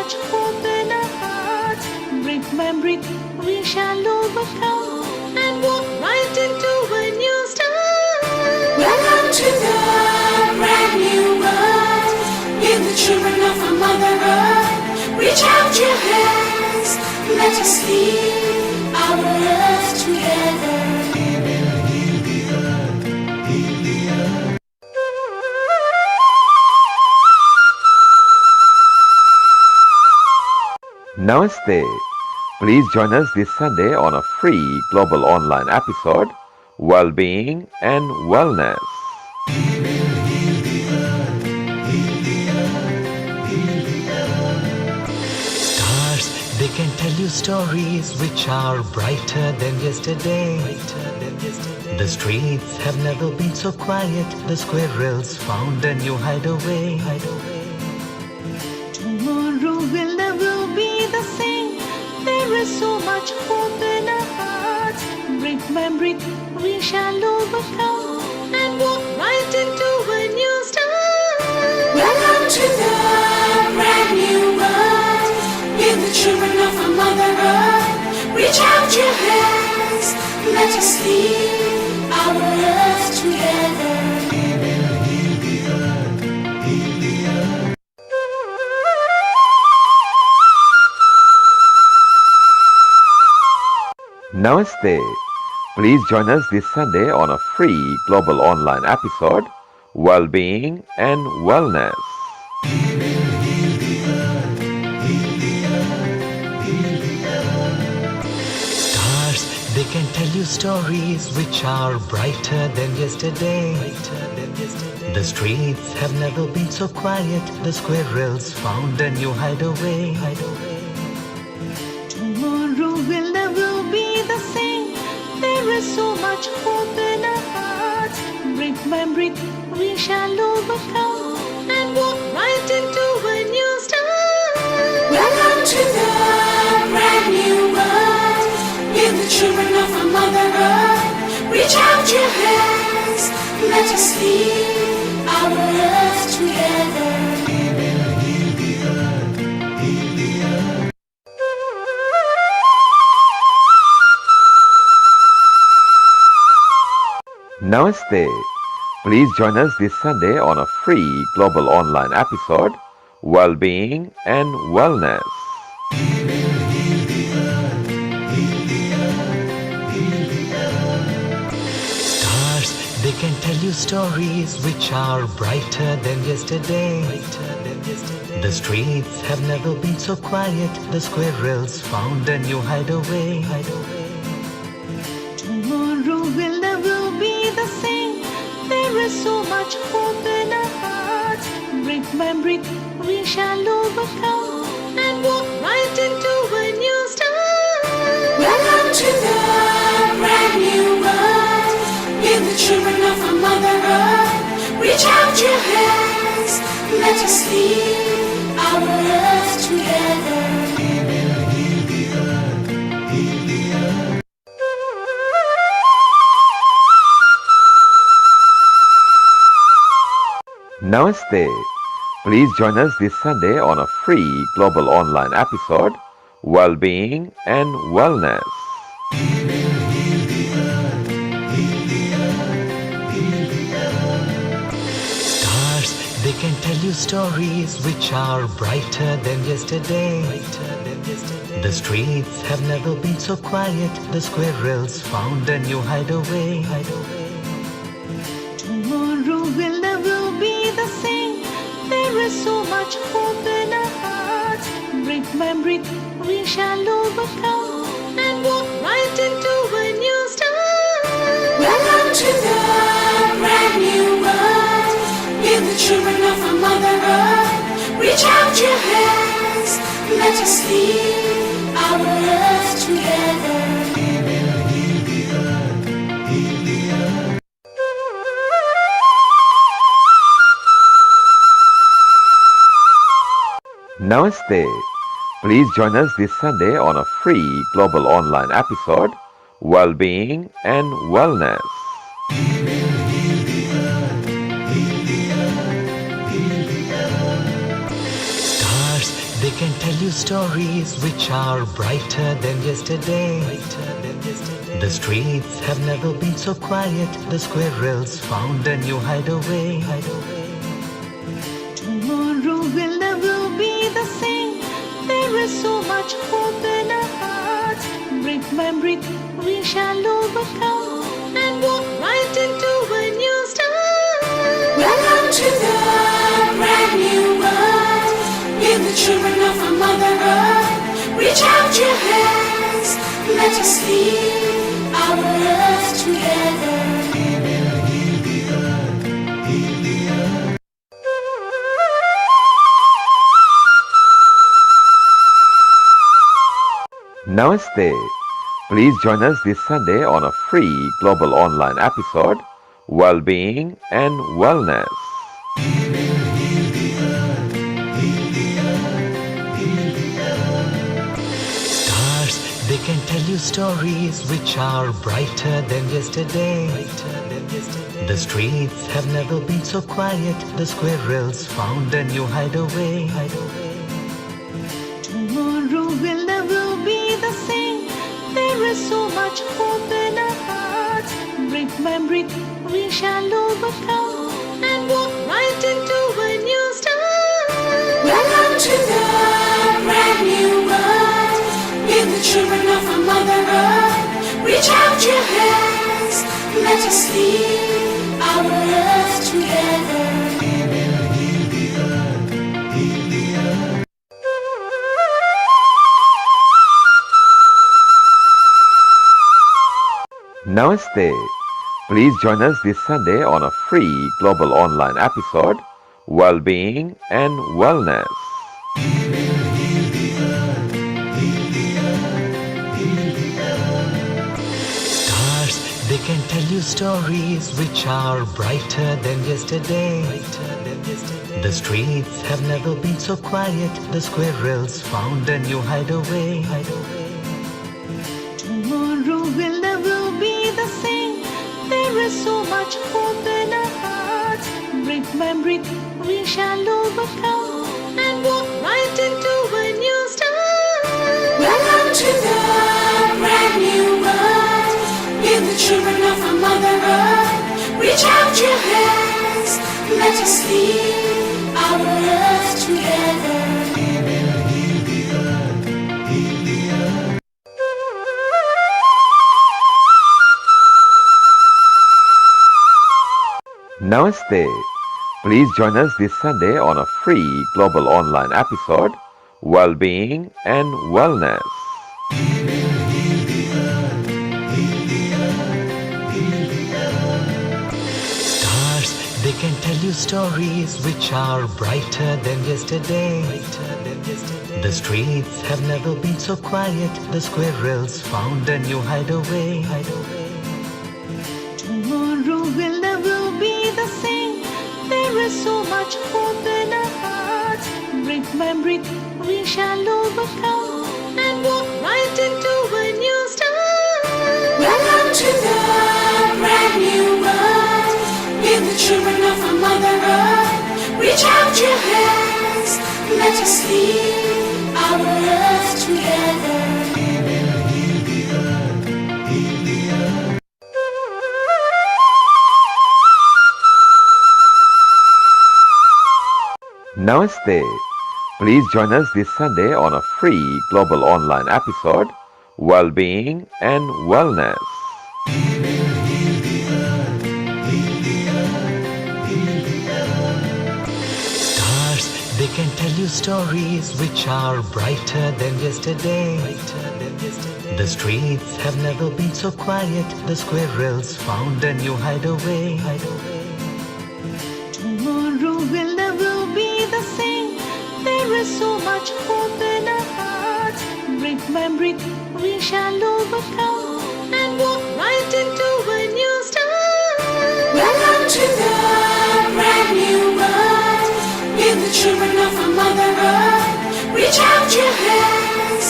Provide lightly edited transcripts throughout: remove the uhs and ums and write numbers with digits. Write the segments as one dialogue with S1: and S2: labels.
S1: much hope in our hearts. Brick by brick, we shall overcome and walk right into a new start.
S2: Welcome to the brand new world. Give the children of our Mother Earth. Reach out your hands. Let us heal our earth together. We will heal the earth. Heal the earth.
S3: Namaste. Please join us this Sunday on a free global online episode, Well-Being and Wellness.
S2: We will heal the earth. Heal the earth. Heal the earth.
S4: Stars, they can tell you stories which are brighter than yesterday. The streets have never been so quiet. The squirrels found a new hideaway.
S1: Tomorrow will never be the same. There is so much hope in our hearts. Brick by brick, we shall overcome and walk right into a new start.
S2: Welcome to the brand new world. Give the children of our Mother Earth. Reach out your hands. Let us heal our earth together. We will heal the earth. Heal the earth.
S3: Namaste. Please join us this Sunday on a free global online episode, Well-Being and Wellness.
S2: We will heal the earth. Heal the earth. Heal the earth.
S4: Stars, they can tell you stories which are brighter than yesterday. The streets have never been so quiet. The squirrels found a new hideaway.
S1: Tomorrow will never be the same. There is so much hope in our hearts. Brick by brick, we shall overcome and walk right into a new start.
S2: Welcome to the brand new world. Give the children of our Mother Earth. Reach out your hands. Let us heal our earth together. We will heal the earth. Heal the earth.
S3: Namaste. Please join us this Sunday on a free global online episode, Well-Being and Wellness.
S2: We will heal the earth. Heal the earth. Heal the earth.
S4: Stars, they can tell you stories which are brighter than yesterday. The streets have never been so quiet. The squirrels found a new hideaway.
S1: Tomorrow will never be the same. There is so much hope in our hearts. Brick by brick, we shall overcome and walk right into a new start.
S2: Welcome to the brand new world. Give the children of our Mother Earth. Reach out your hands. Let us heal our earth together. We will heal the earth. Heal the earth.
S3: Namaste. Please join us this Sunday on a free global online episode, Well-Being and Wellness.
S2: We will heal the earth. Heal the earth. Heal the earth.
S4: Stars, they can tell you stories which are brighter than yesterday. The streets have never been so quiet. The squirrels found a new hideaway.
S1: Tomorrow will never be the same. There is so much hope in our hearts. Brick by brick, we shall overcome and walk right into a new start.
S2: Welcome to the brand new world. Give the children of our Mother Earth. Reach out your hands. Let us heal our earth together. We will heal the earth. Heal the earth.
S3: Namaste. Please join us this Sunday on a free global online episode, Well-Being and Wellness.
S2: We will heal the earth. Heal the earth. Heal the earth.
S4: Stars, they can tell you stories which are brighter than yesterday. The streets have never been so quiet. The squirrels found a new hideaway.
S1: Tomorrow will never be the same. There is so much hope in our hearts. Brick by brick, we shall overcome and walk right into a new start.
S2: Welcome to the brand new world. With the children of our Mother Earth. Reach out your hands. Let us heal our earth together.
S3: Namaste. Please join us this Sunday on a free global online episode, Well-being and Wellness.
S4: Stars, they can tell you stories which are brighter than yesterday. The streets have never been so quiet. The squirrels found a new hideaway.
S1: Tomorrow will never be the same. There is so much hope in our hearts. Brick by brick, we shall overcome and walk right into a new start.
S2: Welcome to the brand new world. With the children of our Mother Earth. Reach out your hands. Let us heal our earth together.
S3: Namaste. Please join us this Sunday on a free global online episode, Well-being and Wellness.
S4: Stars, they can tell you stories which are brighter than yesterday. The streets have never been so quiet. The squirrels found a new hideaway.
S1: Tomorrow will never be the same. There is so much hope in our hearts. Brick by brick, we shall overcome and walk right into a new start.
S2: Welcome to the brand new world. With the children of our Mother Earth. Reach out your hands. Let us heal our earth together.
S3: Namaste. Please join us this Sunday on a free global online episode, Well-being and Wellness.
S4: Stars, they can tell you stories which are brighter than yesterday. The streets have never been so quiet. The squirrels found a new hideaway.
S1: Tomorrow will never be the same. There is so much hope in our hearts. Brick by brick, we shall overcome and walk right into a new start.
S2: Welcome to the brand new world. With the children of our Mother Earth. Reach out your hands. Let us heal our earth together.
S3: Namaste. Please join us this Sunday on a free global online episode, Well-being and Wellness.
S4: Stars, they can tell you stories which are brighter than yesterday. The streets have never been so quiet. The squirrels found a new hideaway.
S1: Tomorrow will never be the same. There is so much hope in our hearts. Brick by brick, we shall overcome and walk right into a new start.
S2: Welcome to the brand new world. With the children of our Mother Earth. Reach out your hands.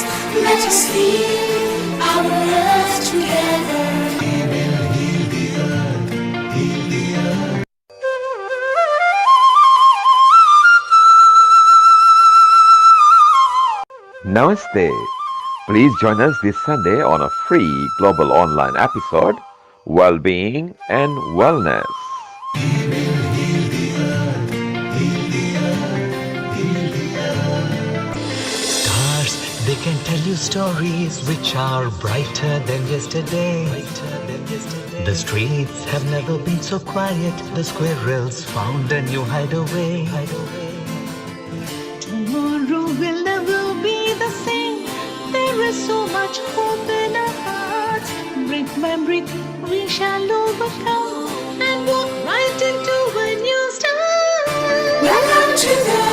S2: Let us heal our earth together.
S3: Namaste. Please join us this Sunday on a free global online episode, Well-being and Wellness.
S4: Stars, they can tell you stories which are brighter than yesterday. The streets have never been so quiet. The squirrels found a new hideaway.
S1: Tomorrow will never be the same. There is so much hope in our hearts. Brick by brick, we shall overcome and walk right into a new start.
S2: Welcome to the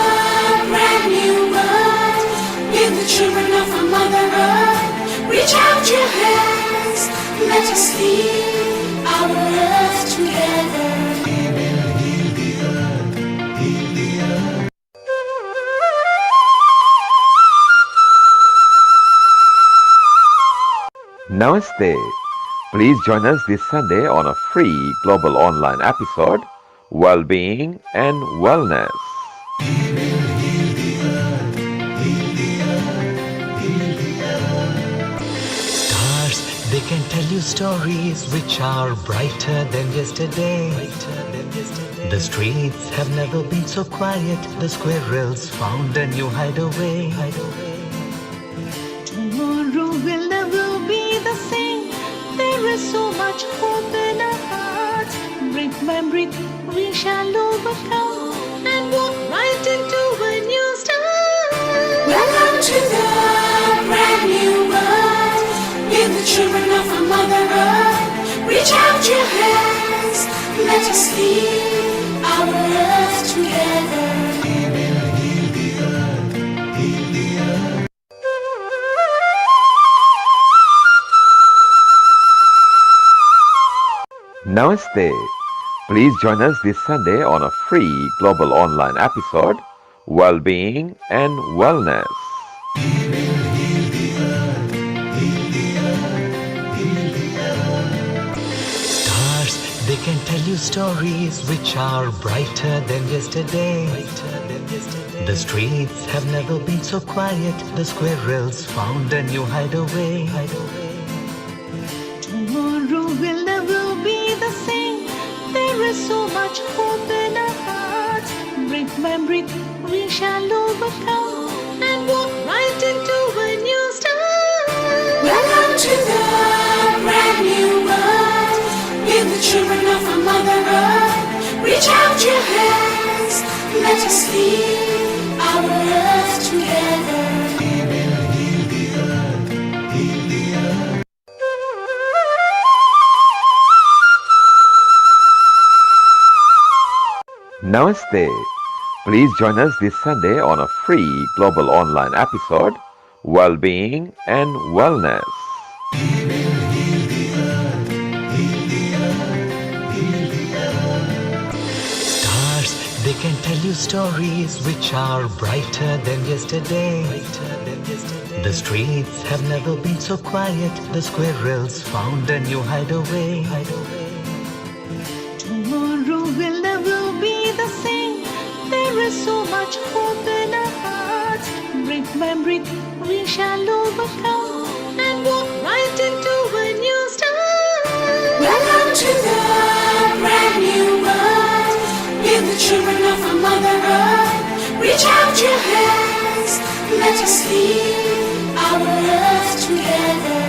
S2: brand new world. With the children of our Mother Earth. Reach out your hands. Let us heal our earth together.
S3: Namaste. Please join us this Sunday on a free global online episode, Well-being and Wellness.
S4: Stars, they can tell you stories which are brighter than yesterday. The streets have never been so quiet. The squirrels found a new hideaway.
S1: Tomorrow will never be the same. There is so much hope in our hearts. Brick by brick, we shall overcome and walk right into a new start.
S2: Welcome to the brand new world. With the children of our Mother Earth. Reach out your hands. Let us heal our earth together.
S3: Namaste. Please join us this Sunday on a free global online episode, Well-being and Wellness.
S4: Stars, they can tell you stories which are brighter than yesterday. The streets have never been so quiet. The squirrels found a new hideaway.
S1: Tomorrow will never be the same. There is so much hope in our hearts. Brick by brick, we shall overcome and walk right into a new start.
S2: Welcome to the brand new world. With the children of our Mother Earth. Reach out your hands. Let us heal our earth together.
S3: Namaste. Please join us this Sunday on a free global online episode, Well-being and Wellness.
S4: Stars, they can tell you stories which are brighter than yesterday. The streets have never been so quiet. The squirrels found a new hideaway.
S1: Tomorrow will never be the same. There is so much hope in our hearts. Brick by brick, we shall overcome and walk right into a new start.
S2: Welcome to the brand new world. With the children of our Mother Earth. Reach out your hands. Let us heal our earth together.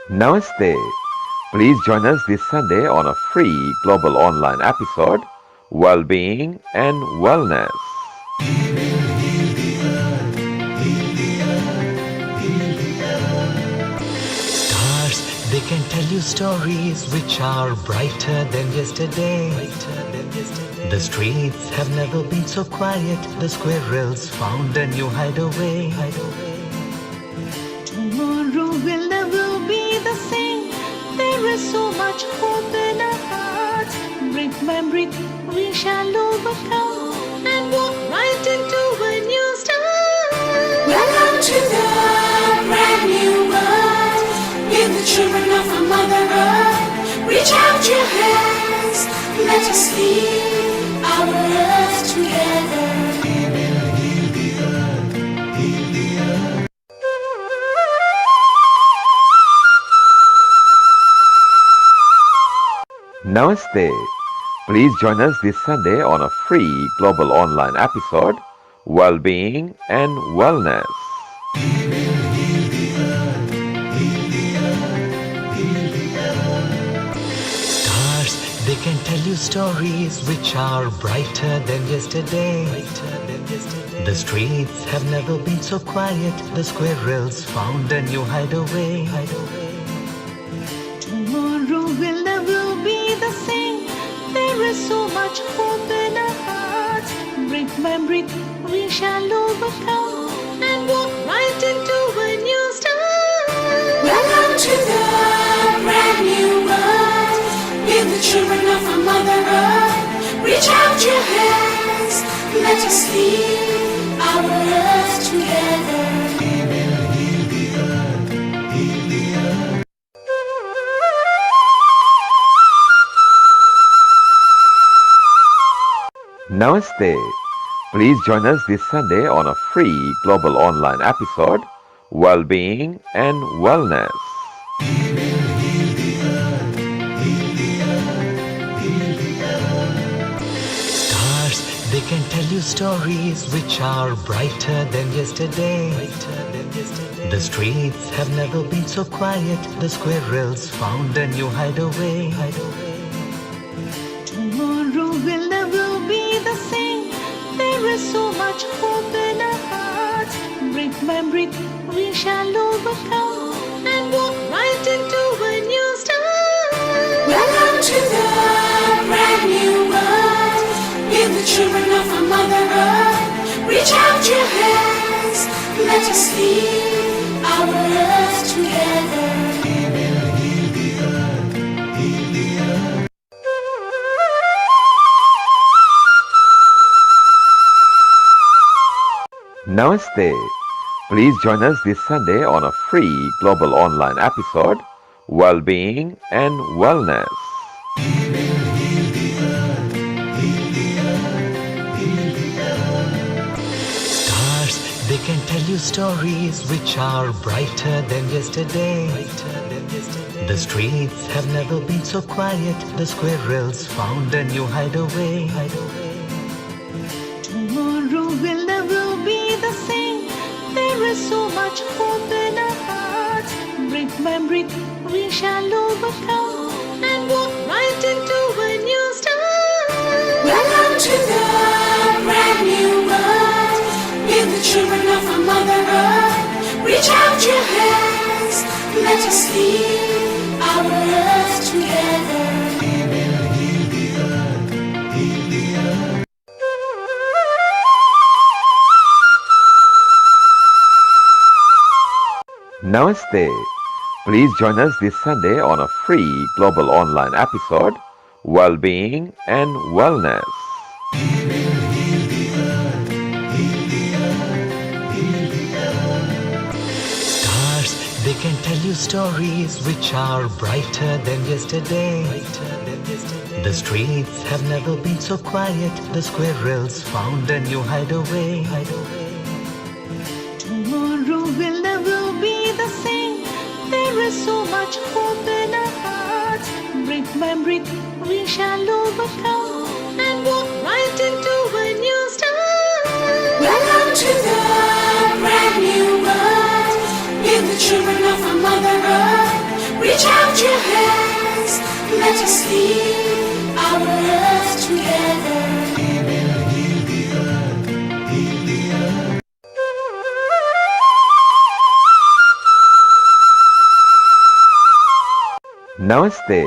S3: Namaste. Please join us this Sunday on a free global online episode, Well-being and Wellness.
S4: Stars, they can tell you stories which are brighter than yesterday. The streets have never been so quiet. The squirrels found a new hideaway.
S1: Tomorrow will never be the same. There is so much hope in our hearts. Brick by brick, we shall overcome and walk right into a new start.
S2: Welcome to the brand new world. With the children of our Mother Earth. us heal our earth together.
S3: Namaste. Please join us this Sunday on a free global online episode, Well-being and Wellness.
S4: Stars, they can tell you stories which are brighter than yesterday. The streets have never been so quiet. The squirrels found a new hideaway.
S1: Tomorrow will never be the same. There is so much hope in our hearts. Brick by brick, we shall overcome and walk right into a new start.
S2: Welcome to the brand new world. We're the children of our Mother Earth. Reach out your hands. Let us heal our earth together.
S3: Namaste. Please join us this Sunday on a free global online episode, Well-being and Wellness.
S4: Stars, they can tell you stories which are brighter than yesterday. The streets have never been so quiet. The squirrels found a new hideaway.
S1: Tomorrow will never be the same. There is so much hope in our hearts. Brick by brick, we shall overcome and walk right into a new start.
S2: Welcome to the brand new world. We're the children of our Mother Earth. Reach out your hands. Let us heal our earth together.
S3: Namaste. Please join us this Sunday on a free global online episode, Well-being and Wellness.
S4: Stars, they can tell you stories which are brighter than yesterday. The streets have never been so quiet. The squirrels found a new hideaway.
S1: Tomorrow will never be the same. There is so much hope in our hearts. Brick by brick, we shall overcome and walk right into a new start.
S2: Welcome to the brand new world. We're the children of our Mother Earth. Reach out your hands. Let us heal our earth together.
S3: Namaste. Please join us this Sunday on a free global online episode, Well-being and Wellness.
S4: Stars, they can tell you stories which are brighter than yesterday. The streets have never been so quiet. The squirrels found a new hideaway.
S1: Tomorrow will never be the same. There is so much hope in our hearts. Brick by brick, we shall overcome and walk right into a new start.
S2: Welcome to the brand new world. We're the children of our Mother Earth. Reach out your hands. Let us heal our earth together.
S3: Namaste.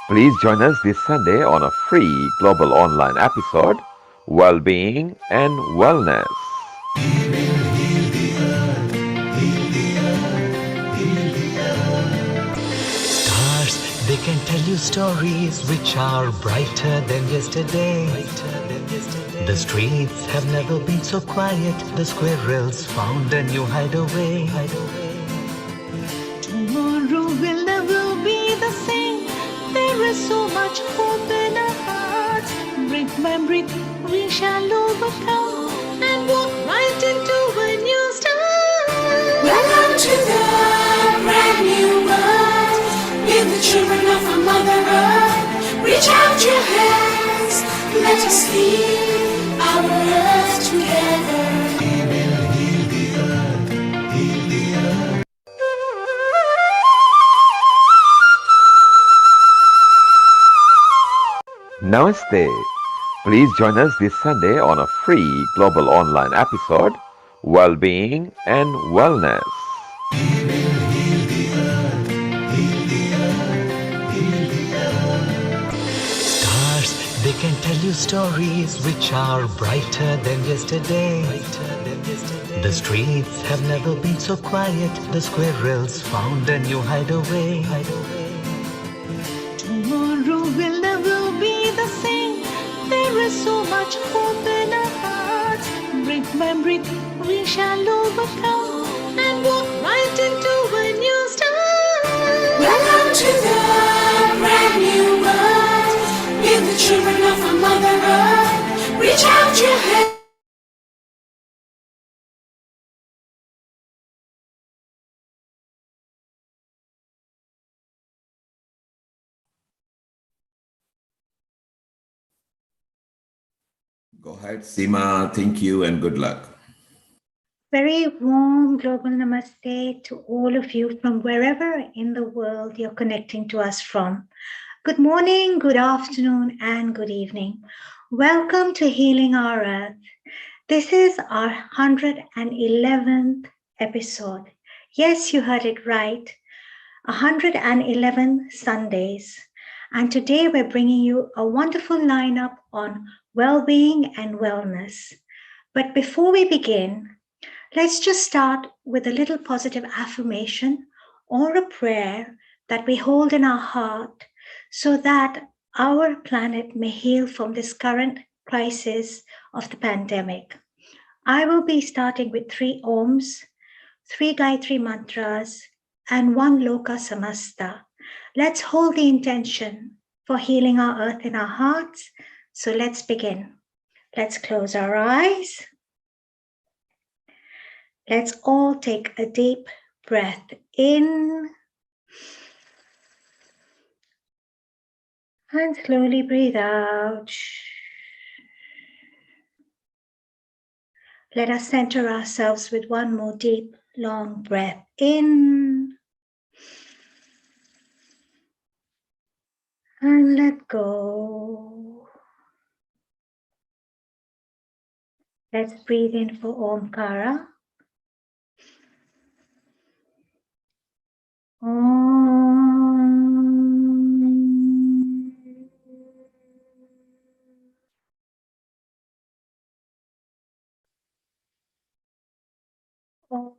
S3: Please join us this Sunday on a free global online episode, Well-being and Wellness.
S4: Stars, they can tell you stories which are brighter than yesterday. The streets have never been so quiet. The squirrels found a new hideaway.
S1: Tomorrow will never be the same. There is so much hope in our hearts. Brick by brick, we shall overcome and walk right into a new start.
S2: Welcome to the brand new world. We're the children of our Mother Earth. Reach out your hands, let us heal our earth together.
S3: Namaste. Please join us this Sunday on a free global online episode, Well-being and Wellness.
S4: Stars, they can tell you stories which are brighter than yesterday. The streets have never been so quiet. The squirrels found a new hideaway.
S1: Tomorrow will never be the same. There is so much hope in our hearts. Brick by brick, we shall overcome and walk right into a new start.
S2: Welcome to the brand new world. We're the children of our Mother Earth. Reach out your hand.
S5: Go ahead, Seema. Thank you and good luck.
S6: Very warm global namaste to all of you from wherever in the world you're connecting to us from. Good morning, good afternoon, and good evening. Welcome to Healing Our Earth. This is our 111th episode. Yes, you heard it right. 111 Sundays. And today we're bringing you a wonderful lineup on well-being and wellness. But before we begin, let's just start with a little positive affirmation or a prayer that we hold in our heart so that our planet may heal from this current crisis of the pandemic. I will be starting with 3 Oms, 3 Gayatri mantras, and 1 Loka Samasta. Let's hold the intention for healing our earth in our hearts. So let's begin. Let's close our eyes. Let's all take a deep breath in and slowly breathe out. Let us center ourselves with 1 more deep, long breath in and let go. Let's breathe in for Omkara. Om. Om.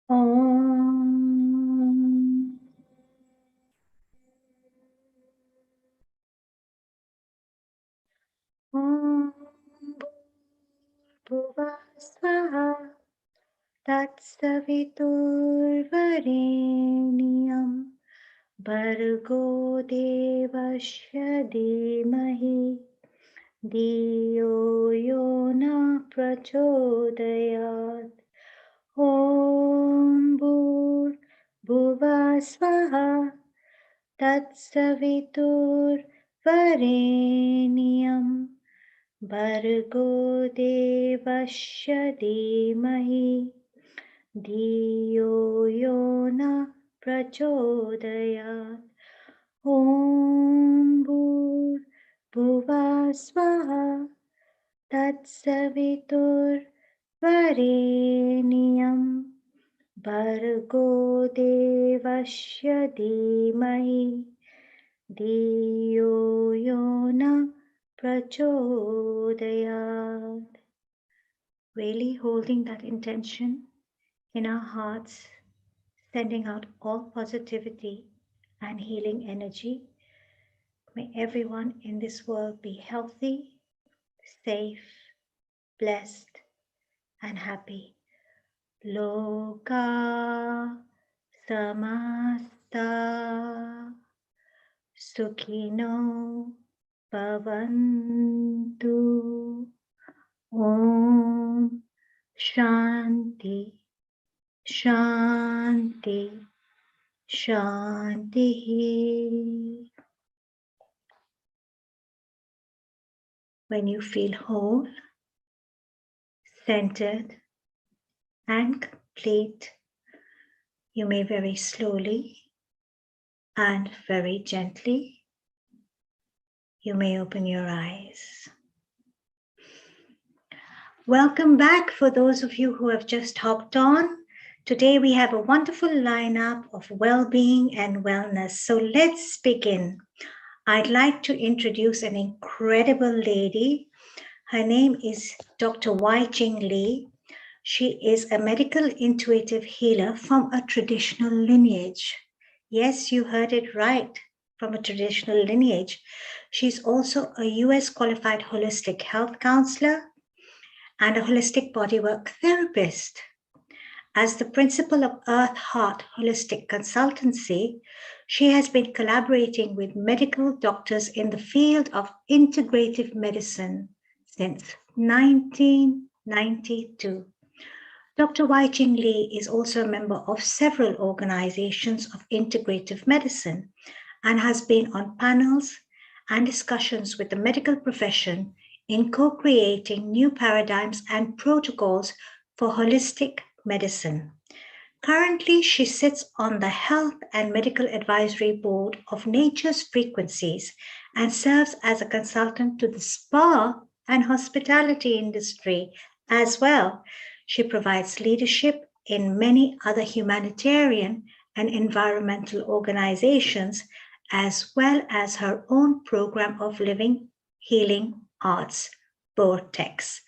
S6: Om. Om. Bhuvasvaha Tatsaviturvarenyam Bhargo Devasya Dhimahi Diyo Yona Prachodayat Om Bhur Bhuvasvaha Tatsaviturvarenyam Bhargo Devasya Dhimahi Diyo Yona Prachodayat Om Bhur Bhuvasvaha Tatsavitur Varenyam Bhargo Devasya Dhimahi Diyo Yona Prachodayat. Really holding that intention in our hearts, sending out all positivity and healing energy. May everyone in this world be healthy, safe, blessed, and happy. Loka samasta sukhino bhavantu. Om Shanti Shanti Shanti. When you feel whole, centered, and complete, you may very slowly and very gently, you may open your eyes. Welcome back for those of you who have just hopped on. Today we have a wonderful lineup of well-being and wellness. So let's begin. I'd like to introduce an incredible lady. Her name is Dr. Wai Ching Lee. She is a medical intuitive healer from a traditional lineage. Yes, you heard it right, from a traditional lineage. She's also a US qualified holistic health counselor and a holistic bodywork therapist. As the principal of Earth Heart Holistic Consultancy, she has been collaborating with medical doctors in the field of integrative medicine since 1992. Dr. Wai Ching Lee is also a member of several organizations of integrative medicine and has been on panels and discussions with the medical profession in co-creating new paradigms and protocols for holistic medicine. Currently, she sits on the Health and Medical Advisory Board of Nature's Frequencies and serves as a consultant to the spa and hospitality industry as well. She provides leadership in many other humanitarian and environmental organizations, as well as her own program of living healing arts, Vortex.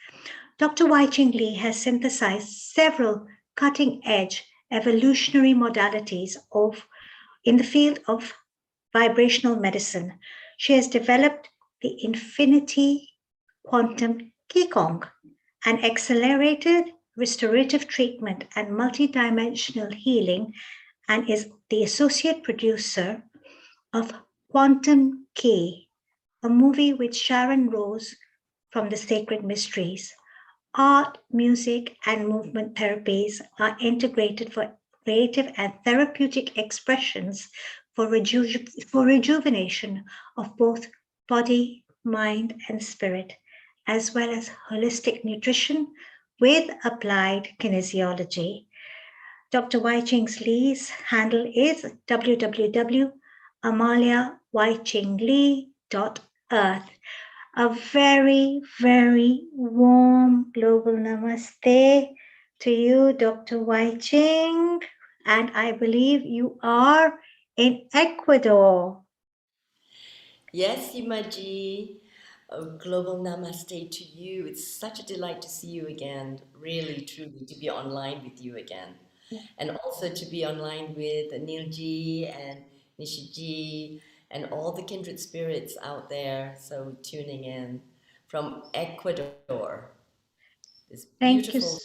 S6: Dr. Wai Ching Lee has synthesized several cutting-edge evolutionary modalities in the field of vibrational medicine. She has developed the Infinity Quantum Qigong, an accelerated restorative treatment and multidimensional healing, and is the associate producer of Quantum Qi, a movie with Sharon Rose from the Sacred Mysteries. Art, music, and movement therapies are integrated for creative and therapeutic expressions for rejuvenation of both body, mind, and spirit, as well as holistic nutrition with applied kinesiology. Dr. Wai Ching Lee's handle is www.amaliawaichinglee.earth. A very, very warm global namaste to you, Dr. Wai Ching. And I believe you are in Ecuador.
S7: Yes, Imaji. A global namaste to you. It's such a delight to see you again. Really, truly, to be online with you again. And also to be online with Neilji and Nishiji and all the kindred spirits out there. So tuning in from Ecuador. This
S6: Thank you.
S7: beautiful.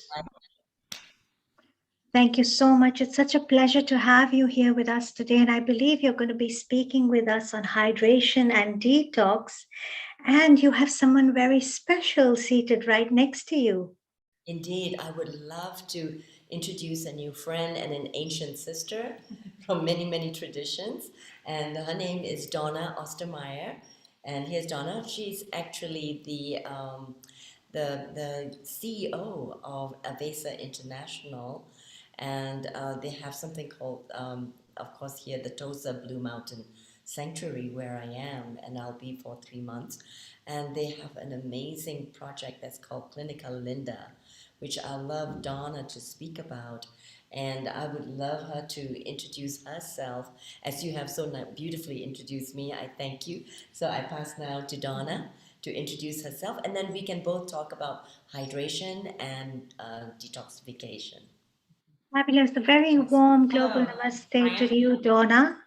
S6: Thank you so much. It's such a pleasure to have you here with us today. And I believe you're going to be speaking with us on hydration and detox. And you have someone very special seated right next to you.
S7: Indeed, I would love to introduce a new friend and an ancient sister from many, many traditions. And her name is Donna Ostermeyer. And here's Donna. She's actually the CEO of Avesa International. And they have something called, of course, here, the Tosa Blue Mountain Sanctuary, where I am, and I'll be for 3 months. And they have an amazing project that's called Clinical Linda, which I love Donna to speak about. And I would love her to introduce herself, as you have so beautifully introduced me. I thank you. So I pass now to Donna to introduce herself, and then we can both talk about hydration and detoxification.
S6: Fabulous. A very warm global
S8: Hello, I
S6: namaste
S8: am.
S6: to you, Donna.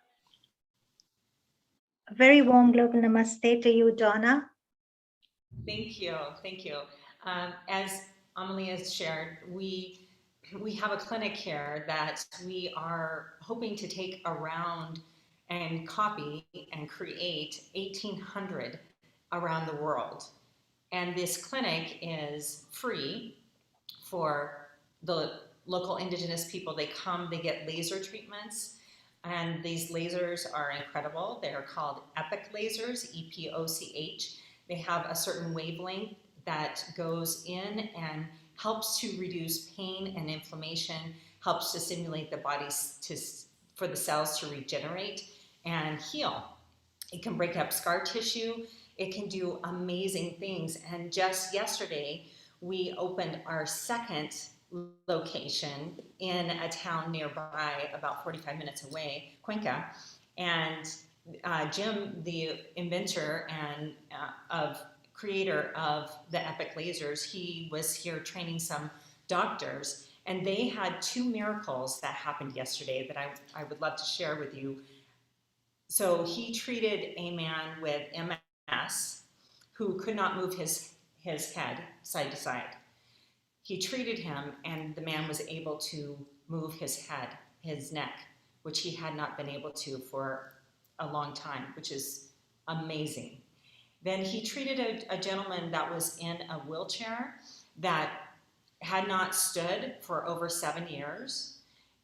S6: A very warm global namaste to you, Donna.
S8: Thank you. Thank you. As Amelie has shared, we have a clinic here that we are hoping to take around and copy and create 1,800 around the world. And this clinic is free for the local indigenous people. They come, they get laser treatments, and these lasers are incredible. They're called epic lasers, EPOCH. They have a certain wavelength that goes in and helps to reduce pain and inflammation, helps to stimulate the body for the cells to regenerate and heal. It can break up scar tissue. It can do amazing things. And just yesterday, we opened our second location in a town nearby, about 45 minutes away, Cuenca. And Jim, the inventor and creator of the Epic lasers, he was here training some doctors, and they had two miracles that happened yesterday that I would love to share with you. So he treated a man with MS who could not move his head side to side. He treated him, and the man was able to move his head, his neck, which he had not been able to for a long time, which is amazing. Then he treated a gentleman that was in a wheelchair that had not stood for over 7 years,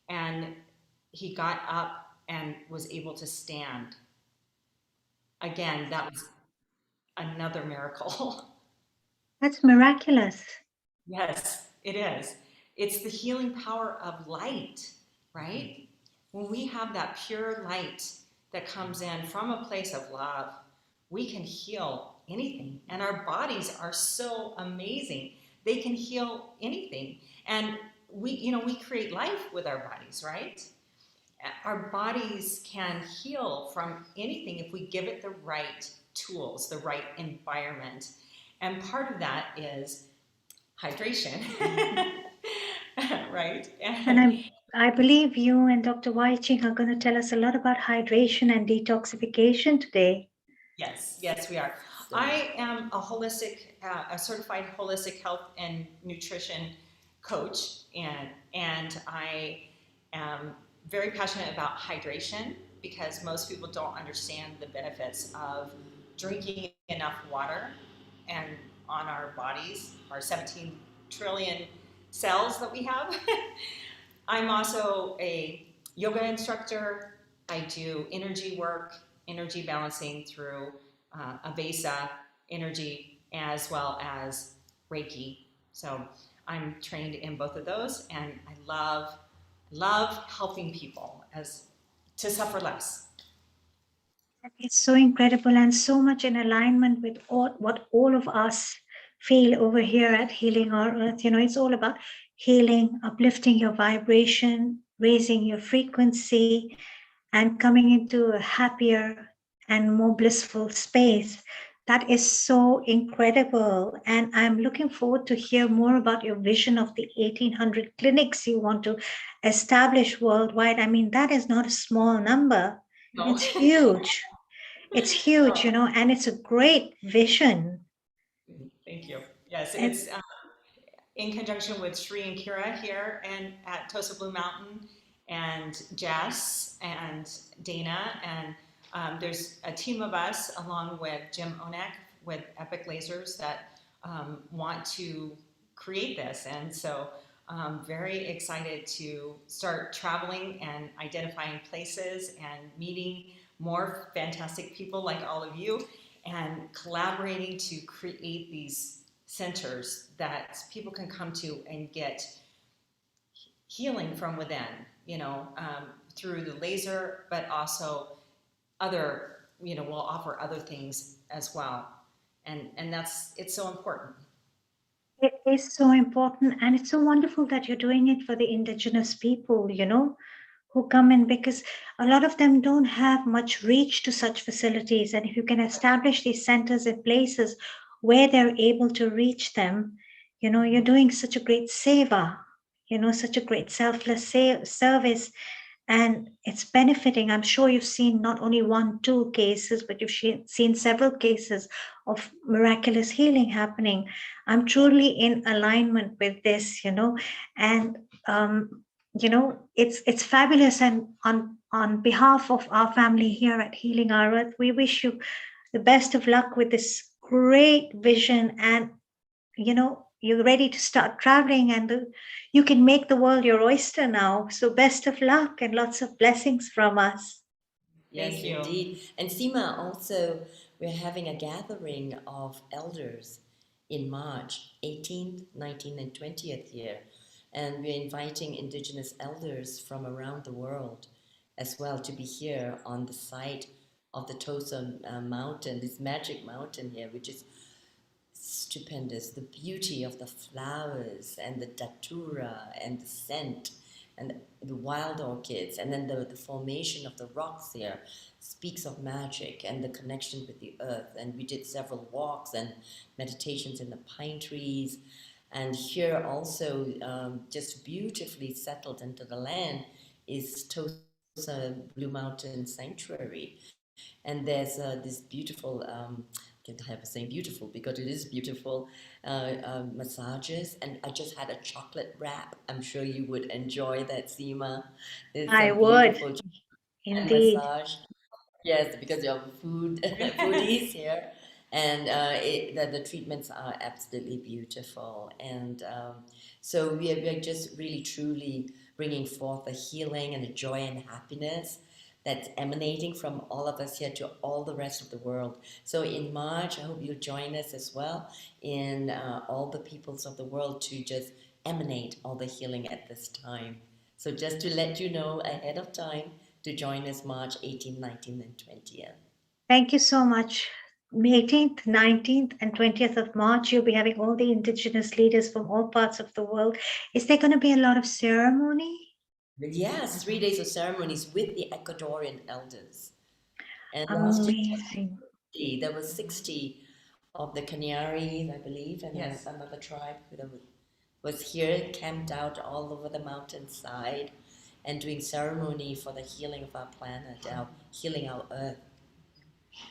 S8: and he got up and was able to stand. Again, that was another miracle.
S6: That's miraculous.
S8: Yes, it is. It's the healing power of light, right? When we have that pure light that comes in from a place of love, we can heal anything. And our bodies are so amazing. They can heal anything. And we create life with our bodies, right? Our bodies can heal from anything if we give it the right tools, the right environment. And part of that is hydration, right?
S6: And I believe you and Dr. Wai-Ching are going to tell us a lot about hydration and detoxification today.
S8: Yes, we are. I am a certified holistic health and nutrition coach, and I am very passionate about hydration because most people don't understand the benefits of drinking enough water and on our bodies, our 17 trillion cells that we have. I'm also a yoga instructor. I do energy work, energy balancing through Avesa energy as well as Reiki. So I'm trained in both of those, and I love helping people to suffer less.
S6: It's so incredible and so much in alignment with what all of us feel over here at Healing Our Earth. It's all about healing, uplifting your vibration, raising your frequency, and coming into a happier and more blissful space. That is so incredible. And I'm looking forward to hear more about your vision of the 1,800 clinics you want to establish worldwide. I mean, that is not a small number.
S8: No.
S6: It's huge. It's huge, and it's a great vision.
S8: Thank you. Yes, it's in conjunction with Sri and Kira here and at Tosa Blue Mountain, and Jess and Dana, and there's a team of us along with Jim Onek with Epic Lasers that want to create this. And so I'm very excited to start traveling and identifying places and meeting more fantastic people like all of you and collaborating to create these centers that people can come to and get healing from within, through the laser, but also other, we'll offer other things as well. And it's so important.
S6: It is so important, and it's so wonderful that you're doing it for the indigenous people, who come in, because a lot of them don't have much reach to such facilities. And if you can establish these centers in places where they're able to reach them, you're doing such a great seva, such a great selfless service. and it's benefiting. I'm sure you've seen not only one, two cases, but you've seen several cases of miraculous healing happening. I'm truly in alignment with this, and it's fabulous. And on behalf of our family here at Healing Our Earth, we wish you the best of luck with this great vision, and you're ready to start traveling, and you can make the world your oyster now. So best of luck and lots of blessings from us.
S7: Yes,
S8: Thank you.
S7: indeed. And Seema, also, we're having a gathering of elders in March 18th, 19th, and 20th here. And we're inviting Indigenous elders from around the world as well to be here on the site of the Tosa Mountain, this magic mountain here, which is stupendous. The beauty of the flowers and the datura and the scent and the wild orchids, and then the formation of the rocks here speaks of magic and the connection with the earth. And we did several walks and meditations in the pine trees. And here also, just beautifully settled into the land, is Tosa Blue Mountain Sanctuary. And there's this beautiful, can't have saying beautiful because it is beautiful, massages. And I just had a chocolate wrap. I'm sure you would enjoy that, Seema. There's
S6: I
S7: some
S6: would,
S7: beautiful and
S6: indeed.
S7: massage. Yes, because you're food foodies here, and the treatments are absolutely beautiful. And so we are just really truly bringing forth the healing and the joy and happiness that's emanating from all of us here to all the rest of the world. So in March, I hope you'll join us as well in all the peoples of the world to just emanate all the healing at this time. So just to let you know ahead of time to join us March 18th, 19th, and 20th.
S6: Thank you so much. May 18th, 19th, and 20th of March, you'll be having all the Indigenous leaders from all parts of the world. Is there going to be a lot of ceremony?
S7: Yes, 3 days of ceremonies with the Ecuadorian elders. And last year
S6: Amazing.
S7: there was 60 of the Canaries, I believe, and
S8: Yes.
S7: another tribe that was here, camped out all over the mountainside and doing ceremony for the healing of our planet, healing our earth.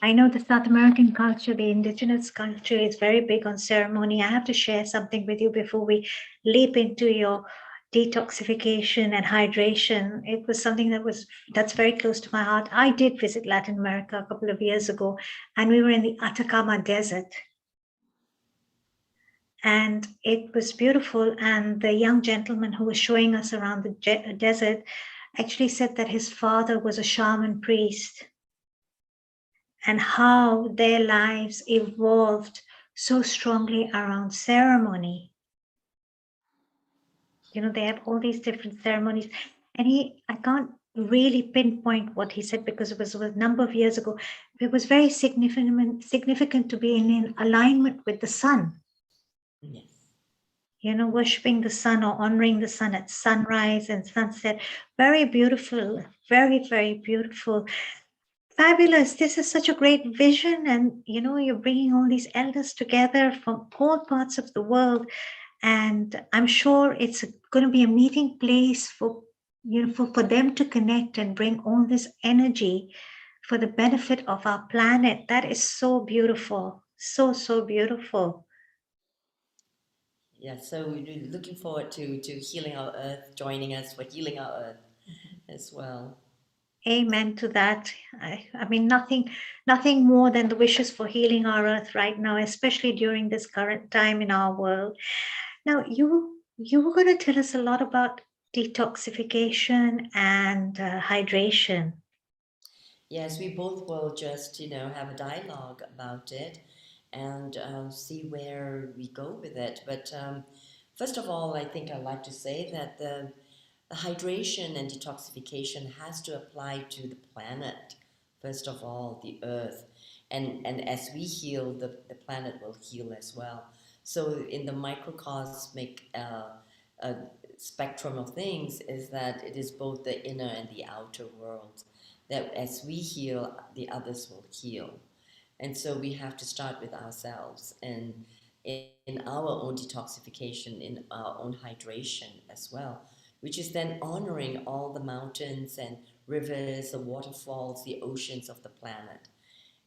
S6: I know the South American culture, the indigenous culture is very big on ceremony. I have to share something with you before we leap into your detoxification and hydration. It was something that's very close to my heart. I did visit Latin America a couple of years ago, and we were in the Atacama Desert. And it was beautiful. And the young gentleman who was showing us around the desert actually said that his father was a shaman priest, and how their lives evolved so strongly around ceremony. They have all these different ceremonies. And I can't really pinpoint what he said because it was a number of years ago. It was very significant to be in alignment with the sun.
S7: Yes.
S6: Worshipping the sun or honoring the sun at sunrise and sunset. Very beautiful, very, very beautiful. Fabulous. This is such a great vision. And, you're bringing all these elders together from all parts of the world. And I'm sure it's going to be a meeting place for, for them to connect and bring all this energy for the benefit of our planet. That is so beautiful. So, so beautiful.
S7: Yeah, so we're looking forward to healing our earth, joining us for healing our earth as well.
S6: Amen to that. I mean, nothing more than the wishes for healing our earth right now, especially during this current time in our world. Now, you were going to tell us a lot about detoxification and hydration.
S7: Yes, we both will just, have a dialogue about it and see where we go with it. But first of all, I think I'd like to say that the hydration and detoxification has to apply to the planet, first of all, the earth. And as we heal, the planet will heal as well. So in the microcosmic uh, spectrum of things is that it is both the inner and the outer world. That as we heal, the others will heal. And so we have to start with ourselves and in our own detoxification, in our own hydration as well, which is then honoring all the mountains and rivers, the waterfalls, the oceans of the planet.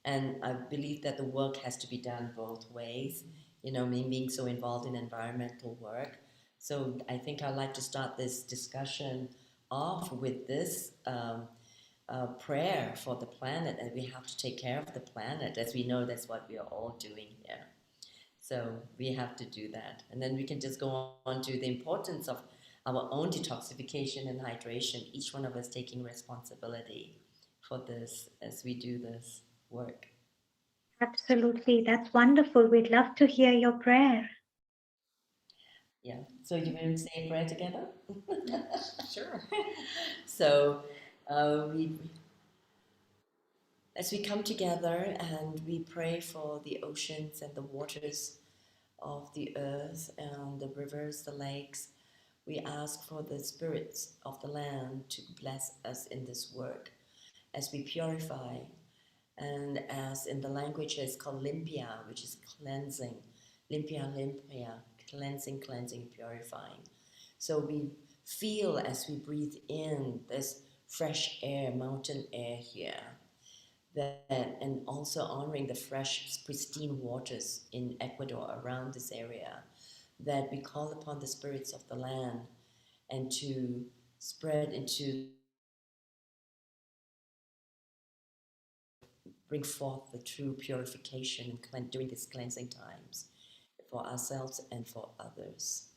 S7: And I believe that the work has to be done both ways. You know, me being so involved in environmental work. So I think I'd like to start this discussion off with this prayer for the planet, and we have to take care of the planet. As we know, that's what we are all doing here. So we have to do that. And then we can just go on to the importance of our own detoxification and hydration, each one of us taking responsibility for this as we do this work.
S6: Absolutely. That's wonderful. We'd love to hear your prayer.
S7: Yeah. So you want to say a prayer together?
S8: Sure.
S7: So we, as we come together and we pray for the oceans and the waters of the earth and the rivers, the lakes, we ask for the spirits of the land to bless us in this work as we purify, and as in the language it's called limpia, which is cleansing, limpia, limpia, cleansing, cleansing, purifying. So we feel as we breathe in this fresh air, mountain air here, that, and also honoring the fresh, pristine waters in Ecuador around this area, that we call upon the spirits of the land and to spread into, bring forth the true purification and during these cleansing times for ourselves and for others.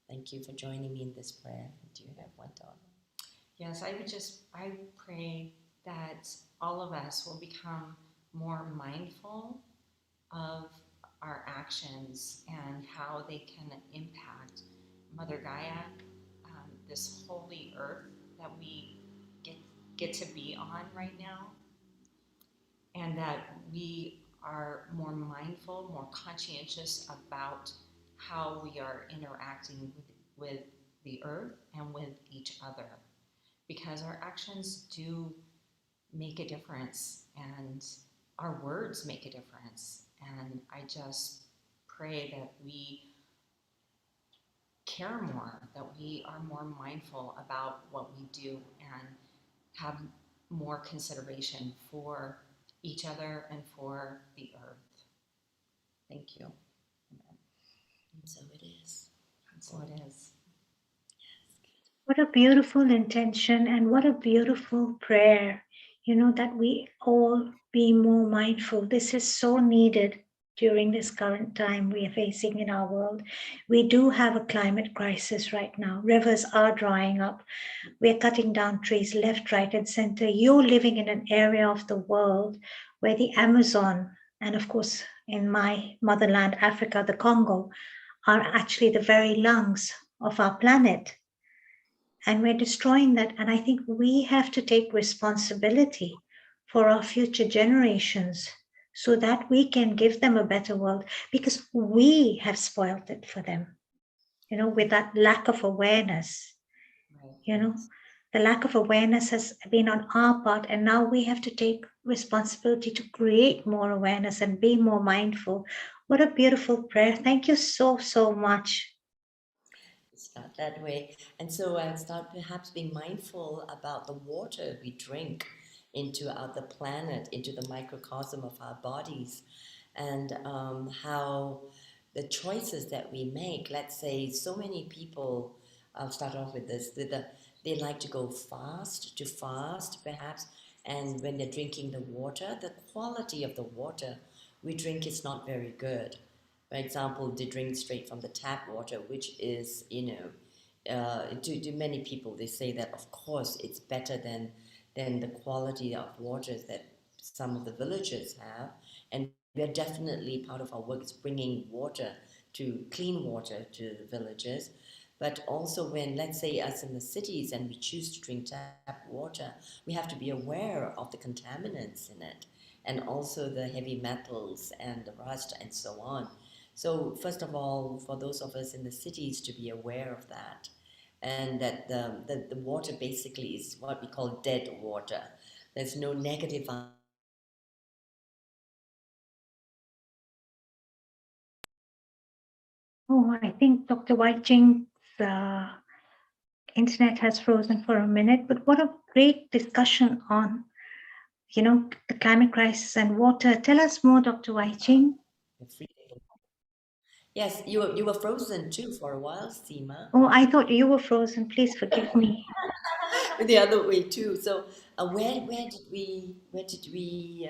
S7: Thank you for joining me in this prayer. Do you have one thought?
S8: Yes, I pray that all of us will become more mindful of our actions and how they can impact Mother Gaia, this holy earth that we get to be on right now, and that we are more mindful, more conscientious about how we are interacting with the earth and with each other, because our actions do make a difference and our words make a difference. And I just pray that we care more, that we are more mindful about what we do and have more consideration for each other and for the earth.
S7: Thank you. Amen. And so it is.
S8: And so it is.
S6: What a beautiful intention and what a beautiful prayer, that we all be more mindful. This is so needed during this current time we are facing in our world. We do have a climate crisis right now. Rivers are drying up. We're cutting down trees left, right, and center. You're living in an area of the world where the Amazon, and of course, in my motherland, Africa, the Congo, are actually the very lungs of our planet. And we're destroying that. And I think we have to take responsibility for our future generations so that we can give them a better world, because we have spoiled it for them, with that lack of awareness.
S7: Right.
S6: The lack of awareness has been on our part, and now we have to take responsibility to create more awareness and be more mindful. What a beautiful prayer. Thank you so, so much.
S7: Start that way. And so I'll start perhaps being mindful about the water we drink into the planet, into the microcosm of our bodies, and how the choices that we make, let's say so many people, I'll start off with this, they like to go fast perhaps, and when they're drinking the water, the quality of the water we drink is not very good. For example, they drink straight from the tap water, which is, to many people, they say that of course it's better than the quality of waters that some of the villagers have. And we are definitely, part of our work is bringing water, to clean water to the villages. But also when, let's say, us in the cities and we choose to drink tap water, we have to be aware of the contaminants in it, and also the heavy metals and the rust and so on. So first of all, for those of us in the cities to be aware of that, and that the water basically is what we call dead water. There's no negative
S6: Oh, I think Dr. White Ching's internet has frozen for a minute, but what a great discussion on, the climate crisis and water. Tell us more, Dr. White Ching.
S7: Yes, you were frozen too for a while, Seema.
S6: Oh, I thought you were frozen. Please forgive me.
S7: The other way too. So, where did we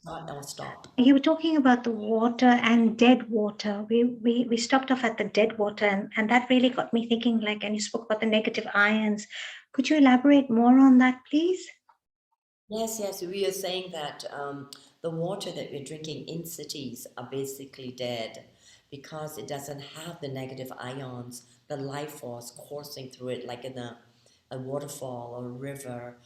S7: start or stop?
S6: You were talking about the water and dead water. We stopped off at the dead water, and that really got me thinking, like, and you spoke about the negative ions. Could you elaborate more on that, please?
S7: Yes, yes, we are saying that the water that we're drinking in cities are basically dead because it doesn't have the negative ions, the life force coursing through it, like in a waterfall or a river,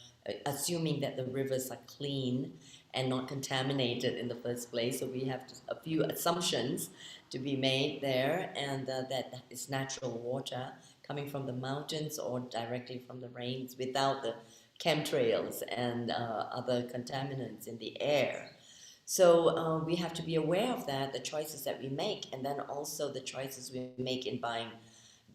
S7: assuming that the rivers are clean and not contaminated in the first place. So we have a few assumptions to be made there, and that it's natural water coming from the mountains or directly from the rains without the chemtrails and other contaminants in the air. So we have to be aware of that, the choices that we make, and then also the choices we make in buying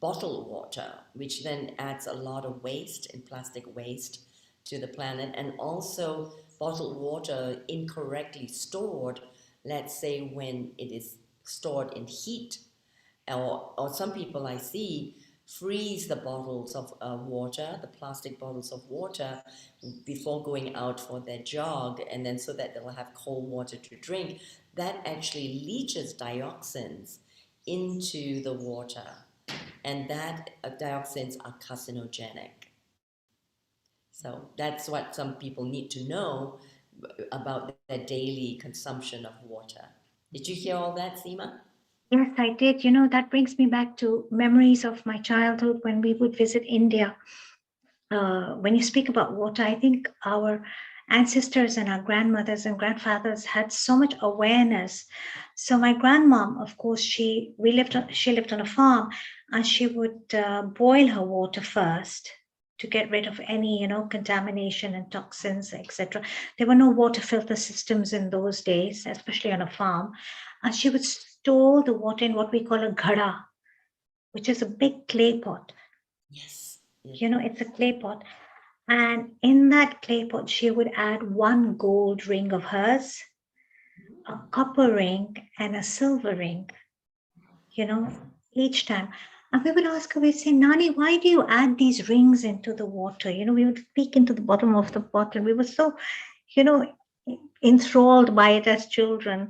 S7: bottled water, which then adds a lot of waste and plastic waste to the planet, and also bottled water incorrectly stored, let's say when it is stored in heat, or some people I see freeze the bottles of water, the plastic bottles of water, before going out for their jog, and then so that they'll have cold water to drink. That actually leaches dioxins into the water, and that dioxins are carcinogenic. So that's what some people need to know about their daily consumption of water. Did you hear all that, Seema?
S6: Yes, I did. That brings me back to memories of my childhood when we would visit India. When you speak about water, I think our ancestors and our grandmothers and grandfathers had so much awareness. So my grandmom, of course, she lived on a farm, and she would boil her water first to get rid of any contamination and toxins, etc. There were no water filter systems in those days, especially on a farm, and she would store the water in what we call a ghada, which is a big clay pot.
S7: Yes. Yes.
S6: It's a clay pot. And in that clay pot, she would add one gold ring of hers, a copper ring, and a silver ring, each time. And we would ask her, we'd say, Nani, why do you add these rings into the water? We would peek into the bottom of the bottle. We were so, you know, enthralled by it as children.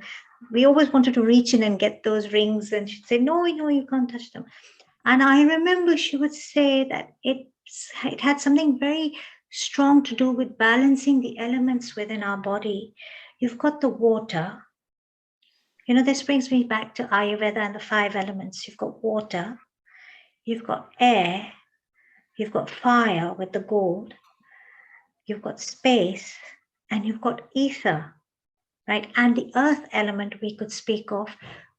S6: We always wanted to reach in and get those rings. And she'd say, no, you can't touch them. And I remember she would say that it had something very strong to do with balancing the elements within our body. You've got the water. This brings me back to Ayurveda and the 5 elements. You've got water, you've got air, you've got fire with the gold, you've got space, and you've got ether, right? And the earth element we could speak of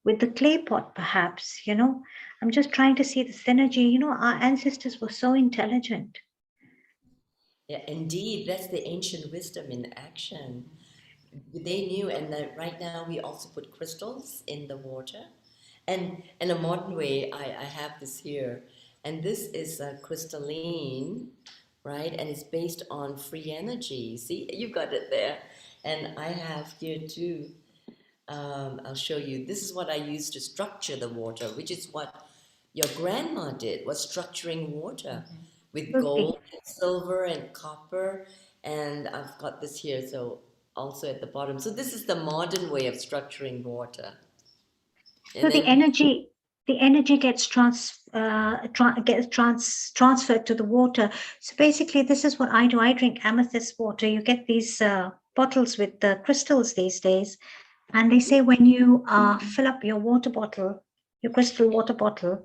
S6: with the clay pot, perhaps. I'm just trying to see the synergy. Our ancestors were so intelligent.
S7: Yeah, indeed, that's the ancient wisdom in action. They knew, and right now we also put crystals in the water. And in a modern way, I have this here, and this is crystalline, right? And it's based on free energy. See, you got it there. And I have here too. I'll show you. This is what I use to structure the water, which is what your grandma did, was structuring water with
S6: Okay.
S7: gold, and silver, and copper. And I've got this here, so also at the bottom. So this is the modern way of structuring water.
S6: So
S7: And
S6: the
S7: then,
S6: energy gets transferred to the water. So basically, this is what I do. I drink amethyst water. You get these bottles with the crystals these days, and they say when you fill up your water bottle, your crystal water bottle,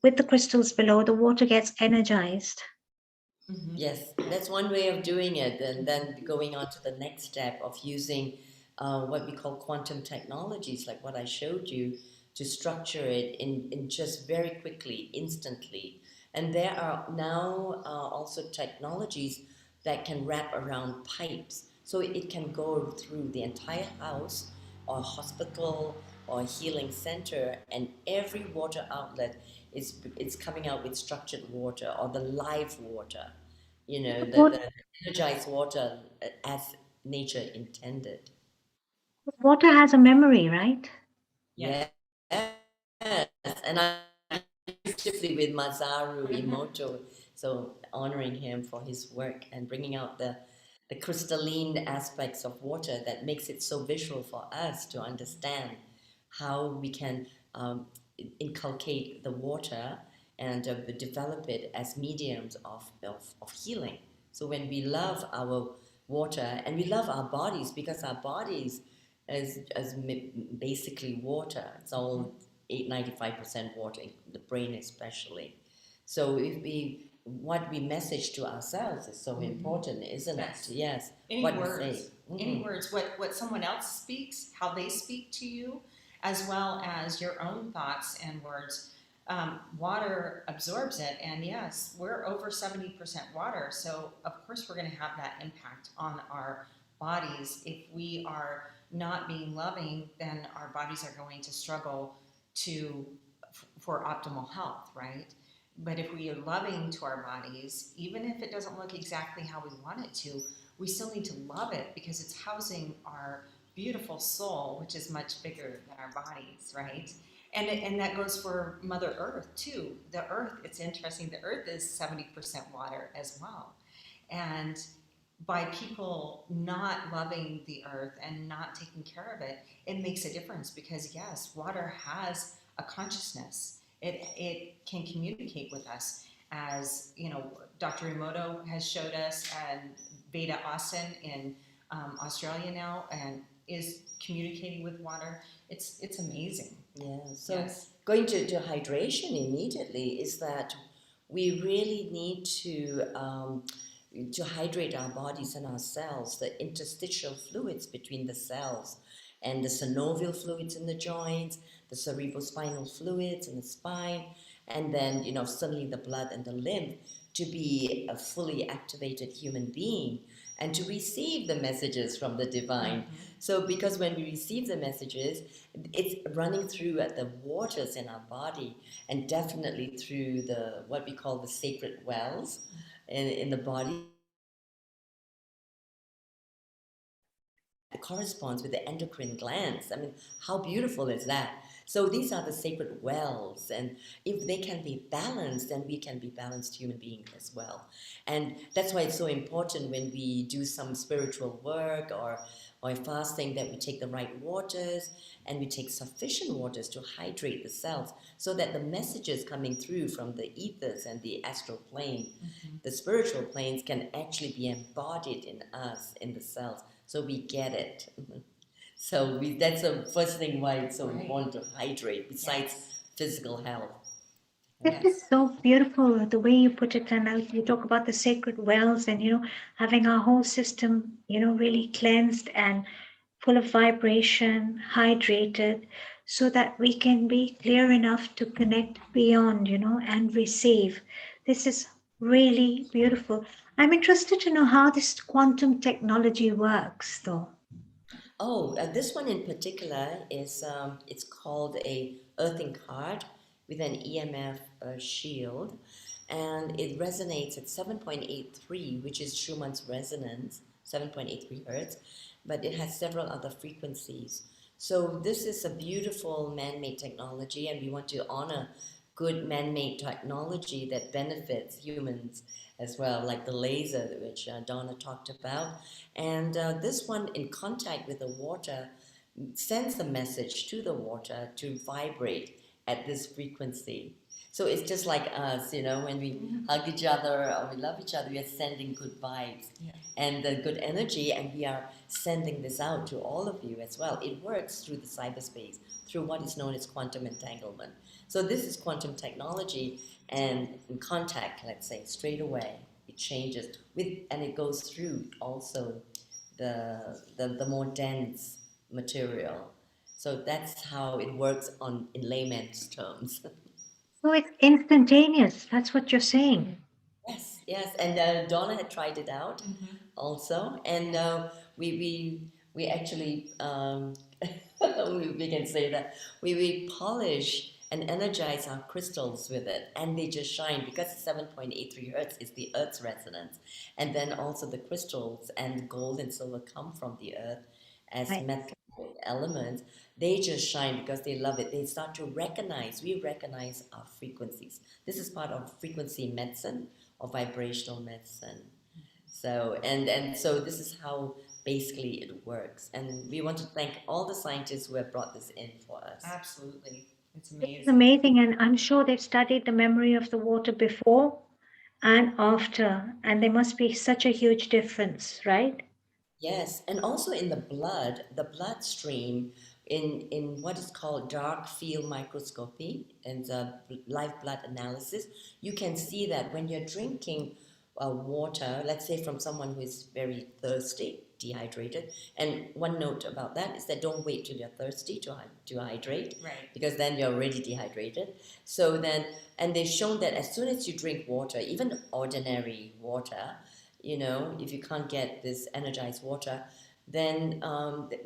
S6: with the crystals below, the water gets energized.
S7: yes, that's one way of doing it. And then going on to the next step of using what we call quantum technologies, like what I showed you, to structure it in just very quickly, instantly. And there are now also technologies that can wrap around pipes. So it can go through the entire house or hospital or a healing center, and every water outlet is it's coming out with structured water or the live water, you know,
S6: What
S7: the energized water as nature intended.
S6: water has a memory, right?
S8: Yes.
S7: Yes, and I briefly with Masaru Emoto, so honoring him for his work and bringing out the crystalline aspects of water that makes it so visual for us to understand how we can inculcate the water and develop it as mediums of healing. So when we love our water and we love our bodies, because our bodies as basically water, it's all 95% water, the brain especially. So if we what we message to ourselves is so important, isn't
S8: Yes.
S7: it? Yes.
S8: Any
S7: What
S8: words,
S7: we say.
S8: any words, what someone else speaks, how they speak to you, as well as your own thoughts and words. Water absorbs it, and yes, we're over 70% water, so of course we're going to have that impact on our bodies. If we are not being loving, then our bodies are going to struggle to for optimal health, right? But if we are loving to our bodies, even if it doesn't look exactly how we want it to, we still need to love it because it's housing our beautiful soul, which is much bigger than our bodies, right? And that goes for Mother Earth too. The Earth, it's interesting, the Earth is 70% water as well. And by people not loving the earth and not taking care of it, it makes a difference because yes, water has a consciousness. It can communicate with us, as you know, Dr. Emoto has showed us, and Beta Austin in Australia now, and is communicating with water. It's amazing.
S7: Yeah. So
S8: Yes.
S7: going to hydration immediately is that we really need to hydrate our bodies and our cells, the interstitial fluids between the cells, and the synovial fluids in the joints, the cerebrospinal fluids in the spine, and then, you know, suddenly the blood and the lymph to be a fully activated human being and to receive the messages from the divine. So, because when we receive the messages, it's running through at the waters in our body and definitely through the what we call the sacred wells in the body. It corresponds with the endocrine glands. I mean, how beautiful is that? So these are the sacred wells, and if they can be balanced, then we can be balanced human beings as well. And that's why it's so important when we do some spiritual work or fasting that we take the right waters and we take sufficient waters to hydrate the cells so that the messages coming through from the ethers and the astral plane, the spiritual planes, can actually be embodied in us, in the cells, so we get it. So that's the first thing why it's so important to hydrate, besides physical health.
S6: This is so beautiful the way you put it, and you talk about the sacred wells and having our whole system really cleansed and full of vibration, hydrated, so that we can be clear enough to connect beyond, and receive. This is really beautiful. I'm interested to know how this quantum technology works, though.
S7: Oh, this one in particular is it's called a earthing card with an EMF shield, and it resonates at 7.83, which is Schumann's resonance, 7.83 hertz, but it has several other frequencies. So this is a beautiful man-made technology, and we want to honor good man-made technology that benefits humans as well, like the laser, which Donna talked about. And this one, in contact with the water, sends a message to the water to vibrate at this frequency. So it's just like us, when we hug each other or we love each other, we are sending good vibes and good energy, and we are sending this out to all of you as well. It works through the cyberspace, through what is known as quantum entanglement. So this is quantum technology, and in contact, let's say, straight away, it changes and it goes through also the more dense material. So that's how it works in layman's terms.
S6: So it's instantaneous. That's what you're saying.
S7: Yes, and Donna had tried it out also, and we actually we can say that we polish and energize our crystals with it, and they just shine because 7.83 hertz is the Earth's resonance, and then also the crystals and gold and silver come from the Earth as
S6: Right.
S7: metal elements. They just shine because they love it. They start to recognize. We recognize our frequencies. This is part of frequency medicine or vibrational medicine. So and so this is how basically it works. And we want to thank all the scientists who have brought this in for us.
S8: Absolutely. It's
S6: It's
S8: amazing.
S6: amazing, and I'm sure they've studied the memory of the water before and after, and there must be such a huge difference, right?
S7: Yes, and also in the bloodstream, in what is called dark field microscopy and the live blood analysis, you can see that when you're drinking water, let's say from someone who is very thirsty, dehydrated, and one note about that is that don't wait till you're thirsty to hydrate,
S8: Right.
S7: because then you're already dehydrated. So then, and they've shown that as soon as you drink water, even ordinary water, if you can't get this energized water, then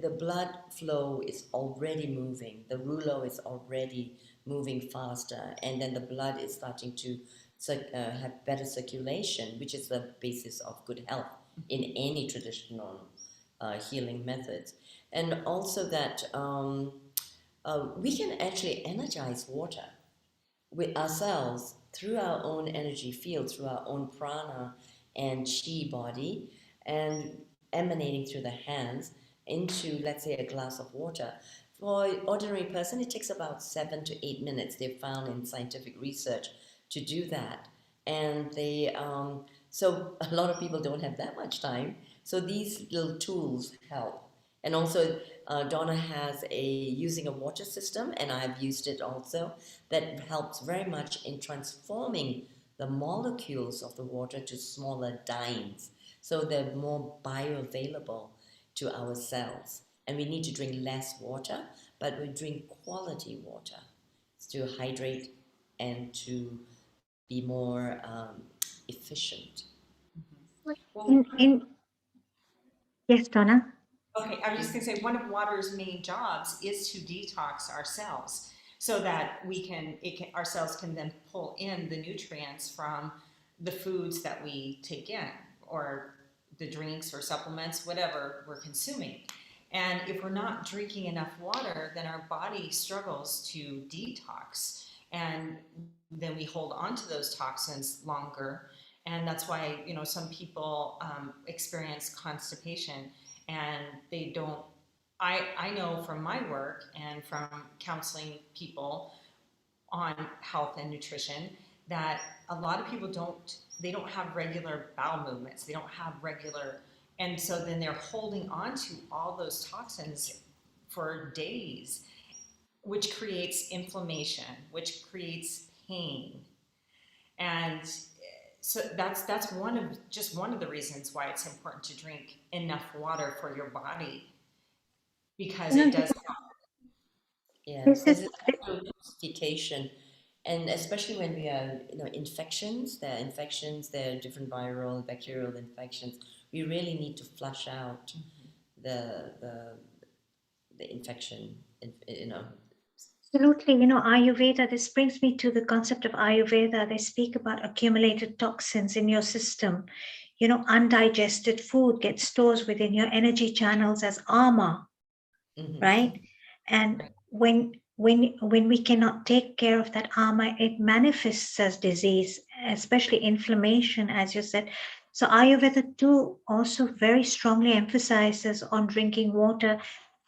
S7: the blood flow is already moving. The rouleau is already moving faster, and then the blood is starting to have better circulation, which is the basis of good health in any traditional healing methods. And also that we can actually energize water with ourselves through our own energy field, through our own prana and chi body, and emanating through the hands into, let's say, a glass of water. For an ordinary person, it takes about 7 to 8 minutes. They've found in scientific research to do that, and so a lot of people don't have that much time. So these little tools help, and also Donna has using a water system, and I've used it also, that helps very much in transforming the molecules of the water to smaller dimes, so they're more bioavailable to our cells. And we need to drink less water, but we drink quality water to hydrate and to be more efficient.
S8: Well,
S6: Yes, Donna.
S8: okay, I was just going to say one of water's main jobs is to detox our cells so that our cells can then pull in the nutrients from the foods that we take in, or the drinks or supplements, whatever we're consuming. And if we're not drinking enough water, then our body struggles to detox, and then we hold on to those toxins longer. And that's why, some people experience constipation, and they don't. I know from my work and from counseling people on health and nutrition that a lot of people don't have regular bowel movements. They don't have regular, and so then they're holding on to all those toxins for days, which creates inflammation, which creates pain. And so that's one of the reasons why it's important to drink enough water for your body, because
S6: You
S8: it
S6: know,
S8: does.
S7: Yeah,
S6: this
S7: because
S6: is
S7: it's actual detoxification, and especially when we are, infections. There are different viral, bacterial infections. We really need to flush out the the the infection.
S6: absolutely, Ayurveda. This brings me to the concept of Ayurveda. They speak about accumulated toxins in your system. Undigested food gets stores within your energy channels as armor, right? And when we cannot take care of that armor, it manifests as disease, especially inflammation, as you said. So Ayurveda too also very strongly emphasizes on drinking water.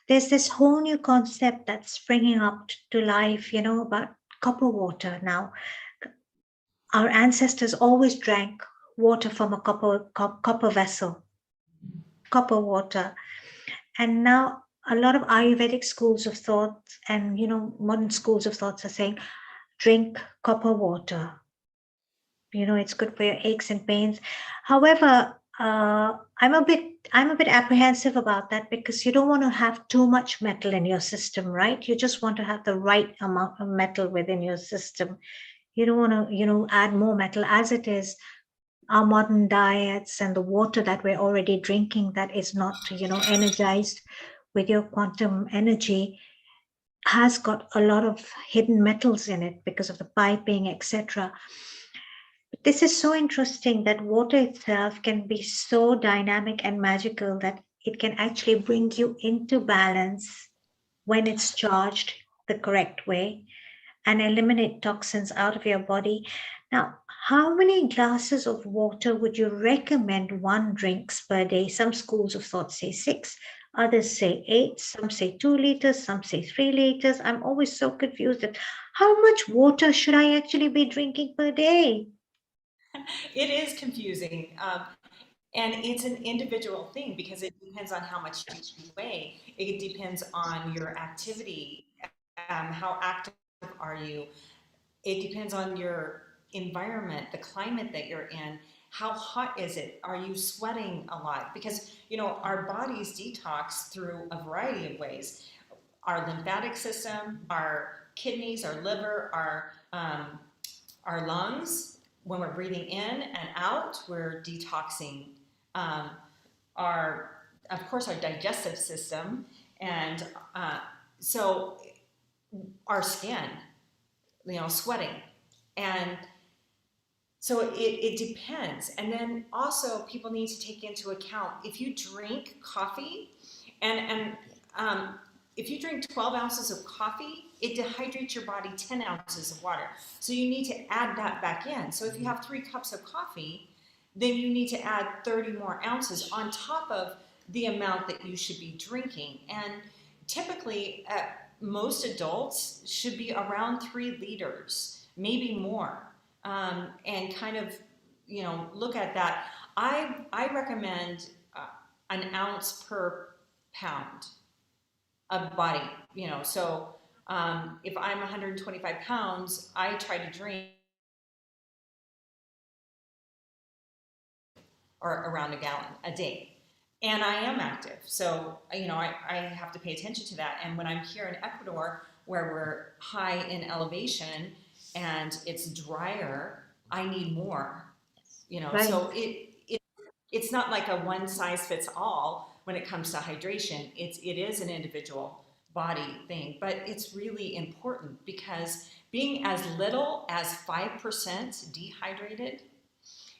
S6: There's this whole new concept that's springing up to life, about copper water now. Our ancestors always drank water from a copper vessel, copper water. And now a lot of Ayurvedic schools of thought and modern schools of thoughts are saying, drink copper water. It's good for your aches and pains. However, I'm a bit apprehensive about that, because you don't want to have too much metal in your system, right? You just want to have the right amount of metal within your system. You don't want to, add more metal. As it is, our modern diets and the water that we're already drinking that is not, energized, with your quantum energy has got a lot of hidden metals in it because of the piping, etc. This is so interesting that water itself can be so dynamic and magical that it can actually bring you into balance when it's charged the correct way and eliminate toxins out of your body. Now, how many glasses of water would you recommend one drinks per day? Some schools of thought say 6, others say 8, some say 2 liters, some say 3 liters. I'm always so confused at how much water should I actually be drinking per day?
S8: It is confusing. And it's an individual thing because it depends on how much you weigh. It depends on your activity. How active are you? It depends on your environment, the climate that you're in. How hot is it? Are you sweating a lot? Because, our bodies detox through a variety of ways. Our lymphatic system, our kidneys, our liver, our lungs, when we're breathing in and out, we're detoxing. Um, of course, our digestive system, and so our skin, sweating. And so it depends. And then also people need to take into account if you drink coffee and if you drink 12 ounces of coffee, it dehydrates your body 10 ounces of water. So you need to add that back in. So if you have 3 cups of coffee, then you need to add 30 more ounces on top of the amount that you should be drinking. And typically, most adults should be around 3 liters, maybe more, and kind of, look at that. I recommend an ounce per pound of body, so if I'm 125 pounds, I try to drink or around a gallon a day. And I am active, so I have to pay attention to that. And when I'm here in Ecuador, where we're high in elevation and it's drier, I need more.
S6: Right.
S8: So it's not like a one size fits all when it comes to hydration. It is an individual body thing, but it's really important because being as little as 5% dehydrated,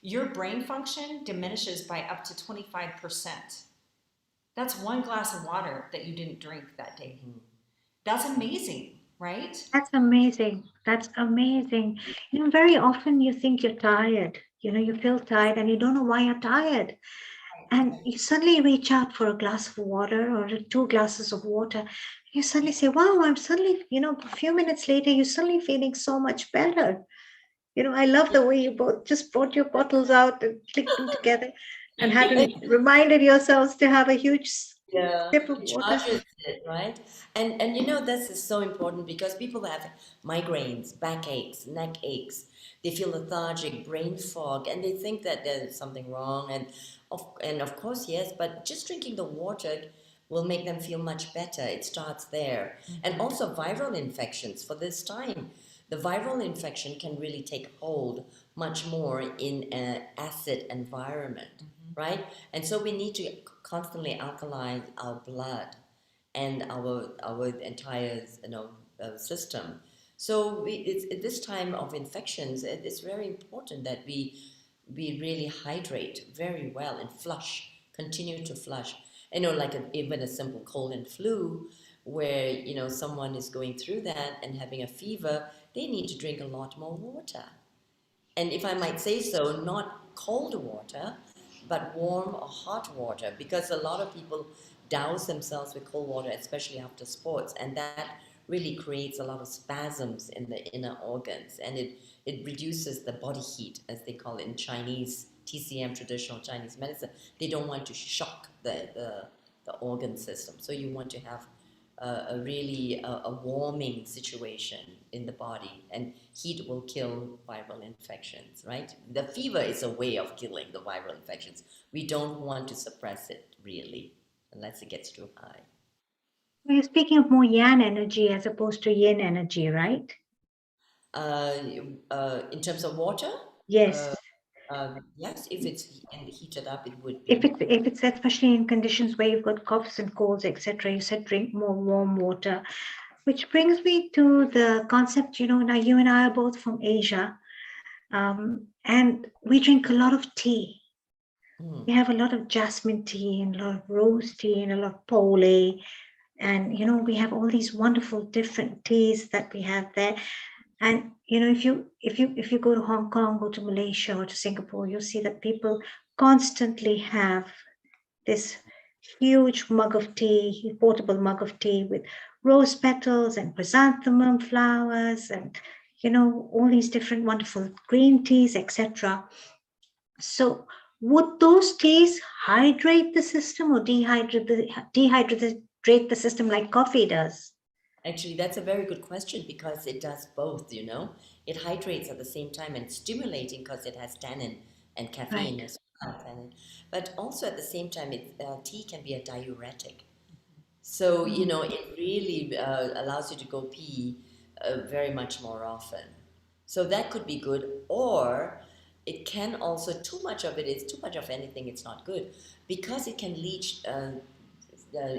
S8: your brain function diminishes by up to 25%. That's 1 glass of water that you didn't drink that day. That's amazing, right?
S6: That's amazing. That's amazing. Very often you think you're tired. You feel tired and you don't know why you're tired. And you suddenly reach out for a glass of water or 2 glasses of water. You suddenly say, wow, I'm suddenly, a few minutes later, you're suddenly feeling so much better. I love the way you both just brought your bottles out and clicked them together and hadn't reminded yourselves to have a huge
S7: Yeah,
S6: sip of
S7: it
S6: water.
S7: charges it, right? And this is so important because people have migraines, backaches, neck aches. They feel lethargic, brain fog, and they think that there's something wrong. And of course, yes, but just drinking the water will make them feel much better. It starts there. And also viral infections for this time. The viral infection can really take hold much more in an acid environment, right? And so we need to constantly alkaline our blood and our entire system. So it's at this time of infections, it's very important that we really hydrate very well and flush, continue to flush. Like even a simple cold and flu, where someone is going through that and having a fever, they need to drink a lot more water. And if I might say so, not cold water, but warm or hot water, because a lot of people douse themselves with cold water, especially after sports, and that really creates a lot of spasms in the inner organs, and it reduces the body heat, as they call it in Chinese TCM, traditional Chinese medicine. They don't want to shock the organ system, so you want to have a really a warming situation in the body, and heat will kill viral infections, right? The fever is a way of killing the viral infections. We don't want to suppress it really unless it gets too high.
S6: You're speaking of more yang energy as opposed to yin energy, right?
S7: In terms of water,
S6: Yes.
S7: Yes, if it's heated up, it would
S6: If
S7: be.
S6: it's especially in conditions where you've got coughs and colds, etc., you said drink more warm water, which brings me to the concept. Now you and I are both from Asia, and we drink a lot of tea.
S7: Mm.
S6: We have a lot of jasmine tea and a lot of rose tea and a lot of pole, and we have all these wonderful different teas that we have there. And if you go to Hong Kong, go to Malaysia or to Singapore, you'll see that people constantly have this huge mug of tea, portable mug of tea with rose petals and chrysanthemum flowers and all these different wonderful green teas, etc. So would those teas hydrate the system or dehydrate the system like coffee does?
S7: Actually, that's a very good question because it does both, you know. It hydrates at the same time and stimulating because it has tannin and caffeine
S6: Right.
S7: as well, tannin. But also at the same time, tea can be a diuretic. So, you know, it really allows you to go pee very much more often. So that could be good. Or it can also, too much of it is too much of anything, it's not good because it can leach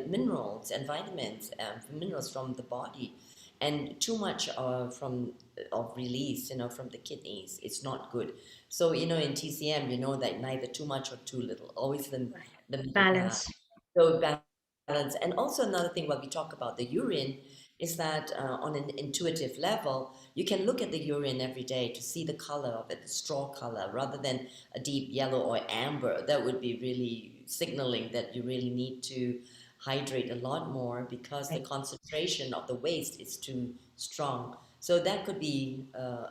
S7: minerals and vitamins, minerals from the body. And too much from of release, you know, from the kidneys, it's not good. So, you know, in TCM, you know that neither too much or too little, always the middle ground.
S6: Balance.
S7: So balance. And also another thing when we talk about the urine is that on an intuitive level, you can look at the urine every day to see the color of it, the straw color, rather than a deep yellow or amber. That would be really signaling that you really need to hydrate a lot more because the
S6: Right.
S7: concentration of the waste is too strong. So that could be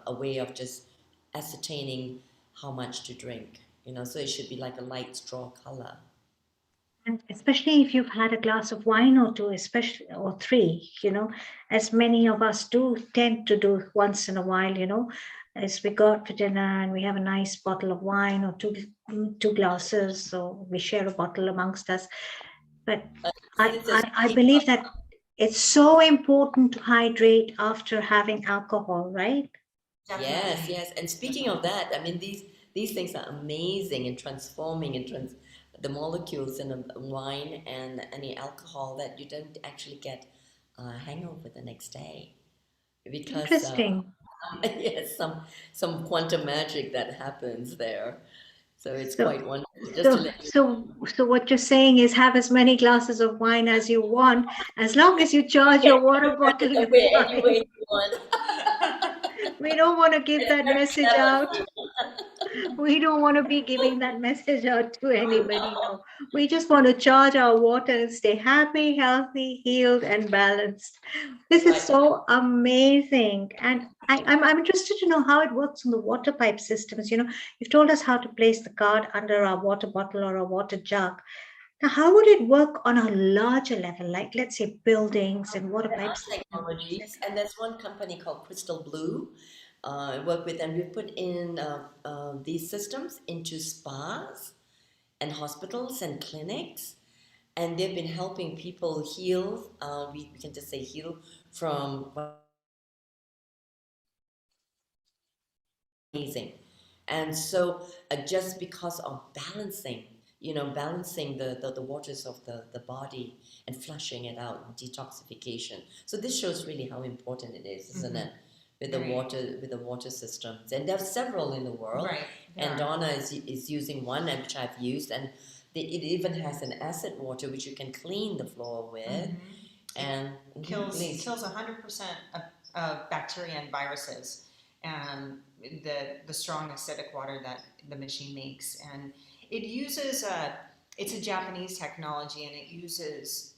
S7: a way of just ascertaining how much to drink. You know, so it should be like a light straw color.
S6: And especially if you've had a glass of wine or two, especially or three, as many of us do tend to do once in a while, as we go out for dinner and we have a nice bottle of wine or two glasses, or we share a bottle amongst us. But I,
S7: Since
S6: I, I believe that it's so important to hydrate after having alcohol, right?
S7: yes, yes. And speaking of that, I mean these things are amazing in transforming and the molecules in a wine and any alcohol that you don't actually get a hangover the next day because
S6: Interesting.
S7: yes, some quantum magic that happens there. So it's
S6: So,
S7: quite wonderful. Just to
S6: so,
S7: let you
S6: so, so what you're saying is have as many glasses of wine as you want, as long as you charge
S7: get
S6: your water
S7: drunk in
S6: bottle
S7: the
S6: with
S7: way any way
S6: wine.
S7: you want.
S6: We don't want to give
S7: It's
S6: that
S7: very
S6: message
S7: clever of
S6: out.
S7: you.
S6: We don't want to be giving that message out to anybody. No, we just want to charge our water and stay happy, healthy, healed, and balanced. This is
S7: Right.
S6: so amazing. And I'm interested to know how it works on the water pipe systems. You've told us how to place the card under our water bottle or a water jug. Now, how would it work on a larger level, like let's say buildings and water
S7: There
S6: pipe
S7: are
S6: systems,
S7: technologies,
S6: etc.?
S7: and there's one company called Crystal Blue. I work with them. We've put in these systems into spas and hospitals and clinics, and they've been helping people heal. We can just say heal from amazing. And so just because of balancing, you know, balancing the waters of the body and flushing it out, detoxification. So this shows really how important it is, isn't it? With the water systems. And there are several in the world.
S8: Right.
S7: And Donna is using one which I've used, and it even has an acid water which you can clean the floor with. And
S8: kills
S7: please.
S8: kills 100% of bacteria and viruses, and the strong acidic water that the machine makes, and it uses it's a Japanese technology, and it uses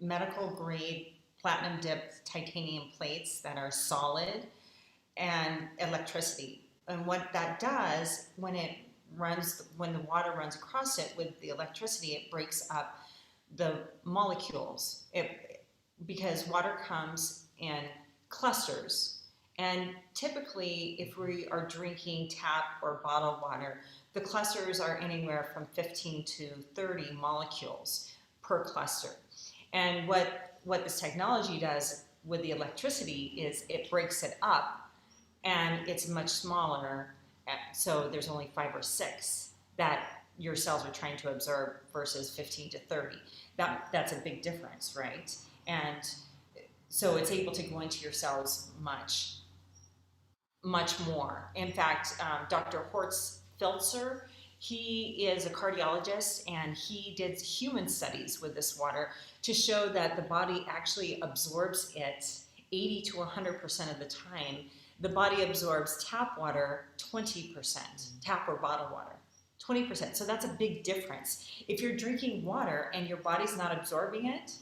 S8: medical grade platinum dipped titanium plates that are solid and electricity. And what that does when the water runs across it with the electricity, it breaks up the molecules. Because water comes in clusters. And typically, if we are drinking tap or bottled water, the clusters are anywhere from 15 to 30 molecules per cluster. And what this technology does with the electricity is it breaks it up, and it's much smaller, So there's only 5 or 6 that your cells are trying to absorb versus 15 to 30. That's a big difference, right? And so it's able to go into your cells much more. In fact, Dr. Horst Filzer, he is a cardiologist and he did human studies with this water to show that the body actually absorbs it 80 to 100% of the time. The body absorbs tap water 20%, tap or bottled water 20%. So that's a big difference. If you're drinking water and your body's not absorbing it,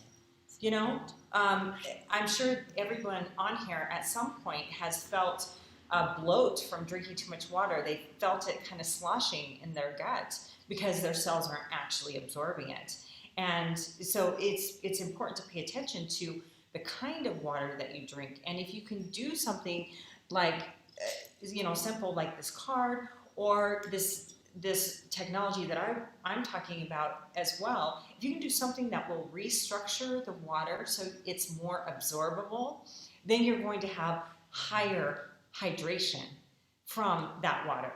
S8: you know, I'm sure everyone on here at some point has felt a bloat from drinking too much water. They felt it kind of sloshing in their gut because their cells aren't actually absorbing it. And so it's important to pay attention to the kind of water that you drink. And if you can do something like, simple like this card or this technology that I'm talking about as well, if you can do something that will restructure the water so it's more absorbable, then you're going to have higher hydration from that water.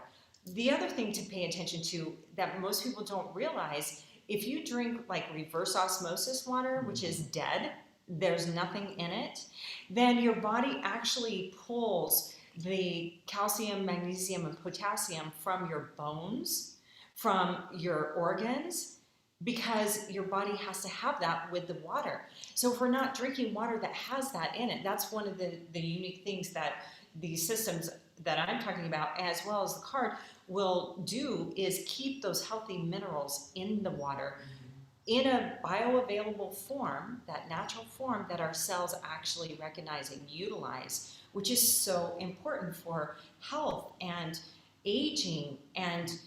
S8: The other thing to pay attention to that most people don't realize, if you drink like reverse osmosis water, which is dead, there's nothing in it, then your body actually pulls the calcium, magnesium, and potassium from your bones, from your organs, because your body has to have that with the water. So if we're not drinking water that has that in it, that's one of the unique things that these systems that I'm talking about, as well as the card, will do, is keep those healthy minerals in the water in a bioavailable form, that natural form that our cells actually recognize and utilize, which is so important for health and aging and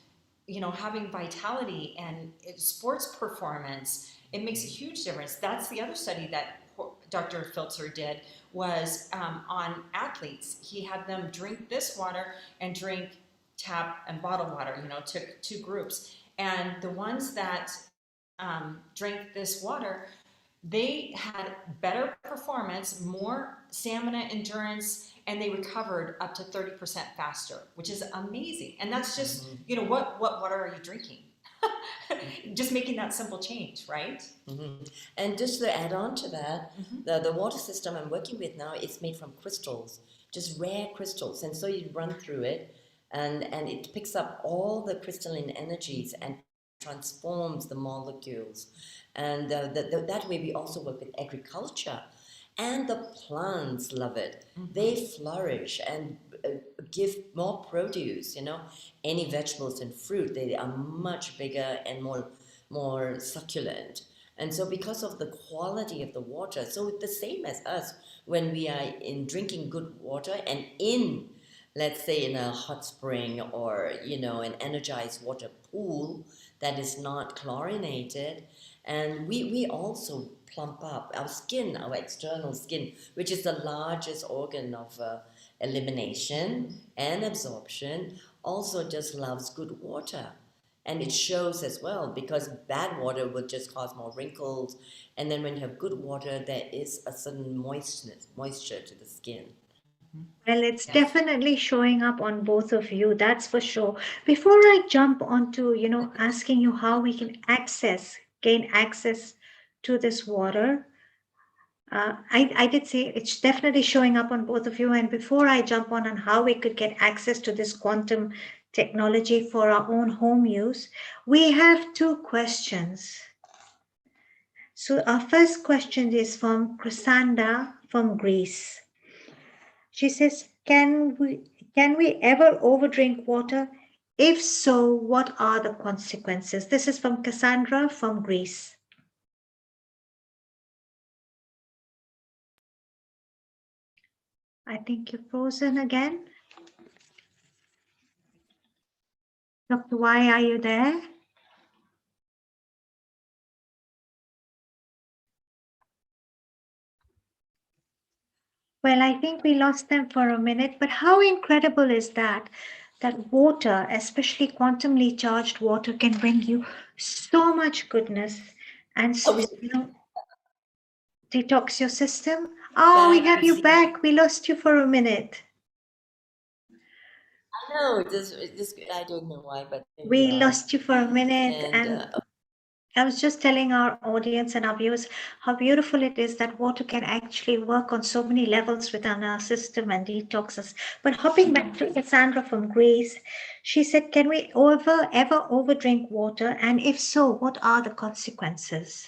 S8: having vitality and sports performance. It makes a huge difference. That's the other study that Dr. Filzer did, was on athletes. He had them drink this water and drink tap and bottled water, took 2 groups. And the ones that drank this water, they had better performance, more stamina, endurance, and they recovered up to 30% faster, which is amazing. And that's just, what water are you drinking? Just making that simple change, right?
S7: Mm-hmm. And just to add on to that, the water system I'm working with now is made from crystals, just rare crystals. And so you run through it and it picks up all the crystalline energies and transforms the molecules. And that way we also work with agriculture. And the plants love it. They flourish and give more produce, Any vegetables and fruit, they are much bigger and more succulent. And so because of the quality of the water, so it's the same as us when we are drinking good water and let's say in a hot spring or, an energized water pool that is not chlorinated. And we also plump up our skin, our external skin, which is the largest organ of elimination and absorption, also just loves good water. And it shows as well, because bad water would just cause more wrinkles. And then when you have good water, there is a certain moisture to the skin.
S6: Well, it's definitely showing up on both of you, that's for sure. Before I jump onto, asking you how we can gain access to this water, I did say it's definitely showing up on both of you. And before I jump on how we could get access to this quantum technology for our own home use, we have 2 questions. So our first question is from Chrysanda from Greece. She says, can we ever overdrink water? If so, what are the consequences? This is from Cassandra from Greece. I think you're frozen again. Dr. Y, are you there? Well, I think we lost them for a minute, but how incredible is that water, especially quantumly charged water, can bring you so much goodness and detox your system. Oh, we have you back. We lost you for a minute.
S7: No, this I don't know why, but there you
S6: We
S7: are.
S6: lost you for a minute,
S7: And
S6: and I was just telling our audience and our viewers how beautiful it is that water can actually work on so many levels within our system and detox us. But hopping back to Cassandra from Greece, she said, can we ever overdrink water? And if so, what are the consequences?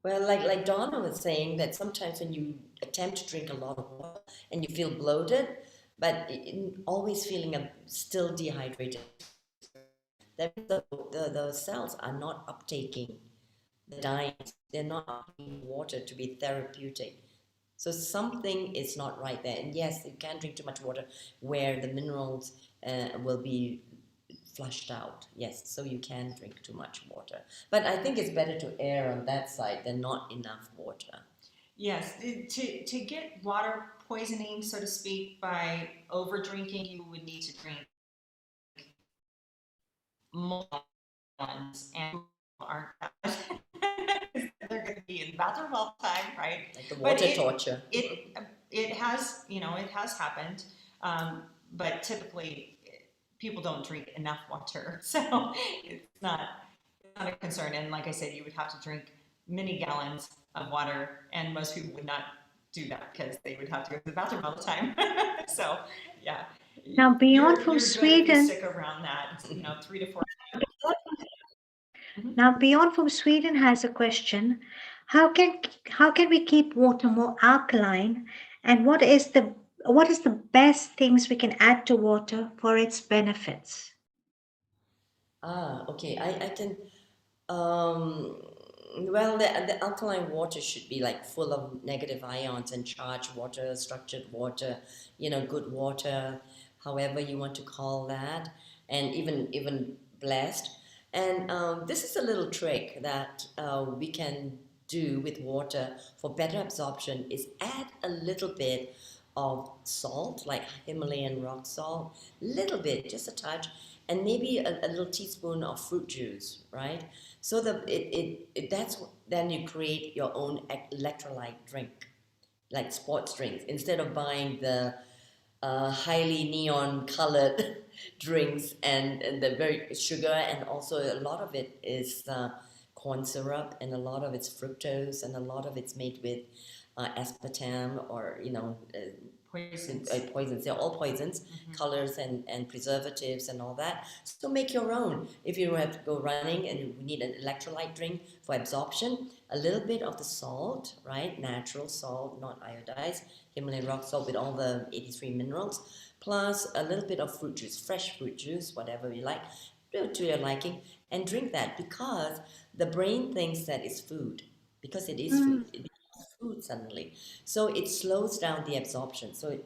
S7: well, like Donna was saying, that sometimes when you attempt to drink a lot of water and you feel bloated, but always feeling still dehydrated, that the cells are not uptaking the diet. They're not uptaking water to be therapeutic. So something is not right there. And yes, you can drink too much water where the minerals will be flushed out. Yes, so you can drink too much water. But I think it's better to err on that side than not enough water.
S8: Yes, to get water poisoning, so to speak, by over drinking, you would need to drink multiple ones, and aren't they're going to be in the bathroom all the time, right?
S7: Like the water
S8: But
S7: torture.
S8: it has, it has happened, but typically people don't drink enough water, so it's not a concern. And like I said, you would have to drink many gallons of water, and most people would not do that because they would have to go to the bathroom all the time. So yeah,
S6: Now, beyond
S8: you're
S6: from
S8: good if you
S6: Sweden,
S8: stick around that, 3 to 4.
S6: now beyond from Sweden has a question: how can we keep water more alkaline, and what is the best things we can add to water for its benefits?
S7: Okay. I can. Um, well, the alkaline water should be like full of negative ions and charged water, structured water, good water, however you want to call that, and even blessed. And this is a little trick that we can do with water for better absorption is add a little bit of salt, like Himalayan rock salt, little bit, just a touch, and maybe a little teaspoon of fruit juice, right? So that then you create your own electrolyte drink, like sports drinks, instead of buying the highly neon colored drinks and the very sugar, and also a lot of it is corn syrup, and a lot of it's fructose, and a lot of it's made with aspartame, or
S8: Poisons.
S7: Poisons. They're all poisons, colors and preservatives and all that. So make your own. If you have to go running and you need an electrolyte drink for absorption, a little bit of the salt, right? Natural salt, not iodized, Himalayan rock salt with all the 83 minerals, plus a little bit of fruit juice, fresh fruit juice, whatever you like, to your liking, and drink that, because the brain thinks that it's food, because it is food. It becomes food suddenly, so it slows down the absorption. So it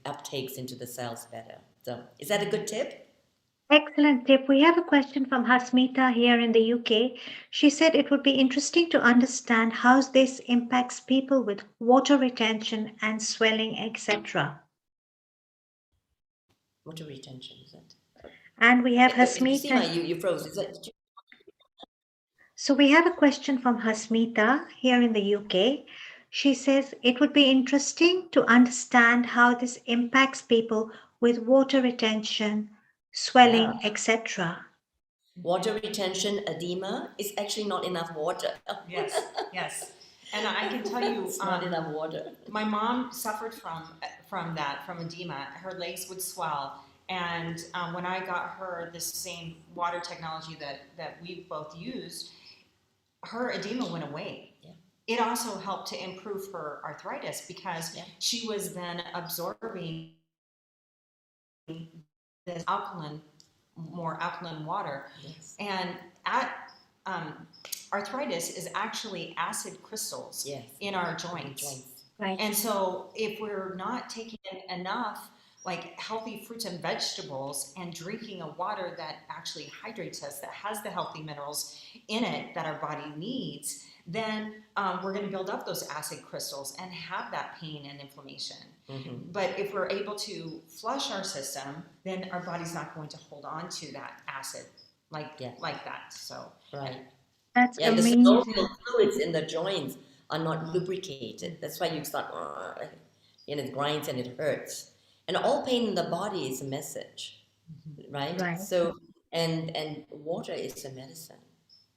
S7: uptakes into the cells better. So is that a good tip?
S6: Excellent tip. We have a question from Hasmita here in the UK. She said it would be interesting to understand how this impacts people with water retention and swelling, etc.
S7: Water retention, is it?
S6: And we have
S7: Seema,
S6: Hasmita.
S7: you froze. Is that?
S6: So we have a question from Hasmita here in the UK. She says it would be interesting to understand how this impacts people with water retention,
S7: Yeah.
S6: swelling, etc.
S7: Water retention, edema is actually not enough water.
S8: Yes, yes. And I can tell you,
S7: It's not enough water.
S8: my mom suffered from that, from edema. Her legs would swell, and when I got her this same water technology that we both used, her edema went away.
S7: Yeah.
S8: It also helped to improve her arthritis because
S7: Yeah.
S8: she was then absorbing this more alkaline water.
S7: Yes.
S8: And arthritis is actually acid crystals
S7: Yes.
S8: in our joints.
S6: Right.
S8: And so if we're not taking in enough like healthy fruits and vegetables and drinking a water that actually hydrates us, that has the healthy minerals in it that our body needs, then we're going to build up those acid crystals and have that pain and inflammation. But if we're able to flush our system, then our body's not going to hold on to that acid like that. So
S7: Right.
S6: That's
S7: Yeah, and the
S6: amazing.
S7: synovial fluids in the joints are not lubricated. That's why you start, and it grinds and it hurts. And all pain in the body is a message, right?
S6: Right.
S7: So, and water is a medicine.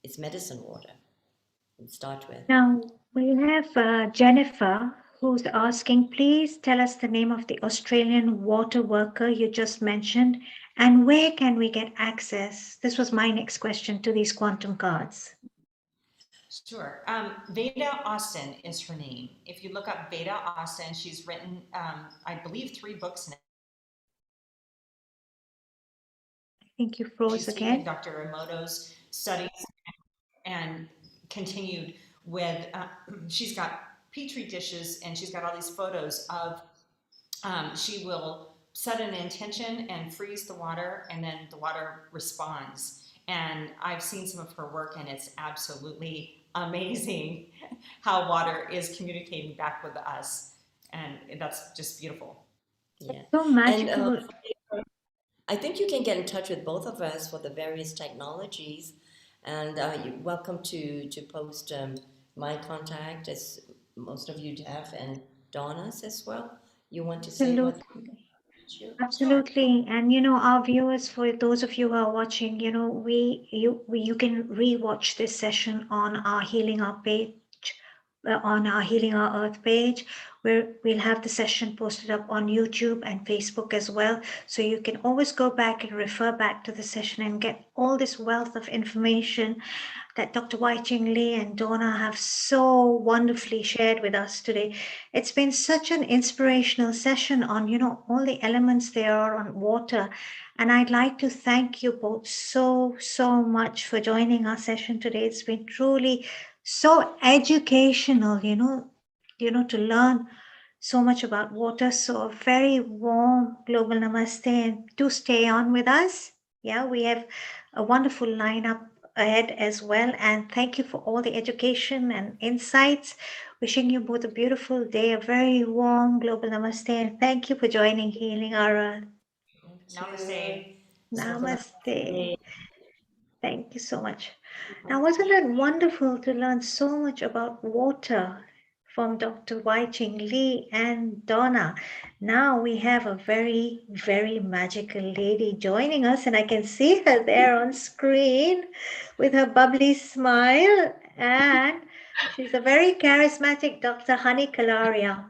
S7: It's medicine water. To start with.
S6: Now we have Jennifer who's asking, please tell us the name of the Australian water worker you just mentioned and where can we get access? This was my next question to these quantum cards.
S8: Sure. Veda Austin is her name. If you look up Veda Austin, she's written, I believe, 3 books now.
S6: I think you froze
S8: She's
S6: again.
S8: taken Dr. Emoto's studies and continued with, she's got petri dishes and she's got all these photos of, she will set an intention and freeze the water and then the water responds. And I've seen some of her work and it's absolutely amazing how water is communicating back with us. And that's just beautiful.
S7: Yeah.
S6: So magical.
S7: And I think you can get in touch with both of us for the various technologies. And you're welcome to post my contact, as most of you have, and Donna's as well. You want to say what?
S6: Absolutely. And our viewers, for those of you who are watching, you can rewatch this session on our Healing Our page, on our Healing Our Earth page, where we'll have the session posted up on YouTube and Facebook as well. So you can always go back and refer back to the session and get all this wealth of information that Dr. Wai-Ching Lee and Donna have so wonderfully shared with us today. It's been such an inspirational session on, all the elements there are on water. And I'd like to thank you both so, so much for joining our session today. It's been truly so educational, to learn so much about water. So a very warm global namaste, and do stay on with us. Yeah, we have a wonderful lineup ahead as well. And thank you for all the education and insights. Wishing you both a beautiful day, a very warm global namaste, and thank you for joining Healing Our Earth.
S8: Namaste.
S6: Namaste. Thank you so much. Now, wasn't it wonderful to learn so much about water from Dr. Wai-Ching Lee and Donna? Now we have a very, very magical lady joining us, and I can see her there on screen with her bubbly smile, and she's a very charismatic Dr. Honey Kalaria.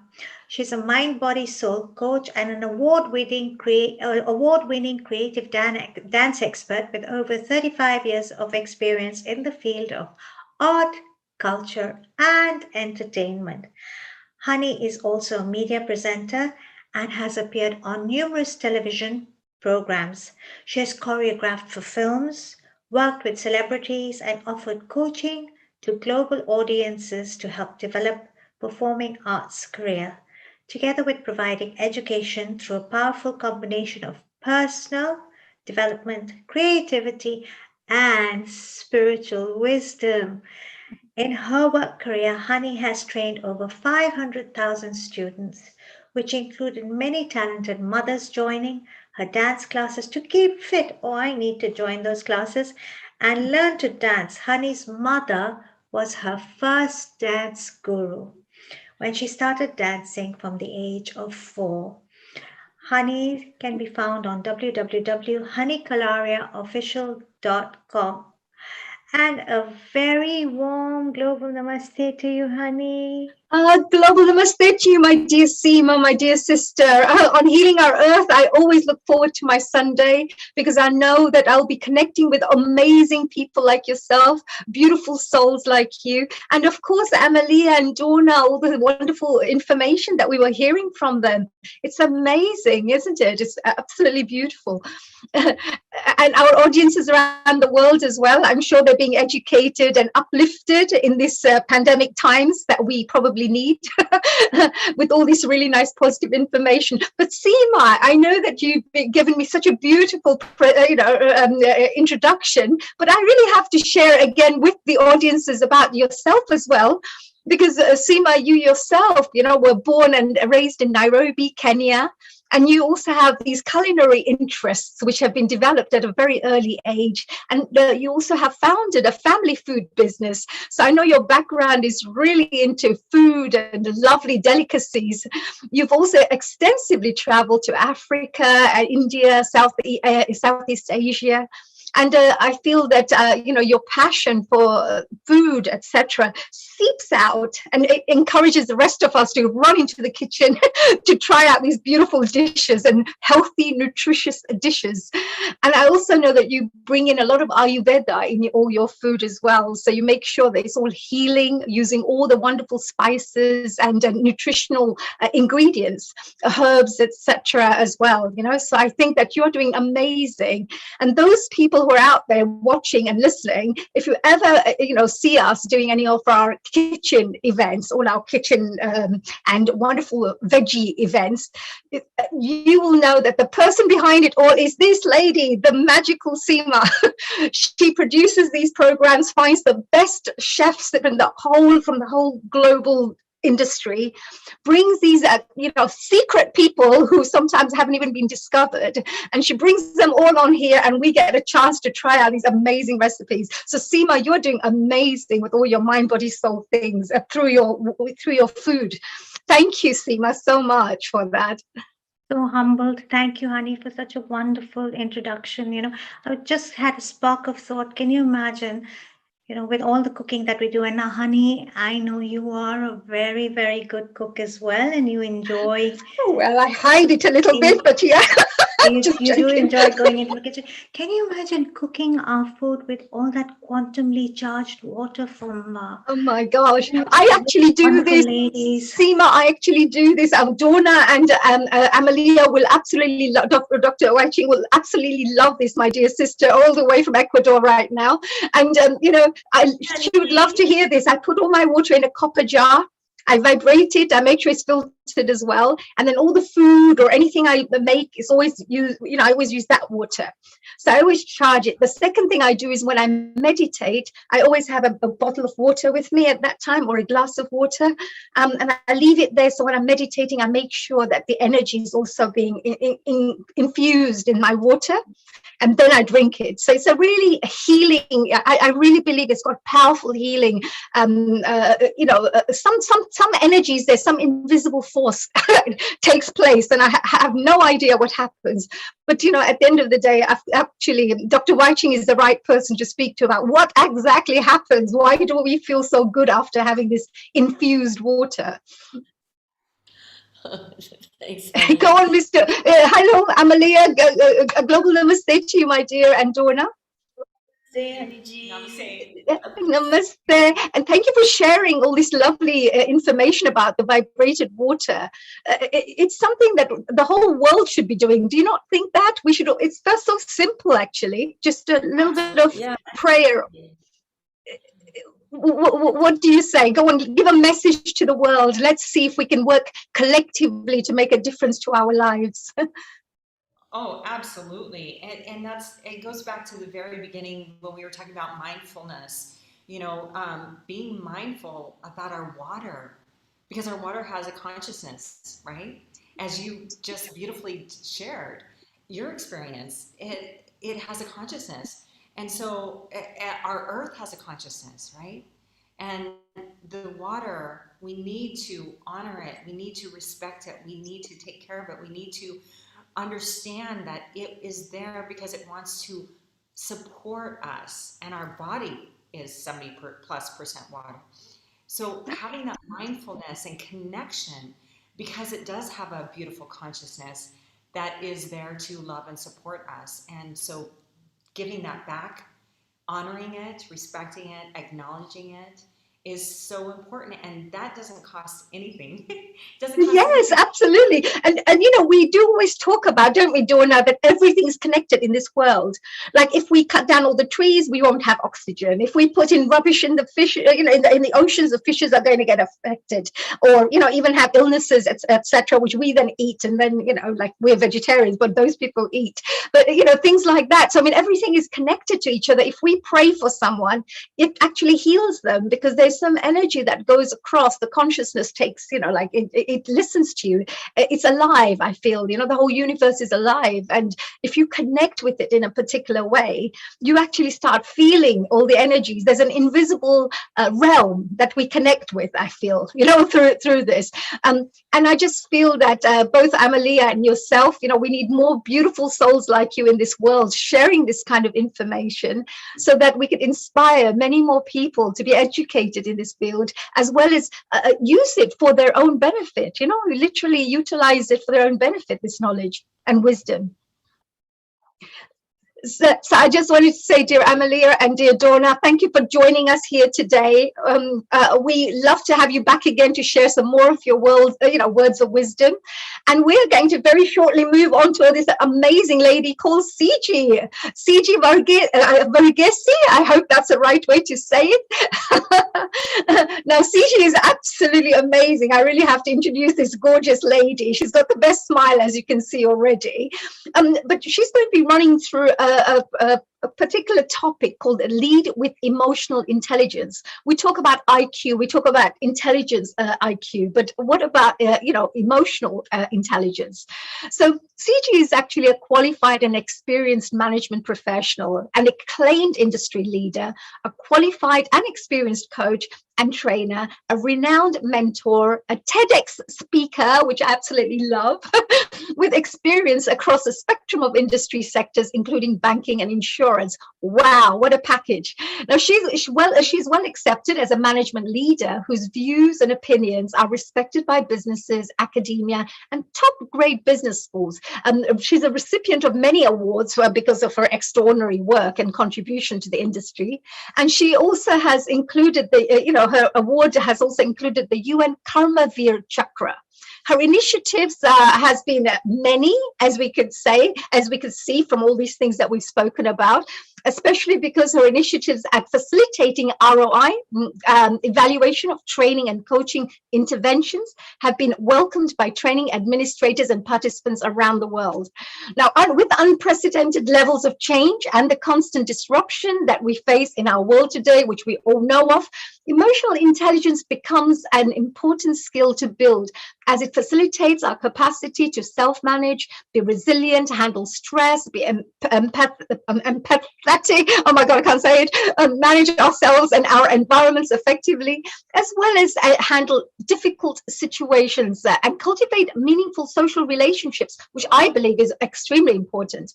S6: She's a mind, body, soul coach and an award-winning creative dance expert with over 35 years of experience in the field of art, culture, and entertainment. Honey is also a media presenter and has appeared on numerous television programs. She has choreographed for films, worked with celebrities, and offered coaching to global audiences to help develop performing arts career, together with providing education through a powerful combination of personal development, creativity, and spiritual wisdom. In her work career, Honey has trained over 500,000 students, which included many talented mothers joining her dance classes to keep fit. Oh, I need to join those classes and learn to dance. Honey's mother was her first dance guru when she started dancing from the age of 4. Honey can be found on www.honeykalariaofficial.com. And a very warm global namaste to you, Honey.
S9: Global namaste to you, my dear Seema, my dear sister. On Healing Our Earth, I always look forward to my Sunday because I know that I'll be connecting with amazing people like yourself, beautiful souls like you, and of course, Amalia and Donna, all the wonderful information that we were hearing from them. It's amazing, isn't it? It's absolutely beautiful. And our audiences around the world as well, I'm sure they're being educated and uplifted in this pandemic times that we probably need with all this really nice positive information. But Seema, I know that you've given me such a beautiful introduction, but I really have to share again with the audiences about yourself as well. Because Seema, you yourself, were born and raised in Nairobi, Kenya. And you also have these culinary interests, which have been developed at a very early age. And you also have founded a family food business. So I know your background is really into food and lovely delicacies. You've also extensively traveled to Africa, India, Southeast Asia. And I feel that your passion for food, etc., seeps out, and it encourages the rest of us to run into the kitchen to try out these beautiful dishes and healthy, nutritious dishes. And I also know that you bring in a lot of Ayurveda in all your food as well. So you make sure that it's all healing, using all the wonderful spices and nutritional ingredients, herbs, etc., as well. So I think that you're doing amazing. And those people who are out there watching and listening, if you ever see us doing any of our kitchen events, all our kitchen and wonderful veggie events, you will know that the person behind it all is this lady, the magical Seema. She produces these programs, finds the best chefs from the whole global industry, brings these secret people who sometimes haven't even been discovered, and she brings them all on here, and we get a chance to try out these amazing recipes. So Seema, you're doing amazing with all your mind, body, soul things through your food. Thank you, Seema, so much for that.
S6: So humbled. Thank you, honey, for such a wonderful introduction. I just had a spark of thought. Can you imagine, with all the cooking that we do? And now, honey, I know you are a very, very good cook as well, and you enjoy.
S9: Oh, well, I hide it a little bit, but yeah.
S6: You do enjoy going into the kitchen. Can you imagine cooking our food with all that quantumly charged water from?
S9: Oh my gosh! I actually do this,
S6: ladies.
S9: Seema. I actually do this. Donna and Amalia will absolutely love. Dr. Waching will absolutely love this, my dear sister, all the way from Ecuador right now. And she would love to hear this. I put all my water in a copper jar. I vibrate it. I make sure it's filtered as well. And then all the food or anything I make is always use, I always use that water. So I always charge it. The second thing I do is when I meditate, I always have a bottle of water with me at that time, or a glass of water. And I leave it there. So when I'm meditating, I make sure that the energy is also being infused in my water. And then I drink it. So it's a really healing. I really believe it's got powerful healing. Some energies, there's some invisible force takes place, and I have no idea what happens. But at the end of the day, actually, Dr. Waching is the right person to speak to about what exactly happens. Why do we feel so good after having this infused water?
S7: Thanks,
S9: go on, Mr. Hello, Amalia. A global namaste to you, my dear, and Donna.
S7: Namaste.
S9: Namaste. And thank you for sharing all this lovely information about the vibrated water. It's something that the whole world should be doing. Do you not think that? We should. It's that's so simple, actually. Just a little bit of prayer. What do you say? Go and give a message to the world. Let's see if we can work collectively to make a difference to our lives.
S8: Oh, absolutely. And it goes back to the very beginning when we were talking about mindfulness, being mindful about our water, because our water has a consciousness, right? As you just beautifully shared your experience, it has a consciousness. And so our earth has a consciousness, right? And the water, we need to honor it. We need to respect it. We need to take care of it. We need to understand that it is there because it wants to support us, and our body is 70+% water. So having that mindfulness and connection, because it does have a beautiful consciousness that is there to love and support us. And so giving that back, honoring it, respecting it, acknowledging it is so important, and that doesn't cost anything.
S9: Yes, absolutely. And we do always talk about, don't we, Donna, that everything is connected in this world. Like if we cut down all the trees, we won't have oxygen. If we put in rubbish in the fish, in the oceans, the fishes are going to get affected, or even have illnesses, etc., which we then eat, and then like we're vegetarians, but those people eat. But things like that. So I mean, everything is connected to each other. If we pray for someone, it actually heals them, because there's there's some energy that goes across. The consciousness takes, like it listens to you. It's alive, I feel. The whole universe is alive. And if you connect with it in a particular way, you actually start feeling all the energies. There's an invisible realm that we connect with, I feel, through this. And I just feel that both Amalia and yourself, we need more beautiful souls like you in this world sharing this kind of information, so that we can inspire many more people to be educated in this field, as well as use it for their own benefit, literally utilize it for their own benefit, this knowledge and wisdom. So I just wanted to say, dear Amalia and dear Donna, thank you for joining us here today. We love to have you back again to share some more of your words of wisdom. And we're going to very shortly move on to this amazing lady called Siji Varghese. I hope that's the right way to say it. Now, Siji is absolutely amazing. I really have to introduce this gorgeous lady. She's got the best smile, as you can see already. But she's going to be running through a particular topic called lead with emotional intelligence. We talk about IQ, we talk about intelligence IQ, but what about emotional intelligence? So CG is actually a qualified and experienced management professional, an acclaimed industry leader, a qualified and experienced coach and trainer, a renowned mentor, a TEDx speaker, which I absolutely love, with experience across a spectrum of industry sectors, including banking and insurance. Wow, what a package. Now, she's well accepted as a management leader whose views and opinions are respected by businesses, academia, and top grade business schools. She's a recipient of many awards because of her extraordinary work and contribution to the industry. And she also has included her award has also included the UN Karmavir Chakra. Her initiatives has been many, as we could see from all these things that we've spoken about, especially because her initiatives at facilitating ROI, evaluation of training and coaching interventions, have been welcomed by training administrators and participants around the world. Now, with unprecedented levels of change and the constant disruption that we face in our world today, which we all know of, emotional intelligence becomes an important skill to build, as it facilitates our capacity to self-manage, be resilient, handle stress, be empathetic, oh my God, I can't say it, manage ourselves and our environments effectively, as well as handle difficult situations and cultivate meaningful social relationships, which I believe is extremely important.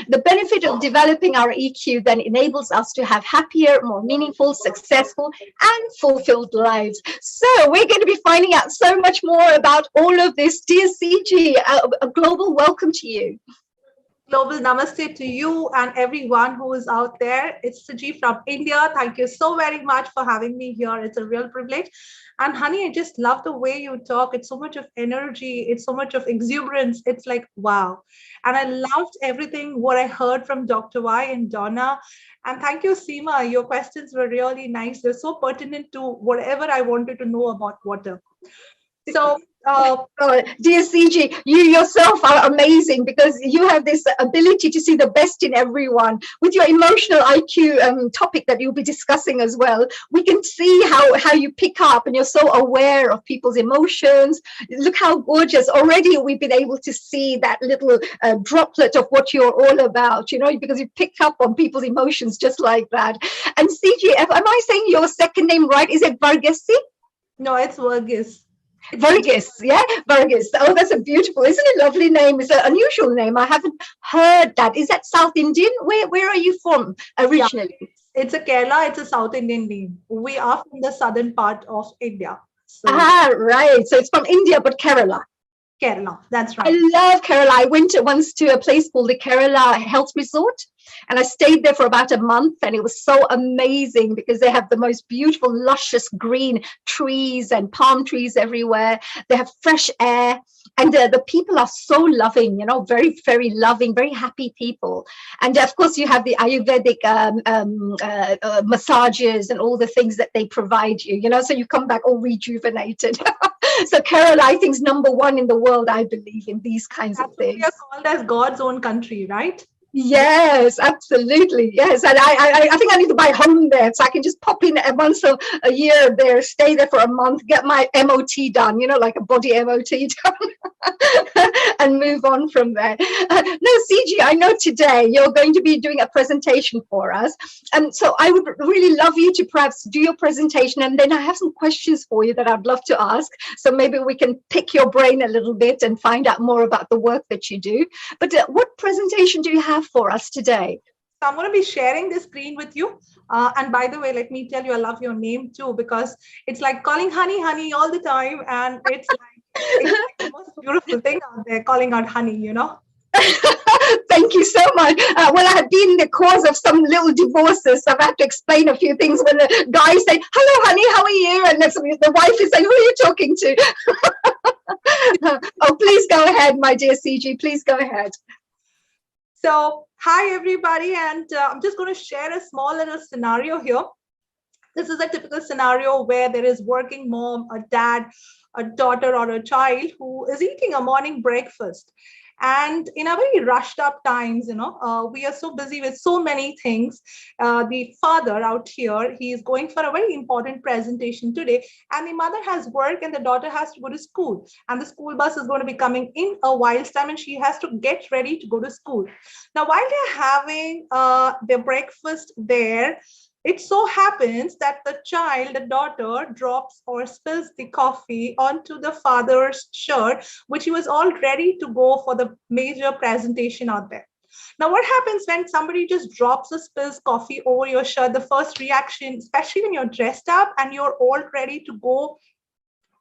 S9: The benefit of developing our EQ then enables us to have happier, more meaningful, successful, and fulfilled lives. So we're going to be finding out so much more about all of this. Dear CG, a global welcome to you.
S10: Global namaste to you and everyone who is out there. It's Suji from India. Thank you so very much for having me here. It's a real privilege. And honey, I just love the way you talk. It's so much of energy. It's so much of exuberance. It's like, wow. And I loved everything what I heard from Dr. Y and Donna. And thank you, Seema. Your questions were really nice. They're so pertinent to whatever I wanted to know about water. So,
S9: dear CG, you yourself are amazing, because you have this ability to see the best in everyone. With your emotional IQ topic that you'll be discussing as well, we can see how you pick up, and you're so aware of people's emotions. Look how gorgeous. Already we've been able to see that little droplet of what you're all about, because you pick up on people's emotions just like that. And CG, am I saying your second name right? Is it Varghese?
S10: No, it's Varghese.
S9: Varghese, yeah, Varghese. Oh, that's a beautiful, isn't it? Lovely name. It's an unusual name. I haven't heard that. Is that South Indian? Where are you from originally?
S10: Yeah, it's a Kerala. It's a South Indian name. We are from the southern part of India. So.
S9: Right. So it's from India, but Kerala.
S10: Kerala, that's right.
S9: I love Kerala. I went once to a place called the Kerala Health Resort, and I stayed there for about a month, and it was so amazing because they have the most beautiful, luscious green trees and palm trees everywhere. They have fresh air, and the people are so loving, very, very loving, very happy people. And of course, you have the Ayurvedic massages and all the things that they provide you, so you come back all rejuvenated. So Kerala, I think, is #1 in the world, I believe, in these kinds of things.
S10: We are called as God's own country, right?
S9: Yes, absolutely. Yes, and I think I need to buy home there so I can just pop in once a year there, stay there for a month, get my MOT done, like a body MOT done, and move on from there. No, CG, I know today you're going to be doing a presentation for us, and so I would really love you to perhaps do your presentation, and then I have some questions for you that I'd love to ask. So maybe we can pick your brain a little bit and find out more about the work that you do. But what presentation do you have for us today?
S10: So I'm going to be sharing the screen with you. And by the way, let me tell you, I love your name too, because it's like calling honey, honey all the time. And it's like the most beautiful thing out there, calling out honey.
S9: Thank you so much. Well, I have been the cause of some little divorces. So I've had to explain a few things when the guy say, "Hello, honey, how are you?" And then the wife is saying, "Who are you talking to?" Oh, please go ahead, my dear CG. Please go ahead.
S10: So, hi everybody, and I'm just going to share a small little scenario here. This is a typical scenario where there is working mom, a dad, a daughter, or a child who is eating a morning breakfast. And in a very rushed up times, we are so busy with so many things. The father out here, he is going for a very important presentation today, and the mother has work, and the daughter has to go to school. And the school bus is going to be coming in a while's time, and she has to get ready to go to school. Now, while they're having their breakfast there, it so happens that the child, the daughter, drops or spills the coffee onto the father's shirt, which he was all ready to go for the major presentation out there. Now, what happens when somebody just drops or spills coffee over your shirt? The first reaction, especially when you're dressed up and you're all ready to go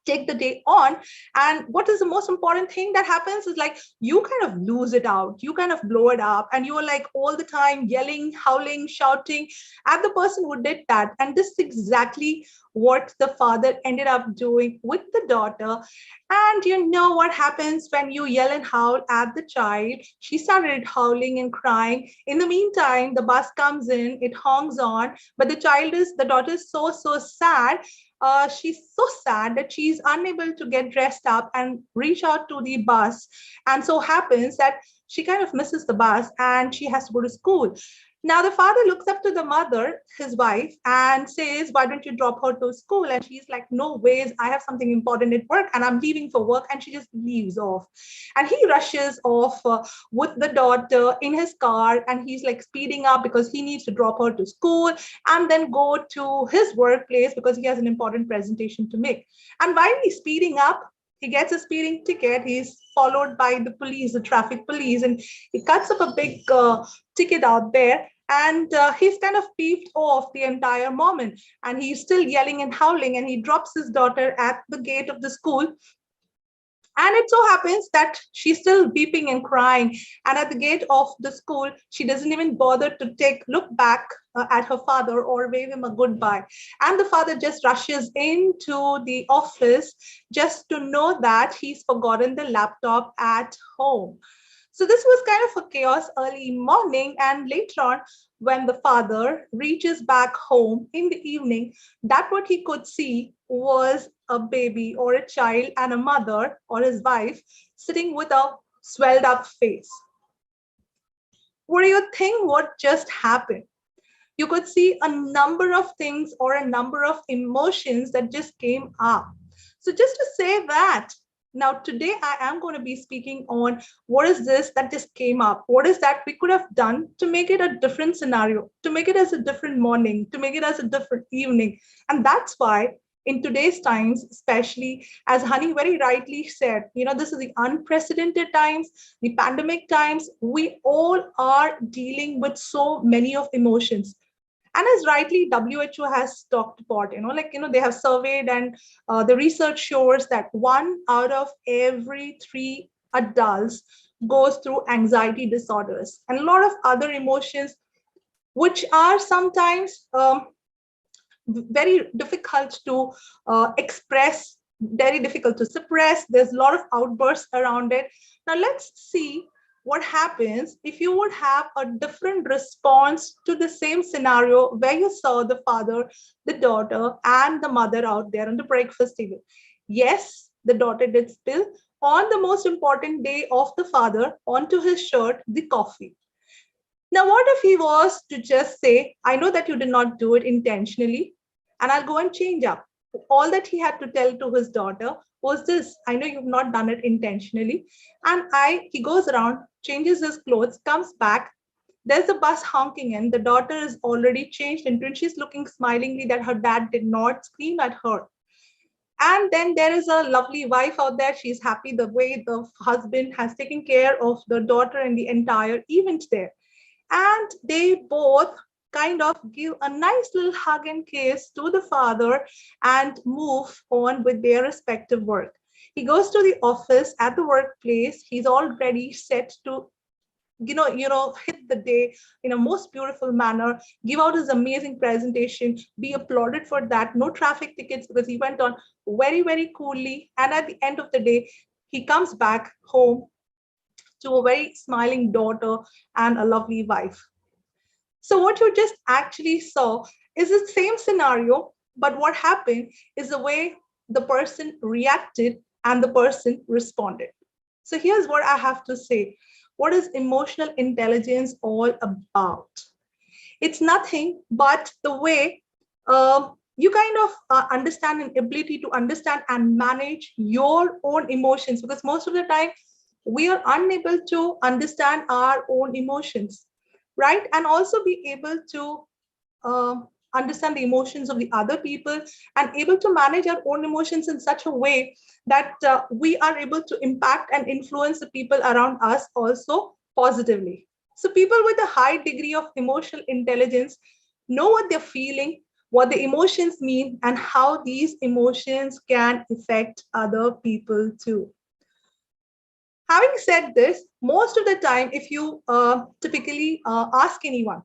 S10: take the day on, and what is the most important thing that happens is like you kind of lose it out, you kind of blow it up, and you're like all the time yelling, howling, shouting at the person who did that. And this is exactly what the father ended up doing with the daughter. And you know what happens when you yell and howl at the child? She started howling and crying. In the meantime, the bus comes in, it honks on, but the daughter is so sad. She's so sad that she's unable to get dressed up and reach out to the bus. And so happens that she kind of misses the bus and she has to go to school. Now the father looks up to the mother, his wife, and says, "Why don't you drop her to school?" And she's like, "No ways, I have something important at work and I'm leaving for work." And she just leaves off. And he rushes off with the daughter in his car, and he's like speeding up because he needs to drop her to school and then go to his workplace because he has an important presentation to make. And while he's speeding up, he gets a speeding ticket. He's followed by the police, the traffic police, and he cuts up a big ticket out there. And he's kind of peeved off the entire moment. And he's still yelling and howling. And he drops his daughter at the gate of the school. And it so happens that she's still weeping and crying. And at the gate of the school, she doesn't even bother to look back at her father or wave him a goodbye. And the father just rushes into the office just to know that he's forgotten the laptop at home. So this was kind of a chaos early morning, and later on, when the father reaches back home in the evening, that what he could see was a baby or a child and a mother or his wife sitting with a swelled up face. What do you think what just happened? You could see a number of things or a number of emotions that just came up. So just to say that, now today I am going to be speaking on what is this that just came up? What is that we could have done to make it a different scenario, to make it as a different morning, to make it as a different evening? And that's why in today's times, especially as Honey very rightly said, this is the unprecedented times, the pandemic times, we all are dealing with so many of emotions. And as rightly WHO has talked about, they have surveyed, and the research shows that 1 out of every 3 adults goes through anxiety disorders and a lot of other emotions, which are sometimes very difficult to express, very difficult to suppress. There's a lot of outbursts around it. Now let's see what happens if you would have a different response to the same scenario where you saw the father, the daughter, and the mother out there on the breakfast table. Yes, the daughter did spill on the most important day of the father onto his shirt the coffee. Now, what if he was to just say, I know that you did not do it intentionally, and I'll go and change up? All that he had to tell to his daughter was this: I know you've not done it intentionally. And he goes around, changes his clothes, comes back. There's a bus honking in. The daughter is already changed into, and she's looking smilingly that her dad did not scream at her. And then there is a lovely wife out there. She's happy the way the husband has taken care of the daughter and the entire event there. And they both kind of give a nice little hug and kiss to the father and move on with their respective work. He goes to the office at the workplace. He's already set to hit the day in a most beautiful manner, give out his amazing presentation, be applauded for that, no traffic tickets, because he went on very, very coolly. And at the end of the day, he comes back home to a very smiling daughter and a lovely wife. So what you just actually saw is the same scenario, but what happened is the way the person reacted and the person responded. So here's what I have to say. What is emotional intelligence all about? It's nothing but the way you kind of understand an ability to understand and manage your own emotions, because most of the time we are unable to understand our own emotions, right? And also be able to uh, understand the emotions of the other people and able to manage our own emotions in such a way that we are able to impact and influence the people around us also positively. So people with a high degree of emotional intelligence know what they're feeling, what the emotions mean, and how these emotions can affect other people too. Having said this, most of the time, if you typically ask anyone,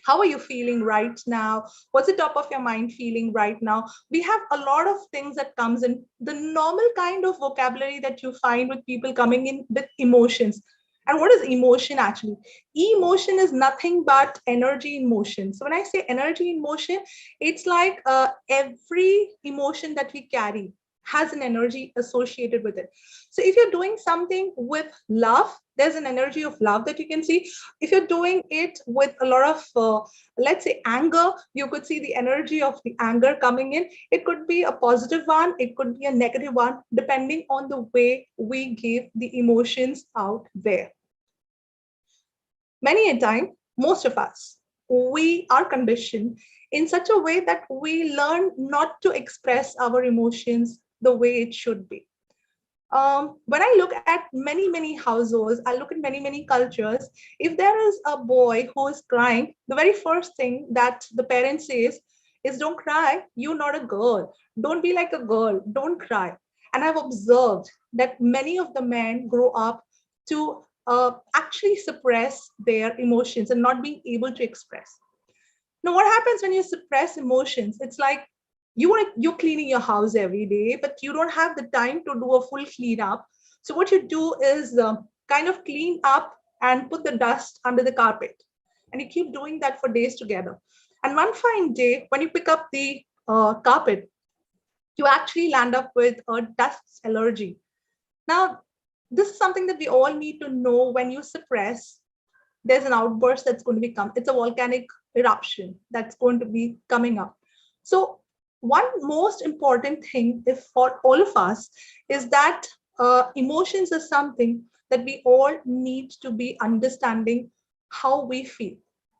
S10: how are you feeling right now? What's the top of your mind feeling right now? We have a lot of things that comes in the normal kind of vocabulary that you find with people coming in with emotions. And what is emotion actually? Emotion is nothing but energy in motion. So when I say energy in motion, it's like every emotion that we carry has an energy associated with it. So if you're doing something with love, there's an energy of love that you can see. If you're doing it with a lot of, let's say, anger, you could see the energy of the anger coming in. It could be a positive one, it could be a negative one, depending on the way we give the emotions out there. Many a time, most of us, we are conditioned in such a way that we learn not to express our emotions the way it should be. When I look at many households, I look at many cultures. If there is a boy who is crying, the very first thing that the parent says is, don't cry, you're not a girl. Don't be like a girl, don't cry. And I've observed that many of the men grow up to actually suppress their emotions and not being able to express. Now, what happens when you suppress emotions? It's like you're cleaning your house every day, but you don't have the time to do a full cleanup. So what you do is kind of clean up and put the dust under the carpet, and you keep doing that for days together. And one fine day, when you pick up the carpet, you actually land up with a dust allergy. Now, this is something that we all need to know. When you suppress, there's an outburst that's going to become, it's a volcanic eruption that's going to be coming up. So one most important thing, if for all of us, is that emotions is something that we all need to be understanding how we feel.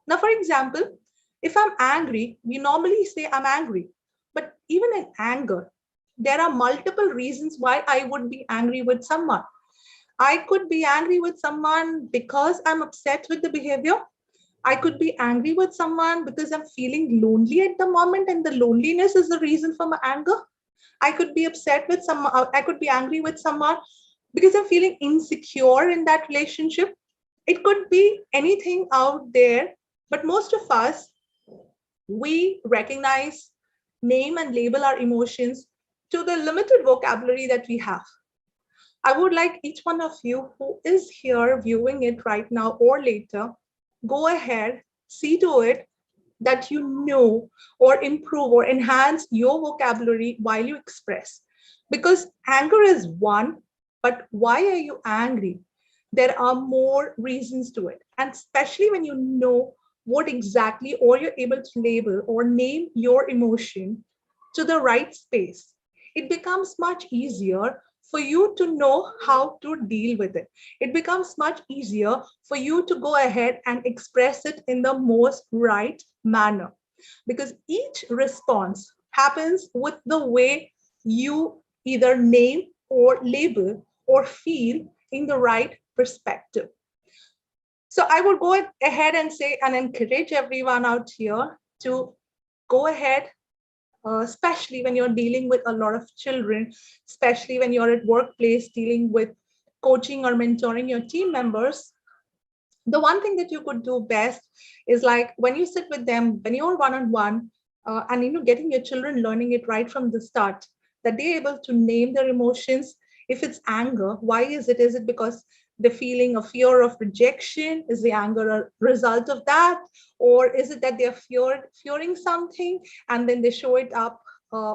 S10: Now, for example, if I'm angry, we normally say I'm angry, but even in anger, there are multiple reasons why I would be angry with someone. I could be angry with someone because I'm upset with the behavior. I could be angry with someone because I'm feeling lonely at the moment, and the loneliness is the reason for my anger. I could be upset with someone, I could be angry with someone because I'm feeling insecure in that relationship. It could be anything out there, but most of us, we recognize, name, and label our emotions to the limited vocabulary that we have. I would like each one of you who is here viewing it right now or later, go ahead, see to it that you know or improve or enhance your vocabulary while you express. Because anger is one, but why are you angry? there are more reasons to it. And especially when you know what exactly, or you're able to label or name your emotion to the right space, it becomes much easier for you to know how to deal with it. It becomes much easier for you to go ahead and express it in the most right manner, because each response happens with the way you either name or label or feel in the right perspective. So I would go ahead and say and encourage everyone out here to go ahead, especially when you're dealing with a lot of children, especially when you're at workplace dealing with coaching or mentoring your team members. The one thing that you could do best is, like, when you sit with them, when you're one-on-one, and getting your children learning it right from the start, that they're able to name their emotions. If it's anger, why is it? Is it because they're feeling a fear of rejection? Is the anger a result of that? Or is it that they're fearing something and then they show it up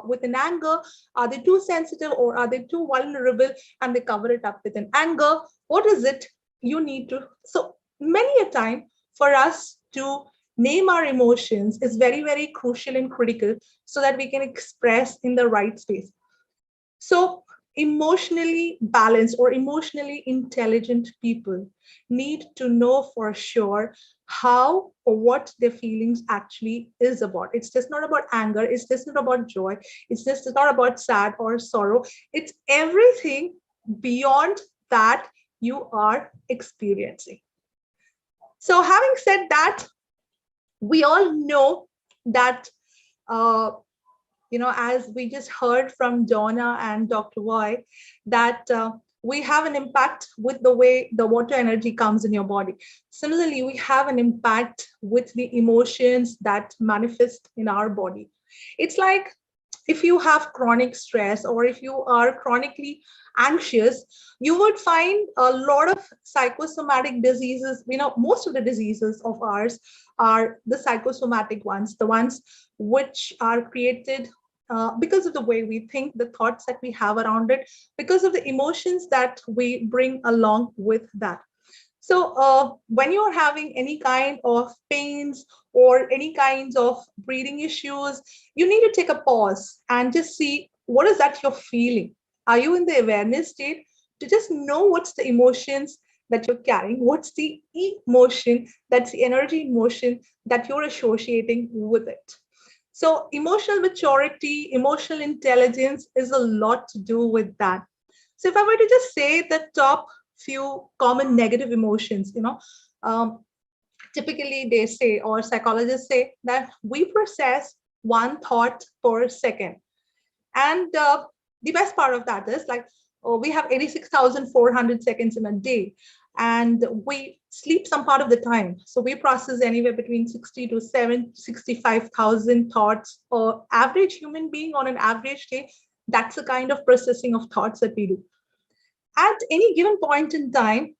S10: with an anger? Are they too sensitive, or are they too vulnerable and they cover it up with an anger? What is it you need to? So many a time, for us to name our emotions is very, very crucial and critical, so that we can express in the right space. So emotionally balanced or emotionally intelligent people need to know for sure how or what their feelings actually is about. It's just not about anger, it's just not about joy, it's just not about sad or sorrow. It's everything beyond that you are experiencing. So having said that, we all know that, as we just heard from Donna and Dr. Roy, that we have an impact with the way the water energy comes in your body. Similarly, we have an impact with the emotions that manifest in our body. It's like, if you have chronic stress, or if you are chronically anxious, you would find a lot of psychosomatic diseases. Most of the diseases of ours are the psychosomatic ones, the ones which are created because of the way we think, the thoughts that we have around it, because of the emotions that we bring along with that. So when you're having any kind of pains or any kinds of breathing issues, you need to take a pause and just see what is that you're feeling. Are you in the awareness state to just know what's the emotions that you're carrying? What's the emotion, that's the energy emotion that you're associating with it? So emotional maturity, emotional intelligence is a lot to do with that. So if I were to just say the top few common negative emotions, typically they say, or psychologists say, that we process one thought per second. And the best part of that is, like, we have 86,400 seconds in a day, and we sleep some part of the time. So we process anywhere between 60 to 65,000 thoughts. Or average human being on an average day, that's the kind of processing of thoughts that we do. At any given point in time,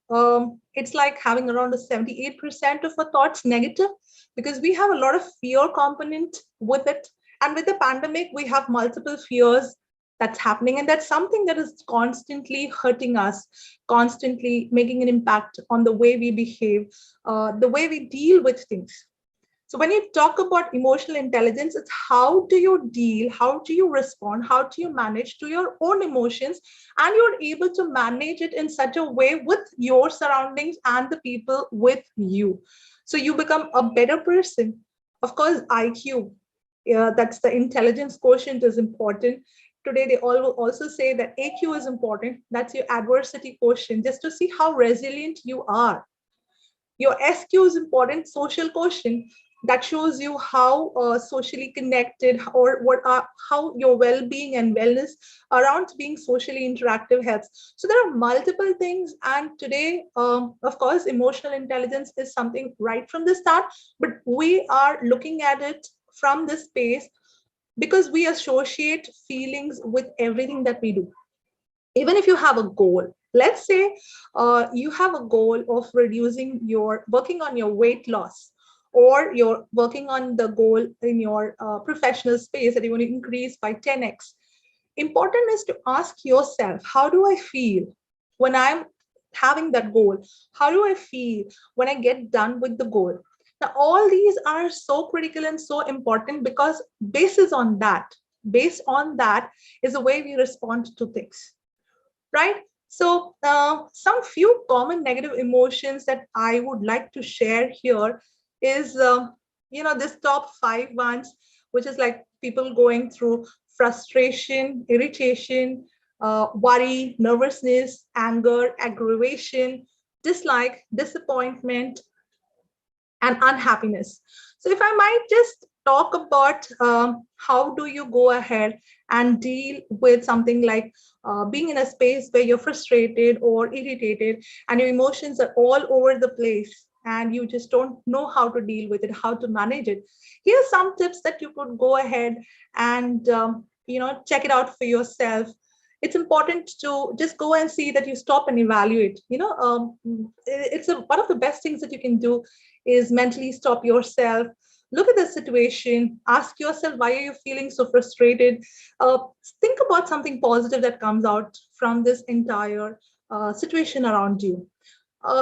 S10: it's like having around a 78% of our thoughts negative, because we have a lot of fear component with it. And with the pandemic, we have multiple fears that's happening. And that's something that is constantly hurting us, constantly making an impact on the way we behave, the way we deal with things. So when you talk about emotional intelligence, it's how do you deal, how do you respond, how do you manage to your own emotions, and you're able to manage it in such a way with your surroundings and the people with you. So you become a better person. Of course, IQ, that's the intelligence quotient, is important. Today, they all will also say that AQ is important. That's your adversity quotient, just to see how resilient you are. Your SQ is important, social quotient, that shows you how socially connected, or how your well-being and wellness around being socially interactive helps. So there are multiple things, and today, of course, emotional intelligence is something right from the start, but we are looking at it from this space because we associate feelings with everything that we do. Even if you have a goal, let's say you have a goal of working on your weight loss, or you're working on the goal in your professional space that you want to increase by 10x. Important is to ask yourself, how do I feel when I'm having that goal? How do I feel when I get done with the goal? Now, all these are so critical and so important because based on that is the way we respond to things, right? So, some few common negative emotions that I would like to share here is, this top five ones, which is like people going through frustration, irritation, worry, nervousness, anger, aggravation, dislike, disappointment, and unhappiness. So, if I might just talk about how do you go ahead and deal with something like being in a space where you're frustrated or irritated and your emotions are all over the place and you just don't know how to deal with it, how to manage it. Here's some tips that you could go ahead and check it out for yourself. It's important to just go and see that you stop and evaluate. One of the best things that you can do is mentally stop yourself, look at the situation, ask yourself, why are you feeling so frustrated? uh, think about something positive that comes out from this entire situation around you.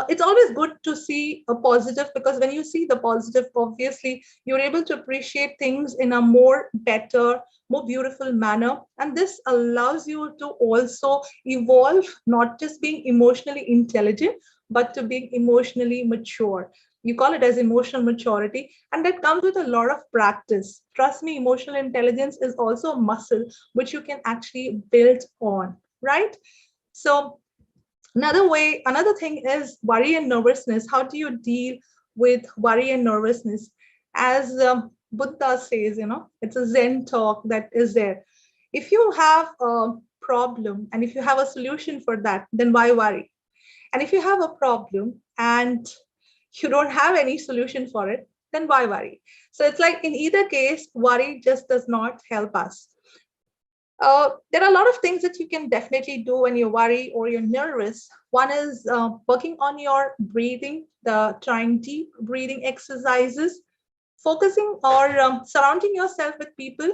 S10: It's always good to see a positive, because when you see the positive, obviously you're able to appreciate things in a more better, more beautiful manner, and this allows you to also evolve, not just being emotionally intelligent but to being emotionally mature. You call it as emotional maturity, and that comes with a lot of practice. Trust me, emotional intelligence is also a muscle which you can actually build on, right? So another thing is worry and nervousness. How do you deal with worry and nervousness? As Buddha says, it's a Zen talk that is there. If you have a problem and if you have a solution for that, then why worry? And if you have a problem and you don't have any solution for it, then why worry? So it's like in either case, worry just does not help us. There are a lot of things that you can definitely do when you worry or you're nervous. One is working on your breathing, trying deep breathing exercises, focusing or surrounding yourself with people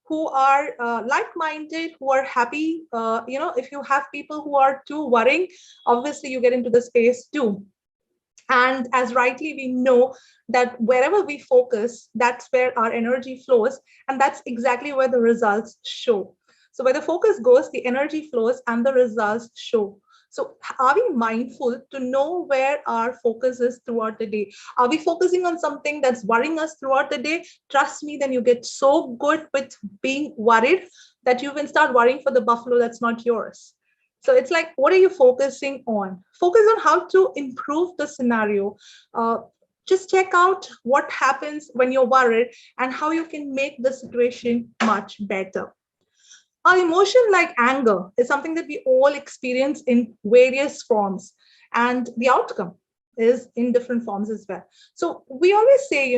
S10: who are like-minded, who are happy. If you have people who are too worrying, obviously you get into the space too. And as rightly we know that wherever we focus, that's where our energy flows, and that's exactly where the results show. So where the focus goes, the energy flows and the results show. So are we mindful to know where our focus is throughout the day? Are we focusing on something that's worrying us throughout the day? Trust me, then you get so good with being worried that you can start worrying for the buffalo that's not yours. So it's like, what are you focusing on? Focus on how to improve the scenario. Just check out what happens when you're worried and how you can make the situation much better. Our emotion like anger is something that we all experience in various forms, and the outcome is in different forms as well. So we always say,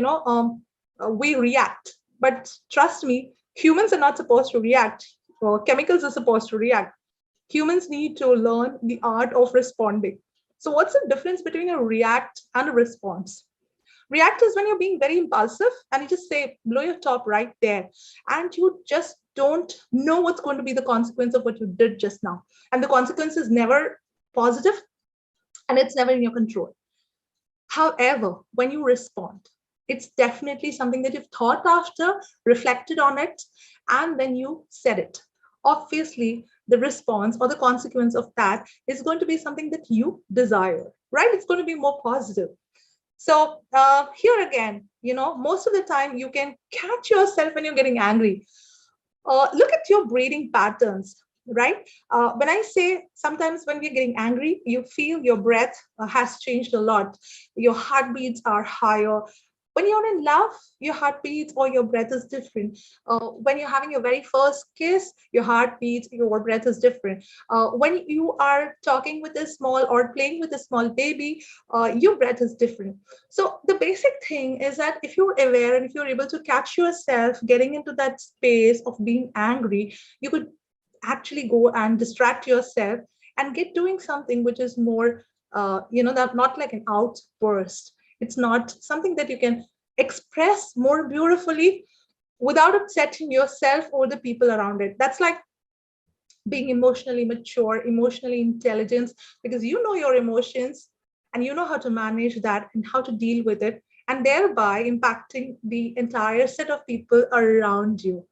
S10: we react, but trust me, humans are not supposed to react, or chemicals are supposed to react. Humans need to learn the art of responding. So, what's the difference between a react and a response? React is when you're being very impulsive and you just say, blow your top right there. And you just don't know what's going to be the consequence of what you did just now. And the consequence is never positive and it's never in your control. However, when you respond, it's definitely something that you've thought after, reflected on it, and then you said it. Obviously, the response or the consequence of that is going to be something that you desire, right? It's going to be more positive. So here again, most of the time you can catch yourself when you're getting angry. Look at your breathing patterns, right? When I say sometimes when we're getting angry, you feel your breath has changed a lot. Your heartbeats are higher. When you're in love, your heartbeats or your breath is different. When you're having your very first kiss, your heartbeats, your breath is different. When you are talking with a small or playing with a small baby, your breath is different. So the basic thing is that if you're aware and if you're able to catch yourself getting into that space of being angry, you could actually go and distract yourself and get doing something which is more, not like an outburst. It's not something that you can express more beautifully without upsetting yourself or the people around it. That's like being emotionally mature, emotionally intelligent, because you know your emotions and you know how to manage that and how to deal with it, and thereby impacting the entire set of people around you.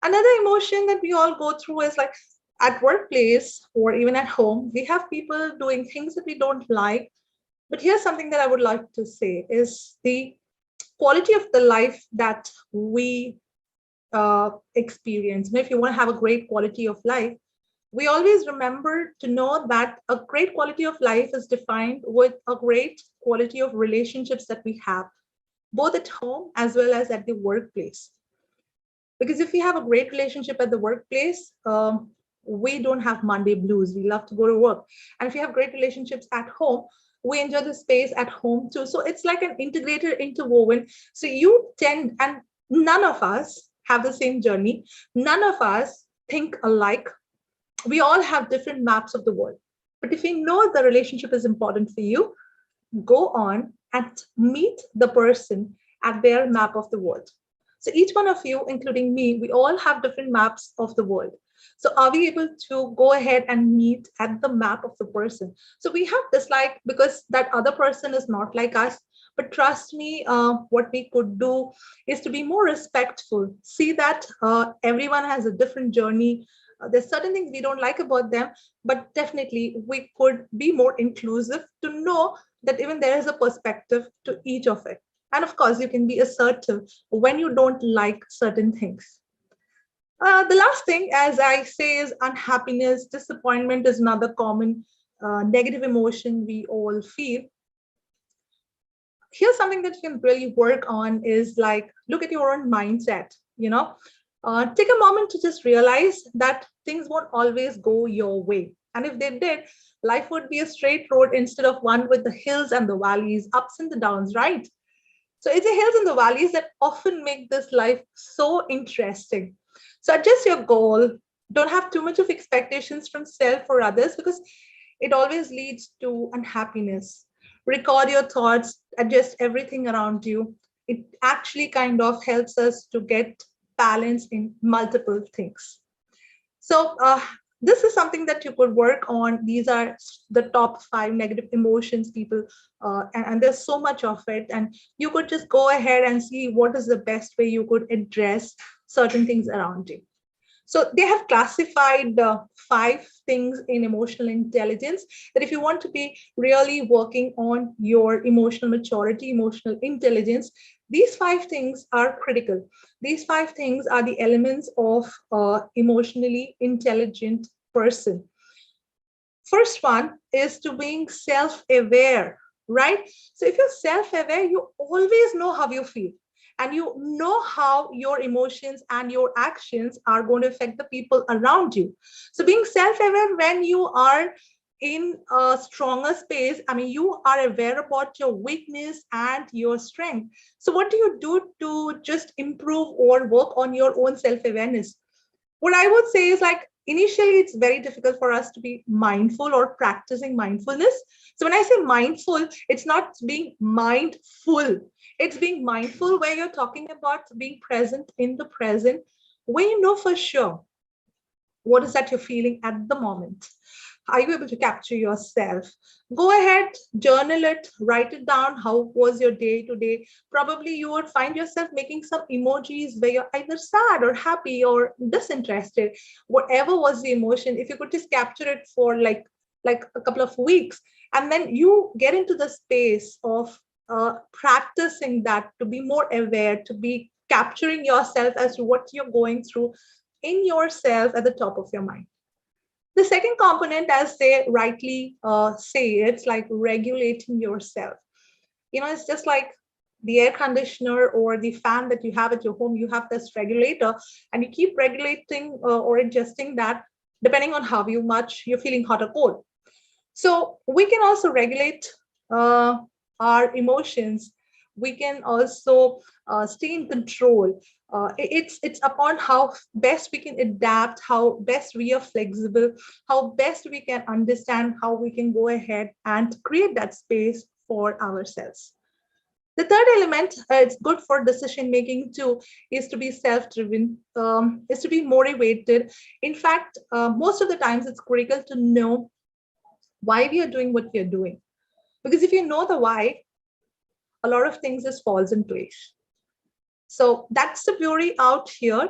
S10: Another emotion that we all go through is like at workplace or even at home, we have people doing things that we don't like. But here's something that I would like to say is the quality of the life that we experience. If you want to have a great quality of life, we always remember to know that a great quality of life is defined with a great quality of relationships that we have, both at home as well as at the workplace. Because if we have a great relationship at the workplace, we don't have Monday blues. We love to go to work. And if you have great relationships at home, we enjoy the space at home too. So it's like an integrated, interwoven. So you tend, and none of us have the same journey. None of us think alike. We all have different maps of the world. But if you know the relationship is important for you, go on and meet the person at their map of the world. So each one of you, including me, we all have different maps of the world. So are we able to go ahead and meet at the map of the person? So we have dislike because that other person is not like us. But trust me, what we could do is to be more respectful. See that everyone has a different journey. There's certain things we don't like about them, but definitely we could be more inclusive to know that even there is a perspective to each of it. And of course, you can be assertive when you don't like certain things. The last thing, as I say, is unhappiness. Disappointment is another common negative emotion we all feel. Here's something that you can really work on is like, look at your own mindset, take a moment to just realize that things won't always go your way. And if they did, life would be a straight road instead of one with the hills and the valleys, ups and the downs, right? So it's the hills and the valleys that often make this life so interesting. So adjust your goal. Don't have too much of expectations from self or others because it always leads to unhappiness. Record your thoughts, adjust everything around you. It actually kind of helps us to get balance in multiple things. So this is something that you could work on. These are the top 5 negative emotions people, and there's so much of it. And you could just go ahead and see what is the best way you could address certain things around you. So they have classified 5 things in emotional intelligence that if you want to be really working on your emotional maturity, emotional intelligence, these 5 things are critical. These 5 things are the elements of emotionally intelligent person. First one is to being self-aware, right? So if you're self-aware, you always know how you feel and you know how your emotions and your actions are going to affect the people around you. So being self-aware when you are in a stronger space, I mean, you are aware about your weakness and your strength. So what do you do to just improve or work on your own self-awareness? What I would say is like, initially, it's very difficult for us to be mindful or practicing mindfulness. So when I say mindful, it's not being mindful. It's being mindful where you're talking about being present in the present, where you know for sure what is that you're feeling at the moment. Are you able to capture yourself? Go ahead, journal it, write it down. How was your day today? Probably you would find yourself making some emojis where you're either sad or happy or disinterested. Whatever was the emotion, if you could just capture it for like a couple of weeks, and then you get into the space of practicing that to be more aware, to be capturing yourself as to what you're going through in yourself at the top of your mind. The second component, as they rightly say, it's like regulating yourself. It's just like the air conditioner or the fan that you have at your home. You have this regulator and you keep regulating or adjusting that depending on how much you're feeling hot or cold. So we can also regulate our emotions. We can also stay in control. It's upon how best we can adapt, how best we are flexible, how best we can understand how we can go ahead and create that space for ourselves. The third element, it's good for decision making too, is to be self-driven, is to be motivated. In fact, most of the times it's critical to know why we are doing what we are doing. Because if you know the why, a lot of things just falls in place. So that's the beauty out here.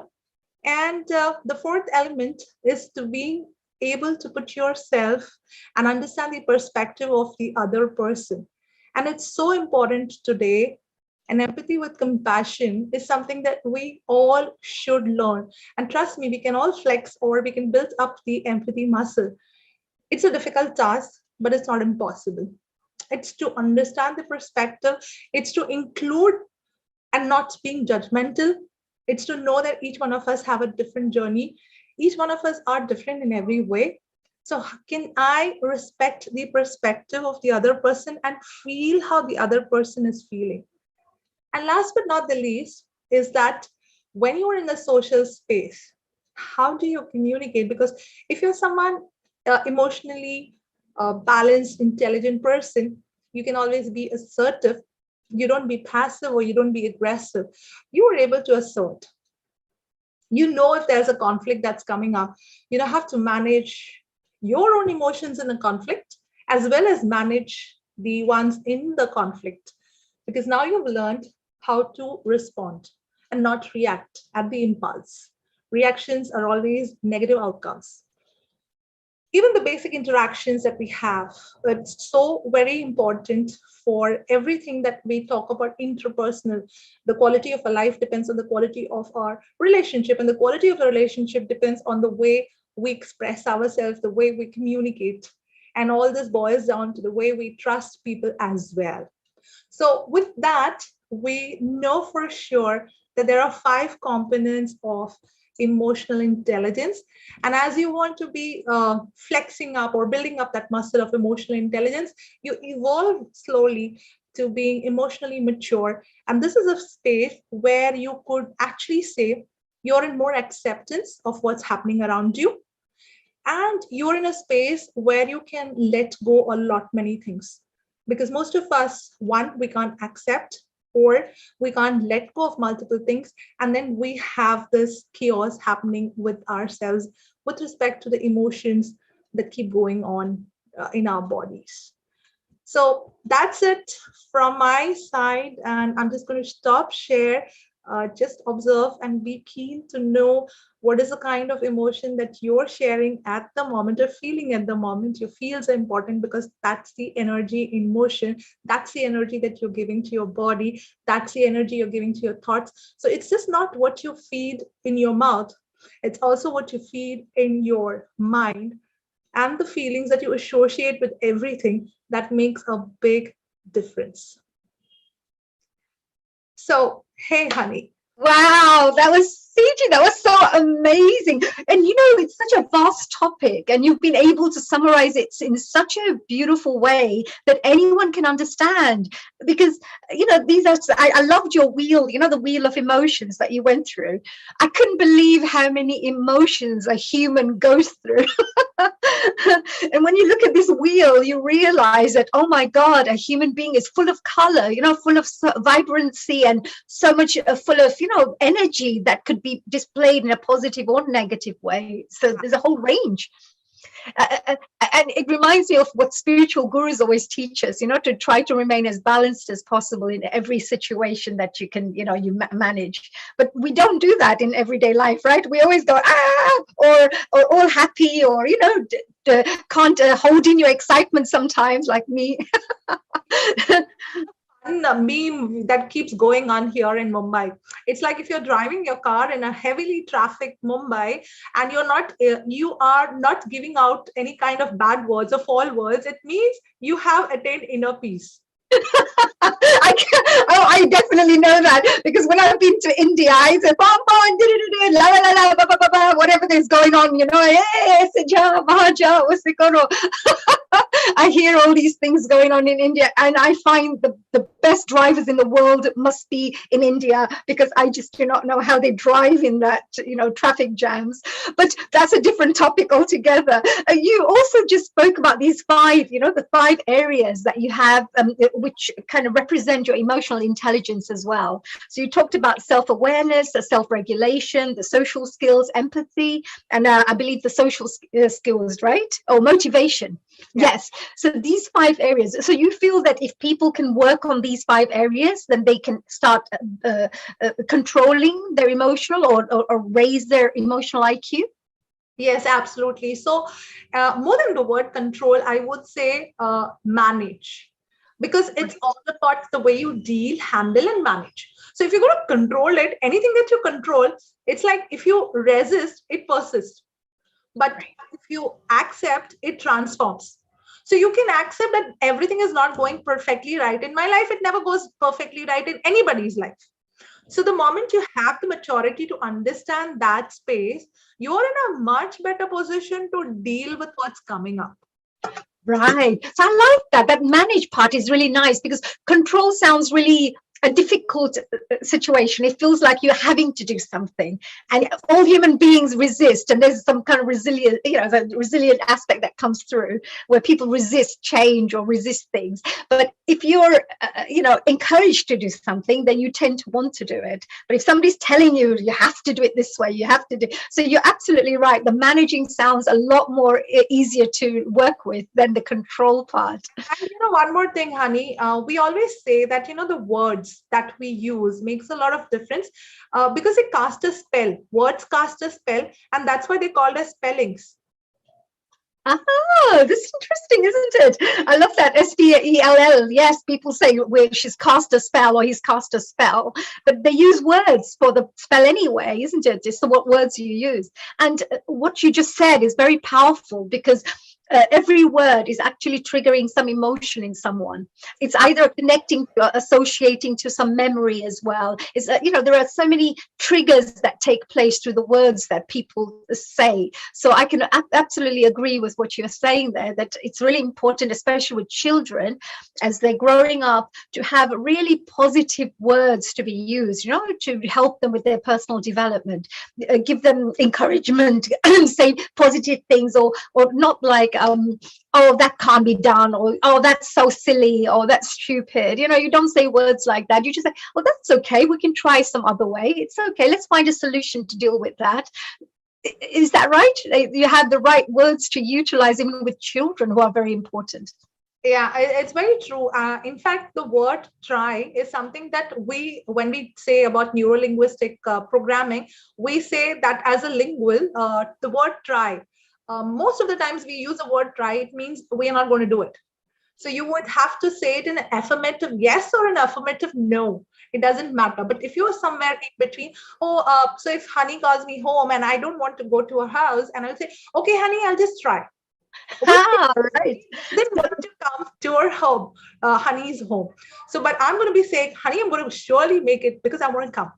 S10: And the fourth element is to be able to put yourself and understand the perspective of the other person. And it's so important today. And empathy with compassion is something that we all should learn. And trust me, we can all flex or we can build up the empathy muscle. It's a difficult task, but it's not impossible. It's to understand the perspective, it's to include and not being judgmental. It's to know that each one of us have a different journey. Each one of us are different in every way. So can I respect the perspective of the other person and feel how the other person is feeling? And last but not the least is that when you are in a social space, how do you communicate? Because if you're someone emotionally balanced, intelligent person, you can always be assertive. You don't be passive or you don't be aggressive. You are able to assert. You know if there's a conflict that's coming up, you don't have to manage your own emotions in a conflict as well as manage the ones in the conflict, because now you've learned how to respond and not react at the impulse. Reactions are always negative outcomes. Even the basic interactions that we have, it's so very important for everything that we talk about interpersonal. The quality of a life depends on the quality of our relationship, and the quality of a relationship depends on the way we express ourselves, the way we communicate, and all this boils down to the way we trust people as well. So with that, we know for sure that there are 5 components of emotional intelligence. And as you want to be flexing up or building up that muscle of emotional intelligence, you evolve slowly to being emotionally mature. And this is a space where you could actually say you're in more acceptance of what's happening around you. And you're in a space where you can let go a lot many things. Because most of us, one, we can't accept or we can't let go of multiple things. And then we have this chaos happening with ourselves with respect to the emotions that keep going on in our bodies. So that's it from my side. And I'm just going to stop, share, just observe and be keen to know what is the kind of emotion that you're sharing at the moment or feeling at the moment. Your feels are important because that's the energy in motion. That's the energy that you're giving to your body. That's the energy you're giving to your thoughts. So it's just not what you feed in your mouth. It's also what you feed in your mind and the feelings that you associate with everything that makes a big difference. So, hey, honey.
S9: Wow, that was CG. That was so amazing. And you know, it's such a vast topic, and you've been able to summarize it in such a beautiful way that anyone can understand. Because, you know, these are, I loved your wheel, you know, the wheel of emotions that you went through. I couldn't believe how many emotions a human goes through. And when you look at this wheel, you realize that, oh my God, a human being is full of color, you know, full of vibrancy and so much full of, you know, energy that could be displayed in a positive or negative way. So there's a whole range. And it reminds me of what spiritual gurus always teach us, you know, to try to remain as balanced as possible in every situation that you can, you know, you manage. But we don't do that in everyday life, right? We always go, or all happy, or, you know, can't hold in your excitement sometimes, like me.
S10: A meme that keeps going on here in Mumbai. It's like if you're driving your car in a heavily trafficked Mumbai and you are not giving out any kind of bad words or foul words, it means you have attained inner peace.
S9: I definitely know that, because when I've been to India, I say bam bam la la la ba ba ba ba, whatever is going on, you know, hey, I hear all these things going on in India, and I find the best drivers in the world must be in India, because I just do not know how they drive in that, traffic jams. But that's a different topic altogether. You also just spoke about these five, the five areas that you have, which kind of represent your emotional intelligence as well. So you talked about self-awareness, the self-regulation, the social skills, empathy, and I believe the social skills, right? Or motivation.
S10: Yeah.
S9: Yes. So these five areas. So you feel that if people can work on these five areas, then they can start controlling their emotional or raise their emotional IQ?
S10: Yes, absolutely. So, more than the word control, I would say manage, because it's all about the way you deal, handle, and manage. So, if you're going to control it, anything that you control, it's like if you resist, it persists. But if you accept, it transforms. So, you can accept that everything is not going perfectly right in my life. It never goes perfectly right in anybody's life. So the moment you have the maturity to understand that space, you're in a much better position to deal with what's coming up.
S9: Right. So I like that. That manage part is really nice, because control sounds really a difficult situation. It feels like you're having to do something, and all human beings resist. And there's some kind of resilient, the resilient aspect that comes through, where people resist change or resist things. But if you're, encouraged to do something, then you tend to want to do it. But if somebody's telling you, you have to do it this way, you have to do. So you're absolutely right. The managing sounds a lot more easier to work with than the control part.
S10: And one more thing, honey, we always say that, the words that we use makes a lot of difference, because it casts a spell. Words cast a spell, and that's why they called as spellings.
S9: Oh, this is interesting, isn't it? I love that. SPELL. Yes, people say, well, she's cast a spell or he's cast a spell, but they use words for the spell anyway, isn't it? It's what words you use. And what you just said is very powerful, because every word is actually triggering some emotion in someone. It's either connecting, associating to some memory as well. It's there are so many triggers that take place through the words that people say. So I can absolutely agree with what you're saying there, that it's really important, especially with children as they're growing up, to have really positive words to be used, to help them with their personal development, give them encouragement, say positive things, or not like, oh, that can't be done, or oh, that's so silly, or that's stupid. You don't say words like that. You just say, oh, that's okay, we can try some other way. It's okay, let's find a solution to deal with that. Is that right? You have the right words to utilize, even with children, who are very important.
S10: Yeah, it's very true. In fact, the word try is something that when we say about neurolinguistic programming, we say that as a lingual, the word try, most of the times we use the word try, it means we are not going to do it. So you would have to say it in an affirmative yes or an affirmative no. It doesn't matter. But if you're somewhere in between, so if honey calls me home and I don't want to go to her house, and I'll say, okay, honey, I'll just try.
S9: Right.
S10: Then want to come to her home, honey's home. So, but I'm going to be saying, honey, I'm going to surely make it because I want to come.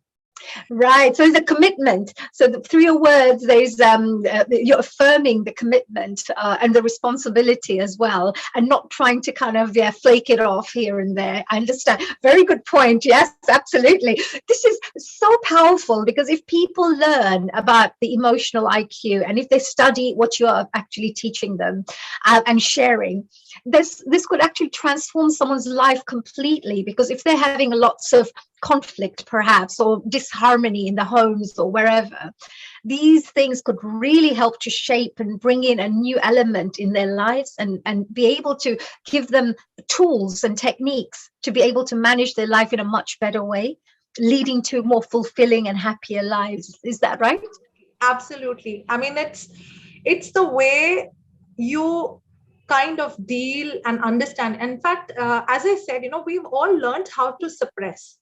S9: Right. So it's a commitment. So through your words, there's you're affirming the commitment and the responsibility as well, and not trying to kind of flake it off here and there. I understand. Very good point. Yes, absolutely. This is so powerful, because if people learn about the emotional IQ, and if they study what you are actually teaching them and sharing, this could actually transform someone's life completely. Because if they're having lots of conflict, perhaps, or disharmony in the homes or wherever, these things could really help to shape and bring in a new element in their lives, and be able to give them tools and techniques to be able to manage their life in a much better way, leading to more fulfilling and happier lives. Is that right?
S10: Absolutely. I mean, it's the way you kind of deal and understand. In fact, as I said, we've all learned how to suppress.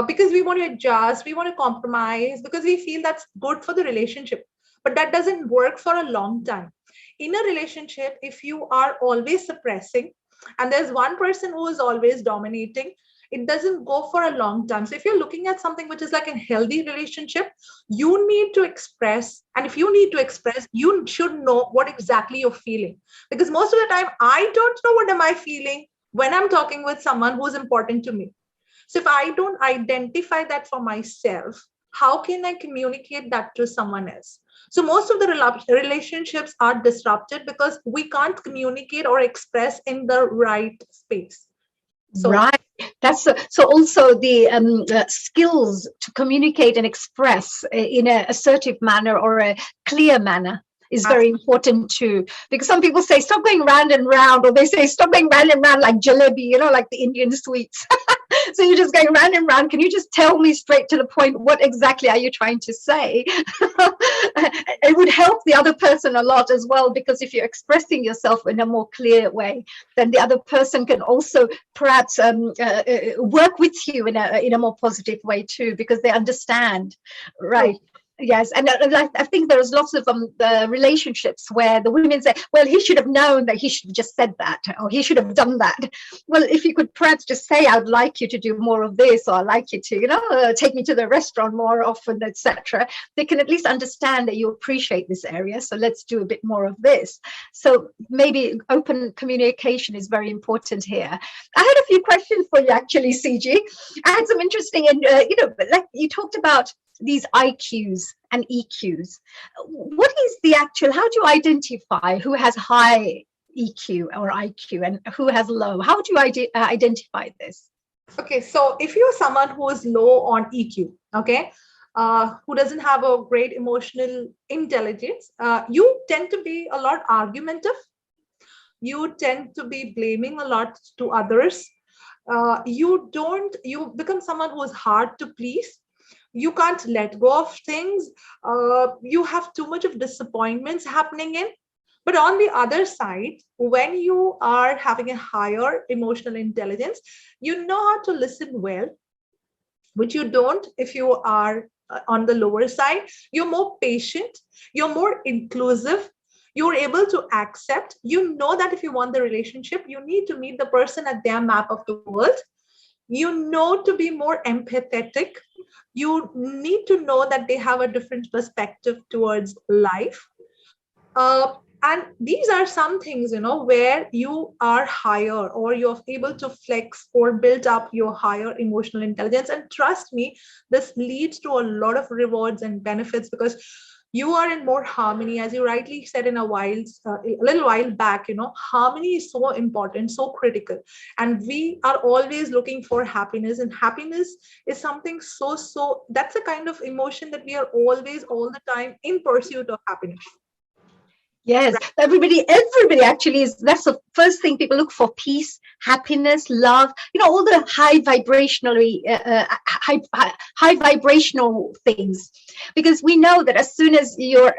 S10: Because we want to adjust, we want to compromise, because we feel that's good for the relationship. But that doesn't work for a long time. In a relationship, if you are always suppressing and there's one person who is always dominating, it doesn't go for a long time. So if you're looking at something which is like a healthy relationship, you need to express. And if you need to express, you should know what exactly you're feeling. Because most of the time, I don't know what am I feeling when I'm talking with someone who's important to me. So if I don't identify that for myself, how can I communicate that to someone else? So most of the relationships are disrupted because we can't communicate or express in the right space. So
S9: Right. That's so also the skills to communicate and express in an assertive manner or a clear manner is very important too. Because some people say, stop going round and round, or they say, stop going round and round like jalebi, you know, like the Indian sweets. So you're just going round and round. Can you just tell me straight to the point? What exactly are you trying to say? It would help the other person a lot as well, because if you're expressing yourself in a more clear way, then the other person can also perhaps work with you in a more positive way too, because they understand, right? Yes, and I think there's lots of the relationships where the women say, well, he should have known that, he should have just said that, or he should have done that. Well, if you could perhaps just say, I'd like you to do more of this, or I'd like you to, you know, take me to the restaurant more often, etc. They can at least understand that you appreciate this area, so let's do a bit more of this. So maybe open communication is very important here. I had a few questions for you, actually, CG. I had some interesting, and you know, like you talked about these IQs and EQs. What is the actual, how do you identify who has high EQ or IQ and who has low? How do you identify this?
S10: Okay, so if you're someone who is low on EQ, okay, who doesn't have a great emotional intelligence, you tend to be a lot argumentative. You tend to be blaming a lot to others. You become someone who is hard to please. You can't let go of things. You have too much of disappointments happening in. But on the other side, when you are having a higher emotional intelligence, you know how to listen well, which you don't if you are on the lower side. You're more patient, you're more inclusive, you're able to accept. You know that if you want the relationship, you need to meet the person at their map of the world. You know to be more empathetic. You need to know that they have a different perspective towards life. And these are some things, you know, where you are higher, or you're able to flex or build up your higher emotional intelligence. And trust me, this leads to a lot of rewards and benefits, because you are in more harmony. As you rightly said in a little while back, you know, harmony is so important, so critical. And we are always looking for happiness, and happiness is something so that's a kind of emotion that we are always, all the time, in pursuit of happiness.
S9: Yes, everybody actually is. That's the first thing people look for: peace, happiness, love. You know, all the high vibrational things. Because we know that as soon as you're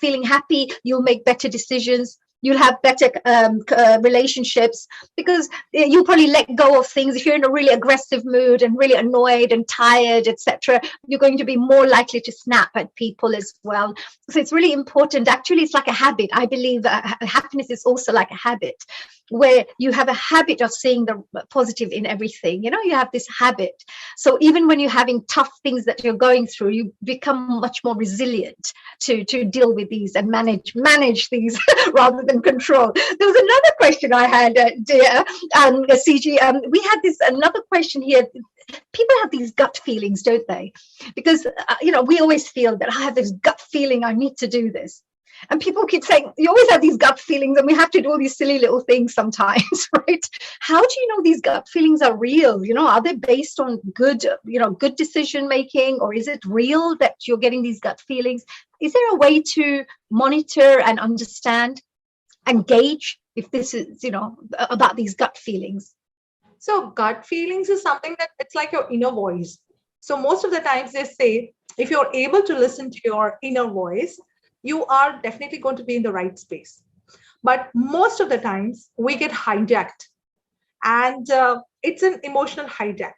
S9: feeling happy, you'll make better decisions. You'll have better relationships, because you'll probably let go of things. If you're in a really aggressive mood and really annoyed and tired, etc., you're going to be more likely to snap at people as well. So it's really important. Actually, it's like a habit. I believe that happiness is also like a habit, where you have a habit of seeing the positive in everything. You know, you have this habit. So even when you're having tough things that you're going through, you become much more resilient to deal with these and manage these rather than control. There was another question I had, dear CG. We had another question here. People have these gut feelings, don't they? Because you know, we always feel that I have this gut feeling I need to do this. And people keep saying, you always have these gut feelings, and we have to do all these silly little things sometimes, right? How do you know these gut feelings are real? You know, are they based on good decision making, or is it real that you're getting these gut feelings? Is there a way to monitor and understand and gauge if this is, you know, about these gut feelings?
S10: So gut feelings is something that it's like your inner voice. So most of the times they say, if you're able to listen to your inner voice, you are definitely going to be in the right space. But most of the times we get hijacked, and it's an emotional hijack,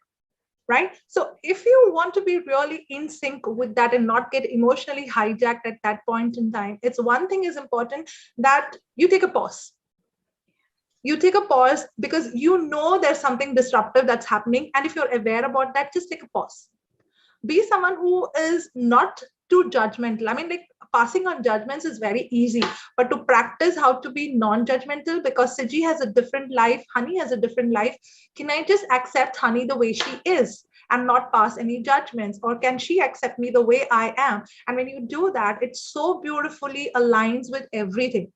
S10: right? So if you want to be really in sync with that and not get emotionally hijacked at that point in time, it's one thing is important, that you take a pause. You take a pause because you know there's something disruptive that's happening. And if you're aware about that, just take a pause. Be someone who is not too judgmental. I mean, like, passing on judgments is very easy, but to practice how to be non-judgmental, because Siji has a different life, Honey has a different life. Can I just accept Honey the way she is and not pass any judgments? Or can she accept me the way I am? And when you do that, it so beautifully aligns with everything.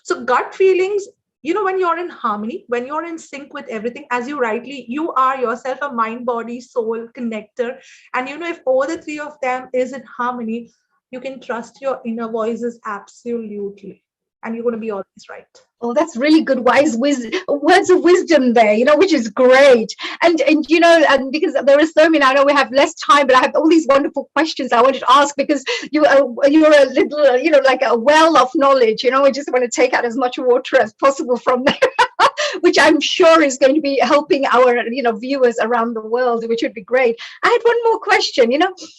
S10: So gut feelings, when you're in harmony, when you're in sync with everything, as you are yourself a mind, body, soul connector. And if all the three of them is in harmony, you can trust your inner voices absolutely. And you're going to be always right.
S9: Oh, that's really good, wise words of wisdom there, which is great. And and because there are so many, I know we have less time, but I have all these wonderful questions I wanted to ask, because you're a little, like a well of knowledge. We just want to take out as much water as possible from there. Which I'm sure is going to be helping our viewers around the world, which would be great. I had one more question.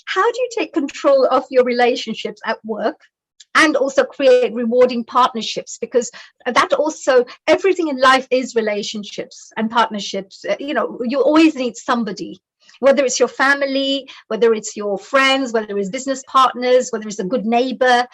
S9: How do you take control of your relationships at work and also create rewarding partnerships? Because that also, everything in life is relationships and partnerships. You always need somebody, whether it's your family, whether it's your friends, whether it's business partners, whether it's a good neighbor.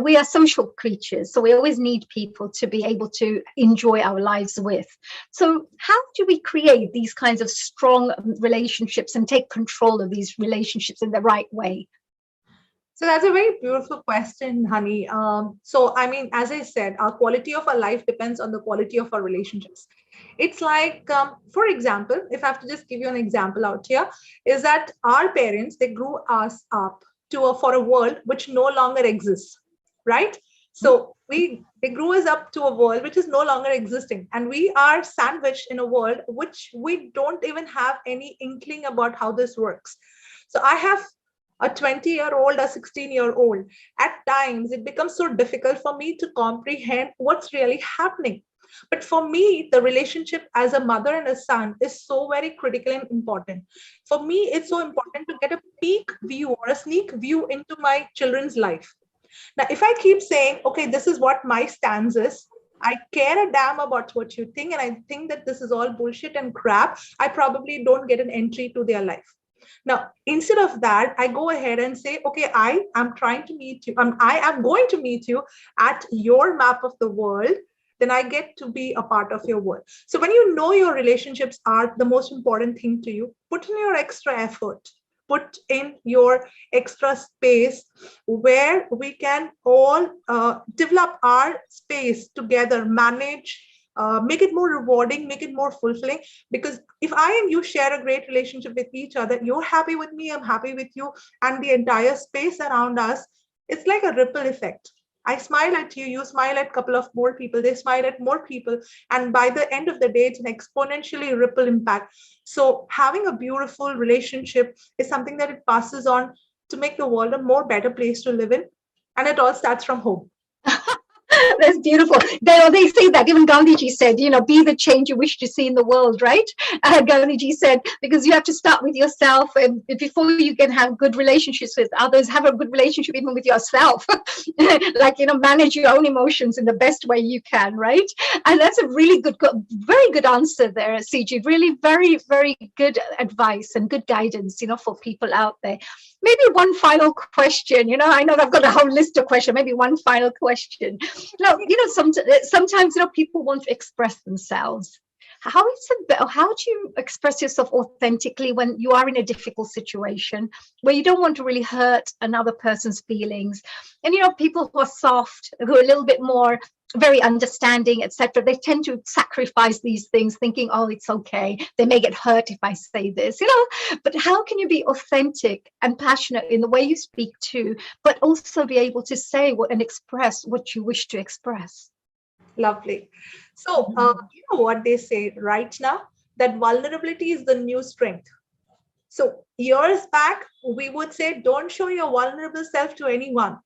S9: We are social creatures, so we always need people to be able to enjoy our lives with. So how do we create these kinds of strong relationships and take control of these relationships in the right way?
S10: So that's a very beautiful question, Honey. So, I mean, as I said, our quality of our life depends on the quality of our relationships. It's like, for example, if I have to just give you an example out here, is that our parents, they grew us up for a world which no longer exists, right? So they grew us up to a world which is no longer existing, and we are sandwiched in a world which we don't even have any inkling about how this works. So I have a 20-year-old, a 16-year-old. At times, it becomes so difficult for me to comprehend what's really happening. But for me, the relationship as a mother and a son is so very critical and important. For me, it's so important to get a peek view or a sneak view into my children's life. Now, if I keep saying, okay, this is what my stance is, I care a damn about what you think, and I think that this is all bullshit and crap, I probably don't get an entry to their life. Now, instead of that, I go ahead and say, okay, I am trying to meet you. I am going to meet you at your map of the world. Then I get to be a part of your world. So when you know your relationships are the most important thing to you, put in your extra effort, put in your extra space where we can all develop our space together, manage, make it more rewarding, make it more fulfilling. Because if I and you share a great relationship with each other, you're happy with me, I'm happy with you, and the entire space around us, it's like a ripple effect. I smile at you, you smile at a couple of more people, they smile at more people. And by the end of the day, it's an exponentially ripple impact. So having a beautiful relationship is something that it passes on to make the world a more better place to live in. And it all starts from home.
S9: That's beautiful. They say that even Gandhiji said, be the change you wish to see in the world, right? Gandhiji said, because you have to start with yourself, and before you can have good relationships with others, have a good relationship even with yourself. Like, manage your own emotions in the best way you can, right? And that's a really good, very good answer there, CG. Really very, very good advice and good guidance, for people out there. Maybe one final question. I know I've got a whole list of questions. Maybe one final question. Now, sometimes people want to express themselves. How do you express yourself authentically when you are in a difficult situation where you don't want to really hurt another person's feelings? And people who are soft, who are a little bit more very understanding, etc., they tend to sacrifice these things, thinking, oh, it's okay, they may get hurt if I say this, but how can you be authentic and passionate in the way you speak to, but also be able to say and express what you wish to express?
S10: Lovely. So you know what they say right now, that vulnerability is the new strength. So years back, we would say, don't show your vulnerable self to anyone.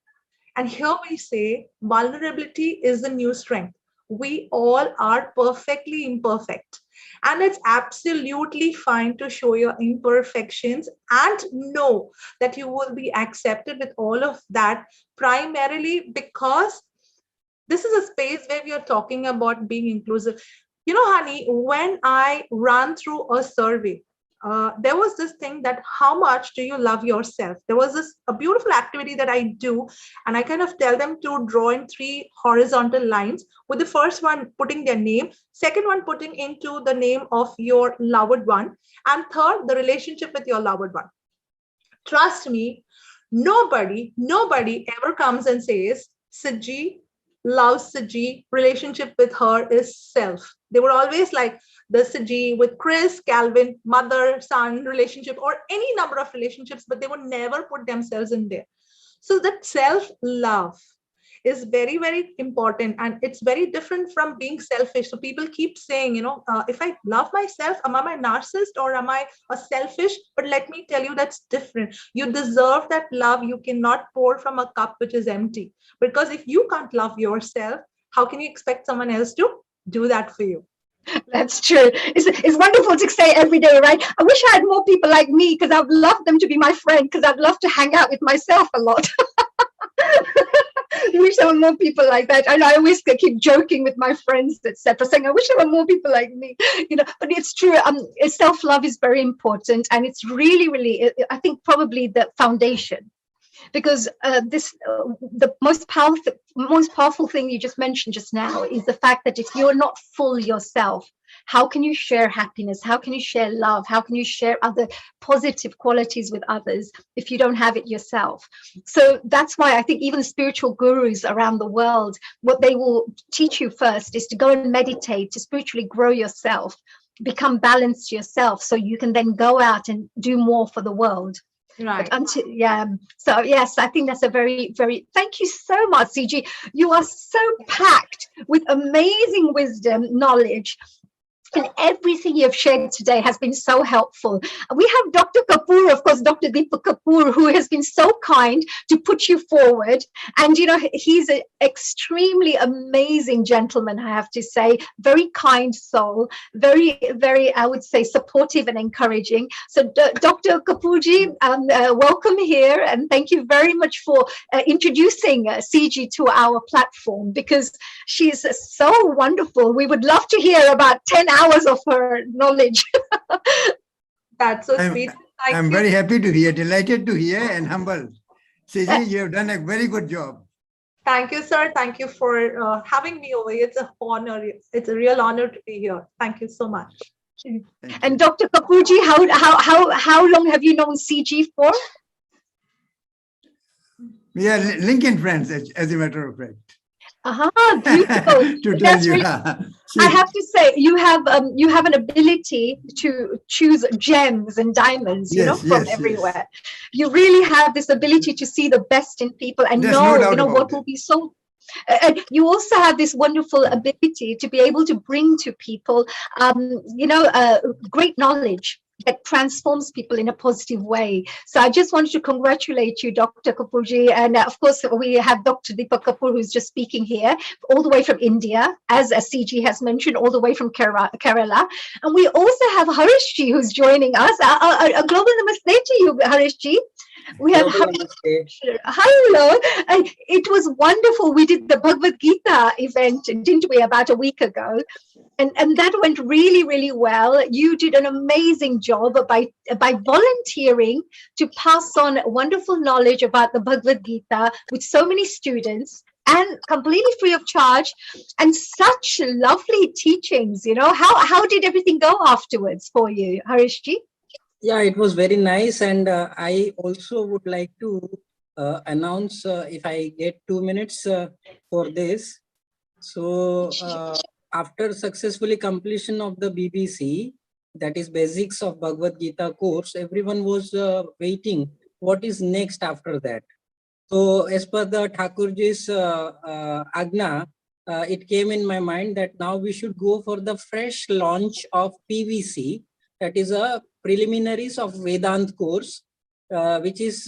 S10: And here we say vulnerability is the new strength. We all are perfectly imperfect. And it's absolutely fine to show your imperfections and know that you will be accepted with all of that, primarily because this is a space where we are talking about being inclusive. You know, honey, when I ran through a survey, there was this thing that how much do you love yourself? There was this a beautiful activity that I do, and I kind of tell them to draw in 3 horizontal lines, with the first one putting their name, second one putting into the name of your loved one, and third, the relationship with your loved one. Trust me, nobody ever comes and says, Saji loves Saji, relationship with her is self. They were always like the Saji with Chris, Calvin, mother, son relationship, or any number of relationships, but they would never put themselves in there. So that self-love is very, very important, and it's very different from being selfish. So people keep saying, if I love myself, am I a narcissist or am I a selfish? But let me tell you, that's different. You deserve that love. You cannot pour from a cup which is empty, because if you can't love yourself, how can you expect someone else to do that for you?
S9: That's true. It's wonderful to say every day, right? I wish I had more people like me, because I'd love them to be my friend, because I'd love to hang out with myself a lot. I wish there were more people like that. And I always keep joking with my friends, etc., saying, I wish there were more people like me, but it's true. Self-love is very important. And it's really, really, I think, probably the foundation. Because the most powerful thing you just mentioned just now is the fact that if you're not full yourself, how can you share happiness? How can you share love? How can you share other positive qualities with others if you don't have it yourself? So that's why I think even spiritual gurus around the world, what they will teach you first is to go and meditate, to spiritually grow yourself, become balanced yourself, so you can then go out and do more for the world.
S10: Right.
S9: So yes, I think that's a very, very, thank you so much, CG. You are so packed with amazing wisdom, knowledge, and everything you've shared today has been so helpful. We have Dr. Kapoor, of course, Dr. Deepak Kapoor, who has been so kind to put you forward. And, he's an extremely amazing gentleman, I have to say, very kind soul, very, very, I would say, supportive and encouraging. So, Dr. Kapoorji, welcome here. And thank you very much for introducing CG to our platform, because she's so wonderful. We would love to hear about 10 hours of her knowledge.
S10: That's so sweet.
S11: I'm very happy to hear, delighted to hear, and humbled. Siji, you have done a very good job.
S10: Thank you, sir. Thank you for having me over here. It's an honor. It's a real honor to be here. Thank you so much.
S9: And Dr. Kapoorji, how long have you known CG for?
S11: We are LinkedIn friends, as a matter of fact.
S9: Beautiful.
S11: To tell you.
S9: Really, I have to say, you have an ability to choose gems and diamonds, from everywhere. Yes. You really have this ability to see the best in people and what will be so. And you also have this wonderful ability to be able to bring to people, great knowledge that transforms people in a positive way. So I just wanted to congratulate you, Dr. Kapoorji. And of course, we have Dr. Deepak Kapoor, who's just speaking here, all the way from India, as CG has mentioned, all the way from Kerala. And we also have Harishji, who's joining us. A global namaste to you, Harishji. We have hello. It was wonderful. We did the Bhagavad Gita event, didn't we, about a week ago? And that went really, really well. You did an amazing job by volunteering to pass on wonderful knowledge about the Bhagavad Gita with so many students, and completely free of charge, and such lovely teachings. How did everything go afterwards for you, Harishji?
S12: Yeah, it was very nice. And I also would like to announce, if I get 2 minutes for this. So after successfully completion of the BBC, that is Basics of Bhagavad Gita course, everyone was waiting what is next after that. So as per the Thakurji's Agna, it came in my mind that now we should go for the fresh launch of PVC, that is a preliminaries of Vedant course, which is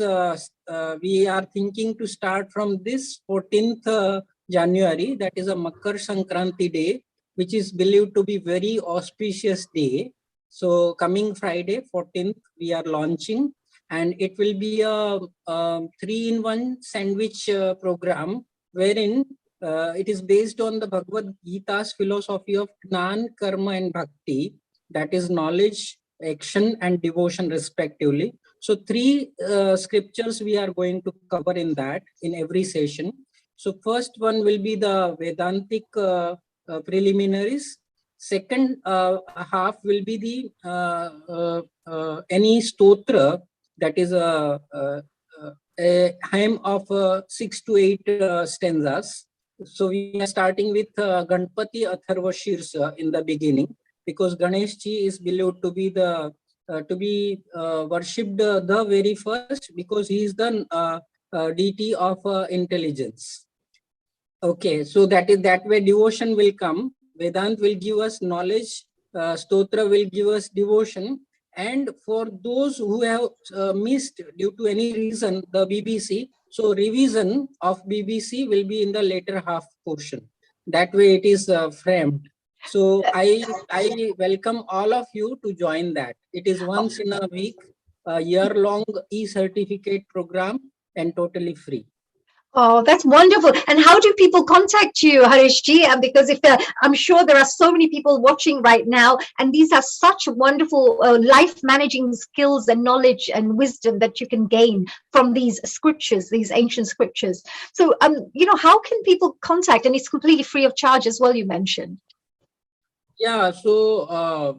S12: we are thinking to start from this 14th January, that is a Makar Sankranti day, which is believed to be very auspicious day. So coming Friday, 14th, we are launching, and it will be a 3-in-1 sandwich program, wherein it is based on the Bhagavad Gita's philosophy of Gnan, Karma and Bhakti, that is knowledge, action and devotion respectively. So three scriptures we are going to cover in that in every session. So first one will be the Vedantic preliminaries. Second half will be the any stotra, that is a hymn of 6 to 8 stanzas. So we are starting with Ganpati Atharva Shirsa in the beginning, because Ganesh Ji is believed to be the worshipped the very first, because he is the deity of intelligence. Okay, so that way devotion will come. Vedant will give us knowledge, Stotra will give us devotion, and for those who have missed due to any reason the BBC, so revision of BBC will be in the later half portion. That way it is framed. So I welcome all of you to join that. It is once in a week, a year-long e-certificate program and totally free.
S9: Oh, that's wonderful. And how do people contact you, Harish Ji? Because if I'm sure there are so many people watching right now, and these are such wonderful life managing skills and knowledge and wisdom that you can gain from these scriptures, these ancient scriptures. So, how can people contact? And it's completely free of charge as well, you mentioned.
S12: Yeah, so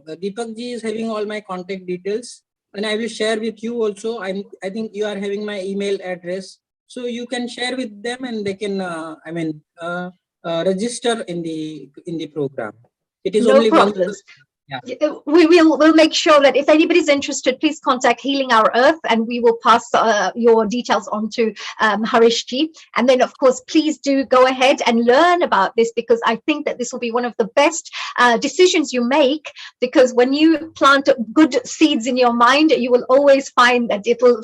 S12: Deepak Ji is having all my contact details, and I will share with you also. I think you are having my email address. So you can share with them, and they can, register in the program. It is
S9: No
S12: only
S9: problems.
S12: one. Yeah.
S9: We'll make sure that if anybody's interested, please contact Healing Our Earth, and we will pass your details on to Harish Ji. And then, of course, please do go ahead and learn about this, because I think that this will be one of the best decisions you make, because when you plant good seeds in your mind, you will always find that it will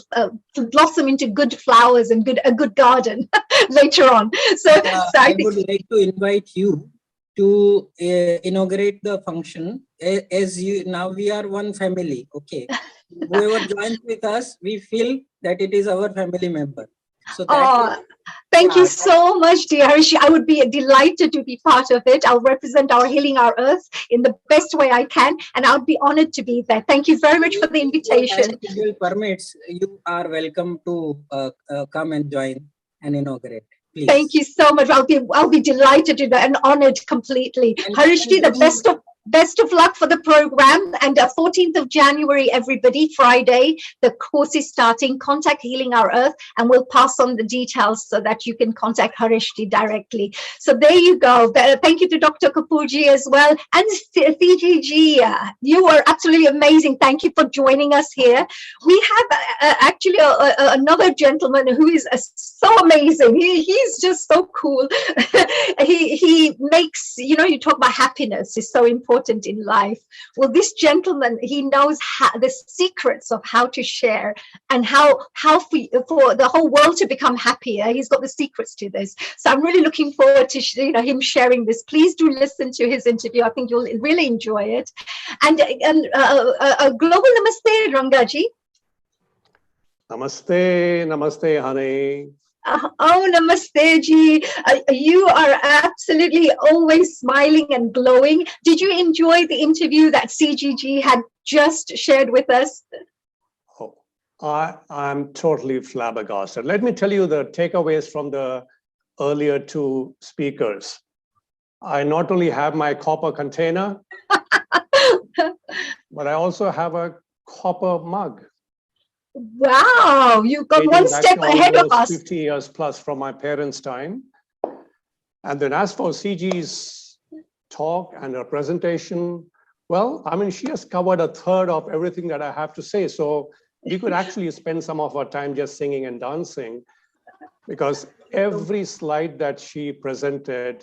S9: blossom into good flowers and a good garden later on. So,
S12: I would like to invite you to inaugurate the function, as you now we are one family. Okay, whoever joins with us, we feel that it is our family member. So that
S9: thank you so much, dear Harish. I would be delighted to be part of it. I'll represent our Healing Our Earth in the best way I can, and I would be honored to be there. Thank you very much for the invitation.
S12: If schedule permits, you are welcome to come and join and inaugurate. Please.
S9: Thank you so much. I'll be delighted to and honored completely. Harish Ji, the best of luck for the program. And 14th of January, everybody, Friday, the course is starting. Contact Healing Our Earth, and we'll pass on the details so that you can contact Harish Ji directly. So there you go. Thank you to Dr. Kapoor Ji as well. And CGG, you are absolutely amazing. Thank you for joining us here. We have actually another gentleman who is so amazing. He's just so cool. he makes, you talk about happiness is so important in life. Well, this gentleman, he knows the secrets of how to share and how for the whole world to become happier. He's got the secrets to this. So I'm really looking forward to him sharing this. Please do listen to his interview. I think you'll really enjoy it. And a global namaste, Rangaji.
S13: Namaste, honey.
S9: Oh, namaste, Ji. You are absolutely always smiling and glowing. Did you enjoy the interview that CGG had just shared with us?
S13: Oh, I'm totally flabbergasted. Let me tell you the takeaways from the earlier two speakers. I not only have my copper container, but I also have a copper mug.
S9: Wow, you've got one step ahead of us.
S13: 50 years plus from my parents' time. And then as for CG's talk and her presentation, well, I mean, she has covered a third of everything that I have to say. So we could actually spend some of our time just singing and dancing, because every slide that she presented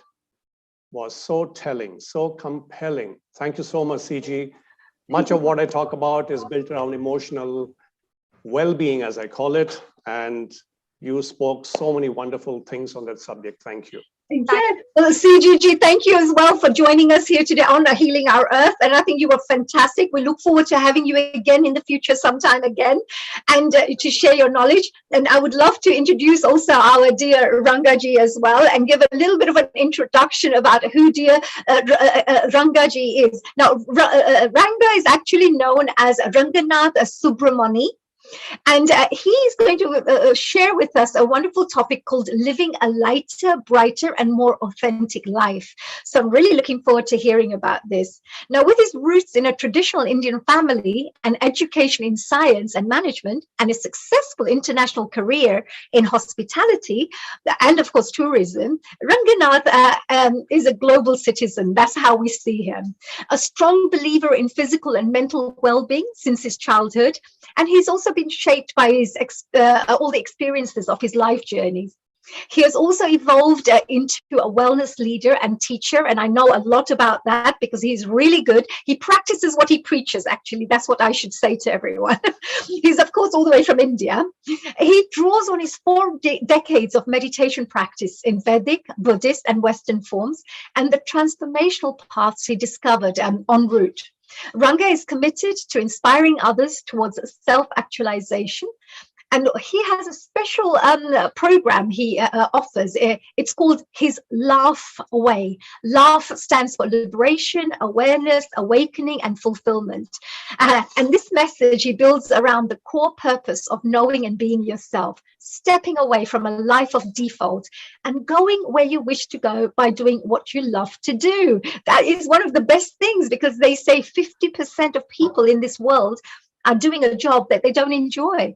S13: was so telling, so compelling. Thank you so much, CG. Much of what I talk about is built around emotional well-being, as I call it, and you spoke so many wonderful things on that subject. Thank you.
S9: Yeah, well, CGG, thank you as well for joining us here today on Healing Our Earth. And I think you were fantastic. We look forward to having you again in the future sometime again and to share your knowledge. And I would love to introduce also our dear Rangaji as well and give a little bit of an introduction about who dear Rangaji is. Now, Ranga is actually known as Ranganath Subramani. And he's going to share with us a wonderful topic called living a lighter, brighter, and more authentic life. So I'm really looking forward to hearing about this. Now, with his roots in a traditional Indian family and education in science and management and a successful international career in hospitality and, of course, tourism, Ranganath is a global citizen. That's how we see him. A strong believer in physical and mental well-being since his childhood. And he's also been shaped by his all the experiences of his life journeys. He has also evolved into a wellness leader and teacher, and I know a lot about that because he's really good. He practices what he preaches, actually. That's what I should say to everyone. He's, of course, all the way from India. He draws on his 4 decades of meditation practice in Vedic, Buddhist, and Western forms, and the transformational paths he discovered en route. Ranga is committed to inspiring others towards self-actualization. And he has a special program he offers. It's called his Laugh Way. Laugh stands for liberation, awareness, awakening, and fulfillment. And this message he builds around the core purpose of knowing and being yourself, stepping away from a life of default and going where you wish to go by doing what you love to do. That is one of the best things because they say 50% of people in this world are doing a job that they don't enjoy.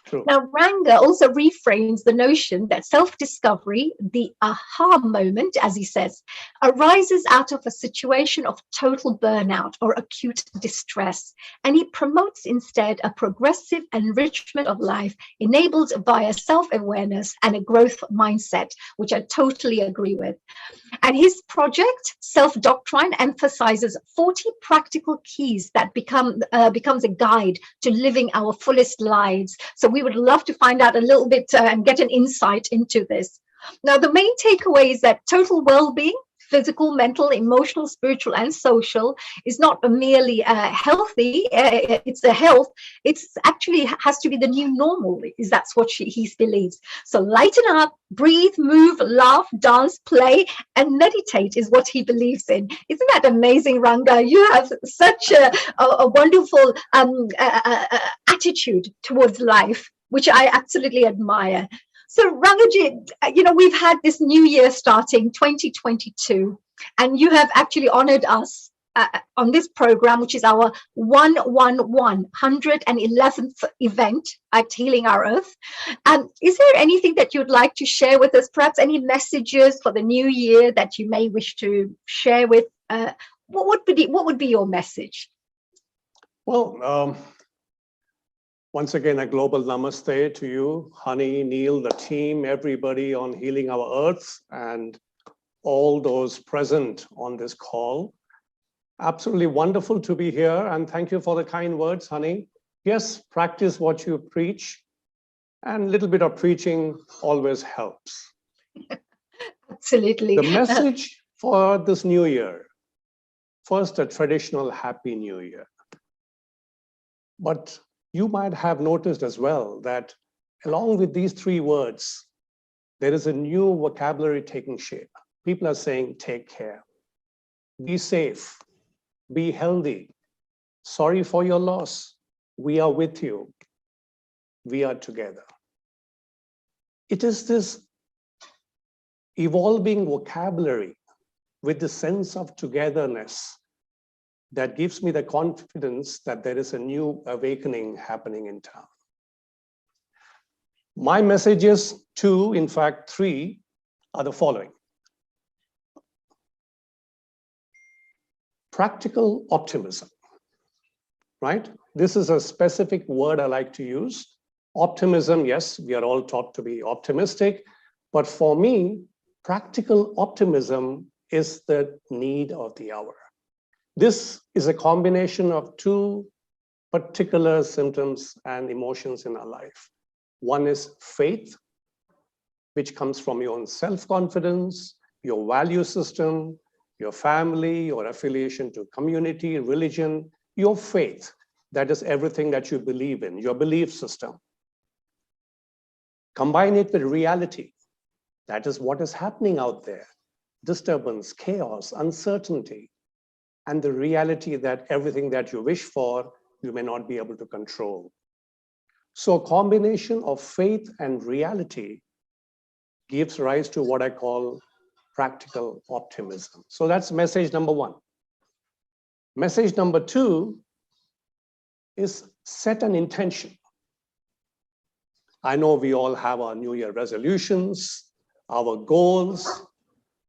S13: True.
S9: Now, Ranga also reframes the notion that self-discovery, the aha moment, as he says, arises out of a situation of total burnout or acute distress. And he promotes instead a progressive enrichment of life enabled by a self-awareness and a growth mindset, which I totally agree with. And his project, Self-Doctrine, emphasizes 40 practical keys that becomes a guide to living our fullest lives. So we would love to find out a little bit and get an insight into this. Now, the main takeaway is that total well-being, physical, mental, emotional, spiritual, and social, is not merely healthy. It's a health. It's actually has to be the new normal. That's what he believes. So lighten up, breathe, move, laugh, dance, play, and meditate is what he believes in. Isn't that amazing, Ranga? You have such a wonderful attitude towards life, which I absolutely admire. So Rangaji, we've had this new year starting 2022, and you have actually honored us on this program, which is our 111th event at Healing Our Earth. Is there anything that you'd like to share with us? Perhaps any messages for the new year that you may wish to share with? What would be your message?
S13: Well, once again, a global namaste to you, Honey, Neil, the team, everybody on Healing Our Earth, and all those present on this call. Absolutely wonderful to be here, and thank you for the kind words, Honey. Yes, practice what you preach, and a little bit of preaching always helps.
S9: Absolutely.
S13: The message for this new year, first, a traditional Happy New Year. But you might have noticed as well that along with these 3 words, there is a new vocabulary taking shape. People are saying, take care, be safe, be healthy, sorry for your loss, we are with you, we are together. It is this evolving vocabulary with the sense of togetherness that gives me the confidence that there is a new awakening happening in town. My messages, 2, in fact 3, are the following. Practical optimism, right? This is a specific word I like to use. Optimism, yes, we are all taught to be optimistic, but for me, practical optimism is the need of the hour. This is a combination of 2 particular symptoms and emotions in our life. One is faith, which comes from your own self-confidence, your value system, your family, your affiliation to community, religion, your faith. That is everything that you believe in, your belief system. Combine it with reality. That is what is happening out there. Disturbance, chaos, uncertainty, and the reality that everything that you wish for, you may not be able to control. So a combination of faith and reality gives rise to what I call practical optimism. So that's message number one. Message number two is set an intention. I know we all have our New Year resolutions, our goals,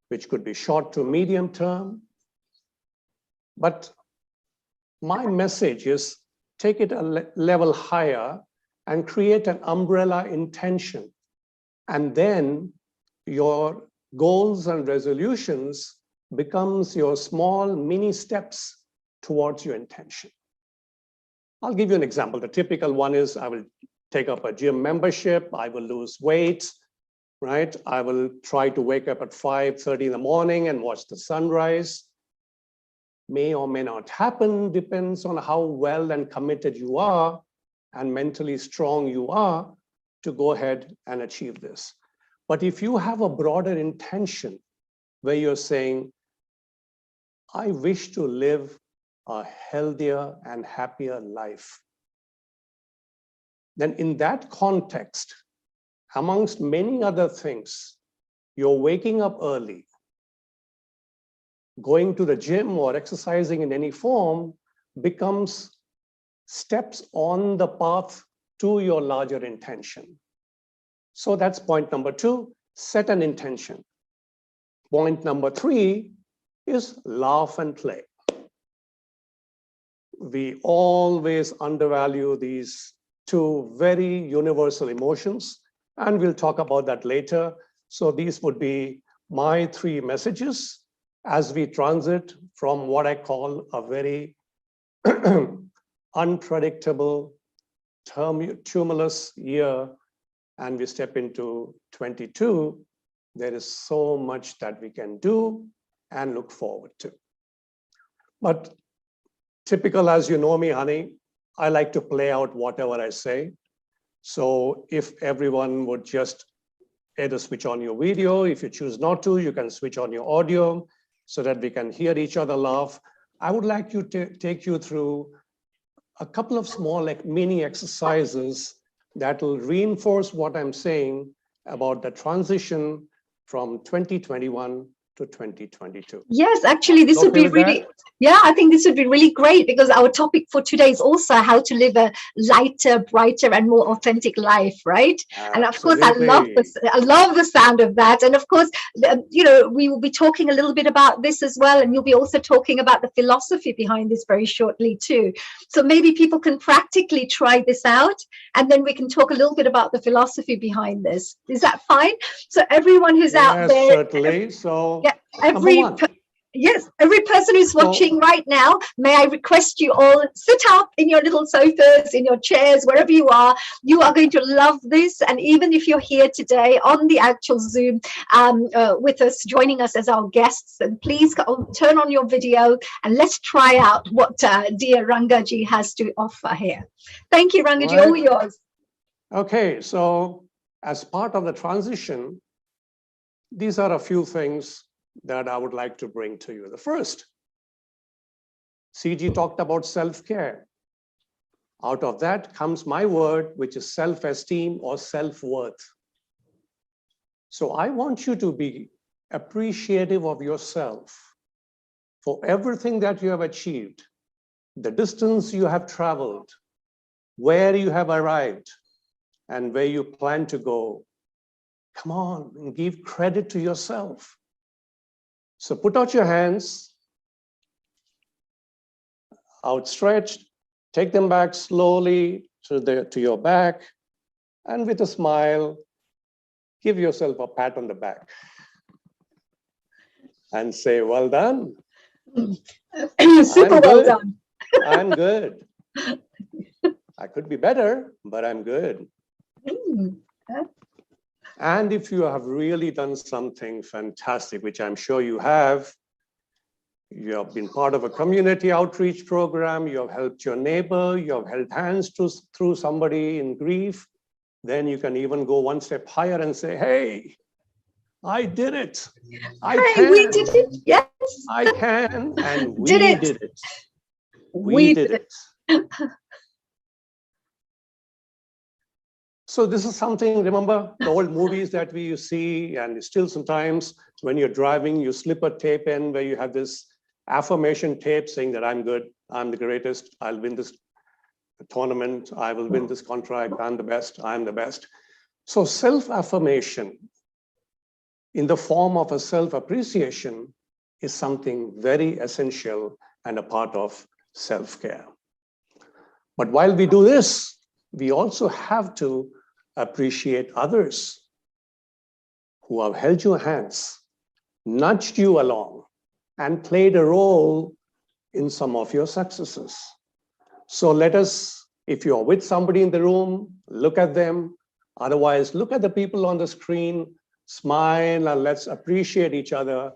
S13: which could be short to medium term. But my message is take it a level higher and create an umbrella intention. And then your goals and resolutions becomes your small mini steps towards your intention. I'll give you an example. The typical one is I will take up a gym membership, I will lose weight, right? I will try to wake up at 5:30 in the morning and watch the sunrise. May or may not happen, depends on how well and committed you are and mentally strong you are to go ahead and achieve this. But if you have a broader intention where you're saying, I wish to live a healthier and happier life, then in that context, amongst many other things, you're waking up early, going to the gym or exercising in any form becomes steps on the path to your larger intention. So that's point number two, set an intention. Point number three is laugh and play. We always undervalue these two very universal emotions, and we'll talk about that later. So these would be my three messages as we transit from what I call a very unpredictable, tumultuous year, and we step into 22. There is so much that we can do and look forward to. But typical, as you know me, honey, I like to play out whatever I say. So if everyone would just either switch on your video, if you choose not to, you can switch on your audio so that we can hear each other laugh. I would like to take you through a couple of small mini exercises that will reinforce what I'm saying about the transition from 2021 to 2022.
S9: Yes, actually, this would be really, yeah, I think this would be really great because our topic for today is also how to live a lighter, brighter, and more authentic life, right? And of course, I love the sound of that. And of course, you know, we will be talking a little bit about this as well, and you'll be also talking about the philosophy behind this very shortly too. So maybe people can practically try this out, and then we can talk a little bit about the philosophy behind this. Is that fine? So everyone who's out there,
S13: certainly. So
S9: yeah, every person who's watching right now, may I request you all sit up in your little sofas, in your chairs, wherever you are. You are going to love this. And even if you're here today on the actual Zoom with us, joining us as our guests, and please turn on your video and let's try out what dear Rangaji has to offer here. Thank you, Rangaji, all yours.
S13: Okay, so as part of the transition, these are a few things that I would like to bring to you. The first, CG talked about self-care. Out of that comes my word, which is self-esteem or self-worth. So I want you to be appreciative of yourself for everything that you have achieved, the distance you have traveled, where you have arrived, and where you plan to go. Come on and give credit to yourself. So put out your hands, outstretched, take them back slowly to your back, and with a smile, give yourself a pat on the back and say, well done.
S9: Super well done.
S13: I'm good. I could be better, but I'm good. And if you have really done something fantastic, which I'm sure you have been part of a community outreach program, you have helped your neighbor, you have held hands through somebody in grief, then you can even go one step higher and say, hey, I did it.
S9: We did it. Yes.
S13: I can. And we
S9: Did it.
S13: did it.
S9: We did
S13: it. So this is something, remember the old movies that we see, and still sometimes when you're driving, you slip a tape in where you have this affirmation tape saying that I'm good, I'm the greatest, I'll win this tournament, I will win this contract, I'm the best, I'm the best. So self-affirmation in the form of a self-appreciation is something very essential and a part of self-care. But while we do this, we also have to appreciate others who have held your hands, nudged you along, and played a role in some of your successes. So let us, if you're with somebody in the room, look at them. Otherwise, look at the people on the screen, smile, and let's appreciate each other.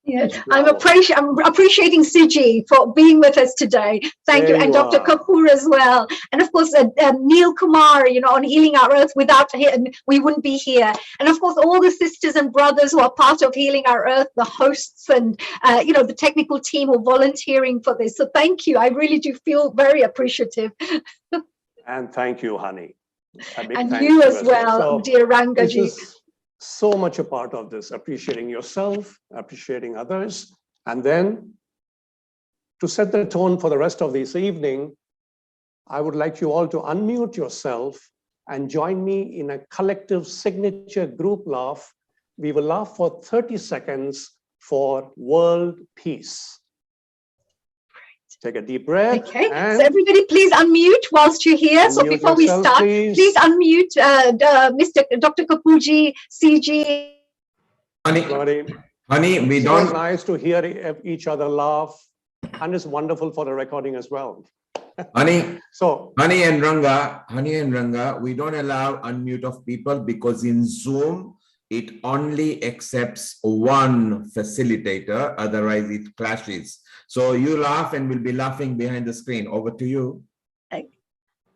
S9: Yes, I'm appreciating Siji for being with us today. Thank you. And Dr. Kapoor as well. And of course, Neil Kumar, on Healing Our Earth. Without him, we wouldn't be here. And of course, all the sisters and brothers who are part of Healing Our Earth, the hosts and, the technical team who are volunteering for this. So thank you. I really do feel very appreciative.
S13: And thank you, honey.
S9: And you as well, dear Rangaji.
S13: So much a part of this, appreciating yourself, appreciating others. And then to set the tone for the rest of this evening, I would like you all to unmute yourself and join me in a collective signature group laugh. We will laugh for 30 seconds for world peace. Take a deep breath.
S9: Okay, so everybody please unmute whilst you're here. So before we start, please unmute Dr. Kapoorji, CG.
S5: Honey, we don't.
S13: It's nice to hear each other laugh, and it's wonderful for the recording as well.
S5: Honey and Ranga, we don't allow unmute of people because in Zoom, it only accepts one facilitator, otherwise it clashes. So you laugh and we'll be laughing behind the screen. Over to you.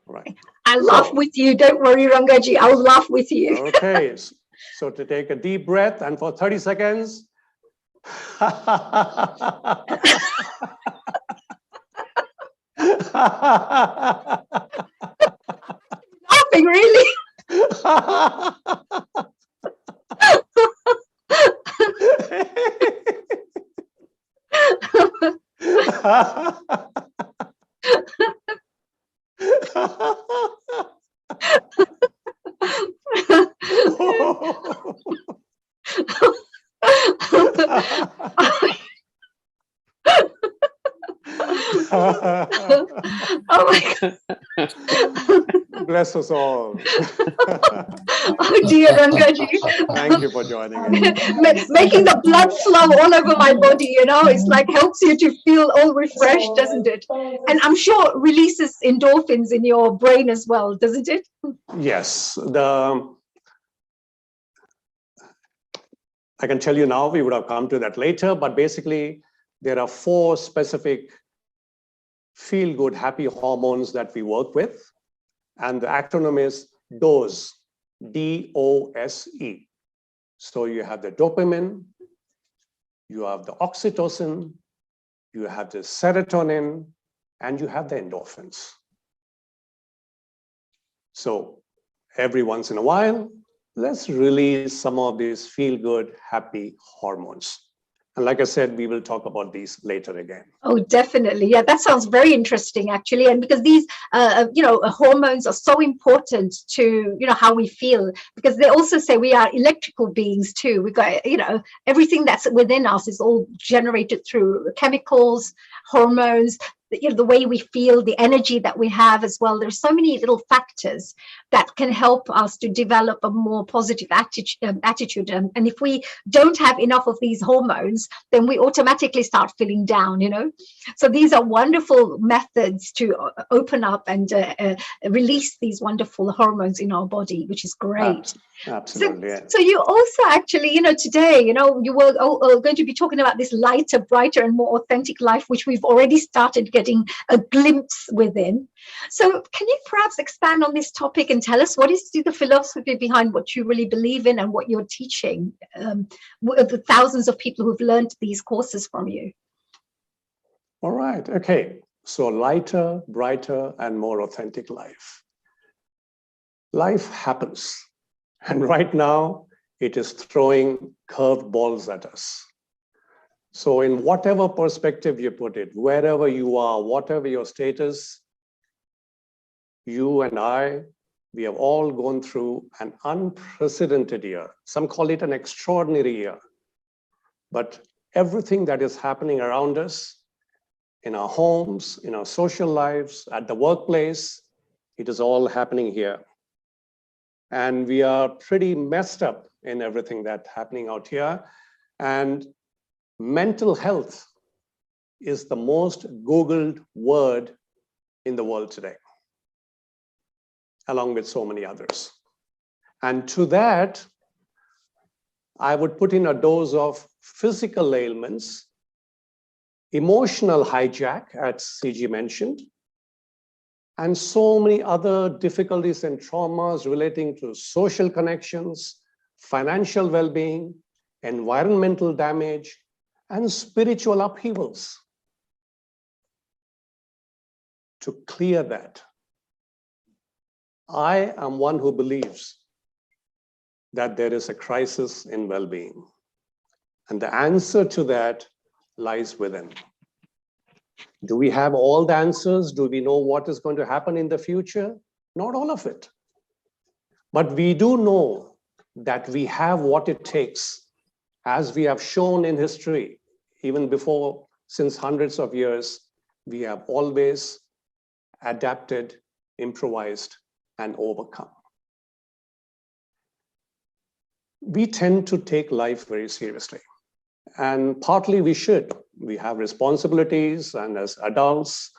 S13: Right.
S9: I'll laugh with you. Don't worry, Rangaji. I'll laugh with you.
S13: Okay. So to take a deep breath and for 30 seconds.
S9: Laughing, really? Oh my God.
S13: Bless us all.
S9: Oh dear, Rangaji.
S13: Thank you for joining in.
S9: Making the blood flow all over my body, it's like helps you to feel all refreshed, doesn't it? And I'm sure releases endorphins in your brain as well, doesn't it?
S13: Yes. I can tell you now, we would have come to that later, but basically there are 4 specific feel-good, happy hormones that we work with. And the acronym is DOSE, D-O-S-E. So you have the dopamine, you have the oxytocin, you have the serotonin, and you have the endorphins. So every once in a while, let's release some of these feel-good, happy hormones. And like I said, we will talk about these later again.
S9: Oh, definitely. Yeah, that sounds very interesting, actually. And because these, hormones are so important to, how we feel, because they also say we are electrical beings too. We've got, everything that's within us is all generated through chemicals, hormones. the way we feel, the energy that we have as well. There's so many little factors that can help us to develop a more positive attitude. And if we don't have enough of these hormones, then we automatically start feeling down, So these are wonderful methods to open up and release these wonderful hormones in our body, which is great.
S13: Absolutely.
S9: So you also actually, today, you were going to be talking about this lighter, brighter, and more authentic life, which we've already started getting a glimpse within. So can you perhaps expand on this topic and tell us what is the philosophy behind what you really believe in and what you're teaching the thousands of people who've learned these courses from you?
S13: All right. Okay. So lighter, brighter, and more authentic life. Life happens. And right now, it is throwing curved balls at us. So in whatever perspective you put it, wherever you are, whatever your status, you and I, we have all gone through an unprecedented year. Some call it an extraordinary year. But everything that is happening around us, in our homes, in our social lives, at the workplace, it is all happening here. And we are pretty messed up in everything that's happening out here. And mental health is the most Googled word in the world today, along with so many others. And to that, I would put in a dose of physical ailments, emotional hijack, as CG mentioned, and so many other difficulties and traumas relating to social connections, financial well-being, environmental damage, and spiritual upheavals. To clear that, I am one who believes that there is a crisis in well-being. And the answer to that lies within. Do we have all the answers? Do we know what is going to happen in the future? Not all of it. But we do know that we have what it takes, as we have shown in history, even before, since hundreds of years, we have always adapted, improvised, and overcome. We tend to take life very seriously. And partly we should. We have responsibilities, and as adults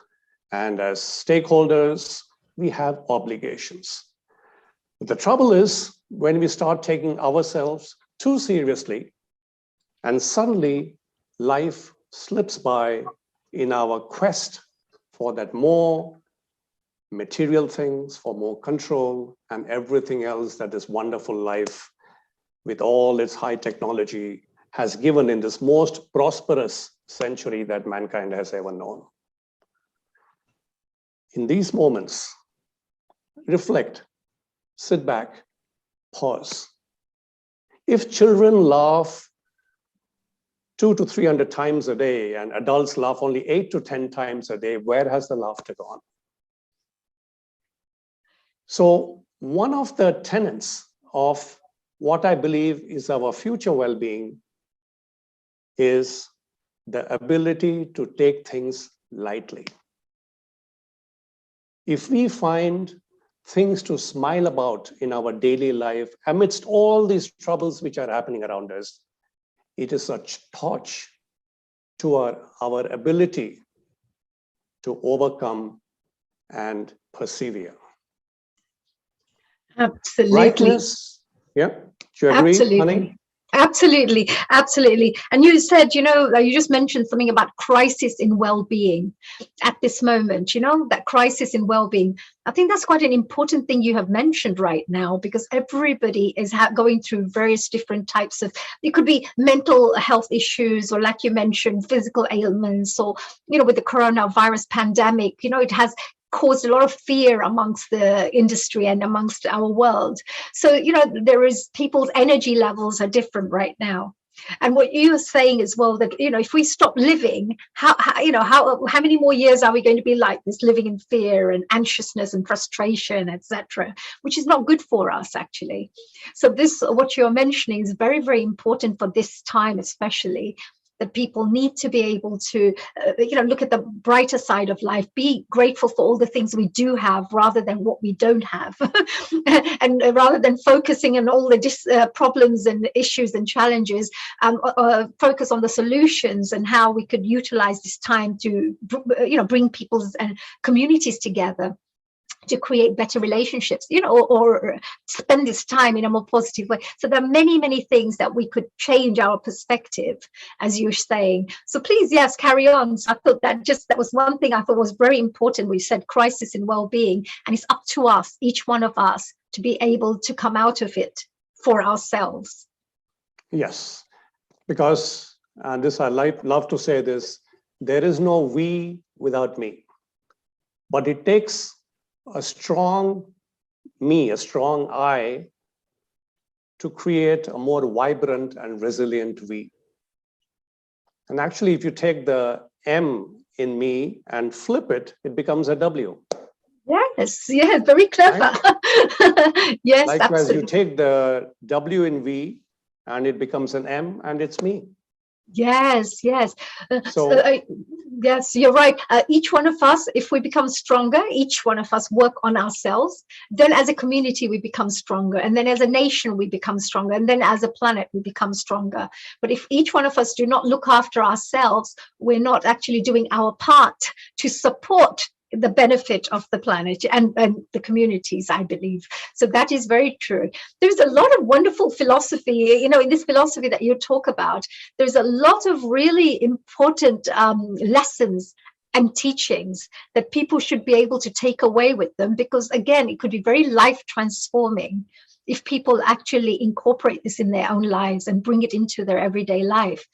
S13: and as stakeholders, we have obligations. But the trouble is when we start taking ourselves too seriously, and suddenly life slips by in our quest for that more material things, for more control, and everything else that this wonderful life with all its high technology has given in this most prosperous century that mankind has ever known. In these moments, reflect, sit back, pause. If children laugh 200 to 300 times a day and adults laugh only 8 to 10 times a day, where has the laughter gone? So one of the tenets of what I believe is our future well-being is the ability to take things lightly. If we find things to smile about in our daily life amidst all these troubles which are happening around us, it is a torch to our ability to overcome and persevere.
S9: Absolutely.
S13: Brightness, yeah, do you agree,
S9: Absolutely.
S13: honey?
S9: Absolutely, absolutely. And you said, you just mentioned something about crisis in well-being at this moment, that crisis in well-being. I think that's quite an important thing you have mentioned right now, because everybody is going through various different types of, it could be mental health issues, or like you mentioned, physical ailments, or, with the coronavirus pandemic, it has caused a lot of fear amongst the industry and amongst our world. So, there is people's energy levels are different right now. And what you are saying as well, that, if we stop living, how many more years are we going to be like this, living in fear and anxiousness and frustration, etc., which is not good for us, actually. So this, what you're mentioning, is very, very important for this time, especially. that people need to be able to, look at the brighter side of life, be grateful for all the things we do have rather than what we don't have. And rather than focusing on all the problems and issues and challenges, focus on the solutions and how we could utilize this time to, bring people's and communities together to create better relationships, or spend this time in a more positive way. So there are many, many things that we could change our perspective, as you're saying. So please, yes, carry on. So I thought that was one thing I thought was very important. We said crisis in well-being, and it's up to us, each one of us, to be able to come out of it for ourselves.
S13: Yes, because, and this I love to say this, there is no we without me, but it takes a strong me, a strong I, to create a more vibrant and resilient we. And actually, if you take the M in me and flip it, it becomes a W.
S9: Yes, very clever. Right? Yes,
S13: likewise,
S9: absolutely.
S13: you take the W in V and it becomes an M and it's me.
S9: Yes. Yes, you're right. Each one of us, if we become stronger, each one of us work on ourselves, then as a community we become stronger, and then as a nation we become stronger, and then as a planet we become stronger. But if each one of us do not look after ourselves, we're not actually doing our part to support the benefit of the planet and the communities, I believe. So that is very true. There's a lot of wonderful philosophy, in this philosophy that you talk about. There's a lot of really important lessons and teachings that people should be able to take away with them, because again, it could be very life transforming if people actually incorporate this in their own lives and bring it into their everyday life.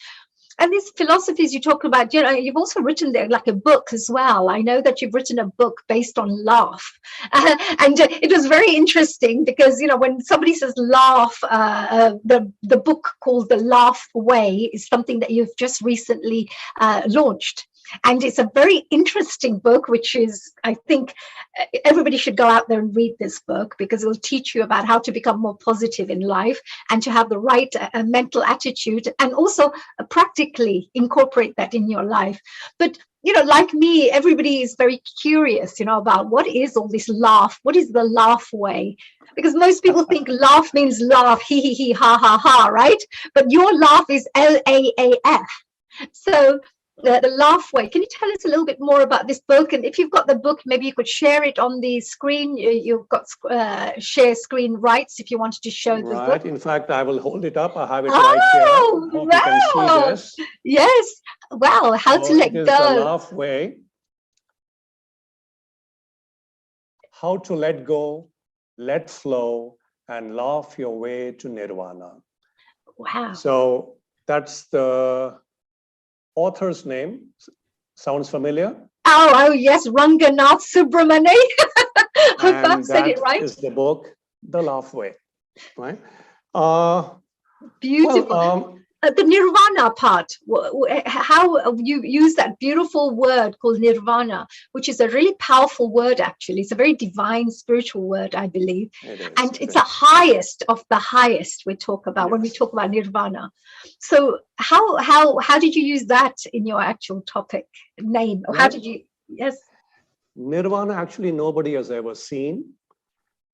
S9: And these philosophies you talk about, you've also written there like a book as well. I know that you've written a book based on laugh. And it was very interesting because, when somebody says laugh, the book called The Laugh Way is something that you've just recently launched. And it's a very interesting book, which is, I think, everybody should go out there and read this book, because it will teach you about how to become more positive in life and to have the right mental attitude, and also practically incorporate that in your life. But, like me, everybody is very curious, about what is all this laugh? What is the laugh way? Because most people think laugh means laugh, hee, hee, hee, ha, ha, ha, right? But your laugh is LAAF. So, the Laugh Way. Can you tell us a little bit more about this book? And if you've got the book, maybe you could share it on the screen. You've got share screen rights if you wanted to show the book.
S13: Right. In fact, I will hold it up. I have it right here. Hope you can see this.
S9: Yes. Wow. How to let go.
S13: The Laugh Way. How to let go, let flow, and laugh your way to nirvana.
S9: Wow.
S13: So that's the author's name. Sounds familiar?
S9: Oh yes, Ranganath Subramani. Hope I've said it right.
S13: Is the book The Laugh Way, right?
S9: Beautiful.
S13: Well,
S9: the nirvana part, how you use that beautiful word called nirvana, which is a really powerful word, actually. It's a very divine spiritual word, I believe. And it's the highest of the highest we talk about when we talk about nirvana. So how did you use that in your actual topic name? Or how did you, yes?
S13: Nirvana, actually, nobody has ever seen.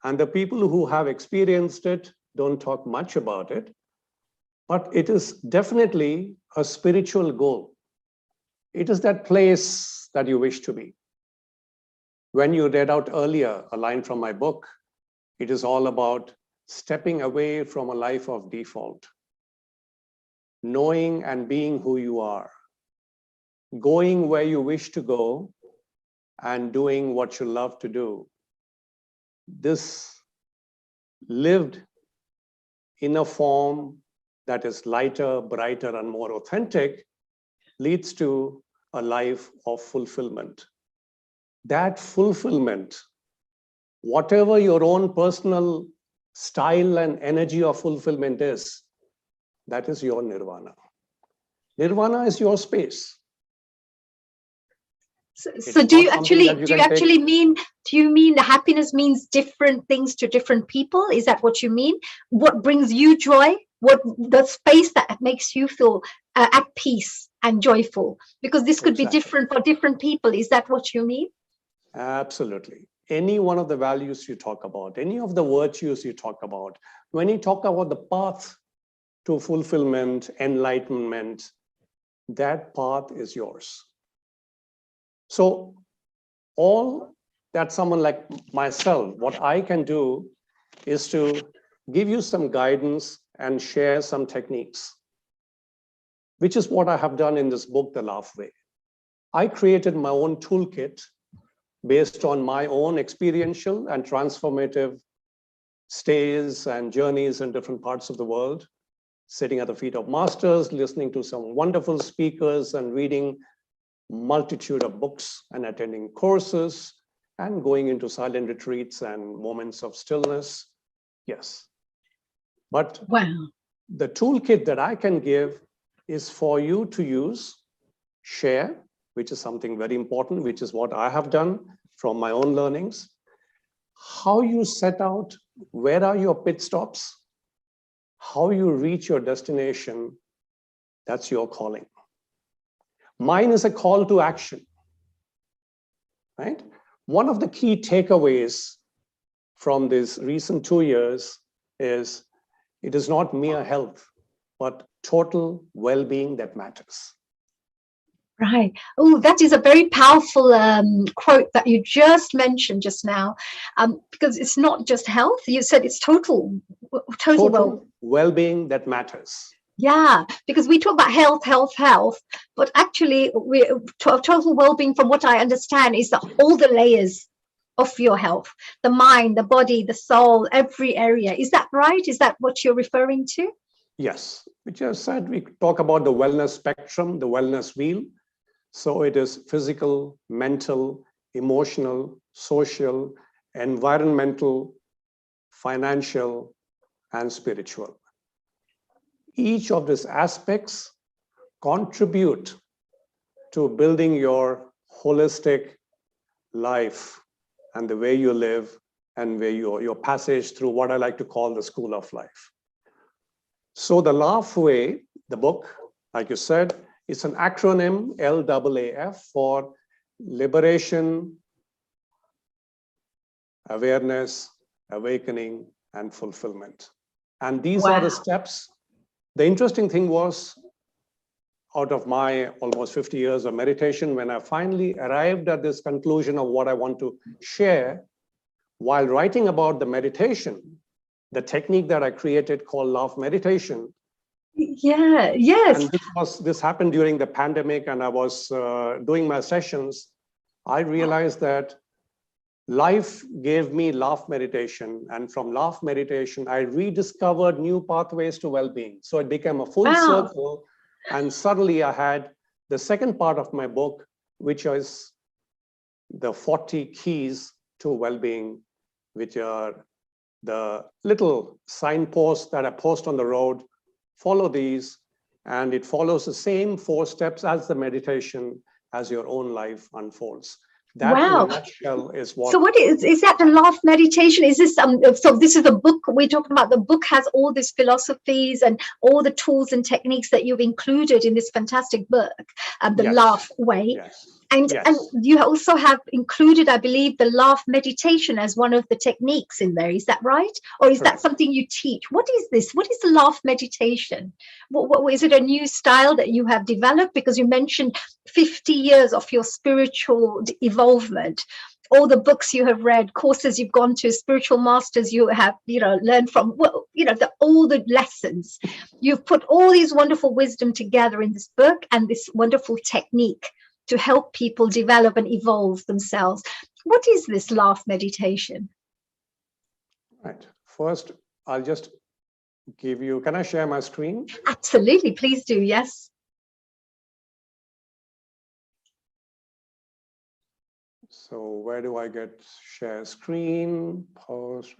S13: And the people who have experienced it don't talk much about it. But it is definitely a spiritual goal. It is that place that you wish to be. When you read out earlier a line from my book, it is all about stepping away from a life of default, knowing and being who you are, going where you wish to go, and doing what you love to do. This lived in a form that is lighter, brighter, and more authentic leads to a life of fulfillment. That fulfillment, whatever your own personal style and energy of fulfillment is, that is your nirvana. Nirvana is your space.
S9: So do you mean the happiness means different things to different people? Is that what you mean? What brings you joy? What the space that makes you feel at peace and joyful? Because this could be
S13: Exactly.
S9: different for different people. Is that what you mean?
S13: Absolutely. Any one of the values you talk about, any of the virtues you talk about, when you talk about the path to fulfillment, enlightenment, that path is yours. So all that someone like myself, what I can do is to give you some guidance and share some techniques, which is what I have done in this book, The Laugh Way. I created my own toolkit based on my own experiential and transformative stays and journeys in different parts of the world, sitting at the feet of masters, listening to some wonderful speakers and reading multitude of books and attending courses and going into silent retreats and moments of stillness. Yes. But
S9: wow,
S13: the toolkit that I can give is for you to use, share, which is something very important, which is what I have done from my own learnings. How you set out, where are your pit stops, how you reach your destination, that's your calling. Mine is a call to action, right? One of the key takeaways from these recent 2 years is it is not mere health, but total well-being that matters.
S9: right. Oh, that is a very powerful quote that you just mentioned just now, because it's not just health. You said it's total
S13: well-being that matters.
S9: Yeah, because we talk about health, but actually total well-being, from what I understand, is all the layers of your health, the mind, the body, the soul, every area. Is that right? Is that what you're referring to?
S13: Yes, which I said, we talk about the wellness spectrum, the wellness wheel. So it is physical, mental, emotional, social, environmental, financial, and spiritual. Each of these aspects contribute to building your holistic life and the way you live and where your passage through what I like to call the school of life. So the Laugh Way, the book, like you said, it's an acronym, LAAF, for liberation, awareness, awakening, and fulfillment. And these are the steps. The interesting thing was, out of my almost 50 years of meditation, when I finally arrived at this conclusion of what I want to share, while writing about the meditation, the technique that I created called Laugh Meditation.
S9: Yeah, yes.
S13: And this happened during the pandemic, and I was doing my sessions. I realized that life gave me laugh meditation, and from laugh meditation, I rediscovered new pathways to well-being. So it became a full circle, and suddenly I had the second part of my book, which is the 40 keys to well-being, which are the little signposts that I post on the road. Follow these, and it follows the same 4 steps as the meditation as your own life unfolds. That in a nutshell is what.
S9: So what is that the Laugh Meditation? Is this so this is the book we're talking about. The book has all these philosophies and all the tools and techniques that you've included in this fantastic book, the Laugh Way.
S13: Yes.
S9: And you also have included, I believe, the Laugh Meditation as one of the techniques in there. Is that right? Or is that something you teach? What is this? What is the Laugh Meditation? What is it, a new style that you have developed? Because you mentioned 50 years of your spiritual evolvement, all the books you have read, courses you've gone to, spiritual masters you have, learned from, all the lessons. You've put all these wonderful wisdom together in this book and this wonderful technique to help people develop and evolve themselves. What is this Laugh Meditation?
S13: Right. First, I'll just give you, can I share my screen?
S9: Absolutely, please do, yes.
S13: So where do I get share screen? Post.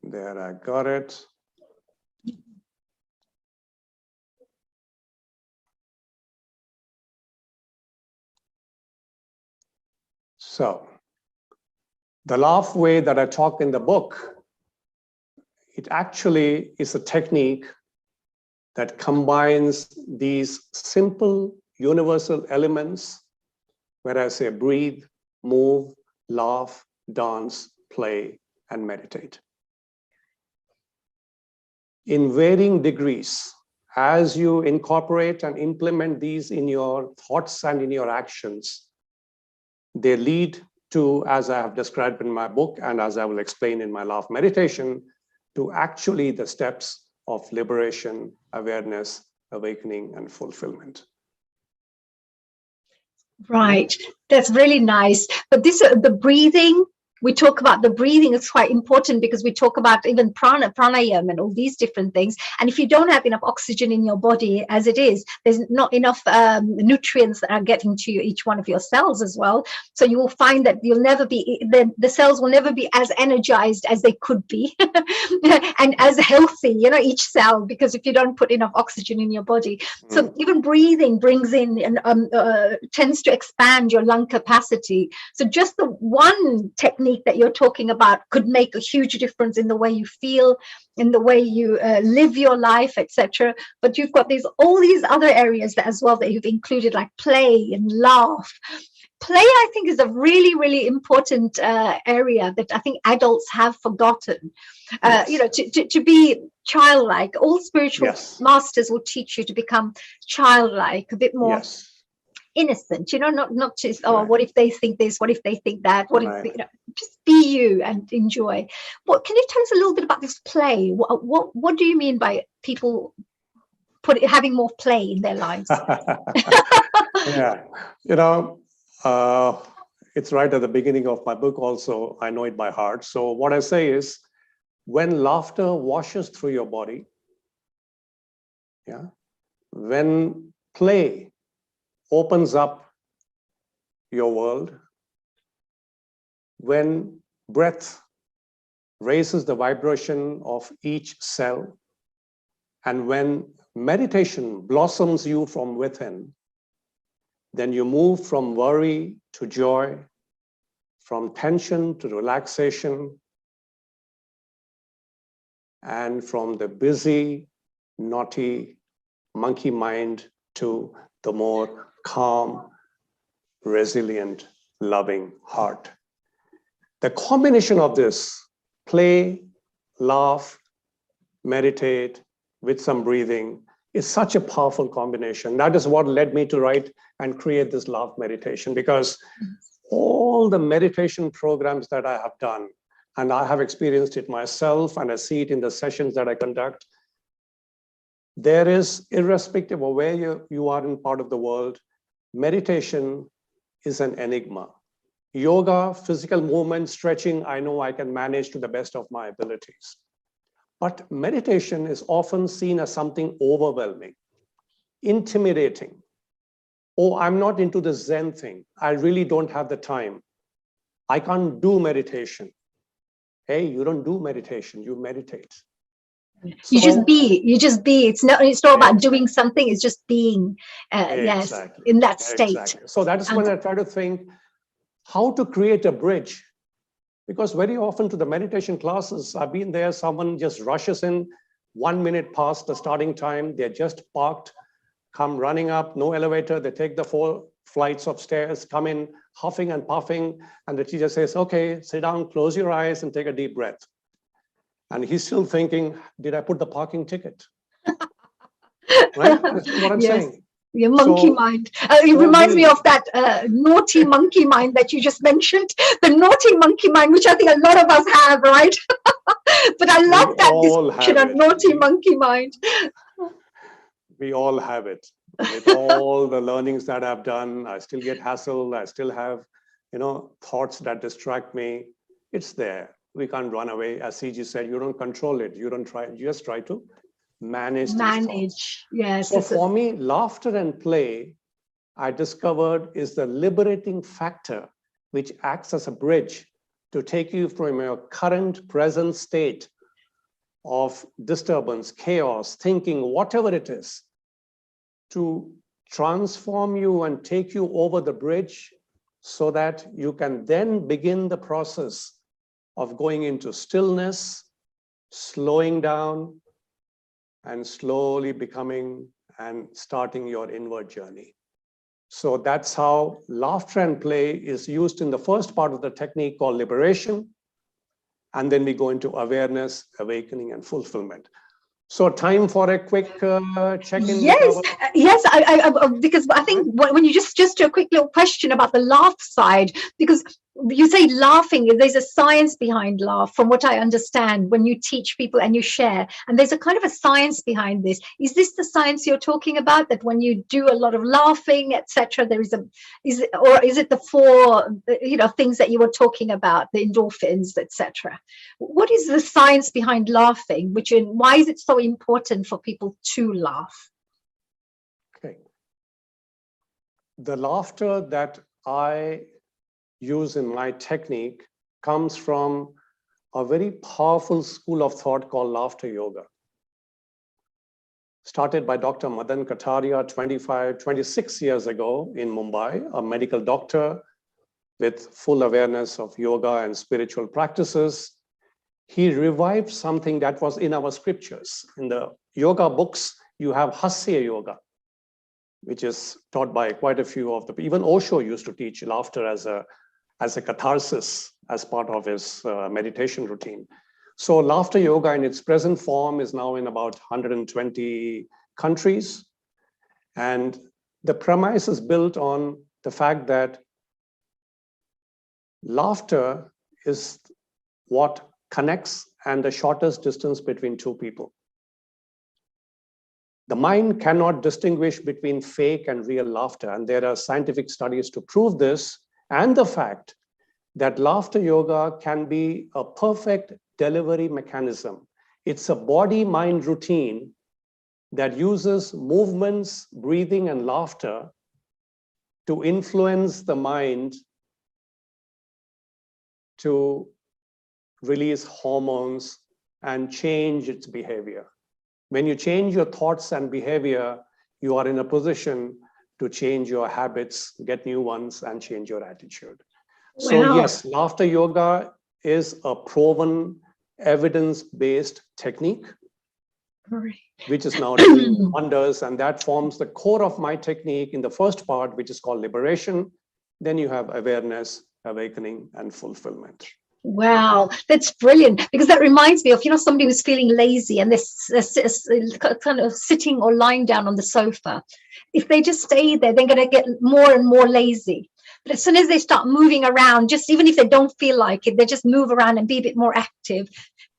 S13: There, I got it. So the Laugh Way that I talk in the book, it actually is a technique that combines these simple universal elements where I say breathe, move, laugh, dance, play, and meditate. In varying degrees, as you incorporate and implement these in your thoughts and in your actions, they lead to, as I have described in my book and as I will explain in my laugh meditation, to actually the steps of liberation, awareness, awakening, and fulfillment.
S9: Right. That's really nice. But this, the breathing, we talk about the breathing is quite important because we talk about even pranayama and all these different things. And if you don't have enough oxygen in your body as it is, there's not enough nutrients that are getting to each one of your cells as well. So you will find that you'll never be, the cells will never be as energized as they could be and as healthy, you know, each cell, because if you don't put enough oxygen in your body. So even breathing brings in and tends to expand your lung capacity. So just the one technique that you're talking about could make a huge difference in the way you feel, in the way you live your life, etc. But you've got all these other areas as well that you've included, like play and laugh. Play, I think, is a really, really important area that I think adults have forgotten.
S13: Yes.
S9: You know, to be childlike. All spiritual masters will teach you to become childlike, a bit more innocent, you know, not just, oh, what if they think this, what if they think that, what if, you know, just be you and enjoy. What can you tell us a little bit about this play? What do you mean by people having more play in their lives?
S13: Yeah, you know, it's right at the beginning of my book also. I know it by heart. So what I say is, when laughter washes through your body, when play opens up your world, when breath raises the vibration of each cell, and when meditation blossoms you from within, then you move from worry to joy, from tension to relaxation, and from the busy, naughty, monkey mind to the more calm, resilient, loving heart. The combination of this, play, laugh, meditate, with some breathing, is such a powerful combination. That is what led me to write and create this laugh meditation, because all the meditation programs that I have done, and I have experienced it myself, and I see it in the sessions that I conduct, there is, irrespective of where you are in part of the world, meditation is an enigma. Yoga, physical movement, stretching, I know I can manage to the best of my abilities. But meditation is often seen as something overwhelming, intimidating. Oh, I'm not into the Zen thing. I really don't have the time. I can't do meditation. Hey, you don't do meditation, you meditate.
S9: You just be. It's not about doing something, it's just being, yes, in that state.
S13: Exactly. So that is when I try to think how to create a bridge. Because very often to the meditation classes, I've been there, someone just rushes in 1 minute past the starting time, they're just parked, come running up, no elevator, they take the 4 flights of stairs, come in huffing and puffing, and the teacher says, okay, sit down, close your eyes and take a deep breath. And he's still thinking, did I put the parking ticket? Right? That's what I'm saying.
S9: Your monkey mind. It reminds me of that naughty monkey mind that you just mentioned. The naughty monkey mind, which I think a lot of us have, right? But I love that description of naughty monkey mind.
S13: We all have it. With all the learnings that I've done, I still get hassled. I still have, you know, thoughts that distract me. It's there. We can't run away. As CG said, you don't control it. You don't try. You just try to manage these thoughts.
S9: Yes.
S13: So for me, laughter and play, I discovered, is the liberating factor which acts as a bridge to take you from your current present state of disturbance, chaos, thinking, whatever it is, to transform you and take you over the bridge so that you can then begin the process of going into stillness, slowing down, and slowly becoming and starting your inward journey. So that's how laughter and play is used in the first part of the technique called liberation. And then we go into awareness, awakening, and fulfillment. So time for a quick check-in.
S9: Yes, yes, because I think when you just a quick little question about the laugh side, because you say laughing, there's a science behind laugh, from what I understand, when you teach people and you share, and there's a kind of a science behind this. Is this the science you're talking about, that when you do a lot of laughing, etc., there is or is it the four, things that you were talking about, the endorphins, etc.? What is the science behind laughing, why is it so important for people to laugh?
S13: Okay. The laughter that I use in my technique comes from a very powerful school of thought called laughter yoga. Started by Dr. Madan Kataria 26 years ago in Mumbai, a medical doctor with full awareness of yoga and spiritual practices. He revived something that was in our scriptures. In the yoga books, you have Hasya Yoga, which is taught by quite a few of the, even Osho used to teach laughter as a catharsis, as part of his meditation routine. So laughter yoga in its present form is now in about 120 countries. And the premise is built on the fact that laughter is what connects and the shortest distance between two people. The mind cannot distinguish between fake and real laughter. And there are scientific studies to prove this, and the fact that laughter yoga can be a perfect delivery mechanism. It's a body-mind routine that uses movements, breathing, and laughter to influence the mind to release hormones and change its behavior. When you change your thoughts and behavior, you are in a position to change your habits, get new ones, and change your attitude. Wow. So yes, laughter yoga is a proven, evidence-based technique, which is now doing wonders, and that forms the core of my technique in the first part, which is called liberation. Then you have awareness, awakening, and fulfillment.
S9: Wow, that's brilliant, because that reminds me of, somebody who's feeling lazy and they're kind of sitting or lying down on the sofa. If they just stay there, they're going to get more and more lazy. But as soon as they start moving around, just even if they don't feel like it, they just move around and be a bit more active,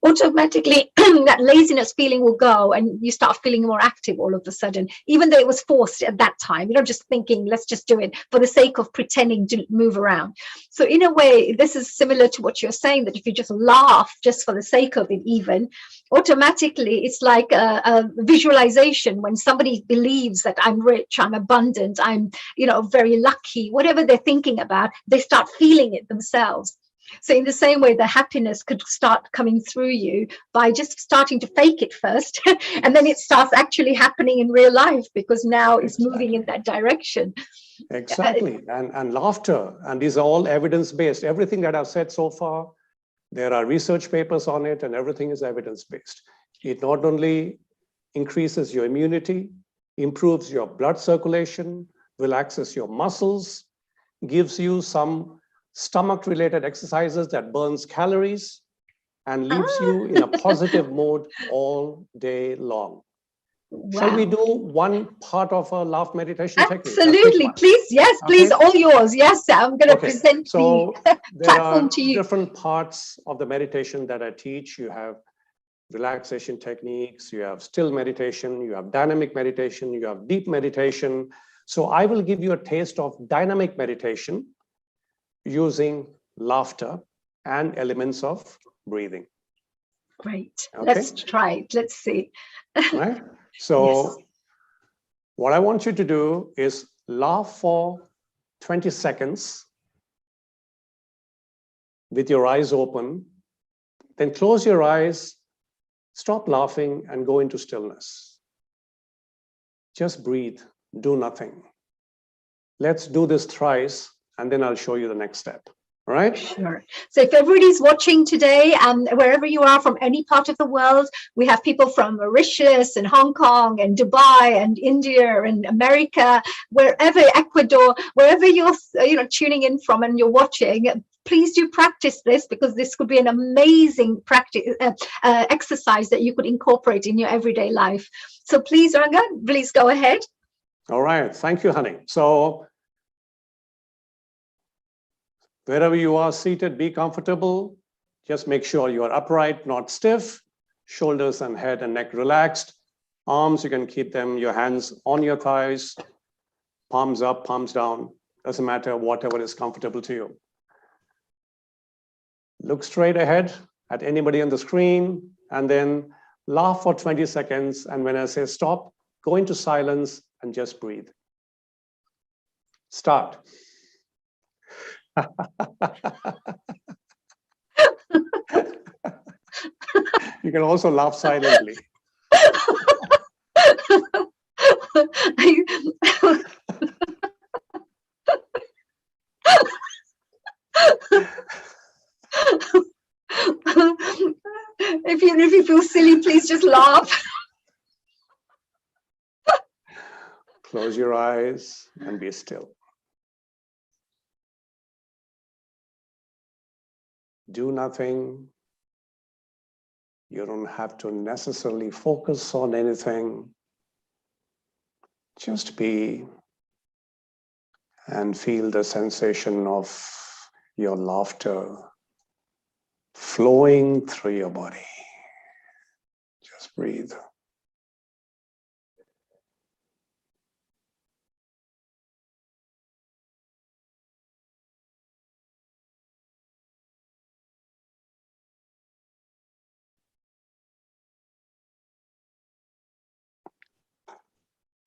S9: automatically that laziness feeling will go and you start feeling more active all of a sudden, even though it was forced at that time. You're not just thinking, let's just do it for the sake of pretending to move around. So in a way, this is similar to what you're saying, that if you just laugh just for the sake of it, even automatically, it's like a visualization. When somebody believes that I'm rich, I'm abundant, I'm, very lucky, whatever they're thinking about, they start feeling it themselves. So in the same way, the happiness could start coming through you by just starting to fake it first, and then it starts actually happening in real life, because now it's moving in that direction.
S13: Exactly. And laughter, and these are all evidence-based. Everything that I've said so far, there are research papers on it, and everything is evidence-based. It not only increases your immunity, improves your blood circulation, relaxes your muscles, gives you some stomach-related exercises that burns calories, and leaves you in a positive mood all day long. Wow. Shall we do one part of a laugh meditation technique?
S9: Absolutely, please. Yes, please, all yours. Yes, I'm going to present the platform to you.
S13: There are different parts of the meditation that I teach. You have relaxation techniques, you have still meditation, you have dynamic meditation, you have deep meditation. So I will give you a taste of dynamic meditation using laughter and elements of breathing.
S9: Great. Okay. Let's try it. Let's see.
S13: Right. So what I want you to do is laugh for 20 seconds with your eyes open, then close your eyes, stop laughing, and go into stillness. Just breathe, do nothing. Let's do this thrice, and then I'll show you the next step. All right?
S9: Sure. So if everybody's watching today, and wherever you are from any part of the world, we have people from Mauritius and Hong Kong and Dubai and India and America, wherever, Ecuador, wherever you're tuning in from and you're watching, please do practice this, because this could be an amazing practice exercise that you could incorporate in your everyday life. So please, Ranga, please go ahead.
S13: All right. Thank you, honey. So wherever you are seated, be comfortable. Just make sure you are upright, not stiff. Shoulders and head and neck relaxed. Arms, you can keep them, your hands on your thighs, palms up, palms down. Doesn't matter, whatever is comfortable to you. Look straight ahead at anybody on the screen, and then laugh for 20 seconds. And when I say stop, go into silence and just breathe. Start. You can also laugh silently.
S9: If you feel silly, please just laugh.
S13: Close your eyes and be still. Do nothing. You don't have to necessarily focus on anything. Just be and feel the sensation of your laughter flowing through your body. Just breathe.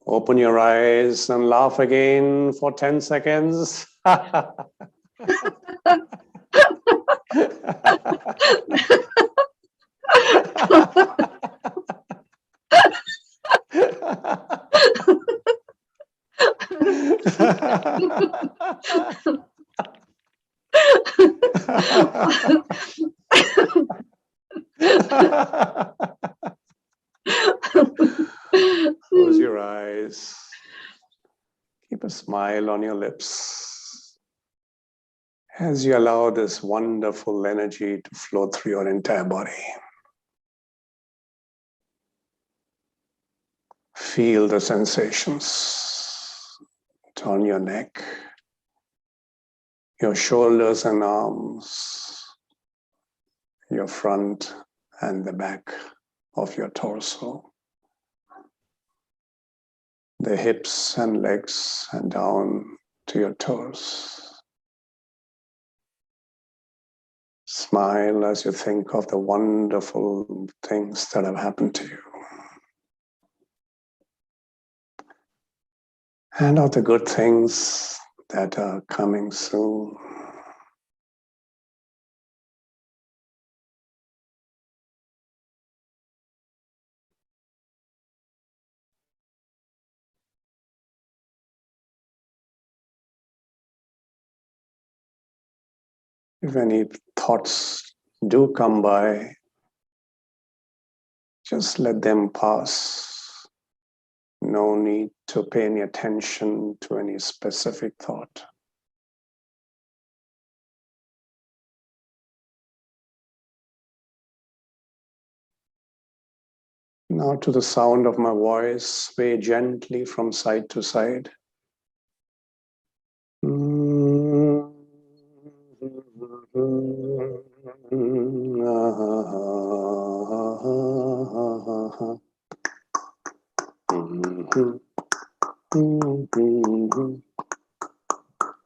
S13: Open your eyes and laugh again for 10 seconds. Close your eyes. Keep a smile on your lips as you allow this wonderful energy to flow through your entire body. Feel the sensations. Turn your neck, your shoulders and arms, your front and the back of your torso, the hips and legs, and down to your toes. Smile as you think of the wonderful things that have happened to you, and of the good things that are coming soon. If any thoughts do come by, just let them pass. No need to pay any attention to any specific thought. Now to the sound of my voice, sway gently from side to side.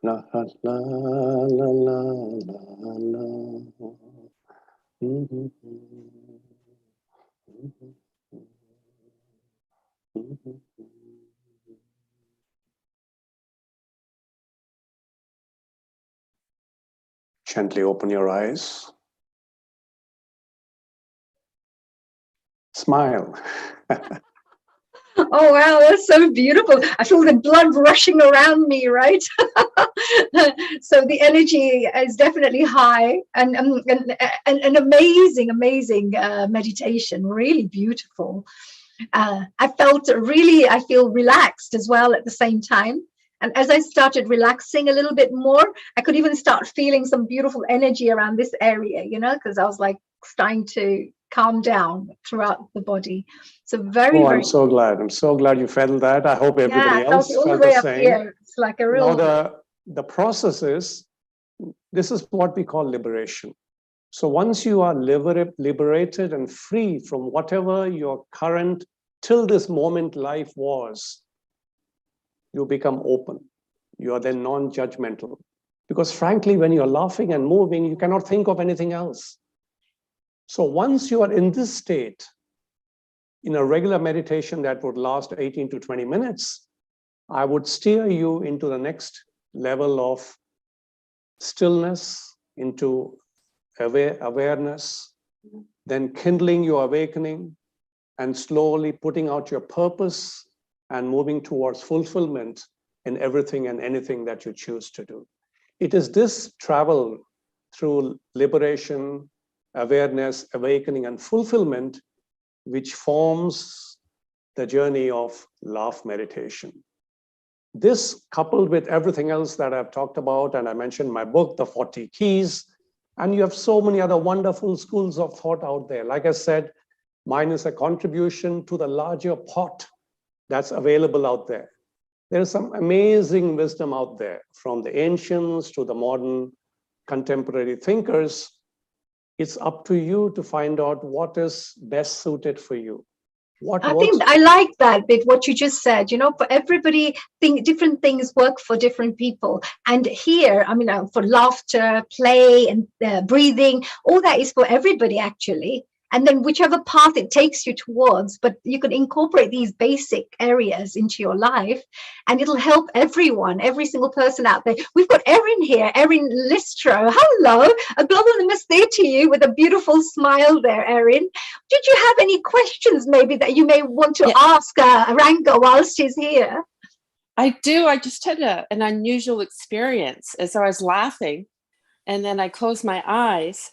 S13: La la la la la la. Gently open your eyes. Smile.
S9: Oh, wow, that's so beautiful. I feel the blood rushing around me, right? So the energy is definitely high, and an amazing, amazing meditation, really beautiful. I feel relaxed as well at the same time. And as I started relaxing a little bit more, I could even start feeling some beautiful energy around this area, because I was like starting to calm down throughout the body. So very,
S13: Oh,
S9: very,
S13: I'm so glad. I'm so glad you felt that. I hope
S9: yeah,
S13: everybody
S9: I felt it
S13: else
S9: all the
S13: felt the
S9: way up
S13: same.
S9: here. It's like a
S13: Now,
S9: real,
S13: the process is, this is what we call liberation. So once you are liberated and free from whatever your current, till this moment life was, you become open. You are then non-judgmental. Because frankly, when you're laughing and moving, you cannot think of anything else. So once you are in this state, in a regular meditation that would last 18 to 20 minutes, I would steer you into the next level of stillness, into awareness, then kindling your awakening, and slowly putting out your purpose and moving towards fulfillment in everything and anything that you choose to do. It is this travel through liberation, awareness, awakening, and fulfillment which forms the journey of laugh meditation. This, coupled with everything else that I've talked about, and I mentioned my book, The 40 Keys, and you have so many other wonderful schools of thought out there. Like I said, mine is a contribution to the larger pot that's available out there. There is some amazing wisdom out there, from the ancients to the modern contemporary thinkers. It's up to you to find out what is best suited for you. What
S9: I
S13: works
S9: think I like that bit, what you just said, for everybody, different things work for different people. And here, I mean, for laughter, play, and breathing, all that is for everybody, actually. And then whichever path it takes you towards, but you can incorporate these basic areas into your life, and it'll help everyone, every single person out there. We've got Erin here, Erin Listro. Hello, a global namaste to you with a beautiful smile there, Erin. Did you have any questions maybe that you may want to ask Ranga whilst she's here?
S14: I do. I just had an unusual experience as I was laughing, and then I closed my eyes.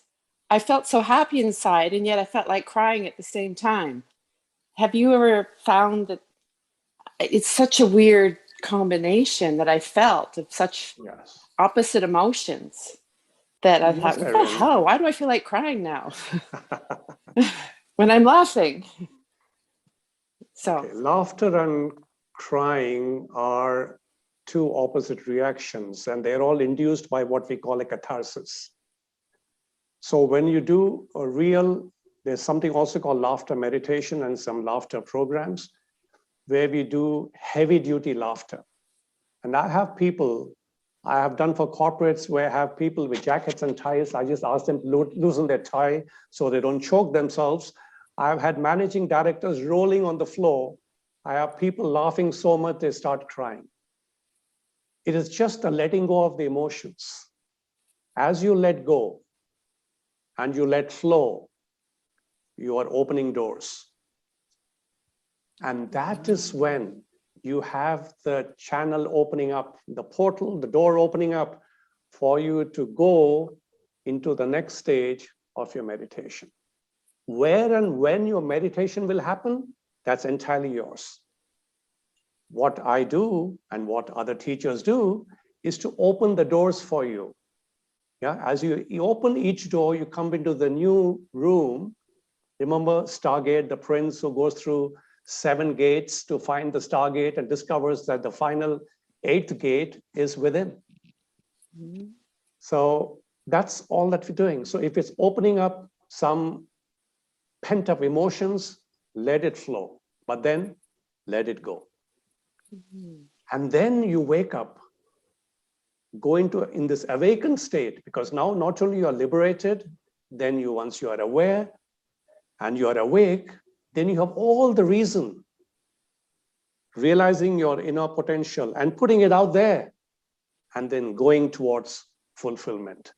S14: I felt so happy inside, and yet I felt like crying at the same time. Have you ever found that it's such a weird combination that I felt of such opposite emotions that I thought, what the hell? Why do I feel like crying now when I'm laughing? So
S13: okay. Laughter and crying are two opposite reactions, and they're all induced by what we call a catharsis. So when you do there's something also called laughter meditation and some laughter programs where we do heavy duty laughter. And I have done for corporates where I have people with jackets and ties. I just ask them to loosen their tie so they don't choke themselves. I've had managing directors rolling on the floor. I have people laughing so much they start crying. It is just a letting go of the emotions. As you let go and you let flow, you are opening doors. And that is when you have the channel opening up, the portal, the door opening up for you to go into the next stage of your meditation. Where and when your meditation will happen, that's entirely yours. What I do and what other teachers do is to open the doors for you. Yeah, as you open each door, you come into the new room. Remember Stargate, the prince who goes through 7 gates to find the Stargate and discovers that the final 8th gate is within. Mm-hmm. So that's all that we're doing. So if it's opening up some pent-up emotions, let it flow, but then let it go. Mm-hmm. And then you wake up, go in this awakened state, because now not only you are liberated, then once you are aware and you are awake, then you have all the reason, realizing your inner potential and putting it out there, and then going towards fulfillment.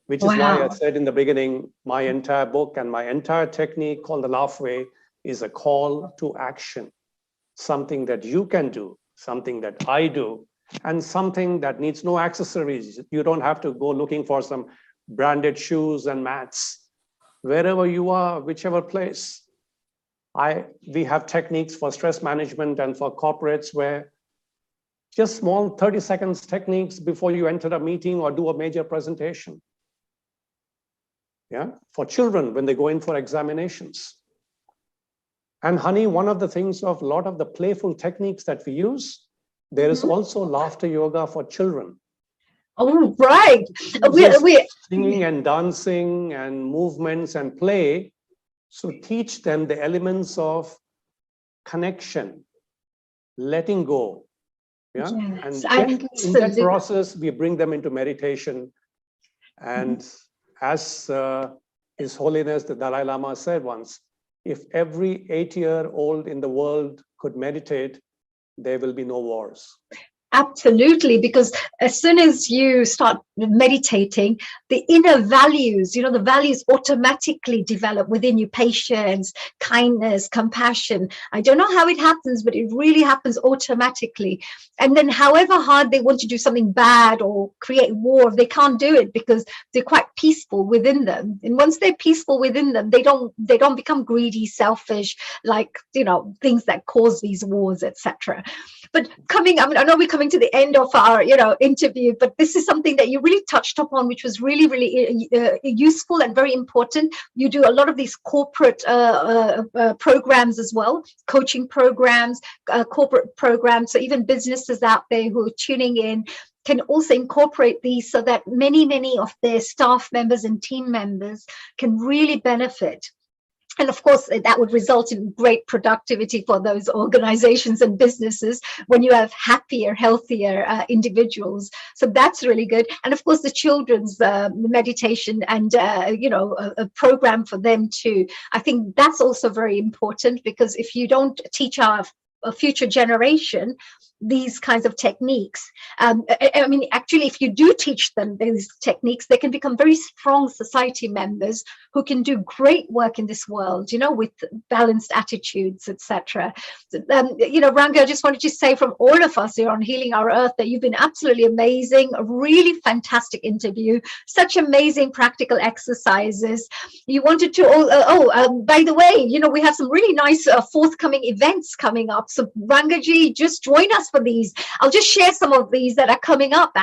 S13: Which is why I said in the beginning, my entire book and my entire technique called the Laugh Way is a call to action. something that you can do, something that I do, and something that needs no accessories. You don't have to go looking for some branded shoes and mats. Wherever you are, whichever place. We have techniques for stress management and for corporates where just small 30 seconds techniques before you enter a meeting or do a major presentation. Yeah, for children when they go in for examinations. And honey, one of the things of a lot of the playful techniques that we use, there is also laughter yoga for children.
S9: Oh, right.
S13: Singing and dancing and movements and play. So teach them the elements of connection, letting go. Yeah.
S9: Yes,
S13: and gently in that process, we bring them into meditation. And as His Holiness the Dalai Lama said once, if every 8-year-old in the world could meditate, there will be no wars.
S9: Absolutely, because as soon as you start meditating, the inner values, the values automatically develop within you: patience, kindness, compassion. I don't know how it happens, but it really happens automatically. And then however hard they want to do something bad or create war, they can't do it because they're quite peaceful within them. And once they're peaceful within them, they don't become greedy, selfish, like, things that cause these wars, etc. But I know we're coming to the end of our, interview, but this is something that you really touched upon, which was really, really useful and very important. You do a lot of these corporate programs as well, coaching programs, corporate programs. So even businesses out there who are tuning in can also incorporate these so that many, many of their staff members and team members can really benefit. And of course, that would result in great productivity for those organizations and businesses when you have happier, healthier individuals. So that's really good. And of course, the children's meditation and, a program for them too. I think that's also very important, because if you don't teach our future generation these kinds of techniques, actually, if you do teach them these techniques, they can become very strong society members who can do great work in this world, with balanced attitudes, etc. Ranga, I just wanted to say from all of us here on Healing Our Earth that you've been absolutely amazing, a really fantastic interview, such amazing practical exercises. You wanted to, by the way, we have some really nice forthcoming events coming up. So Rangaji, just join us for these. I'll just share some of these that are coming up.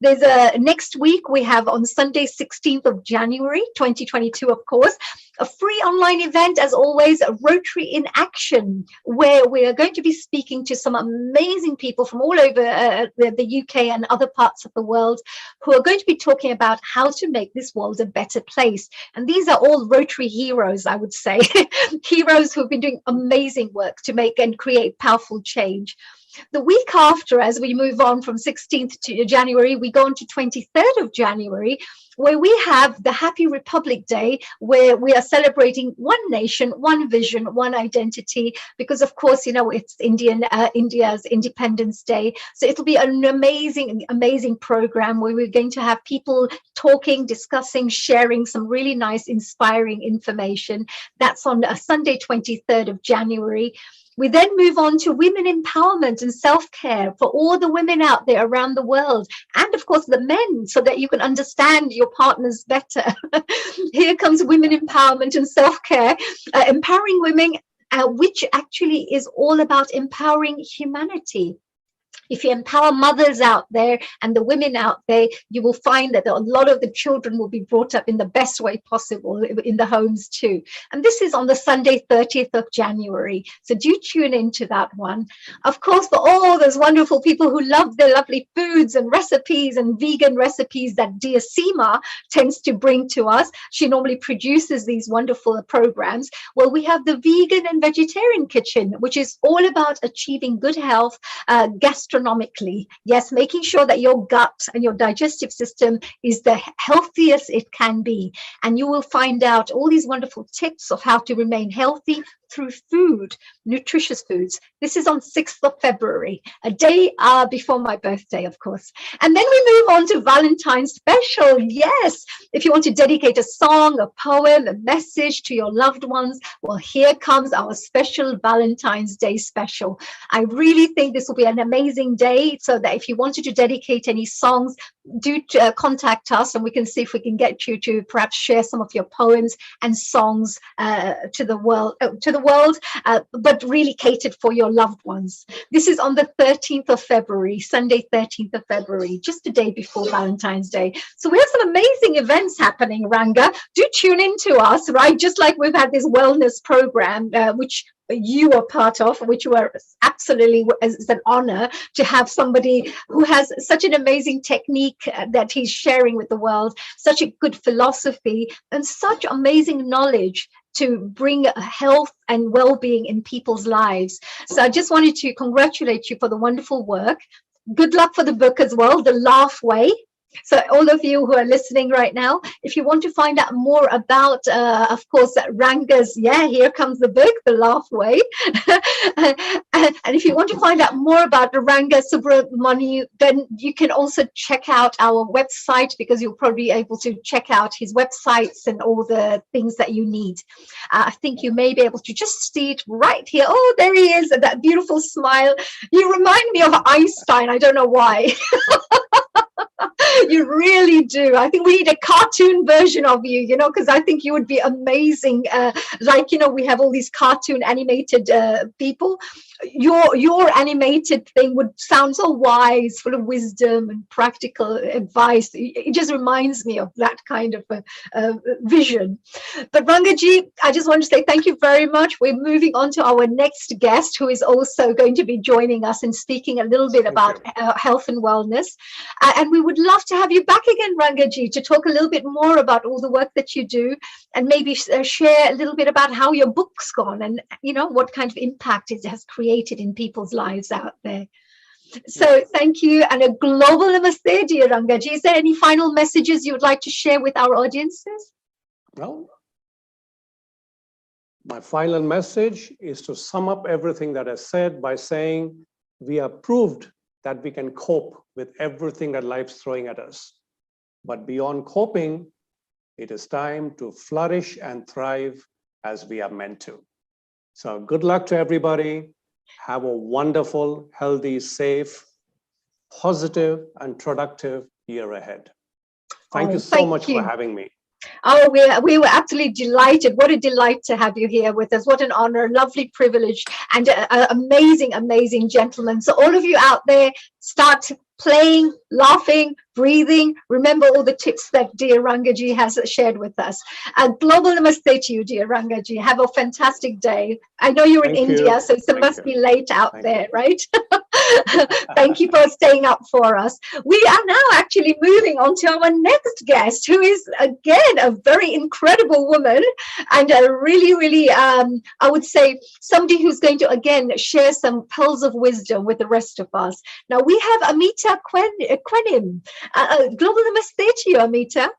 S9: There's next week, we have on Sunday, 16th of January, 2022, of course, a free online event, as always, Rotary in Action, where we are going to be speaking to some amazing people from all over the UK and other parts of the world who are going to be talking about how to make this world a better place. And these are all Rotary heroes, I would say, heroes who've been doing amazing work to make and create powerful change. The week after, as we move on from 16th to January, we go on to 23rd of January, where we have the Happy Republic Day, where we are celebrating one nation, one vision, one identity, because of course, it's India's Independence Day. So it'll be an amazing program where we're going to have people talking, discussing, sharing some really nice, inspiring information. That's on Sunday, 23rd of January. We then move on to women empowerment and self-care for all the women out there around the world, and of course the men, so that you can understand your partners better. Here comes women empowerment and self-care, empowering women, which actually is all about empowering humanity. If you empower mothers out there and the women out there, you will find that a lot of the children will be brought up in the best way possible in the homes too. And this is on the Sunday, 30th of January. So do tune into that one. Of course, for all those wonderful people who love their lovely foods and recipes and vegan recipes that dear Seema tends to bring to us, she normally produces these wonderful programs. Well, we have the Vegan and Vegetarian Kitchen, which is all about achieving good health, gastronomically. Yes, making sure that your gut and your digestive system is the healthiest it can be. And you will find out all these wonderful tips of how to remain healthy through food, nutritious foods. This is on 6th of February, a day before my birthday, of course. And then we move on to Valentine's special. Yes, if you want to dedicate a song, a poem, a message to your loved ones, well, here comes our special Valentine's Day special. I really think this will be an amazing day, so that if you wanted to dedicate any songs, do contact us and we can see if we can get you to perhaps share some of your poems and songs to the world, but really catered for your loved ones. This is on the 13th of February, Sunday, 13th of February, just a day before Valentine's Day. So we have some amazing events happening, Ranga. Do tune in to us, right? Just like we've had this wellness program, which you are part of, which were absolutely, it's an honor to have somebody who has such an amazing technique that he's sharing with the world, such a good philosophy and such amazing knowledge to bring health and well-being in people's lives. So I just wanted to congratulate you for the wonderful work. Good luck for the book as well, The Laugh Way. So all of you who are listening right now, if you want to find out more about, of course, Ranga's, here comes the book, The Laugh Way. And if you want to find out more about Ranga Subramani, then you can also check out our website, because you'll probably be able to check out his websites and all the things that you need. I think you may be able to just see it right here. Oh, there he is, that beautiful smile. You remind me of Einstein. I don't know why. You really do. I think we need a cartoon version of you, you know, because I think you would be amazing. Like, you know, we have all these cartoon animated people. Your animated thing would sound so wise, full of wisdom and practical advice. It just reminds me of that kind of vision. But Rangaji, I just want to say thank you very much. We're moving on to our next guest, who is also going to be joining us and speaking a little bit about health and wellness. And we would love to have you back again, Rangaji, to talk a little bit more about all the work that you do, and maybe share a little bit about how your book's gone and, you know, what kind of impact it has created in people's lives out there. So thank you, and a global namaste, dear Rangaji. Is there any final messages you would like to share with our audiences?
S13: Well, my final message is to sum up everything that I said by saying we have proved that we can cope with everything that life's throwing at us. But beyond coping, it is time to flourish and thrive as we are meant to. So good luck to everybody. Have a wonderful, healthy, safe, positive, and productive year ahead. Thank you so much for having me.
S9: Oh, we were absolutely delighted. What a delight to have you here with us. What an honor, lovely privilege, and amazing, amazing gentleman. So all of you out there, start playing, laughing, breathing. Remember all the tips that dear Rangaji has shared with us. And global namaste to you, dear Rangaji. Have a fantastic day. I know you're in India, so it must be late out there, right? Thank you for staying up for us. We are now actually moving on to our next guest, who is, again, a very incredible woman, and a really, really, I would say, somebody who's going to, again, share some pearls of wisdom with the rest of us. Now, we have Amita Quenim. Global namaste to you, Amita.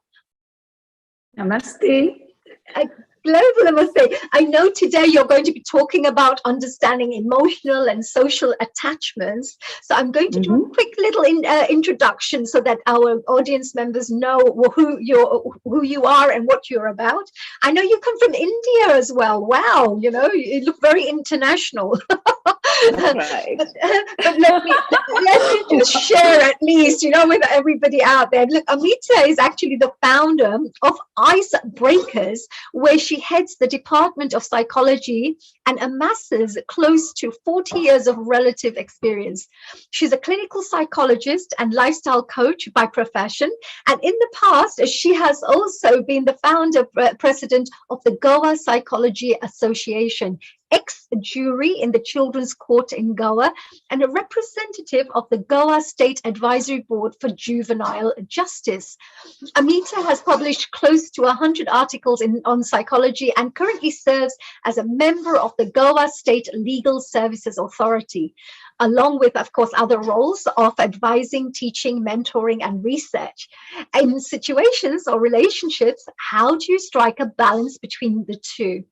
S15: Namaste.
S9: Global namaste. I know today you're going to be talking about understanding emotional and social attachments. So I'm going to do a quick little introduction so that our audience members know who you are and what you're about. I know you come from India as well. Wow, you know, you look very international.
S15: Right.
S9: But let me just share at least, you know, with everybody out there. Look, Amita is actually the founder of Icebreakers, where she heads the Department of Psychology and amasses close to 40 years of relative experience. She's a clinical psychologist and lifestyle coach by profession. And in the past, she has also been the founder president of the Goa Psychology Association, ex-jury in the Children's Court in Goa, and a representative of the Goa State Advisory Board for Juvenile Justice. Amita has published close to 100 articles on psychology and currently serves as a member of the Goa State Legal Services Authority, along with, of course, other roles of advising, teaching, mentoring, and research. In situations or relationships, how do you strike a balance between the two?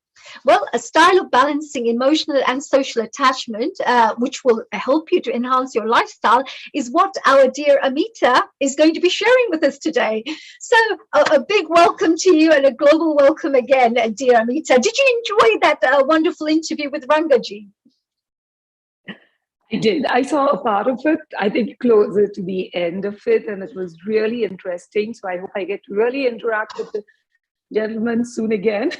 S9: Well, a style of balancing emotional and social attachment, which will help you to enhance your lifestyle, is what our dear Amita is going to be sharing with us today. So a big welcome to you and a global welcome again, dear Amita. Did you enjoy that wonderful interview with Rangaji?
S15: I did. I saw a part of it, I think closer to the end of it, and it was really interesting. So I hope I get to really interact with the gentleman soon again.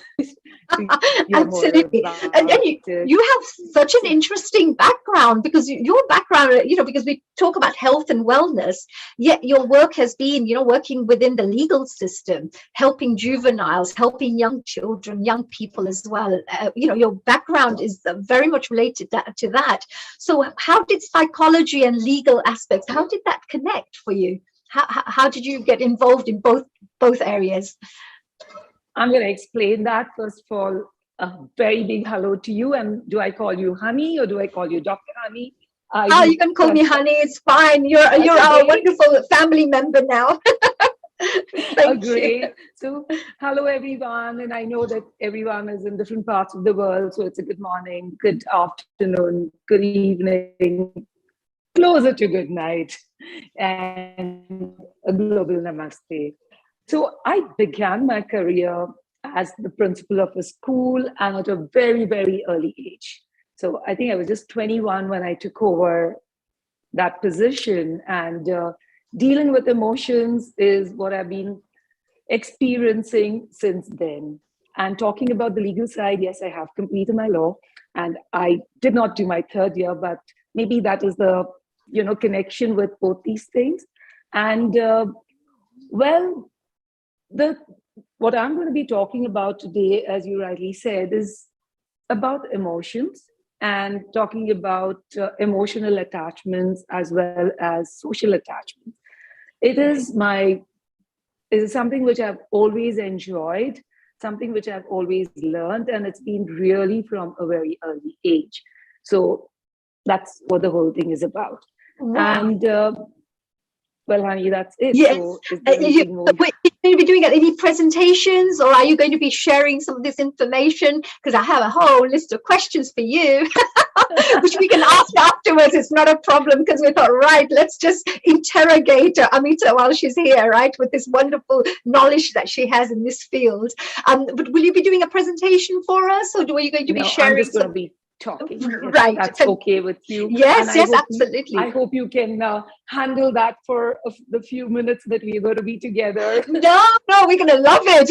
S9: Absolutely. And you have such an interesting background, because your background, because we talk about health and wellness, yet your work has been, working within the legal system, helping juveniles, helping young children, young people as well. Your background is very much related to that. So how did psychology and legal aspects, how did that connect for you? How did you get involved in both areas?
S15: I'm going to explain that. First of all, a very big hello to you. And do I call you Honey or do I call you Dr. Honey?
S9: You can call me Honey. It's fine. You're our wonderful family member now. Thank you.
S15: So hello, everyone. And I know that everyone is in different parts of the world. So it's a good morning, good afternoon, good evening, closer to good night, and a global namaste. So I began my career as the principal of a school and at a very, very early age. So I think I was just 21 when I took over that position, and dealing with emotions is what I've been experiencing since then. And talking about the legal side, yes, I have completed my law, and I did not do my third year, but maybe that is the connection with both these things. And what I'm going to be talking about today, as you rightly said, is about emotions and talking about emotional attachments as well as social attachments. It is something which I've always enjoyed, something which I've always learned, and it's been really from a very early age. So that's what the whole thing is about. Wow. And well, Honey, that's it.
S9: Yes.
S15: So
S9: will you be doing any presentations, or are you going to be sharing some of this information? Because I have a whole list of questions for you, which we can ask afterwards. It's not a problem, because we thought, right, let's just interrogate Amita while she's here, right, with this wonderful knowledge that she has in this field. But will you be doing a presentation for us, or are you going to be sharing?
S15: I'm just going to be talking.
S9: Right.
S15: That's okay with you.
S9: Yes, absolutely.
S15: I hope you can handle that for the few minutes that we're going to be together.
S9: No, we're going to love it.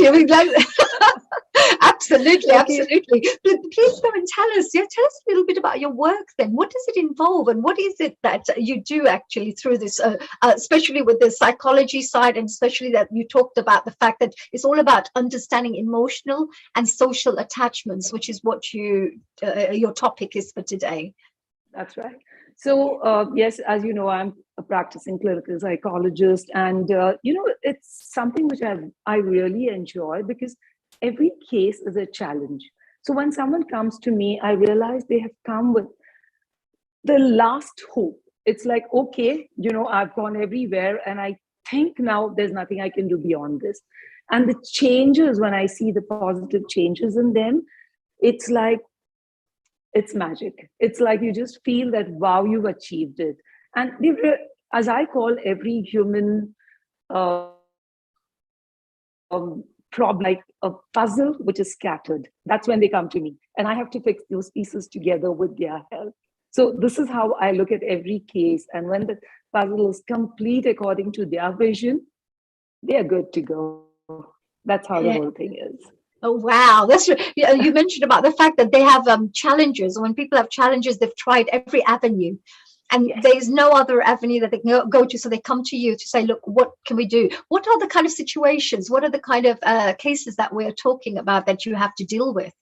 S9: Absolutely, absolutely. But please go and tell us a little bit about your work then. What does it involve, and what is it that you do actually through this, especially with the psychology side, and especially that you talked about the fact that it's all about understanding emotional and social attachments, which is what your topic is for today.
S15: That's right. So, yes, as you know, I'm a practicing clinical psychologist, and, it's something which I really enjoy, because every case is a challenge. So when someone comes to me, I realize they have come with the last hope. It's like, okay, I've gone everywhere, and I think now there's nothing I can do beyond this. And the changes, when I see the positive changes in them, it's like, it's magic. It's like you just feel that, wow, you've achieved it. And as I call every human problem, like a puzzle which is scattered. That's when they come to me, and I have to fix those pieces together with their help. So this is how I look at every case. And when the puzzle is complete according to their vision, they are good to go. That's how the whole thing is.
S9: Oh, wow. That's you mentioned about the fact that they have challenges. When people have challenges, they've tried every avenue. And there is no other avenue that they can go to. So they come to you to say, look, what can we do? What are the kind of situations? What are the kind of cases that we're talking about that you have to deal with?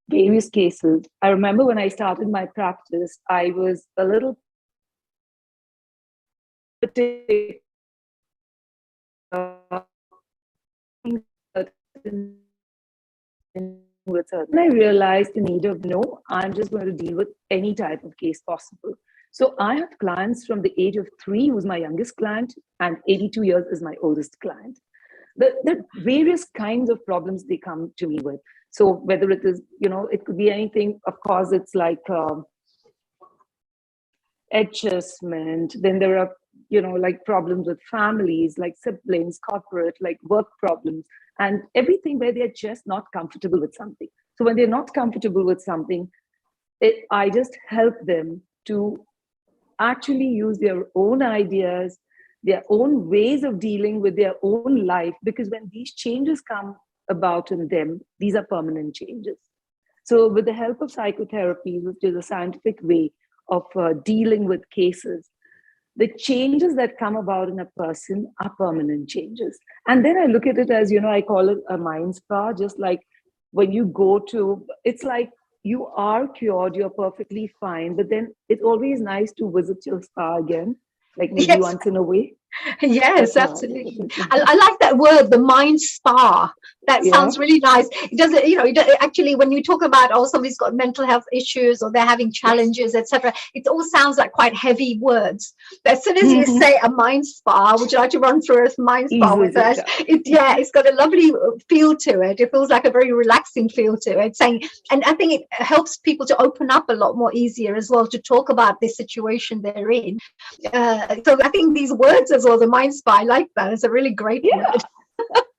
S15: Various cases. I remember when I started my practice, I was a little with her. And I realized the need of, I'm just going to deal with any type of case possible. So I have clients from the age of 3, who's my youngest client, and 82 years is my oldest client. The various kinds of problems they come to me with. So whether it is, it could be anything. Of course, it's like adjustment. Then there are, like problems with families, like siblings, corporate, like work problems, and everything where they're just not comfortable with something. So when they're not comfortable with something, I just help them to actually use their own ideas, their own ways of dealing with their own life, because when these changes come about in them, these are permanent changes. So with the help of psychotherapy, which is a scientific way of dealing with cases, the changes that come about in a person are permanent changes. And then I look at it as, I call it a mind spa, just like when you go to, it's like you are cured, you're perfectly fine, but then it's always nice to visit your spa again, like maybe once in a way.
S6: Yes, absolutely. I like that word, the mind spa. That sounds really nice. It doesn't, actually, when you talk about, somebody's got mental health issues or they're having challenges, etc., it all sounds like quite heavy words. But as soon as you say a mind spa, would you like to run through a mind spa with us? It's got a lovely feel to it. It feels like a very relaxing feel to it. And I think it helps people to open up a lot more easier as well, to talk about the situation they're in. So I think these words as well, the mind spa, I like that. It's a really great word.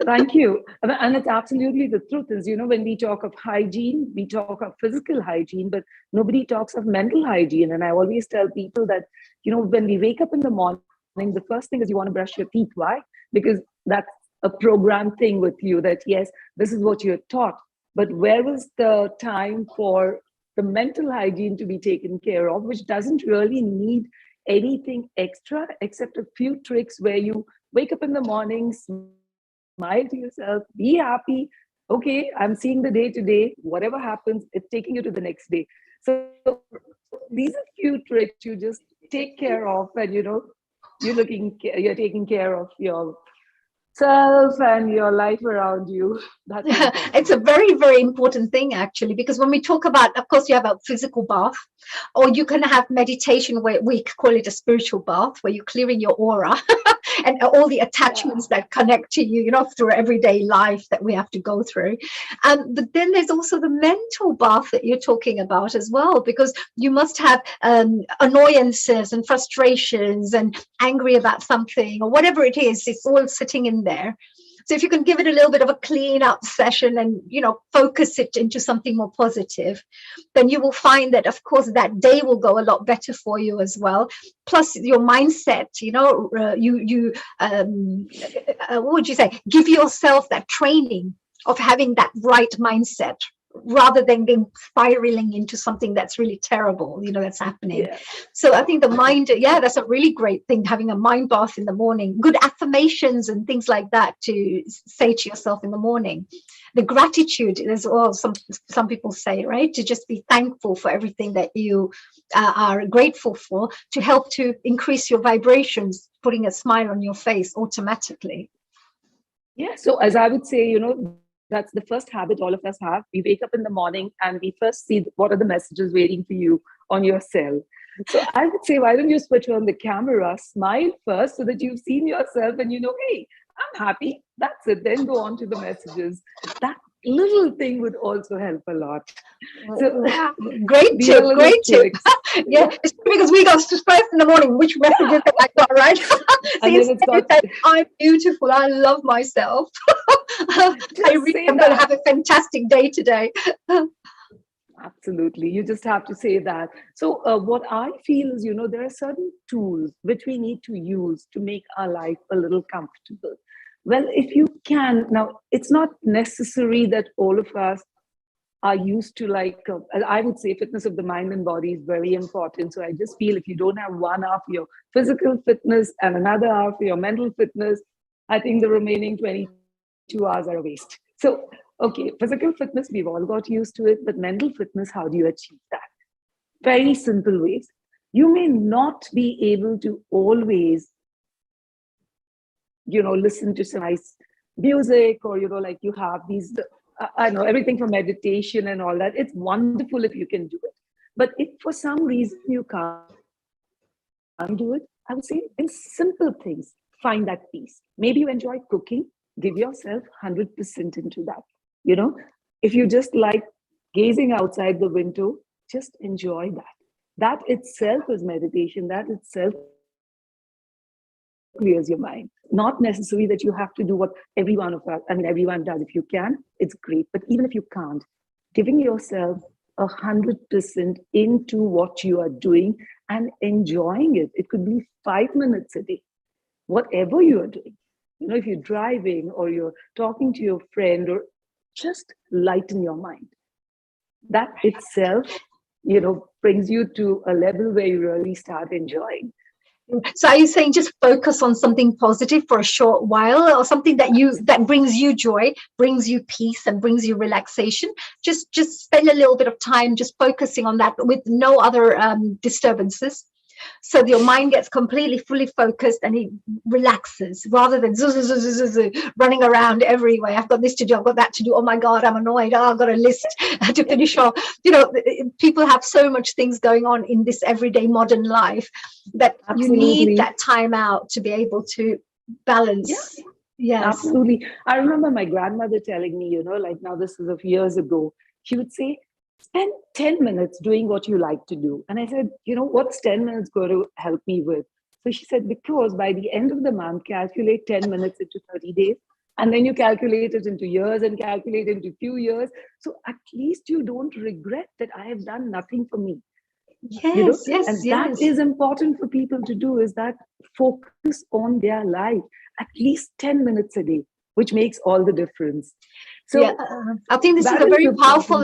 S15: Thank you. And it's absolutely the truth is, when we talk of hygiene, we talk of physical hygiene, but nobody talks of mental hygiene. And I always tell people that, when we wake up in the morning, the first thing is you want to brush your teeth. Why? Because that's a programmed thing with you that, yes, this is what you're taught. But where was the time for the mental hygiene to be taken care of, which doesn't really need anything extra except a few tricks where you wake up in the morning, smile to yourself, be happy. Okay, I'm seeing the day today. Whatever happens, it's taking you to the next day. So these are few tricks you just take care of, and you're taking care of yourself and your life around you.
S6: It's a very, very important thing, actually, because when we talk about, of course, you have a physical bath, or you can have meditation where we call it a spiritual bath, where you're clearing your aura and all the attachments that connect to you, through everyday life that we have to go through. But then there's also the mental bath that you're talking about as well, because you must have annoyances and frustrations and angry about something or whatever it is. It's all sitting in there. So if you can give it a little bit of a clean up session and, focus it into something more positive, then you will find that, of course, that day will go a lot better for you as well. Plus your mindset, what would you say? Give yourself that training of having that right mindset, rather than being spiraling into something that's really terrible, that's happening. So I think the mind, that's a really great thing, having a mind bath in the morning, good affirmations and things like that to say to yourself in the morning. The gratitude as well, some people say, right, to just be thankful for everything that you are grateful for, to help to increase your vibrations, putting a smile on your face automatically.
S15: Yeah, so as I would say, that's the first habit all of us have. We wake up in the morning and we first see what are the messages waiting for you on your cell. So I would say, why don't you switch on the camera, smile first so that you've seen yourself and hey, I'm happy. That's it. Then go on to the messages. That little thing would also help a lot. So
S6: great tip. Yeah, it's because we go first in the morning, which messages have I got, right? I'm beautiful. I love myself. I'm going to have a fantastic day today.
S15: Absolutely. You just have to say that. So what I feel is, there are certain tools which we need to use to make our life a little comfortable. Well, if you can, now it's not necessary that all of us are used to, I would say fitness of the mind and body is very important. So I just feel if you don't have 1 hour for your physical fitness and another hour for your mental fitness, I think the remaining 22 hours are a waste. So, okay, physical fitness, we've all got used to it, but mental fitness, how do you achieve that? Very simple ways. You may not be able to always, listen to some nice music, or, you have these, I know everything from meditation and all that. It's wonderful if you can do it. But if for some reason you can't do it, I would say in simple things, find that peace. Maybe you enjoy cooking, give yourself 100% into that. If you just like gazing outside the window, just enjoy that. That itself is meditation. That itself clears your mind. Not necessary that you have to do what every one of us, I mean, everyone does. If you can, it's great. But even if you can't, giving yourself 100% into what you are doing and enjoying it. It could be 5 minutes a day, whatever you are doing. You know, if you're driving or you're talking to your friend, or just lighten your mind. That itself, you know, brings you to a level where you really start enjoying.
S6: So are you saying just focus on something positive for a short while, or something that brings you joy, brings you peace, and brings you relaxation? Just spend a little bit of time just focusing on that with no other disturbances. So your mind gets completely fully focused and it relaxes, rather than running around everywhere. I've got this to do, I've got that to do. Oh my God, I'm annoyed. Oh, I've got a list to finish off. You know, people have so much things going on in this everyday modern life that
S15: Absolutely.
S6: you need that time out to be able to balance.
S15: Yeah.
S6: Yes.
S15: Absolutely. I remember my grandmother telling me, you know, like now this is a few years ago, she would say, spend 10 minutes doing what you like to do. And I said, you know, what's 10 minutes going to help me with? So she said, because by the end of the month, calculate 10 minutes into 30 days. And then you calculate it into years and calculate it into few years. So at least you don't regret that I have done nothing for me.
S6: Yes,
S15: you know?
S6: yes,
S15: And
S6: yes.
S15: that is important for people to do, is that focus on their life at least 10 minutes a day, which makes all the difference. So
S6: yeah, I think this is a very powerful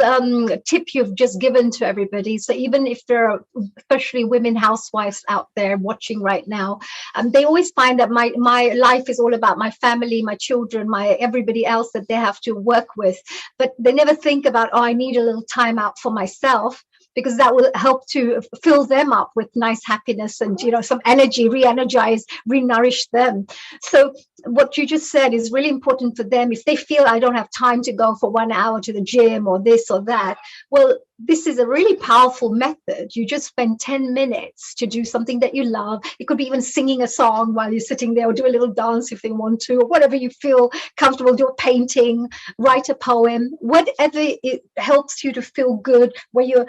S6: tip you've just given to everybody. So even if there are, especially women housewives out there watching right now, they always find that my life is all about my family, my children, my everybody else that they have to work with. But they never think about, oh, I need a little time out for myself, because that will help to fill them up with nice happiness and, you know, some energy, re-energize, re-nourish them. So what you just said is really important for them. If they feel I don't have time to go for 1 hour to the gym or this or that, well, this is a really powerful method. You just spend 10 minutes to do something that you love. It could be even singing a song while you're sitting there, or do a little dance if they want to, or whatever you feel comfortable. Do a painting, write a poem, whatever it helps you to feel good, where you're,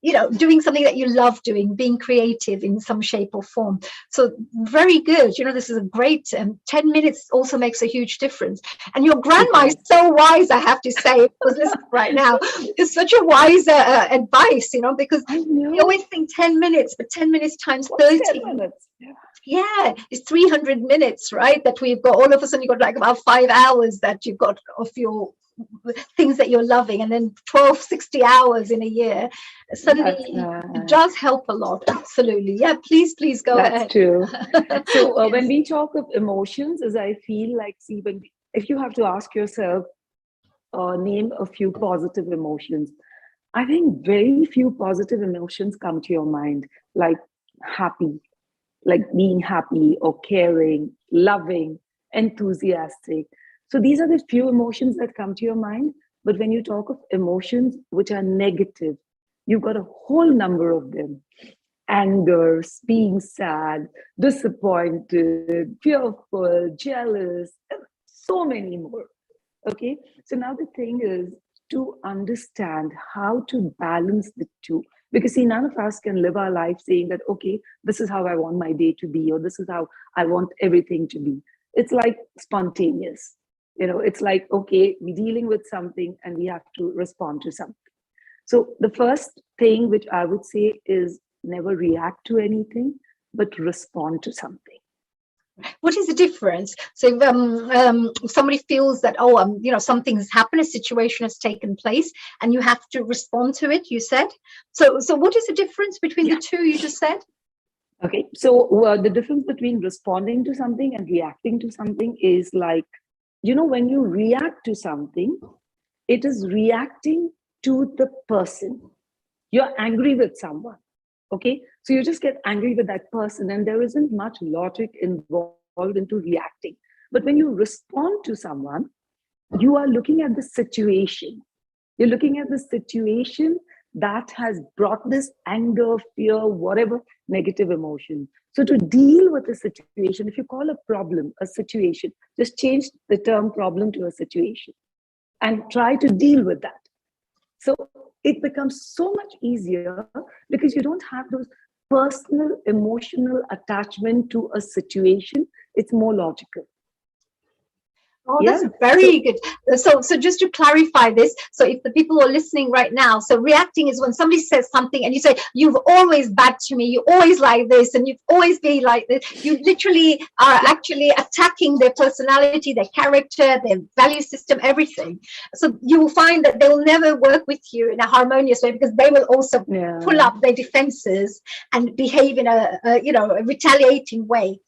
S6: you know, doing something that you love doing, being creative in some shape or form. So very good. You know, this is a great 10 minutes also makes a huge difference. And your grandma is so wise, I have to say, because listen right now, it's such a wise advice, you know, because you always think 10 minutes, but 10 minutes times 30.
S15: 10 minutes?
S6: Yeah, it's 300 minutes, right? That we've got, all of a sudden you've got like about 5 hours that you've got of your things that you're loving, and then 60 hours in a year. Suddenly it does help a lot. Absolutely. Yeah, please go ahead.
S15: That's true. So when we talk of emotions, as I feel like, see, if you have to ask yourself, name a few positive emotions, I think very few positive emotions come to your mind, like happy, like being happy or caring, loving, enthusiastic. So these are the few emotions that come to your mind. But when you talk of emotions which are negative, you've got a whole number of them. Anger, being sad, disappointed, fearful, jealous, so many more. Okay. So now the thing is to understand how to balance the two. Because see, none of us can live our life saying that, okay, this is how I want my day to be, or this is how I want everything to be. It's like spontaneous. You know, it's like, okay, we're dealing with something and we have to respond to something. So the first thing which I would say is never react to anything, but respond to something.
S6: What is the difference? So if somebody feels that, you know, something's happened, a situation has taken place, and you have to respond to it, you said. So what is the difference between the two you just said?
S15: Okay, so the difference between responding to something and reacting to something is like, you know, when you react to something, it is reacting to the person. You're angry with someone. Okay, so you just get angry with that person, and there isn't much logic involved into reacting. But when you respond to someone, you are looking at the situation. You're looking at the situation that has brought this anger, fear, whatever negative emotion. So to deal with a situation, if you call a problem a situation, just change the term problem to a situation and try to deal with that. So it becomes so much easier because you don't have those personal emotional attachment to a situation. It's more logical.
S9: Oh, that's very good. So just to clarify this, so if the people are listening right now, so reacting is when somebody says something and you say, you've always bad to me, you always like this, and you've always been like this. You literally are actually attacking their personality, their character, their value system, everything. So you will find that they will never work with you in a harmonious way because they will also pull up their defenses and behave in a retaliating way.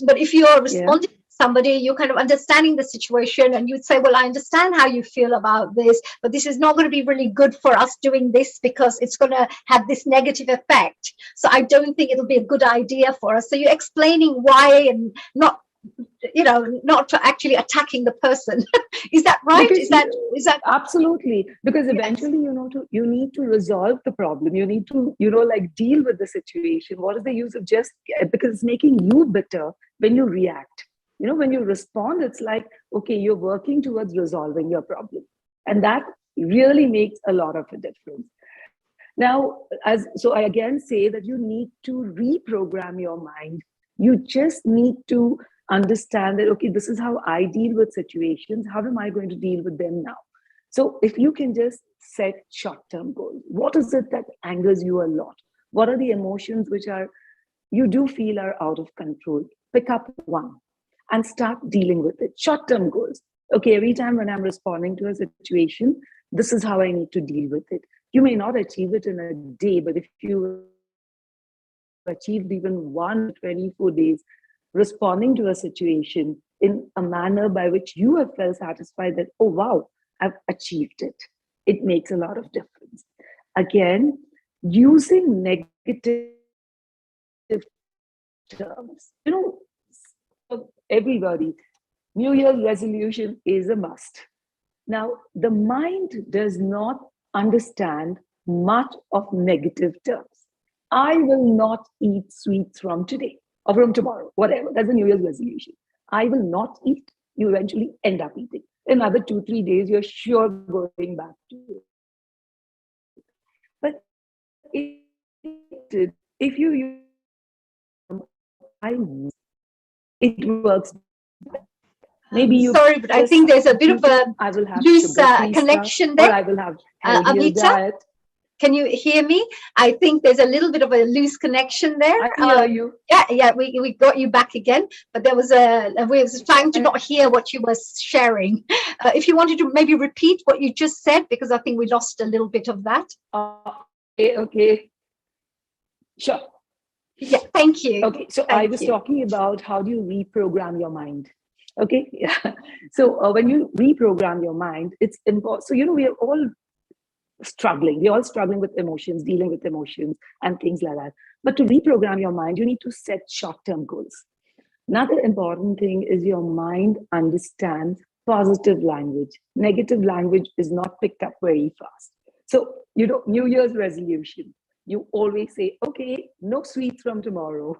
S9: But if you are responding to somebody, you're kind of understanding the situation, and you'd say, well, I understand how you feel about this, but this is not going to be really good for us doing this because it's going to have this negative effect. So I don't think it'll be a good idea for us. So you're explaining why, and not actually attacking the person. Is that right?
S15: Because
S9: is that
S15: absolutely? Because eventually, you need to resolve the problem. You need to, deal with the situation. What is the use of just, because it's making you bitter when you react. When you respond, it's like, okay, you're working towards resolving your problem. And that really makes a lot of a difference. Now, so I again say that you need to reprogram your mind. You just need to understand that, okay, this is how I deal with situations. How am I going to deal with them now? So if you can just set short-term goals, what is it that angers you a lot? What are the emotions which you do feel are out of control? Pick up one and start dealing with it. Short-term goals. Okay, every time when I'm responding to a situation, this is how I need to deal with it. You may not achieve it in a day, but if you achieved even 24 days responding to a situation in a manner by which you have felt satisfied that, oh, wow, I've achieved it. It makes a lot of difference. Again, using negative terms. Everybody, New Year's resolution is a must. Now, the mind does not understand much of negative terms. I will not eat sweets from today or from tomorrow, whatever. That's a New Year's resolution. I will not eat. You eventually end up eating. Another 2-3 days, you're sure going back to it. But if you use it works. Maybe you
S9: sorry, but I think there's a bit of a loose connection there.
S15: Or I will have healthier diet.
S9: Can you hear me? I think there's a little bit of a loose connection there.
S15: I can hear you.
S9: Yeah, we got you back again, but there was we was trying to not hear what you were sharing. If you wanted to maybe repeat what you just said, because I think we lost a little bit of that.
S15: Okay. Sure.
S9: Yeah, thank you.
S15: Okay, so I was talking about how do you reprogram your mind. Okay, yeah. So when you reprogram your mind, it's important. So, we are all struggling. We're all struggling with emotions, dealing with emotions and things like that. But to reprogram your mind, you need to set short-term goals. Another important thing is your mind understands positive language. Negative language is not picked up very fast. So, New Year's resolution, you always say, okay, no sweets from tomorrow.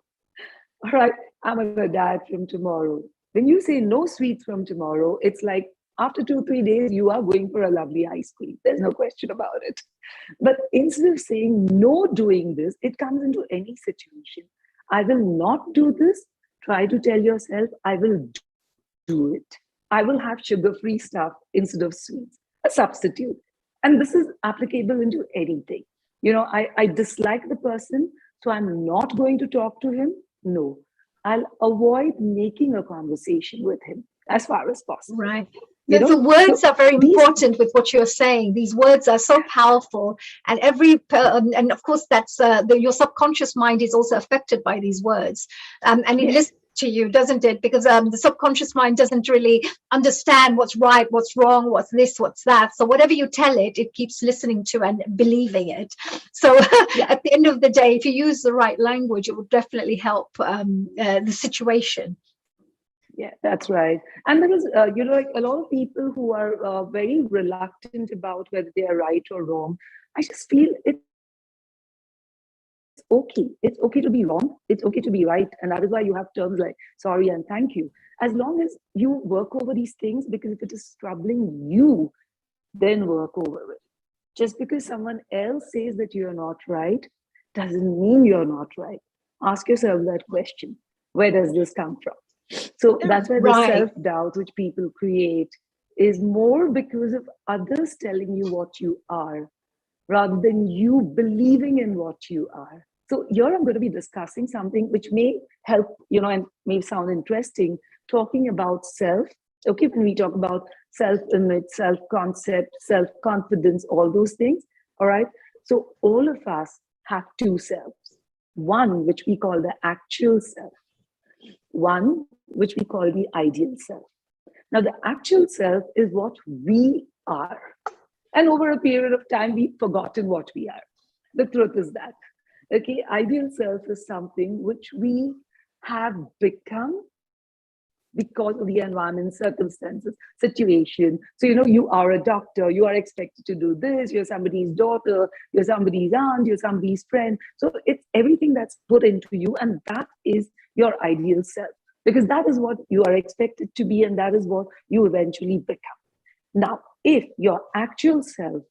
S15: All right, I'm on a diet from tomorrow. When you say no sweets from tomorrow, it's like after 2-3 days, you are going for a lovely ice cream. There's no question about it. But instead of saying no doing this, it comes into any situation. I will not do this. Try to tell yourself, I will do it. I will have sugar-free stuff instead of sweets, a substitute. And this is applicable into anything. I dislike the person, so I'm not going to talk to him. No, I'll avoid making a conversation with him as far as possible.
S9: Right. The words are very important with what you're saying. These words are so powerful, and and of course that's your subconscious mind is also affected by these words, and it listens to you, doesn't it? Because the subconscious mind doesn't really understand what's right, what's wrong, what's this, what's that. So whatever you tell it, it keeps listening to and believing it. So at the end of the day, if you use the right language, it will definitely help the situation.
S15: Yeah, that's right. And because, like a lot of people who are very reluctant about whether they are right or wrong, I just feel it's okay. It's okay to be wrong. It's okay to be right. And that is why you have terms like sorry and thank you. As long as you work over these things, because if it is troubling you, then work over it. Just because someone else says that you're not right doesn't mean you're not right. Ask yourself that question. Where does this come from? So that's why the
S6: Right.
S15: self-doubt which people create is more because of others telling you what you are rather than you believing in what you are. So here I'm going to be discussing something which may help, and may sound interesting, talking about self. Okay, when we talk about self-image, self-concept, self-confidence, all those things, all right? So all of us have two selves. One, which we call the actual self. One, which we call the ideal self. Now, the actual self is what we are. And over a period of time, we've forgotten what we are. The truth is that. Okay, ideal self is something which we have become because of the environment, circumstances, situation. So, you are a doctor, you are expected to do this, you're somebody's daughter, you're somebody's aunt, you're somebody's friend. So it's everything that's put into you, and that is your ideal self, because that is what you are expected to be, and that is what you eventually become. Now, if your actual self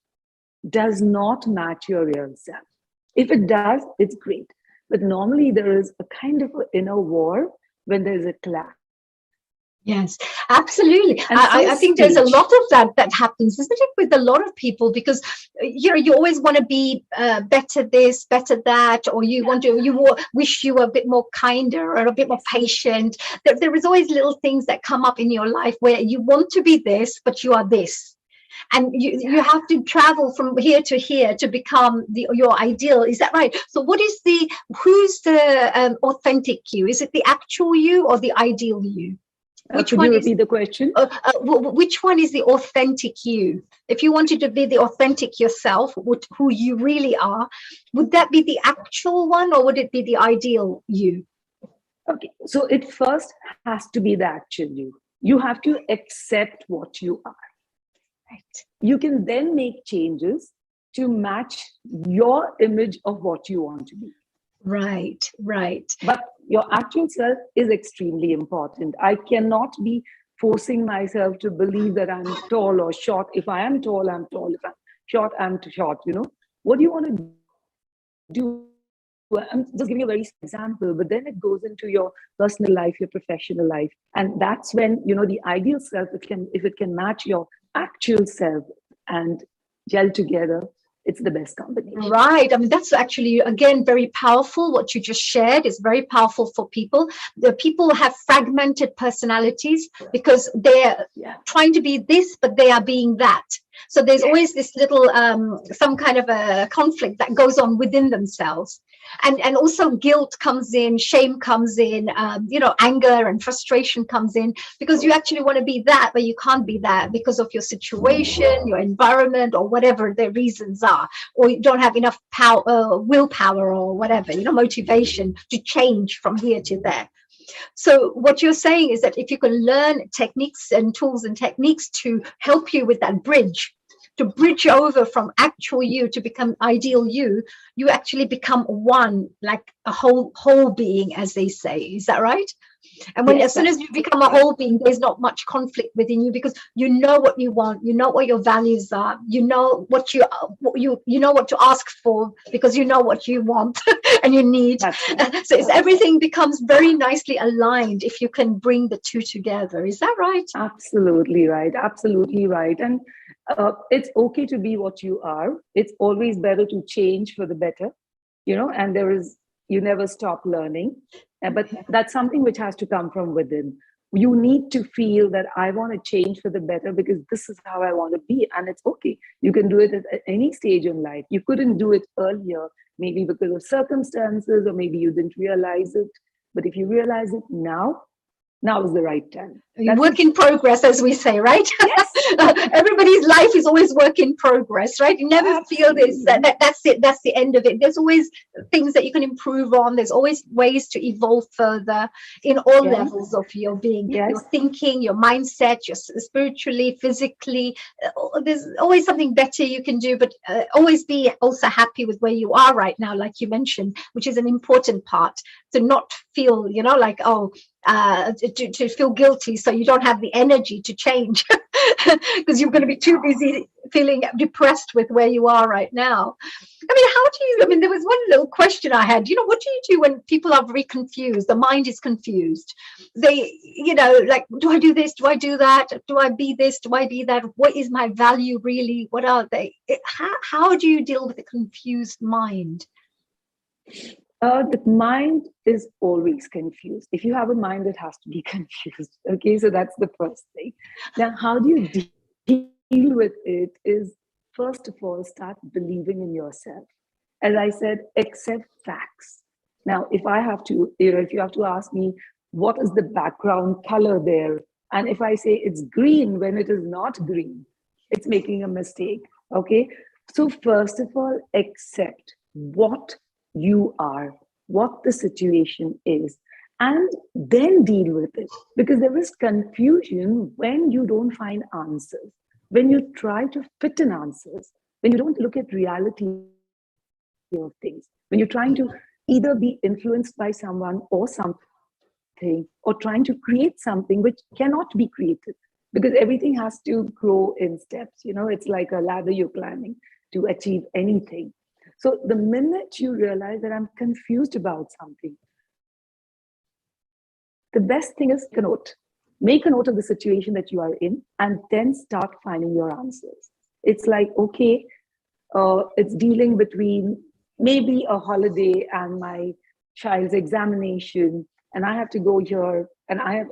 S15: does not match your real self, if it does, it's great. But normally there is a kind of an inner war when there's a clash.
S6: Yes, absolutely.
S15: And
S6: I think there's a
S15: stage.
S6: lot of that happens, isn't it, with a lot of people? Because you always want to be better this, better that, or you wish you were a bit more kinder or a bit more patient. There is always little things that come up in your life where you want to be this, but you are this. And you have to travel from here to here to become your ideal. Is that right? So who's the authentic you? Is it the actual you or the ideal you?
S15: Could you repeat the question?
S6: Which one is the authentic you? If you wanted to be the authentic yourself, who you really are, would that be the actual one or would it be the ideal you?
S15: Okay, so it first has to be the actual you. You have to accept what you are.
S6: Right.
S15: You can then make changes to match your image of what you want to be.
S6: Right, right.
S15: But your actual self is extremely important. I cannot be forcing myself to believe that I'm tall or short. If I am tall, I'm tall. If I'm short, I'm short. What do you want to do? I'm just giving you a very simple example, but then it goes into your personal life, your professional life. And that's when, the ideal self, if it can match your actual self and gel together, it's the best combination.
S6: Right. I mean, that's actually, again, very powerful. What you just shared is very powerful for people. The people have fragmented personalities because they're trying to be this, but they are being that. So there's always this little, some kind of a conflict that goes on within themselves. And also guilt comes in, shame comes in, anger and frustration comes in because you actually want to be that, but you can't be that because of your situation, your environment, or whatever the reasons are, or you don't have enough power, willpower, or whatever, motivation to change from here to there. So what you're saying is that if you can learn techniques and tools and techniques to help you with that bridge, to bridge over from actual you to become ideal you, you actually become one, like a whole being, as they say. Is that right? And as soon as you become a whole being, there's not much conflict within you because you know what you want, you know what your values are, you know what you know what to ask for because you know what you want and you need. So everything becomes very nicely aligned if you can bring the two together. Is that right?
S15: Absolutely right. Absolutely right. And it's okay to be what you are. It's always better to change for the better, and you never stop learning. But that's something which has to come from within. You need to feel that I want to change for the better because this is how I want to be. And it's okay. You can do it at any stage in life. You couldn't do it earlier, maybe because of circumstances, or maybe you didn't realize it. But if you realize it now is the right time.
S6: Work in progress, as we say, right?
S15: Yes.
S6: Everybody's life is always work in progress, right? You never feel this, that's it, that's the end of it. There's always things that you can improve on. There's always ways to evolve further in all levels of your being, your thinking, your mindset, your spiritually, physically. There's always something better you can do, but always be also happy with where you are right now, like you mentioned, which is an important part, to not feel, like, to feel guilty so you don't have the energy to change.
S9: because you're going to be too busy feeling depressed with where you are right now. I mean, how do you, I mean, there was one little question I had, what do you do when people are very confused? The mind is confused. They, like, do I do this? Do I do that? Do I be this? Do I be that? What is my value really? What are they? How do you deal with a confused mind?
S15: The mind is always confused. If you have a mind, it has to be confused. Okay, so that's the first thing. Now, how do you deal with it is, first of all, start believing in yourself. As I said, accept facts. Now, if I have to, if you have to ask me, what is the background color there? And if I say it's green when it is not green, it's making a mistake. Okay, so first of all, accept what you are, what the situation is, and then deal with it. Because there is confusion when you don't find answers, when you try to fit in answers, when you don't look at reality of things, when you're trying to either be influenced by someone or something, or trying to create something which cannot be created, because everything has to grow in steps. It's like a ladder you're climbing to achieve anything. So the minute you realize that I'm confused about something, the best thing is make a note of the situation that you are in, and then start finding your answers. It's like, okay, it's dealing between maybe a holiday and my child's examination, and I have to go here and I have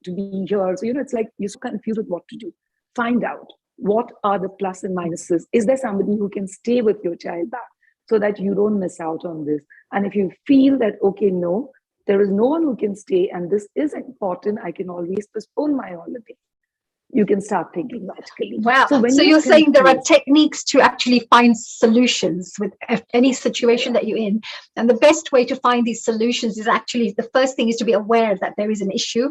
S15: to be here. So, it's like you're so confused with what to do. Find out what are the plus and minuses. Is there somebody who can stay with your child back so that you don't miss out on this? And if you feel that, okay, no, there is no one who can stay and this is important, I can always postpone my holiday. You can start thinking logically.
S9: Wow. So you're saying there are techniques to actually find solutions with any situation that you're in. And the best way to find these solutions is actually, the first thing is to be aware that there is an issue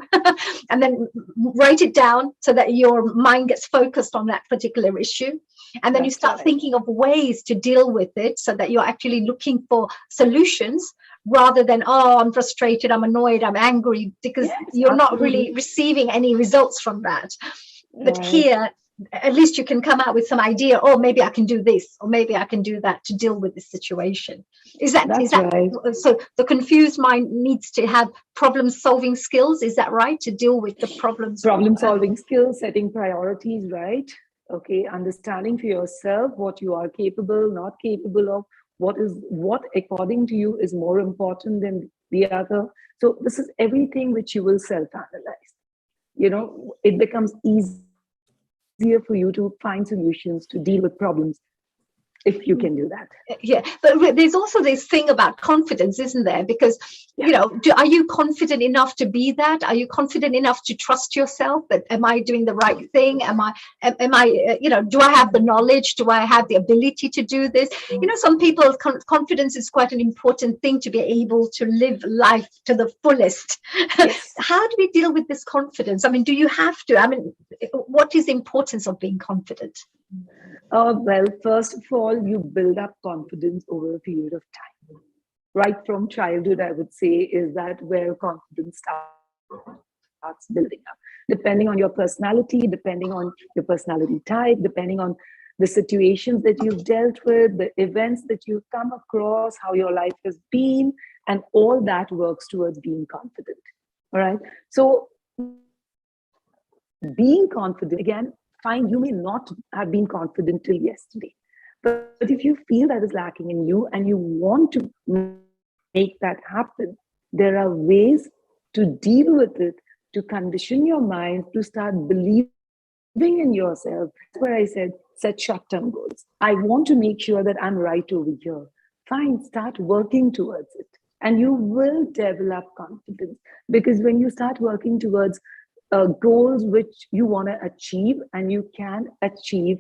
S9: and then write it down so that your mind gets focused on that particular issue. And then you start thinking of ways to deal with it so that you're actually looking for solutions rather than, oh, I'm frustrated, I'm annoyed, I'm angry, because you're not really receiving any results from that. But here, at least you can come out with some idea, oh, maybe I can do this, or maybe I can do that to deal with this situation. Is that right? So the confused mind needs to have problem-solving skills, is that right, to deal with the problems?
S15: Problem-solving skills, setting priorities, right? Okay, understanding for yourself what you are capable, not capable of, what according to you is more important than the other. So this is everything which you will self-analyze. It becomes easier for you to find solutions, to deal with problems, if you can do that.
S9: Yeah, but there's also this thing about confidence, isn't there? Because, are you confident enough to be that? Are you confident enough to trust yourself? That am I doing the right thing? Am I, do I have the knowledge? Do I have the ability to do this? Some people's confidence is quite an important thing to be able to live life to the fullest. Yes. How do we deal with this confidence? I mean, do you have to? I mean, what is the importance of being confident?
S15: Well, first of all, you build up confidence over a period of time. Right from childhood, I would say, is that where confidence starts building up. Depending on your personality, depending on your personality type, depending on the situations that you've dealt with, the events that you've come across, how your life has been, and all that works towards being confident. All right. So being confident, again, fine, you may not have been confident till yesterday, but if you feel that is lacking in you and you want to make that happen, there are ways to deal with it, to condition your mind to start believing in yourself. That's where I said, set short-term goals. I want to make sure that I'm right over here. Fine, start working towards it. And you will develop confidence, because when you start working towards goals which you want to achieve, and you can achieve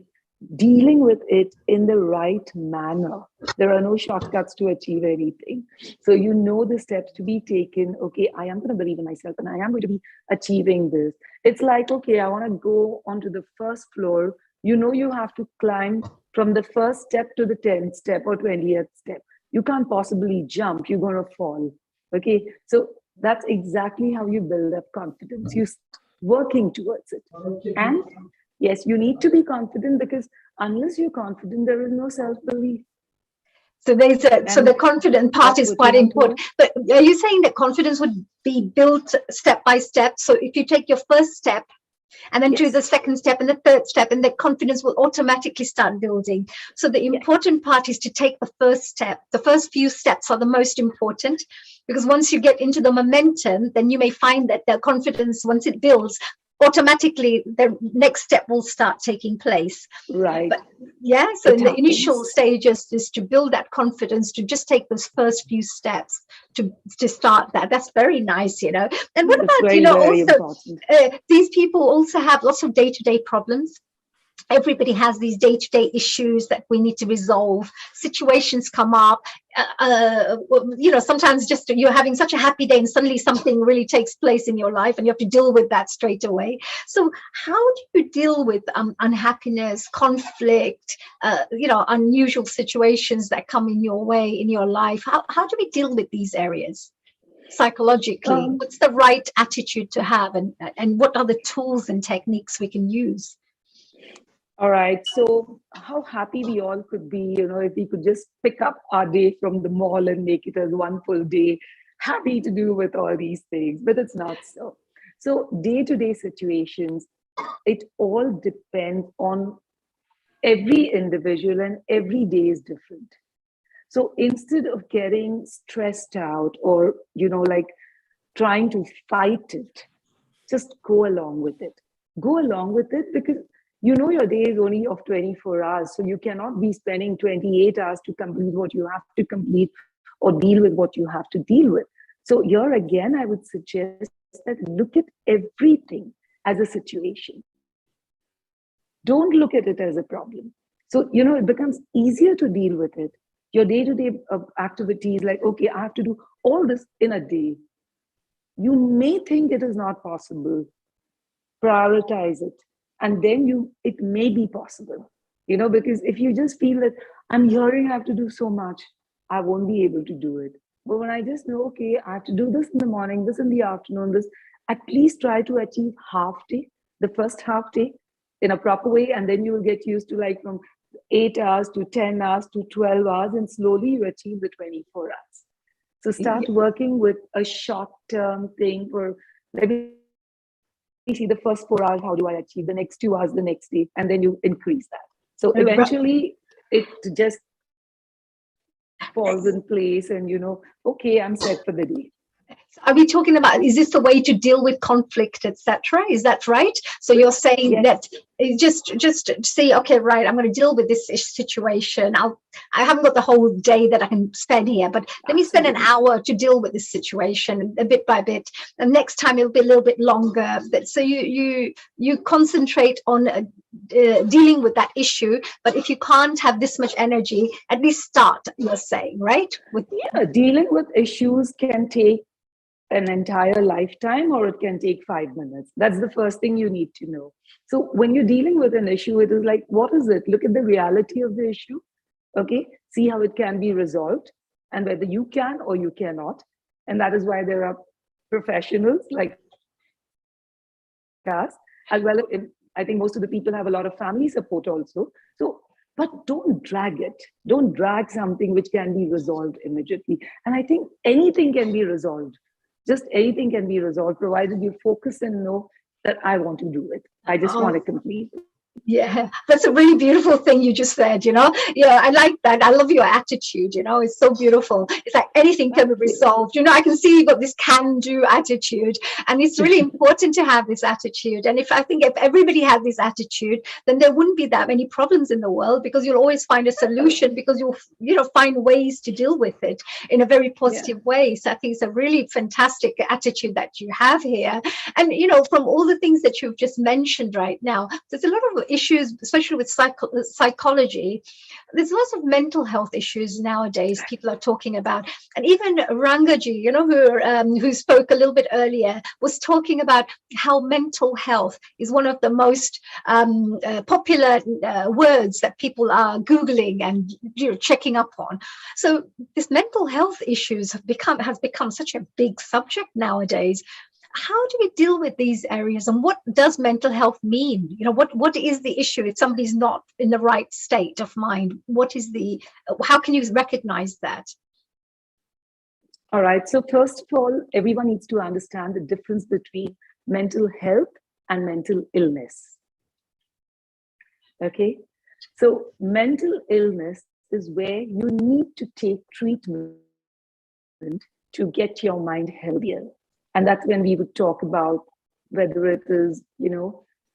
S15: dealing with it in the right manner. There are no shortcuts to achieve anything. So you know the steps to be taken. Okay, I am going to believe in myself and I am going to be achieving this. It's like, okay, I want to go onto the first floor. You have to climb from the first step to the 10th step or 20th step. You can't possibly jump. You're going to fall. Okay, so that's exactly how you build up confidence. You working towards it. And yes, you need to be confident, because unless you're confident, there is no self-belief.
S6: So so the confident part is quite important. But are you saying that confidence would be built step by step? So if you take your first step and then do the second step and the third step, and the confidence will automatically start building. So the important part is to take the first step. The first few steps are the most important, because once you get into the momentum, then you may find that the confidence, once it builds, automatically the next step will start taking place.
S15: Right.
S6: But yeah, so in the initial stages is to build that confidence, to just take those first few steps to start that. That's very nice, you know. And what about, you know, also these people also have lots of day-to-day problems. Everybody has these day-to-day issues that we need to resolve. Situations come up. You know, sometimes just you're having such a happy day and suddenly something really takes place in your life and you have to deal with that straight away. So how do you deal with unhappiness, conflict, you know, unusual situations that come in your way in your life? How do we deal with these areas psychologically? What's the right attitude to have, and what are the tools and techniques we can use?
S15: All right. So how happy we all could be, you know, if we could just pick up our day from the mall and make it as one full day, happy to do with all these things, but it's not so. So day-to-day situations, it all depends on every individual, and every day is different. So instead of getting stressed out or, you know, like trying to fight it, just go along with it. Go along with it, because you know your day is only of 24 hours, so you cannot be spending 28 hours to complete what you have to complete or deal with what you have to deal with. So here again, I would suggest that look at everything as a situation. Don't look at it as a problem. So, you know, it becomes easier to deal with it. Your day-to-day activities, like, okay, I have to do all this in a day. You may think it is not possible. Prioritize it. And then it may be possible, you know, because if you just feel that I'm hearing I have to do so much, I won't be able to do it. But when I just know, okay, I have to do this in the morning, this in the afternoon, this, at least try to achieve half day, the first half day in a proper way. And then you will get used to like from 8 hours to 10 hours to 12 hours, and slowly you achieve the 24 hours. So start working with a short-term thing for, let me see, the first 4 hours, how do I achieve the next 2 hours the next day, and then you increase that. So eventually it just falls in place, and you know, okay, I'm set for the day.
S6: Are we talking about, is this the way to deal with conflict, etc.? Is that right? So you're saying that just say, okay, right, I'm going to deal with this situation. I haven't got the whole day that I can spend here, but let me spend an hour to deal with this situation, a bit by bit. And next time it'll be a little bit longer. But so you concentrate on dealing with that issue. But if you can't have this much energy, at least start, you're saying, right?
S15: Dealing with issues can take an entire lifetime, or it can take 5 minutes. That's the first thing you need to know. So when you're dealing with an issue, it is like, what is it? Look at the reality of the issue. Okay, see how it can be resolved, and whether you can or you cannot. And that is why there are professionals like us, as well as I think most of the people have a lot of family support also. So, but don't drag it. Don't drag something which can be resolved immediately. And I think anything can be resolved. Just anything can be resolved, provided you focus and know that I want to do it. I just want to complete it.
S6: Yeah, that's a really beautiful thing you just said, you know. Yeah, I like that. I love your attitude, you know. It's so beautiful. It's like anything can be resolved. You know, I can see you've got this can-do attitude, and it's really important to have this attitude. And I think if everybody had this attitude, then there wouldn't be that many problems in the world, because you'll always find a solution, because you'll, you know, find ways to deal with it in a very positive way. So I think it's a really fantastic attitude that you have here. And, you know, from all the things that you've just mentioned right now, there's a lot of issues, especially with psychology. There's lots of mental health issues nowadays people are talking about. And even Rangaji, you know, who spoke a little bit earlier, was talking about how mental health is one of the most popular words that people are Googling and, you know, checking up on. So this mental health issues has become such a big subject nowadays. How do we deal with these areas, and what does mental health mean? What is the issue if somebody's not in the right state of mind? How can you recognize that?
S15: All right. So first of all, everyone needs to understand the difference between mental health and mental illness. Okay. So mental illness is where you need to take treatment to get your mind healthier. And that's when we would talk about whether it is,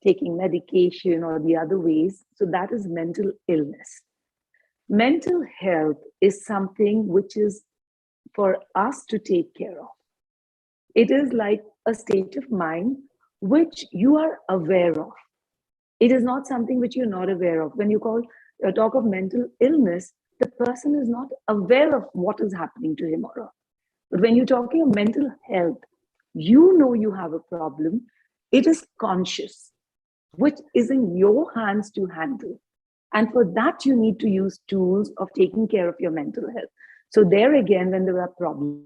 S15: taking medication or the other ways. So that is mental illness. Mental health is something which is for us to take care of. It is like a state of mind which you are aware of. It is not something which you're not aware of. When you talk of mental illness, the person is not aware of what is happening to him or her. But when you're talking of mental health, you know you have a problem. It is conscious, which is in your hands to handle. And for that, you need to use tools of taking care of your mental health. So there again, when there are problems,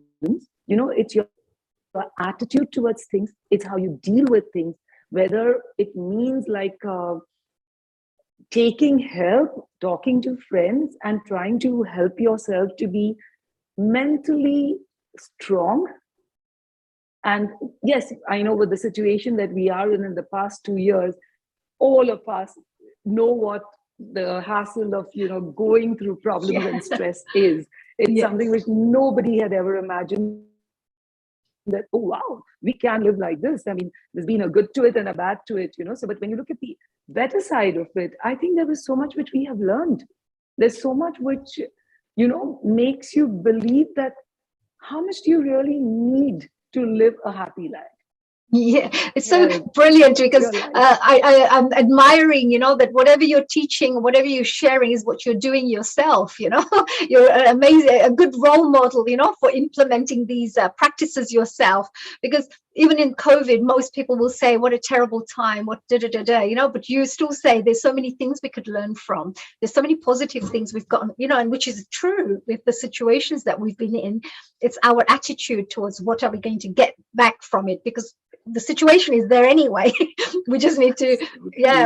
S15: it's your attitude towards things. It's how you deal with things, whether it means like taking help, talking to friends, and trying to help yourself to be mentally strong. And yes, I know with the situation that we are in the past 2 years, all of us know what the hassle of going through problems and stress is. It's something which nobody had ever imagined, that, oh wow, we can live like this. I mean, there's been a good to it and a bad to it, so but when you look at the better side of it, I think there was so much which we have learned. There's so much which makes you believe that how much do you really need to live a happy life.
S6: Yeah, it's so brilliant, because I'm admiring, that whatever you're teaching, whatever you're sharing is what you're doing yourself. You're an amazing, a good role model, for implementing these practices yourself. Because even in COVID, most people will say, what a terrible time, what but you still say there's so many things we could learn from. There's so many positive things we've got, and which is true with the situations that we've been in. It's our attitude towards what are we going to get back from it, because the situation is there anyway. We just need to,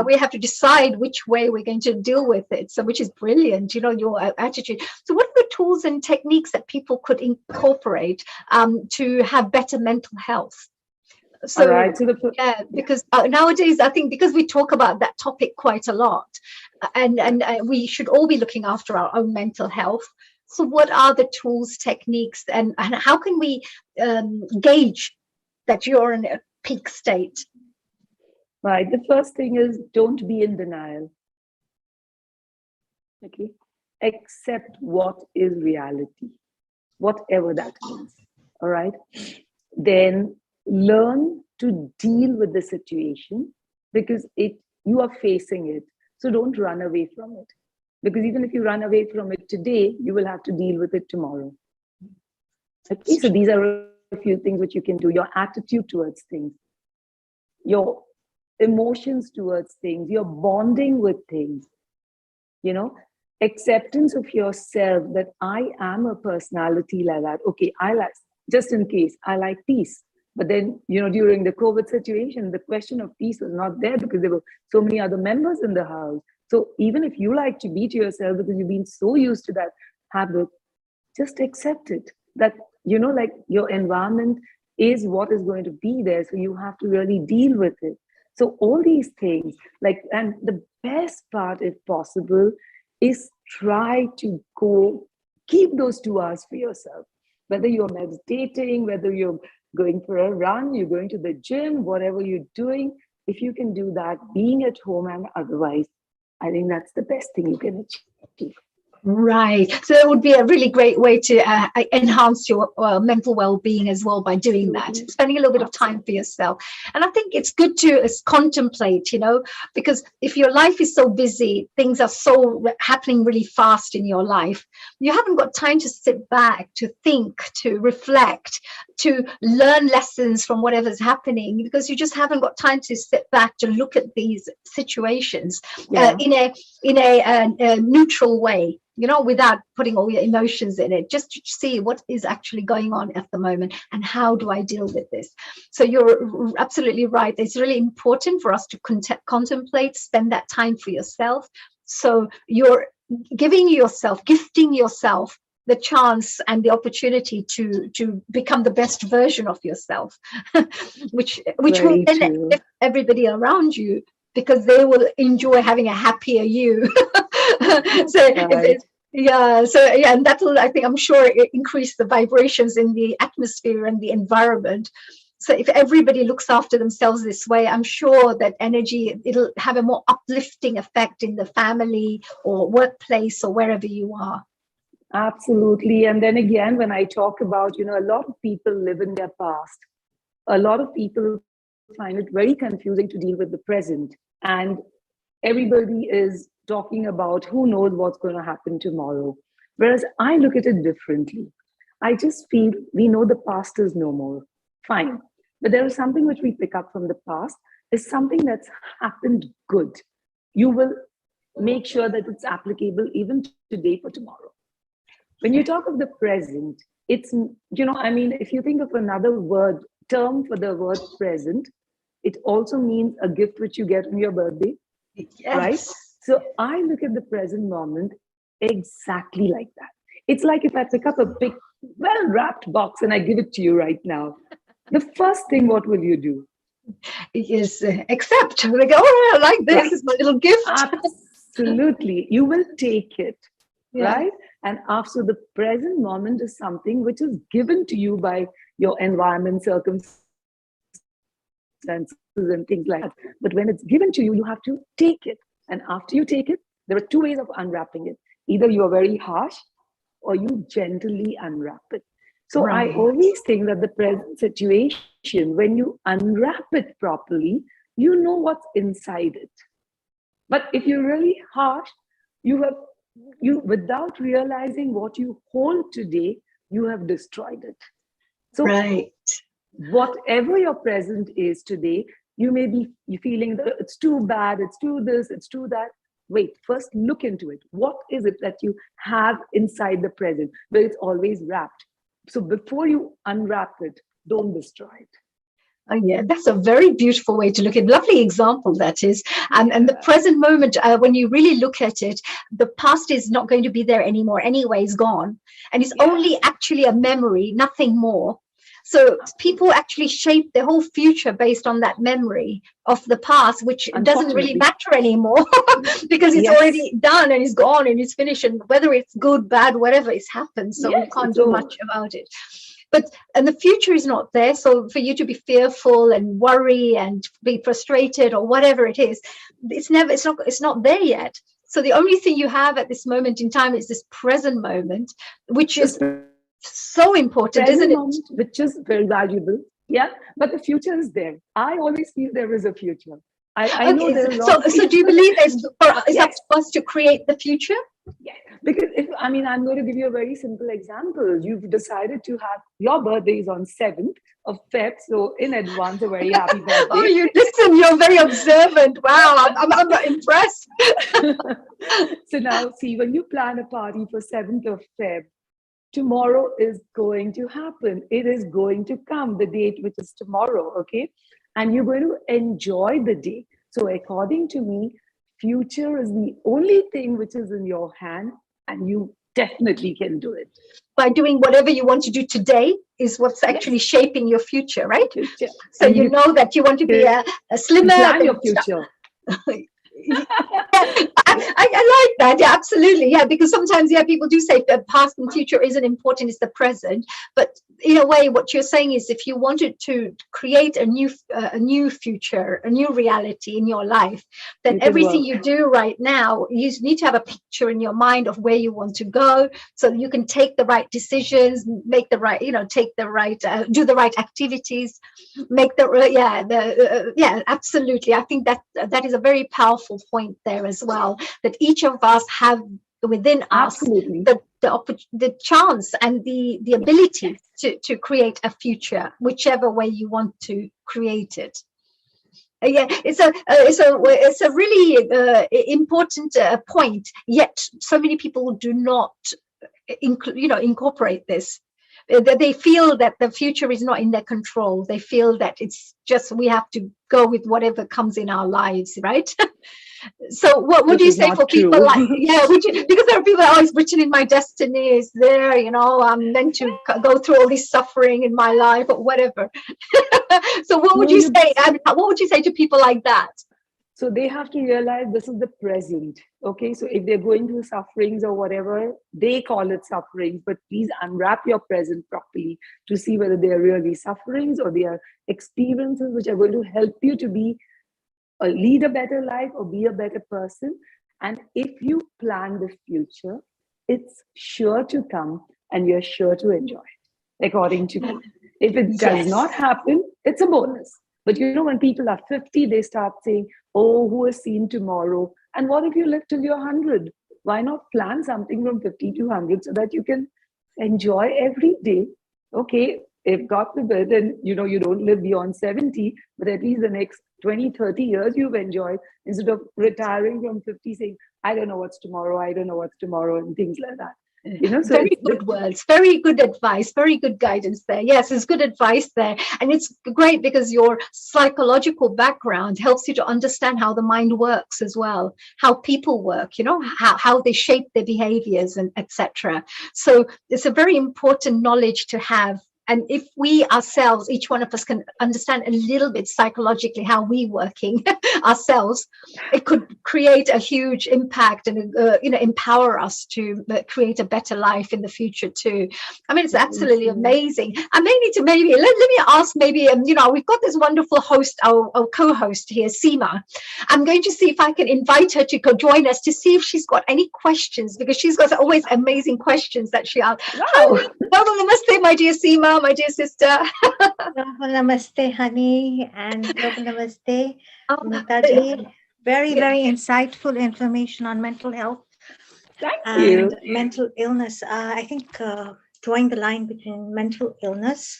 S6: we have to decide which way we're going to deal with it. So, which is brilliant, your attitude. So what are the tools and techniques that people could incorporate to have better mental health? So, because nowadays, I think because we talk about that topic quite a lot, and we should all be looking after our own mental health. So what are the tools, techniques, and how can we gauge that you're in a peak state?
S15: Right. The first thing is, don't be in denial. Okay. Accept what is reality, whatever that means. All right. Then learn to deal with the situation, because you are facing it. So don't run away from it. Because even if you run away from it today, you will have to deal with it tomorrow. Okay. So these are a few things which you can do. Your attitude towards things, your emotions towards things, your bonding with things, acceptance of yourself, that I am a personality like that. Okay, I like, just in case, I like peace. But then, during the COVID situation, the question of peace was not there, because there were so many other members in the house. So even if you like to be to yourself because you've been so used to that habit, just accept it. That like your environment is what is going to be there. So you have to really deal with it. So all these things, and the best part, if possible, is try to keep those 2 hours for yourself. Whether you're meditating, whether you're going for a run, you're going to the gym, whatever you're doing, if you can do that, being at home and otherwise, I think that's the best thing you can achieve.
S6: Right. So it would be a really great way to enhance your mental well-being as well by doing that, spending a little bit of time for yourself. And I think it's good to contemplate, because if your life is so busy, things are so happening really fast in your life, you haven't got time to sit back, to think, to reflect, to learn lessons from whatever's happening, because you just haven't got time to sit back to look at these situations in a neutral way. without putting all your emotions in it, just to see what is actually going on at the moment and how do I deal with this. So you're absolutely right. It's really important for us to contemplate, spend that time for yourself. So you're gifting yourself the chance and the opportunity to become the best version of yourself, which will then lift everybody around you, because they will enjoy having a happier you. And that will, I'm sure, increase the vibrations in the atmosphere and the environment. So if everybody looks after themselves this way, I'm sure that it'll have a more uplifting effect in the family or workplace or wherever you are.
S15: Absolutely. And then again, when I talk about, a lot of people live in their past. A lot of people find it very confusing to deal with the present. And everybody is talking about who knows what's going to happen tomorrow. Whereas I look at it differently. I just feel we know the past is no more. Fine. But there is something which we pick up from the past, is something that's happened good. You will make sure that it's applicable even today for tomorrow. When you talk of the present, it's, if you think of another term for the word present, it also means a gift which you get on your birthday, right? So I look at the present moment exactly like that. It's like if I pick up a big, well-wrapped box and I give it to you right now, the first thing, what will you do?
S6: Is accept. Like, oh, I like this. Right. It's my little gift.
S15: Absolutely. You will take it, right? And after the present moment is something which is given to you by your environment, circumstances, and things like that. But when it's given to you, you have to take it. And after you take it, there are two ways of unwrapping it. Either you are very harsh or you gently unwrap it. So I always think that the present situation, when you unwrap it properly, you know what's inside it. But if you're really harsh, you without realizing what you hold today, you have destroyed it. So whatever your present is today, you may be feeling that it's too bad, it's too this, it's too that. Wait, first look into it. What is it that you have inside the present, where it's always wrapped? So before you unwrap it, don't destroy it.
S6: Oh, yeah, that's a very beautiful way to look at it. Lovely example, that is. And the present moment, when you really look at it, the past is not going to be there anymore anyway, it's gone. And it's only actually a memory, nothing more. So people actually shape their whole future based on that memory of the past, which doesn't really matter anymore because it's already done and it's gone and it's finished. And whether it's good, bad, whatever, it's happened. So we can't do much about it. And the future is not there. So for you to be fearful and worry and be frustrated or whatever it is, it's not there yet. So the only thing you have at this moment in time is this present moment, which is so important, isn't it?
S15: Which is very valuable. Yeah, but the future is there. I always feel there is a future. I know there is.
S6: So do you believe is up to us to create the future?
S15: Yeah, because I'm going to give you a very simple example. You've decided to have your birthday is on 7th of Feb, so in advance, a very happy birthday.
S6: Oh, you're very observant. Wow, I'm impressed.
S15: So now, see, when you plan a party for 7th of Feb, tomorrow is going to happen. It is going to come, the date which is tomorrow, okay? And you're going to enjoy the day. So according to me, future is the only thing which is in your hand, and you definitely can do it.
S6: By doing whatever you want to do today is what's actually shaping your future, right? So and you know that you want to be a slimmer.
S15: Plan your future.
S6: I like that. Yeah, absolutely. Yeah, because sometimes, people do say the past and future isn't important, it's the present. But in a way, what you're saying is if you wanted to create a new future, a new reality in your life, then everything you do right now, you need to have a picture in your mind of where you want to go, so you can take the right decisions, make the right, take the right, do the right activities, make the absolutely. I think that is a very powerful point there as well, that each of us have within us the chance and the ability to create a future, whichever way you want to create it.
S9: Yeah, it's a really important point. Yet so many people do not, incorporate this. They feel that the future is not in their control. They feel that it's just we have to go with whatever comes in our lives, right? So what would
S15: Which
S9: you
S15: is
S9: say
S15: not
S9: for people
S15: true.
S9: like, yeah, would you, because there are people always written in my destiny is there, I'm meant to go through all this suffering in my life or whatever. So what would
S15: No,
S9: you say? What would you say to people like that?
S15: So they have to realize this is the present. Okay. So if they're going through sufferings or whatever, they call it sufferings, but please unwrap your present properly to see whether they are really sufferings or they are experiences which are going to help you to lead a better life or be a better person. And if you plan the future, it's sure to come and you're sure to enjoy it, according to me. If it does not happen, it's a bonus. But when people are 50, they start saying, oh, who has seen tomorrow? And what if you live till you're 100? Why not plan something from 50 to 100 so that you can enjoy every day? Okay, if God forbid, and you don't live beyond 70, but at least the next 20, 30 years you've enjoyed, instead of retiring from 50 saying, I don't know what's tomorrow, and things like that. So
S9: very good words, very good advice, very good guidance there. Yes, it's good advice there. And it's great because your psychological background helps you to understand how the mind works as well, how people work, how they shape their behaviors and etc. So it's a very important knowledge to have. And if we ourselves, each one of us can understand a little bit psychologically how we're working ourselves, it could create a huge impact and, empower us to create a better life in the future too. I mean, it's absolutely amazing. I may need to let me ask we've got this wonderful host, our co-host here, Seema. I'm going to see if I can invite her to join us to see if she's got any questions, because she's got always amazing questions that she asks.
S6: Wow.
S9: Namaste, my dear Seema, my dear sister.
S6: Namaste, honey, and namaste, Mitaji. Very, very insightful information on mental health and mental illness. I think drawing the line between mental illness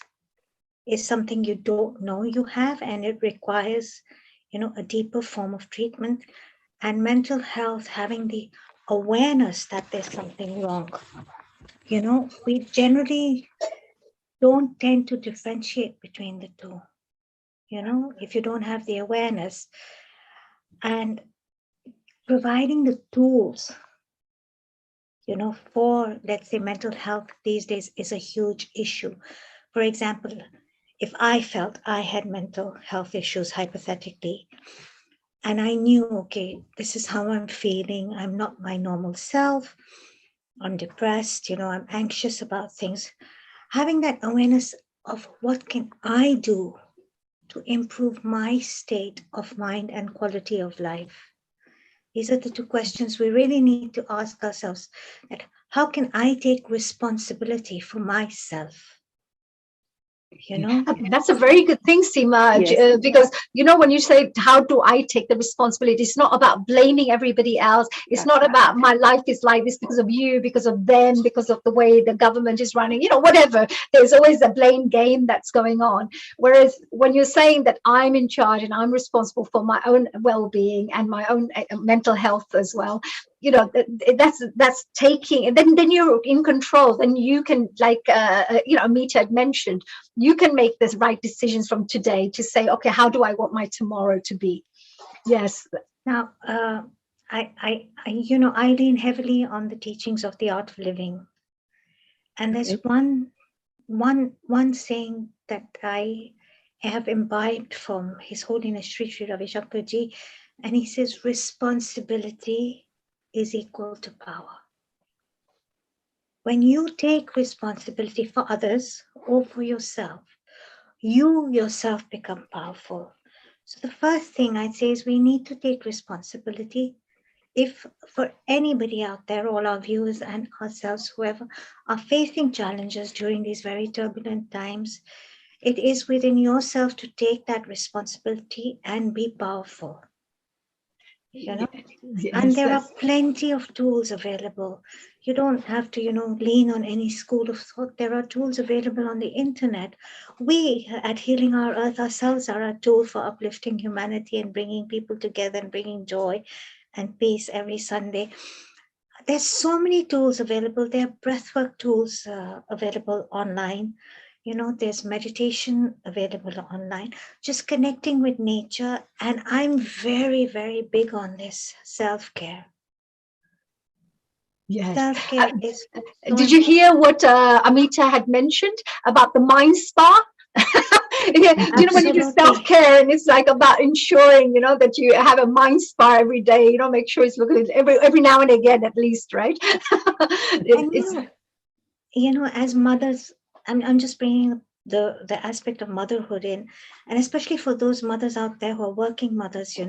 S6: is something you don't know you have, and it requires, a deeper form of treatment. And mental health, having the awareness that there's something wrong. We generally don't tend to differentiate between the two. If you don't have the awareness, and providing the tools, for, let's say, mental health these days is a huge issue. For example, if I felt I had mental health issues, hypothetically, and I knew, okay, this is how I'm feeling, I'm not my normal self, I'm depressed, I'm anxious about things, having that awareness of what can I do to improve my state of mind and quality of life. These are the two questions we really need to ask ourselves. That how can I take responsibility for myself?
S9: That's a very good thing, Seema, because when you say how do I take the responsibility, it's not about blaming everybody else. It's not about my life is like this because of you, because of them, because of the way the government is running, whatever. There's always a blame game that's going on. Whereas when you're saying that I'm in charge and I'm responsible for my own well-being and my own mental health as well, that's taking, and then you're in control. Then you can, like Amita had mentioned, you can make the right decisions from today to say, okay, how do I want my tomorrow to be? Yes.
S6: Now, I lean heavily on the teachings of the art of living, and there's one saying that I have imbibed from His Holiness Sri Sri Ravi Shankar Ji, and he says, responsibility is equal to power. When you take responsibility for others or for yourself, you yourself become powerful. So the first thing I'd say is we need to take responsibility. If for anybody out there, all our viewers and ourselves, whoever are facing challenges during these very turbulent times, it is within yourself to take that responsibility and be powerful. you know.
S9: Yes,
S6: And there are
S9: that's-
S6: plenty of tools available. You don't have to, lean on any school of thought. There are tools available on the internet. We at Healing Our Earth ourselves are a tool for uplifting humanity and bringing people together and bringing joy and peace every Sunday. There's so many tools available. There are breathwork tools available online. There's meditation available online, just connecting with nature. And I'm very, very big on this self-care.
S9: Yes.
S6: Self-care is so
S9: Did you hear what Amita had mentioned about the mind spa? Yeah, when you do
S6: Absolutely.
S9: self-care and it's like about ensuring, that you have a mind spa every day, make sure it's looking every now and again at least, right?
S6: As mothers, I'm just bringing the aspect of motherhood in, and especially for those mothers out there who are working mothers, you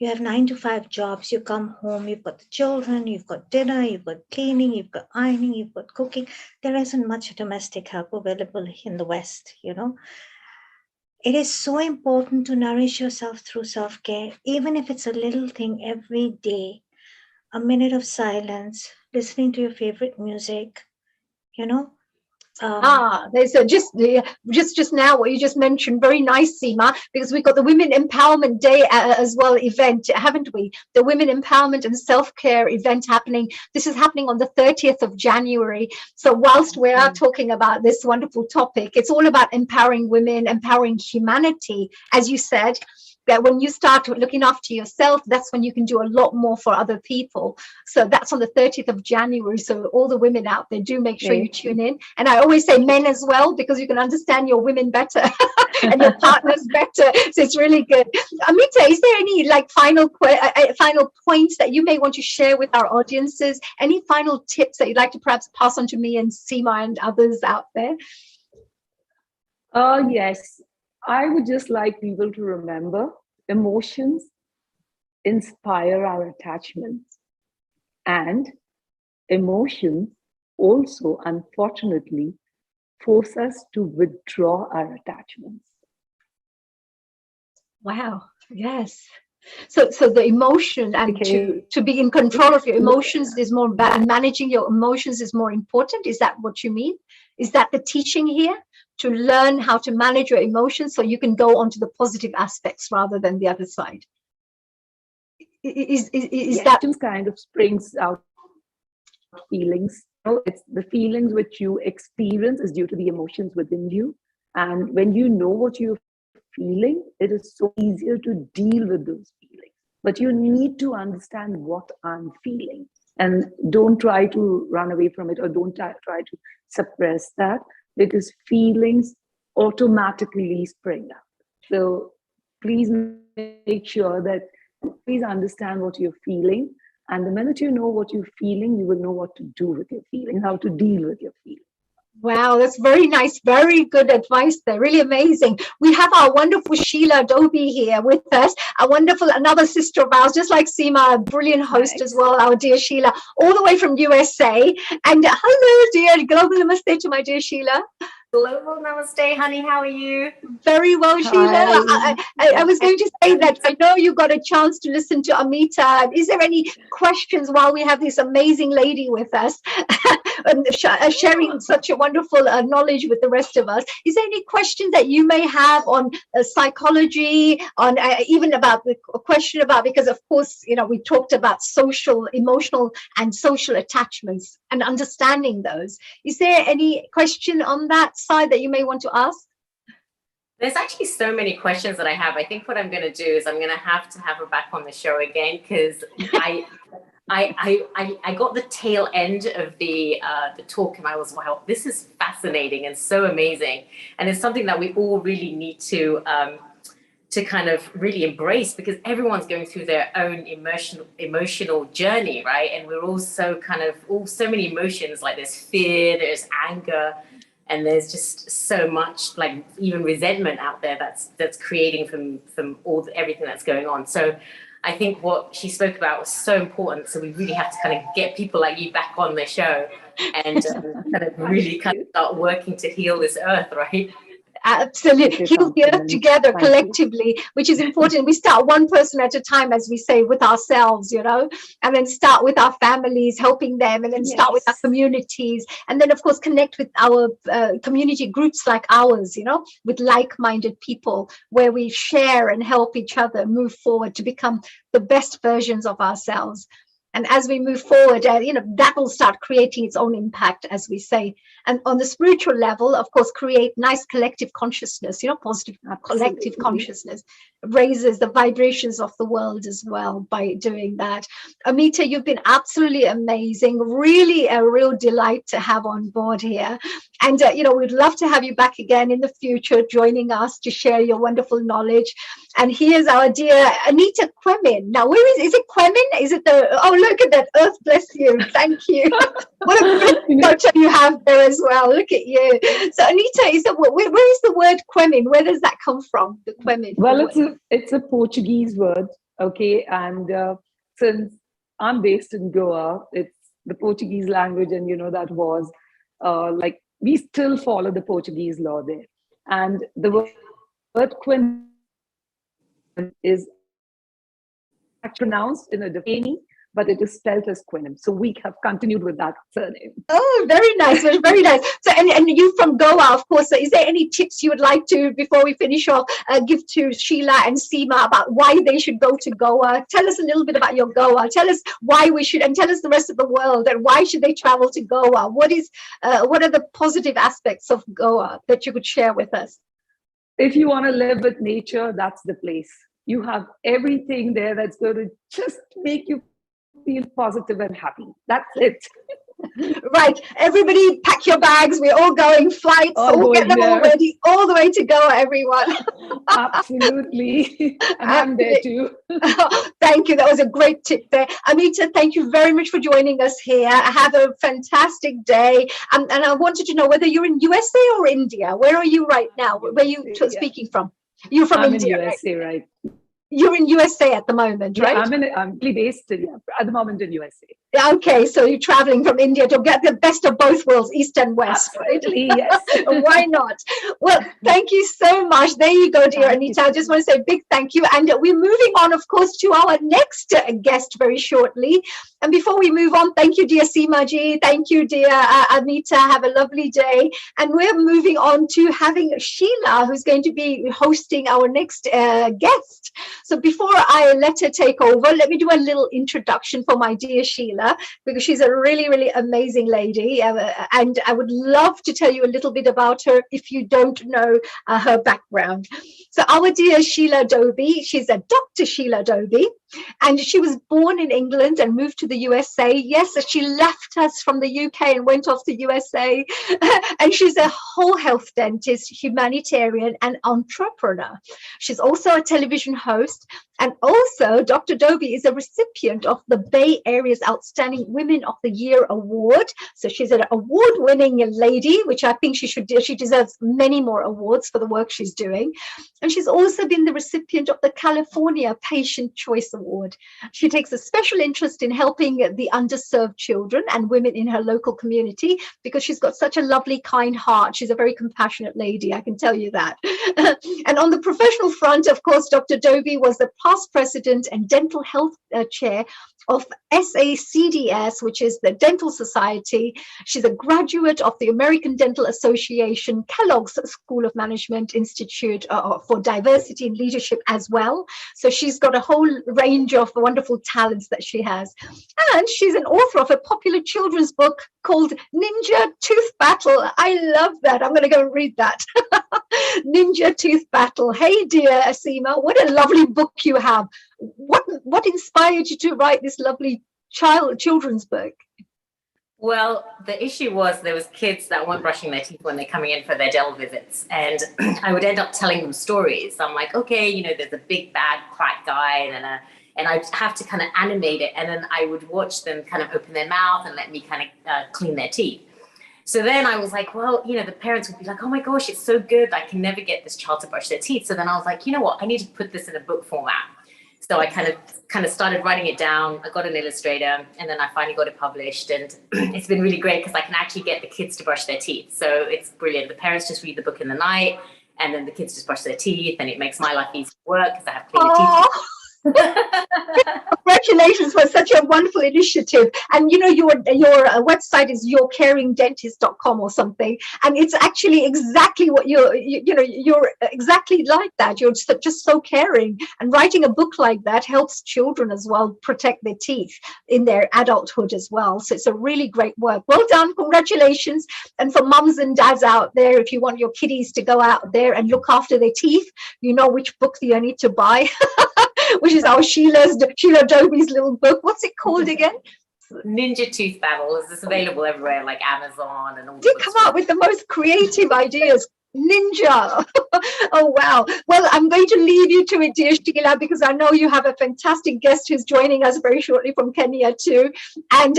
S6: have 9 to 5 jobs, you come home, you've got the children, you've got dinner, you've got cleaning, you've got ironing, you've got cooking. There isn't much domestic help available in the West, It is so important to nourish yourself through self-care, even if it's a little thing every day, a minute of silence, listening to your favorite music,
S9: There's just now what you just mentioned, very nice, Seema, because we've got the Women Empowerment Day as well event, haven't we? The Women Empowerment and Self-Care event happening. This is happening on the 30th of January. So whilst we are talking about this wonderful topic, it's all about empowering women, empowering humanity, as you said. That when you start looking after yourself, that's when you can do a lot more for other people. So that's on the 30th of January. So all the women out there, do make sure you tune in. And I always say men as well, because you can understand your women better and your partners better. So it's really good. Amita, is there any final points that you may want to share with our audiences? Any final tips that you'd like to perhaps pass on to me and Seema and others out there?
S15: Yes. I would just like people to remember emotions inspire our attachments, and emotions also, unfortunately, force us to withdraw our attachments.
S9: Wow. Yes. So the emotion and to be in control of your emotions is more about managing your emotions is more important. Is that what you mean? Is that the teaching here? To learn how to manage your emotions so you can go on to the positive aspects rather than the other side. Is that
S15: kind of springs out feelings? It's the feelings which you experience is due to the emotions within you. And when you know what you're feeling, it is so easier to deal with those feelings. But you need to understand what I'm feeling, and don't try to run away from it, or don't try to suppress that, because feelings automatically spring up. So please make sure that please understand what you're feeling. And the minute you know what you're feeling, you will know what to do with your feeling, how to deal with your feeling.
S9: Wow, that's very nice. Very good advice there. Really amazing. We have our wonderful Sheila Dobie here with us, a wonderful, another sister of ours, just like Seema, a brilliant host as well, our dear Sheila, all the way from USA. And hello, dear. Global namaste to my dear Sheila.
S16: Global namaste, honey. How are you?
S9: Very well, Sheila. I was going to say that I know you got a chance to listen to Amita. Is there any questions while we have this amazing lady with us and sharing such a wonderful knowledge with the rest of us? Is there any questions that you may have on psychology, on even about the question about, because of course, we talked about social, emotional and social attachments and understanding those. Is there any question on that side that you may want to ask?
S16: There's actually so many questions that I have. I think what I'm going to do is I'm going to have her back on the show again, because I got the tail end of the talk and I was, wow, this is fascinating and so amazing, and it's something that we all really need to kind of really embrace, because everyone's going through their own emotional journey, right? And we're all so so many emotions, like there's fear, there's anger, and there's just so much, like even resentment out there that's creating from everything that's going on. So I think what she spoke about was so important. So we really have to kind of get people like you back on the show and kind of really start working to heal this earth, right?
S6: Absolutely. Heal the earth together collectively, which is important. We start one person at a time, as we say, with ourselves, and then start with our families, helping them, and then start with our communities. And then, of course, connect with our community groups like ours, with like-minded people where we share and help each other move forward to become the best versions of ourselves. And as we move forward, that will start creating its own impact, as we say. And on the spiritual level, of course, create nice collective consciousness, positive collective consciousness, raises the vibrations of the world as well by doing that. Amita, you've been absolutely amazing. Really a real delight to have on board here. And, we'd love to have you back again in the future, joining us to share your wonderful knowledge. And here's our dear Anita Quemin. Now, where is it Quemin? Is it look at that. Earth bless you. Thank you. What a great photo you have there as well. Look at you. So, Anita, where is the word Quemin? Where does that come from, the Quemin?
S15: Well, it's a Portuguese word, okay? And since I'm based in Goa, it's the Portuguese language, and that was we still follow the Portuguese law there. And the word Quemin is pronounced in a different, but it is spelled as Quenim. So we have continued with that surname.
S6: Oh, very nice, very nice. So, and you from Goa, of course. So is there any tips you would like to, before we finish off, give to Sheila and Seema about why they should go to Goa? Tell us a little bit about your Goa. Tell us why we should, and tell us the rest of the world, and why should they travel to Goa? What are the positive aspects of Goa that you could share with us?
S15: If you want to live with nature, that's the place. You have everything there that's going to just make you feel positive and happy. That's it.
S6: Right. Everybody pack your bags. We're all going flights. All get them all ready all the way to Goa, everyone.
S15: Absolutely. And I'm there too.
S6: Thank you. That was a great tip there. Amita, thank you very much for joining us here. Have a fantastic day. And I wanted to know whether you're in U.S.A. or India. Where are you right now? Where are you speaking from? You're from India,
S15: in U.S.A., right?
S6: You're in U.S.A. at the moment, right?
S15: I'm based at the moment in U.S.A.
S6: Okay, so you're traveling from India to get the best of both worlds, East and West,
S15: Absolutely,
S6: right?
S15: Yes.
S6: Why not? Well, thank you so much. There you go, dear Anita. I just want to say a big thank you. And we're moving on, of course, to our next guest very shortly. And before we move on, thank you, dear Seema ji. Thank you, dear Anita. Have a lovely day. And we're moving on to having Sheila, who's going to be hosting our next guest. So before I let her take over, let me do a little introduction for my dear Sheila, because she's a really, really amazing lady. And I would love to tell you a little bit about her if you don't know her background. So our dear Sheila Doby, she's a Dr. Sheila Doby, and she was born in England and moved to the U.S.A. Yes, she left us from the U.K. and went off to U.S.A. And she's a whole health dentist, humanitarian, and entrepreneur. She's also a television host. And also, Dr. Doby is a recipient of the Bay Area's Outstanding Women of the Year Award. So she's an award-winning lady, which I think she should do. She deserves many more awards for the work she's doing. And she's also been the recipient of the California Patient Choice Award. She takes a special interest in helping the underserved children and women in her local community because she's got such a lovely, kind heart. She's a very compassionate lady, I can tell you that. And on the professional front, of course, Dr. Doby was the past president and dental health chair of SACDS, which is the Dental Society. She's a graduate of the American Dental Association, Kellogg's School of Management Institute for Diversity and Leadership as well. So she's got a whole range of wonderful talents that she has. And she's an author of a popular children's book called Ninja Tooth Battle. I love that. I'm going to go and read that. Ninja Tooth Battle. Hey, dear Seema, what a lovely book you have. What inspired you to write this lovely children's book?
S16: Well, the issue was there was kids that weren't brushing their teeth when they're coming in for their dental visits, and I would end up telling them stories. So I'm like, okay, there's a big bad crack guy, and I'd have to kind of animate it, and then I would watch them kind of open their mouth and let me kind of clean their teeth. So then I was like, well, the parents would be like, oh my gosh, it's so good. I can never get this child to brush their teeth. So then I was like, you know what? I need to put this in a book format. So I kind of started writing it down. I got an illustrator, and then I finally got it published. And it's been really great because I can actually get the kids to brush their teeth. So it's brilliant. The parents just read the book in the night, and then the kids just brush their teeth, and it makes my life easy to work because I have cleaner teeth.
S9: Congratulations for such a wonderful initiative. And you know, your website is yourcaringdentist.com or something, and it's actually exactly what you're exactly like that. You're just so caring, and writing a book like that helps children as well protect their teeth in their adulthood as well. So it's a really great work. Well done, congratulations. And for mums and dads out there, if you want your kiddies to go out there and look after their teeth, you know which book you need to buy. Which is our Sheila Dobie's little book. What's it called again?
S16: Ninja Tooth Battle. Is this available everywhere, like Amazon and all?
S9: You come up with the most creative ideas. Ninja. Oh, wow. Well, I'm going to leave you to it, dear Sheila, because I know you have a fantastic guest who's joining us very shortly from Kenya too. And,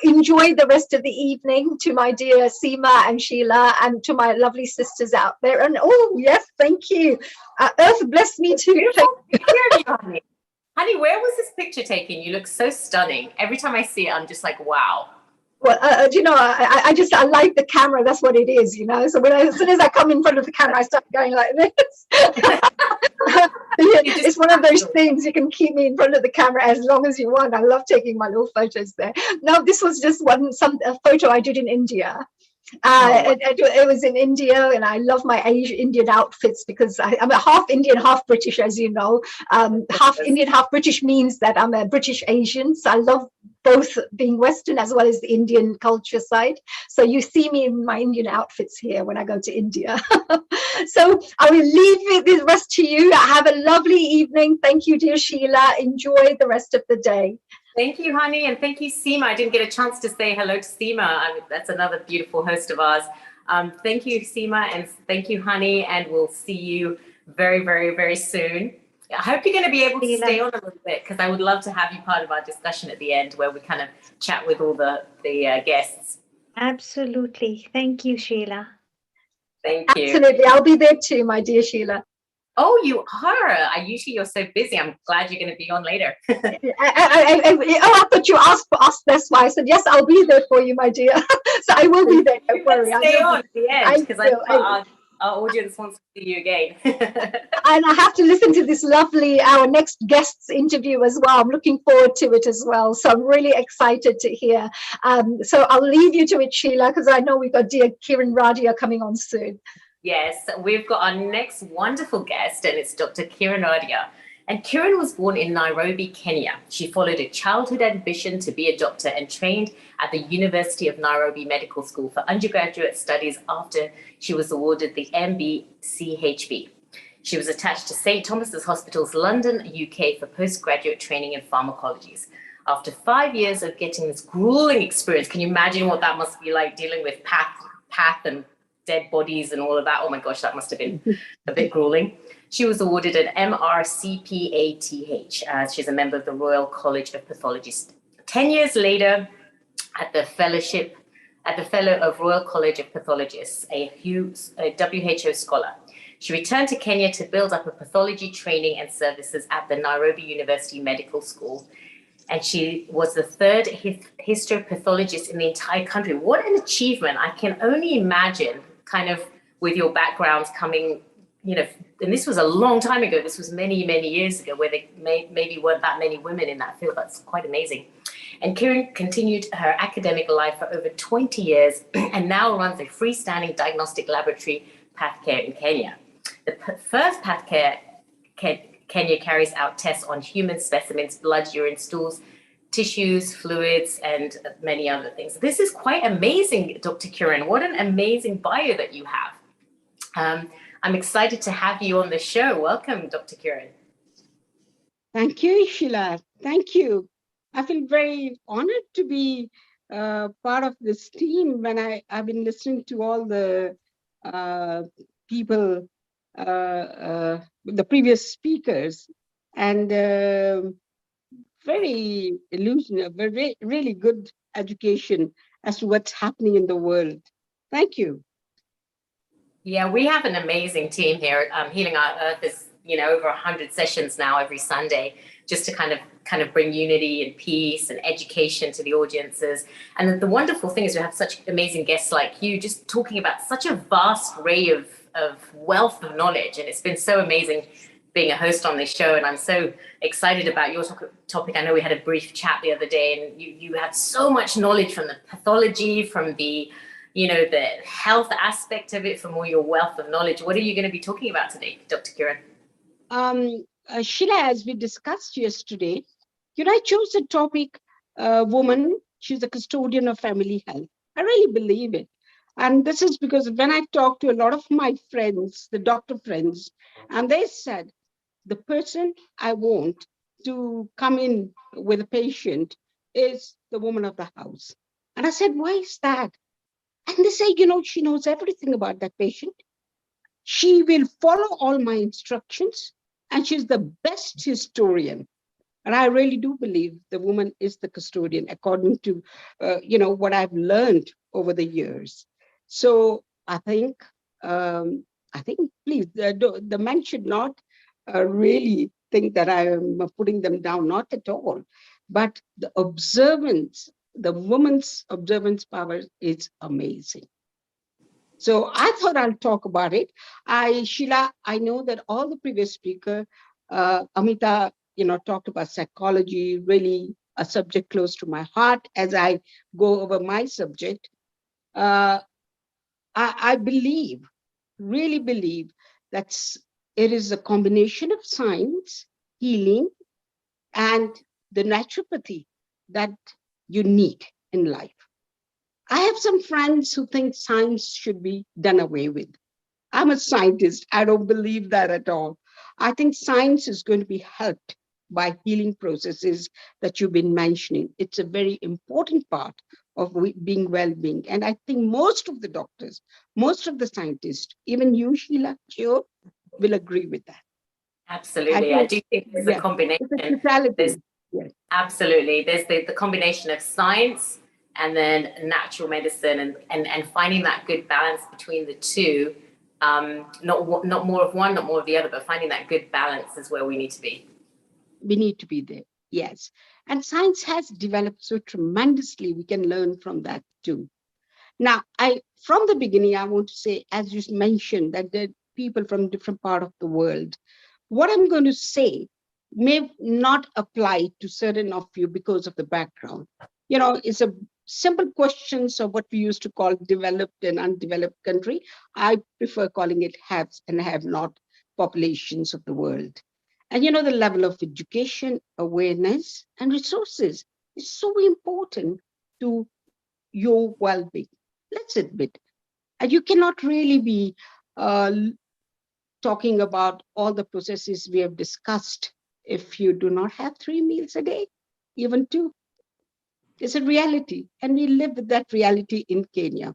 S9: enjoy the rest of the evening to my dear Seema and Sheila and to my lovely sisters out there. And, oh, yes, thank you. Earth bless me too.
S16: Honey, where was this picture taken? You look so stunning. Every time I see it, I'm just like, wow.
S9: Well, I like the camera. That's what it is, So as soon as I come in front of the camera, I start going like this. It's one of those things. You can keep me in front of the camera as long as you want. I love taking my little photos there. No, this was just a photo I did in India. It was in India, and I love my Indian outfits because I'm a half Indian, half British, as you know. Half Indian, half British means that I'm a British Asian. So I love both being Western as well as the Indian culture side. So you see me in my Indian outfits here when I go to India. So I will leave the rest to you. Have a lovely evening. Thank you, dear Sheila. Enjoy the rest of the day.
S16: Thank you, honey, and thank you, Seema. I didn't get a chance to say hello to Seema. That's another beautiful host of ours. Thank you, Seema, and thank you, honey, and we'll see you very, very, very soon. I hope you're going to be able to stay on a little bit because I would love to have you part of our discussion at the end where we kind of chat with all the guests.
S6: Absolutely. Thank you, Sheila.
S16: Thank you.
S9: Absolutely. I'll be there too, my dear Sheila.
S16: Oh, you are. You're so busy. I'm glad you're going to be on later.
S9: I thought you asked for us. That's why I said, yes, I'll be there for you, my dear. So I will be there. Don't worry.
S16: Stay on at the end because I know our audience wants to see you again.
S9: And I have to listen to this our next guest's interview as well. I'm looking forward to it as well. So I'm really excited to hear. So I'll leave you to it, Sheila, because I know we've got dear Kiran Radia coming on soon.
S16: Yes, we've got our next wonderful guest, and it's Dr. Kiran Radia. And Kiran was born in Nairobi, Kenya. She followed a childhood ambition to be a doctor and trained at the University of Nairobi Medical School for undergraduate studies after she was awarded the MBCHB. She was attached to St. Thomas's Hospitals, London, UK for postgraduate training in pharmacologies. After 5 years of getting this grueling experience, can you imagine what that must be like dealing with path and dead bodies and all of that? Oh my gosh, that must have been a bit grueling. She was awarded an MRCPATH. She's a member of the Royal College of Pathologists. 10 years later, at the Fellow of Royal College of Pathologists, a WHO scholar. She returned to Kenya to build up a pathology training and services at the Nairobi University Medical School. And she was the third histopathologist in the entire country. What an achievement. I can only imagine kind of with your backgrounds coming, and this was a long time ago. This was many, many years ago where there maybe weren't that many women in that field. That's quite amazing. And Kiran continued her academic life for over 20 years and now runs a freestanding diagnostic laboratory, PathCare, in Kenya. The first PathCare, Kenya carries out tests on human specimens, blood, urine, stools, tissues, fluids, and many other things. This is quite amazing, Dr. Kiran. What an amazing bio that you have. I'm excited to have you on the show. Welcome, Dr. Kiran.
S17: Thank you, Sheila. Thank you. I feel very honored to be part of this team when I've been listening to all the people, the previous speakers, and very really good education as to what's happening in the world. Thank you.
S16: Yeah, we have an amazing team here. Healing Our Earth is, over 100 sessions now every Sunday, just to kind of bring unity and peace and education to the audiences. And the wonderful thing is we have such amazing guests like you, just talking about such a vast array of wealth of knowledge. And it's been so amazing being a host on this show. And I'm so excited about your topic. I know we had a brief chat the other day, and you had so much knowledge from the pathology, from the, the health aspect of it, from all your wealth of knowledge. What are you going to be talking about today, Dr. Kiran?
S17: Sheila, as we discussed yesterday, I chose the topic, woman, she's a custodian of family health. I really believe it. And this is because when I talk to a lot of my friends, the doctor friends, and they said, the person I want to come in with a patient is the woman of the house. And I said, why is that? And they say, she knows everything about that patient. She will follow all my instructions, and she's the best historian. And I really do believe the woman is the custodian, according to, what I've learned over the years. So I think, please, the men should not really think that I am putting them down, not at all. But the observance, the woman's observance power is amazing. So I thought I'll talk about it. Sheila, I know that all the previous speaker, Amita, talked about psychology, really a subject close to my heart as I go over my subject. I believe, really believe that it is a combination of science, healing, and the naturopathy that you need in life. I have some friends who think science should be done away with. I'm a scientist. I don't believe that at all. I think science is going to be helped by healing processes that you've been mentioning. It's a very important part of being well-being. And I think most of the doctors, most of the scientists, even you, Sheila, Joe, will agree with that.
S16: Absolutely. I do think there's a combination.
S17: Yes.
S16: Absolutely. There's the combination of science and then natural medicine, and finding that good balance between the two. Not more of one, not more of the other, but finding that good balance is where we need to be.
S17: We need to be there, yes. And science has developed so tremendously, we can learn from that too. Now, from the beginning, I want to say, as you mentioned, that there are people from different parts of the world. What I'm going to say may not apply to certain of you because of the background. It's a simple questions of what we used to call developed and undeveloped country. I prefer calling it haves and have not populations of the world. And the level of education, awareness, and resources is so important to your well-being. Let's admit, and you cannot really be talking about all the processes we have discussed if you do not have 3 meals a day, even 2. It's a reality, and we live with that reality in Kenya.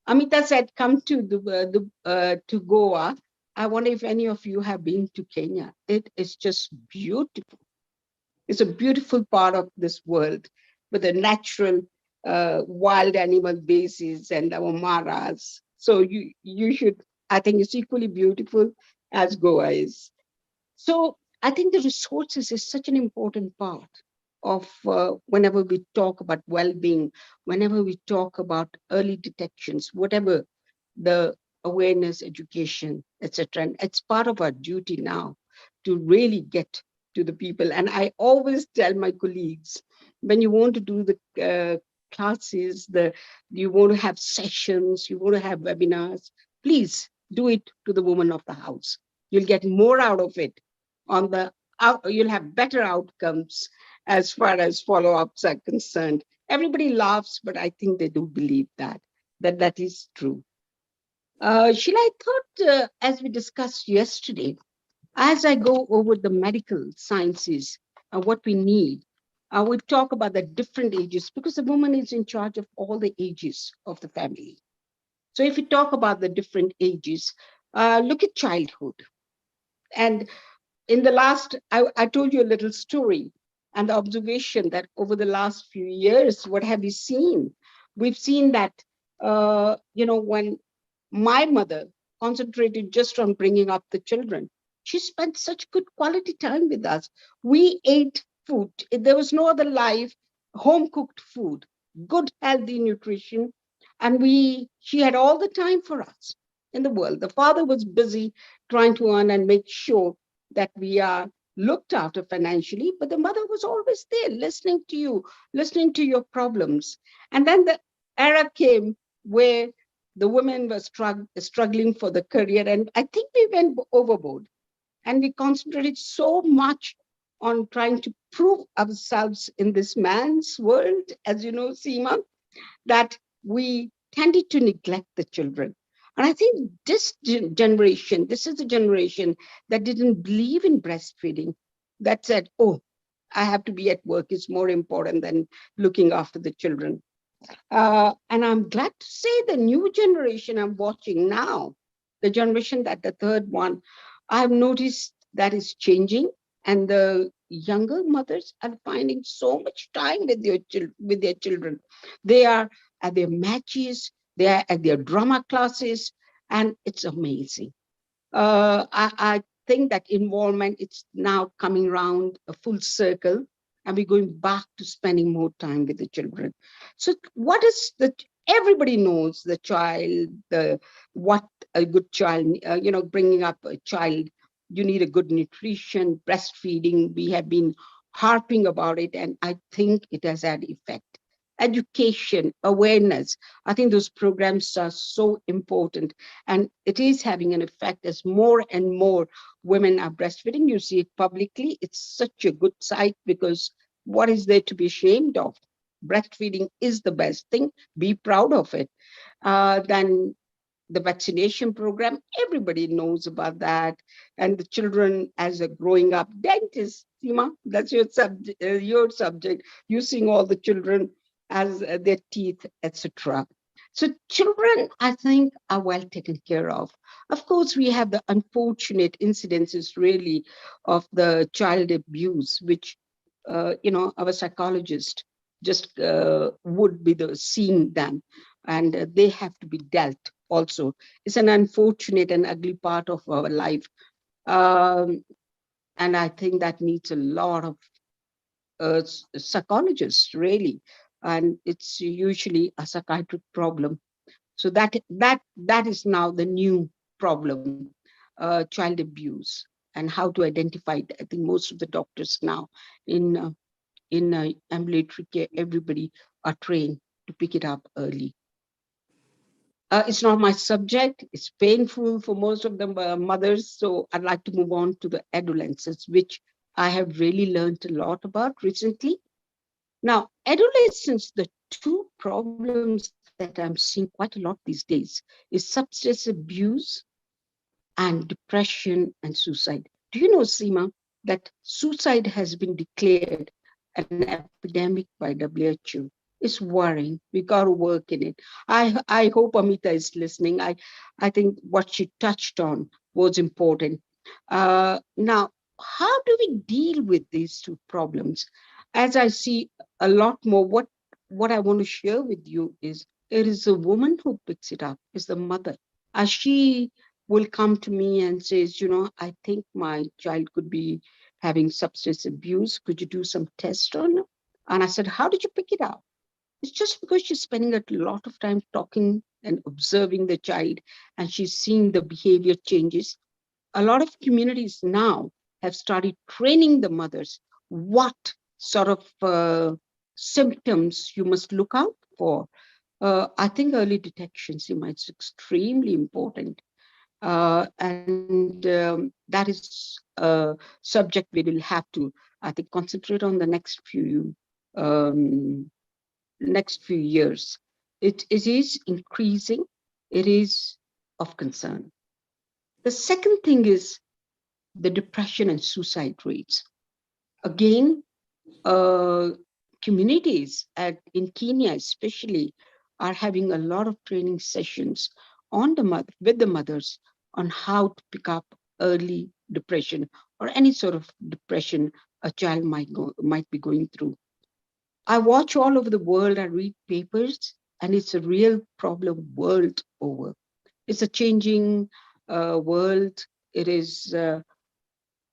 S17: Amita said, come to to Goa. I wonder if any of you have been to Kenya. It is just beautiful. It's a beautiful part of this world with a natural wild animal bases and our maras. So you should, I think it's equally beautiful as Goa is. So I think the resources is such an important part of whenever we talk about well-being, whenever we talk about early detections, whatever the awareness, education, etc. And it's part of our duty now to really get to the people. And I always tell my colleagues, when you want to do the classes, you want to have sessions, you want to have webinars, please do it to the woman of the house. You'll get more out of it. You'll have better outcomes as far as follow-ups are concerned. Everybody laughs, but I think they do believe that is true. Sheila, I thought, as we discussed yesterday, as I go over the medical sciences, what we need, we talk about the different ages, because the woman is in charge of all the ages of the family. So if we talk about the different ages, look at childhood. And in the last, I told you a little story and the observation that over the last few years, what have we seen? We've seen that, when my mother concentrated just on bringing up the children, she spent such good quality time with us. We ate food. There was no other life, home cooked food, good healthy nutrition. And she had all the time for us in the world. The father was busy trying to earn and make sure that we are looked after financially, but the mother was always there listening to you, listening to your problems. And then the era came where the women were struggling for the career. And I think we went overboard and we concentrated so much on trying to prove ourselves in this man's world, as you know, Seema, that we tended to neglect the children. And I think this generation, this is a generation that didn't believe in breastfeeding, that said, oh, I have to be at work, it's more important than looking after the children. And I'm glad to say the new generation I'm watching now, the generation that the third one, I've noticed that is changing. And the younger mothers are finding so much time with their children. They are at their matches, they are at their drama classes, and it's amazing. I think that involvement, it's now coming around a full circle, and we're going back to spending more time with the children. So what is everybody knows the child, what a good child, bringing up a child, you need a good nutrition, breastfeeding. We have been harping about it, and I think it has had effect. Education, awareness. I think those programs are so important, and it is having an effect as more and more women are breastfeeding. You see it publicly. It's such a good sight, because what is there to be ashamed of? Breastfeeding is the best thing. Be proud of it. Then the vaccination program, everybody knows about that. And the children, as a growing up dentist, Seema, that's your subject, you seeing all the children as their teeth, etc. So children, I think, are well taken care of. Of course, we have the unfortunate incidences really of the child abuse, which, our psychologist just would be seeing them, and they have to be dealt also. It's an unfortunate and ugly part of our life. And I think that needs a lot of psychologists, really. And it's usually a psychiatric problem. So that is now the new problem, child abuse, and how to identify it. I think most of the doctors now in ambulatory care, everybody are trained to pick it up early. It's not my subject. It's painful for most of the mothers. So I'd like to move on to the adolescents, which I have really learned a lot about recently. Now, adolescents, the two problems that I'm seeing quite a lot these days is substance abuse and depression and suicide. Do you know, Seema, that suicide has been declared an epidemic by WHO? It's worrying. We got to work in it. I hope Amita is listening. I think what she touched on was important. Now, how do we deal with these two problems? As I see a lot more, what I want to share with you is it is a woman who picks it up, is the mother. As she will come to me and says, I think my child could be having substance abuse. Could you do some tests on her? And I said, how did you pick it up? It's just because she's spending a lot of time talking and observing the child, and she's seeing the behavior changes. A lot of communities now have started training the mothers what sort of symptoms you must look out for. I think early detection, Seema, it's extremely important. And that is a subject we will have to, I think, concentrate on the next few years. It is increasing. It is of concern. The second thing is the depression and suicide rates. Again, communities in Kenya especially are having a lot of training sessions on with the mothers on how to pick up early depression or any sort of depression a child might be going through. I watch all over the world, I read papers, and it's a real problem world over. It's a changing world. It is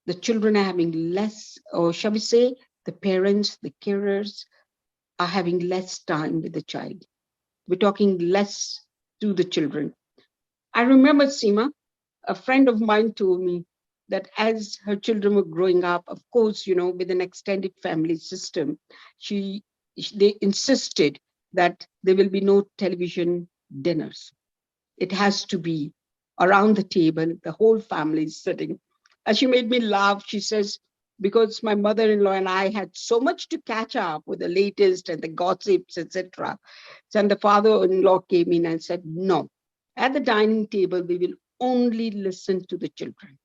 S17: The children are having less, or shall we say, the parents, the carers are having less time with the child. We're talking less to the children. I remember, Seema, a friend of mine told me that as her children were growing up, of course, with an extended family system, they insisted that there will be no television dinners. It has to be around the table, the whole family is sitting. And she made me laugh. She says, because my mother-in-law and I had so much to catch up with the latest and the gossips, etc. And the father-in-law came in and said, no, at the dining table, we will only listen to the children.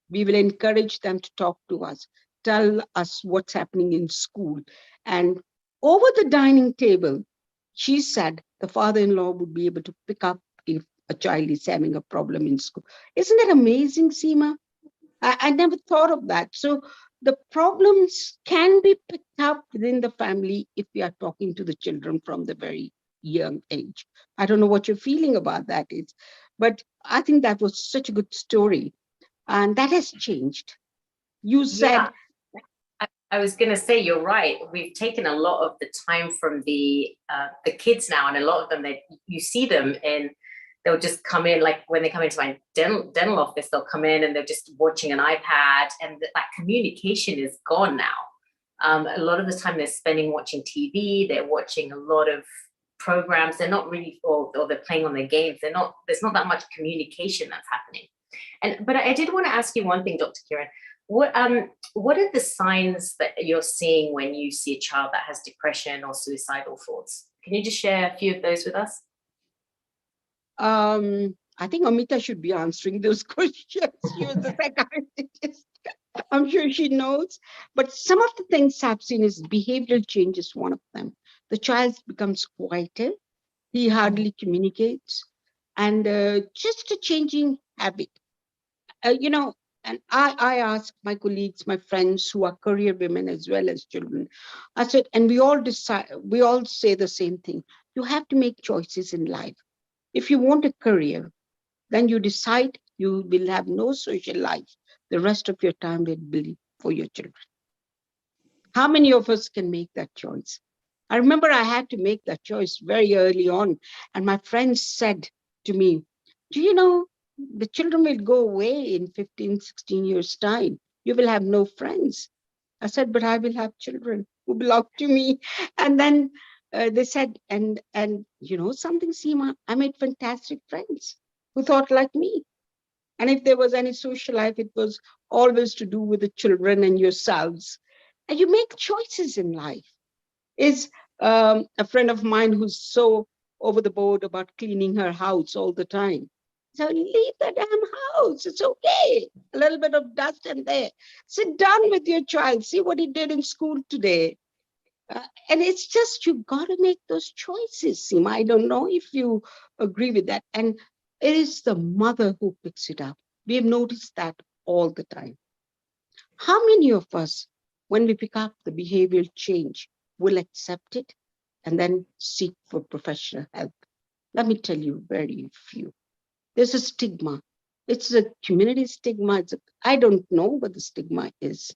S17: We will encourage them to talk to us, tell us what's happening in school. And over the dining table, she said the father-in-law would be able to pick up if a child is having a problem in school. Isn't that amazing, Seema? I never thought of that. So the problems can be picked up within the family if we are talking to the children from the very young age. I don't know what you're feeling about that is, but I think that was such a good story. And that has changed. You said,
S16: I was going to say, you're right. We've taken a lot of the time from the kids now, and a lot of them, you see them and they'll just come in, like when they come into my dental office, they'll come in and they're just watching an iPad, and that communication is gone now. A lot of the time they're spending watching TV, they're watching a lot of programs. They're not really, or they're playing on their games. There's not that much communication that's happening. But I did want to ask you one thing, Dr. Kiran. What are the signs that you're seeing when you see a child that has depression or suicidal thoughts? Can you just share a few of those with us?
S17: I think Amita should be answering those questions. She was the psychiatrist. I'm sure she knows. But some of the things I've seen is behavioral change is one of them. The child becomes quieter. He hardly communicates. And just a changing habit. And I ask my colleagues, my friends who are career women as well as children, I said, and we all say the same thing. You have to make choices in life. If you want a career, then you decide you will have no social life. The rest of your time will be for your children. How many of us can make that choice? I remember I had to make that choice very early on. And my friends said to me, do you know, the children will go away in 15, 16 years' time. You will have no friends. I said, but I will have children who belong to me. And then they said, and you know something, Seema, I made fantastic friends who thought like me. And if there was any social life, it was always to do with the children and yourselves. And you make choices in life. Is a friend of mine who's so over the board about cleaning her house all the time. So leave the damn house. It's okay. A little bit of dust in there. Sit down with your child. See what he did in school today. And it's just, you got to make those choices, Seema. I don't know if you agree with that. And it is the mother who picks it up. We have noticed that all the time. How many of us, when we pick up the behavioral change, will accept it and then seek for professional help? Let me tell you, very few. There's a stigma. It's a community stigma. I don't know what the stigma is.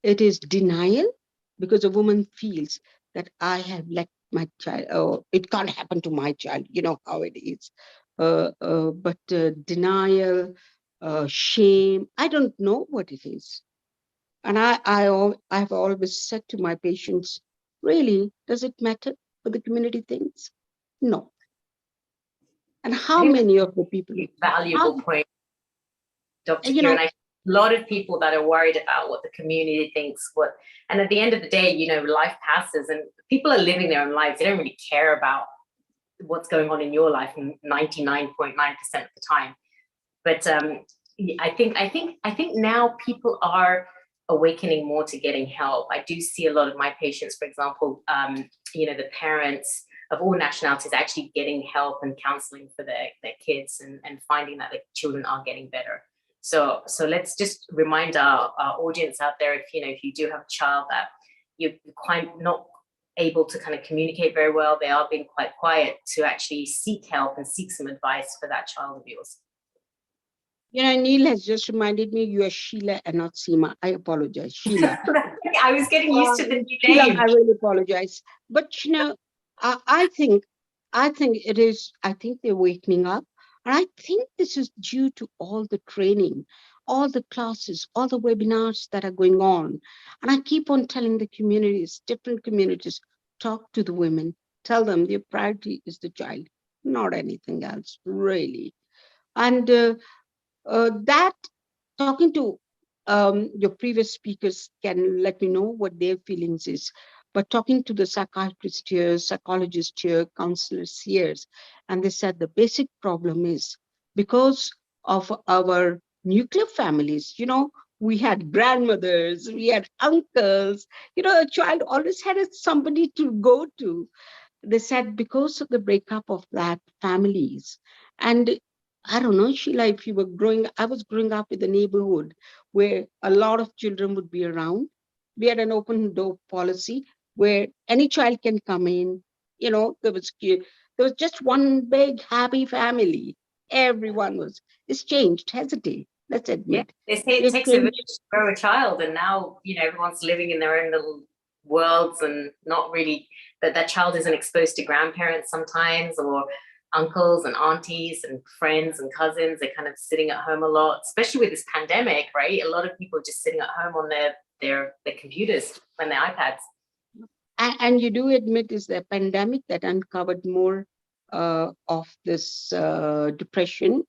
S17: It is denial, because a woman feels that I have let my child, oh, it can't happen to my child. You know how it is. But denial, shame, I don't know what it is. And I've always said to my patients, really, does it matter for the community things? No. And how many of the people?
S16: Valuable point, Dr. Kiran. A lot of people that are worried about what the community thinks, and at the end of the day, life passes and people are living their own lives. They don't really care about what's going on in your life 99.9% of the time. But I think now people are awakening more to getting help. I do see a lot of my patients, for example, the parents of all nationalities actually getting help and counseling for their kids and finding that the children are getting better. So let's just remind our audience out there, if you do have a child that you're quite not able to kind of communicate very well, they are being quite quiet, to actually seek help and seek some advice for that child of yours.
S17: Neil has just reminded me you are Sheila and not Seema. I apologize, Sheila.
S16: I was getting used to the new
S17: Sheila,
S16: name.
S17: I really apologize. But I think it is, I think they're waking up. And I think this is due to all the training, all the classes, all the webinars that are going on. And I keep on telling the communities, different communities, talk to the women, tell them their priority is the child, not anything else, really. And that talking to your previous speakers can let me know what their feelings is. But talking to the psychiatrists here, psychologists here, counselors here, and they said the basic problem is because of our nuclear families, we had grandmothers, we had uncles, a child always had somebody to go to. They said because of the breakup of that families. And I don't know, Sheila, if you were I was growing up in the neighborhood where a lot of children would be around. We had an open door policy where any child can come in. There was just one big happy family. Everyone was. It's changed, hasn't it? Let's admit.
S16: They say it takes a village to grow a child, and now everyone's living in their own little worlds and not really that child isn't exposed to grandparents sometimes, or uncles and aunties and friends and cousins. They're kind of sitting at home a lot, especially with this pandemic, right? A lot of people are just sitting at home on their computers and their iPads.
S17: And you do admit it's the pandemic that uncovered more of this depression.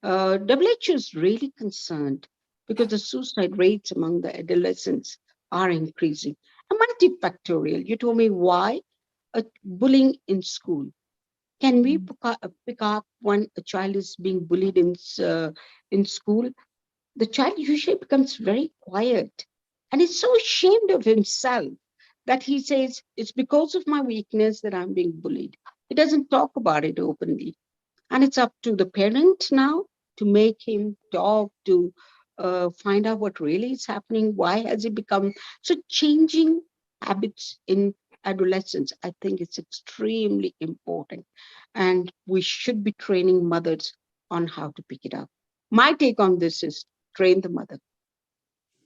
S17: WHO is really concerned because the suicide rates among the adolescents are increasing. And multifactorial. You told me why? Bullying in school. Can we pick up when a child is being bullied in school? The child usually becomes very quiet and is so ashamed of himself that he says, it's because of my weakness that I'm being bullied. He doesn't talk about it openly. And it's up to the parent now to make him talk, to find out what really is happening. Why has he become so? Changing habits in adolescence, I think it's extremely important. And we should be training mothers on how to pick it up. My take on this is train the mother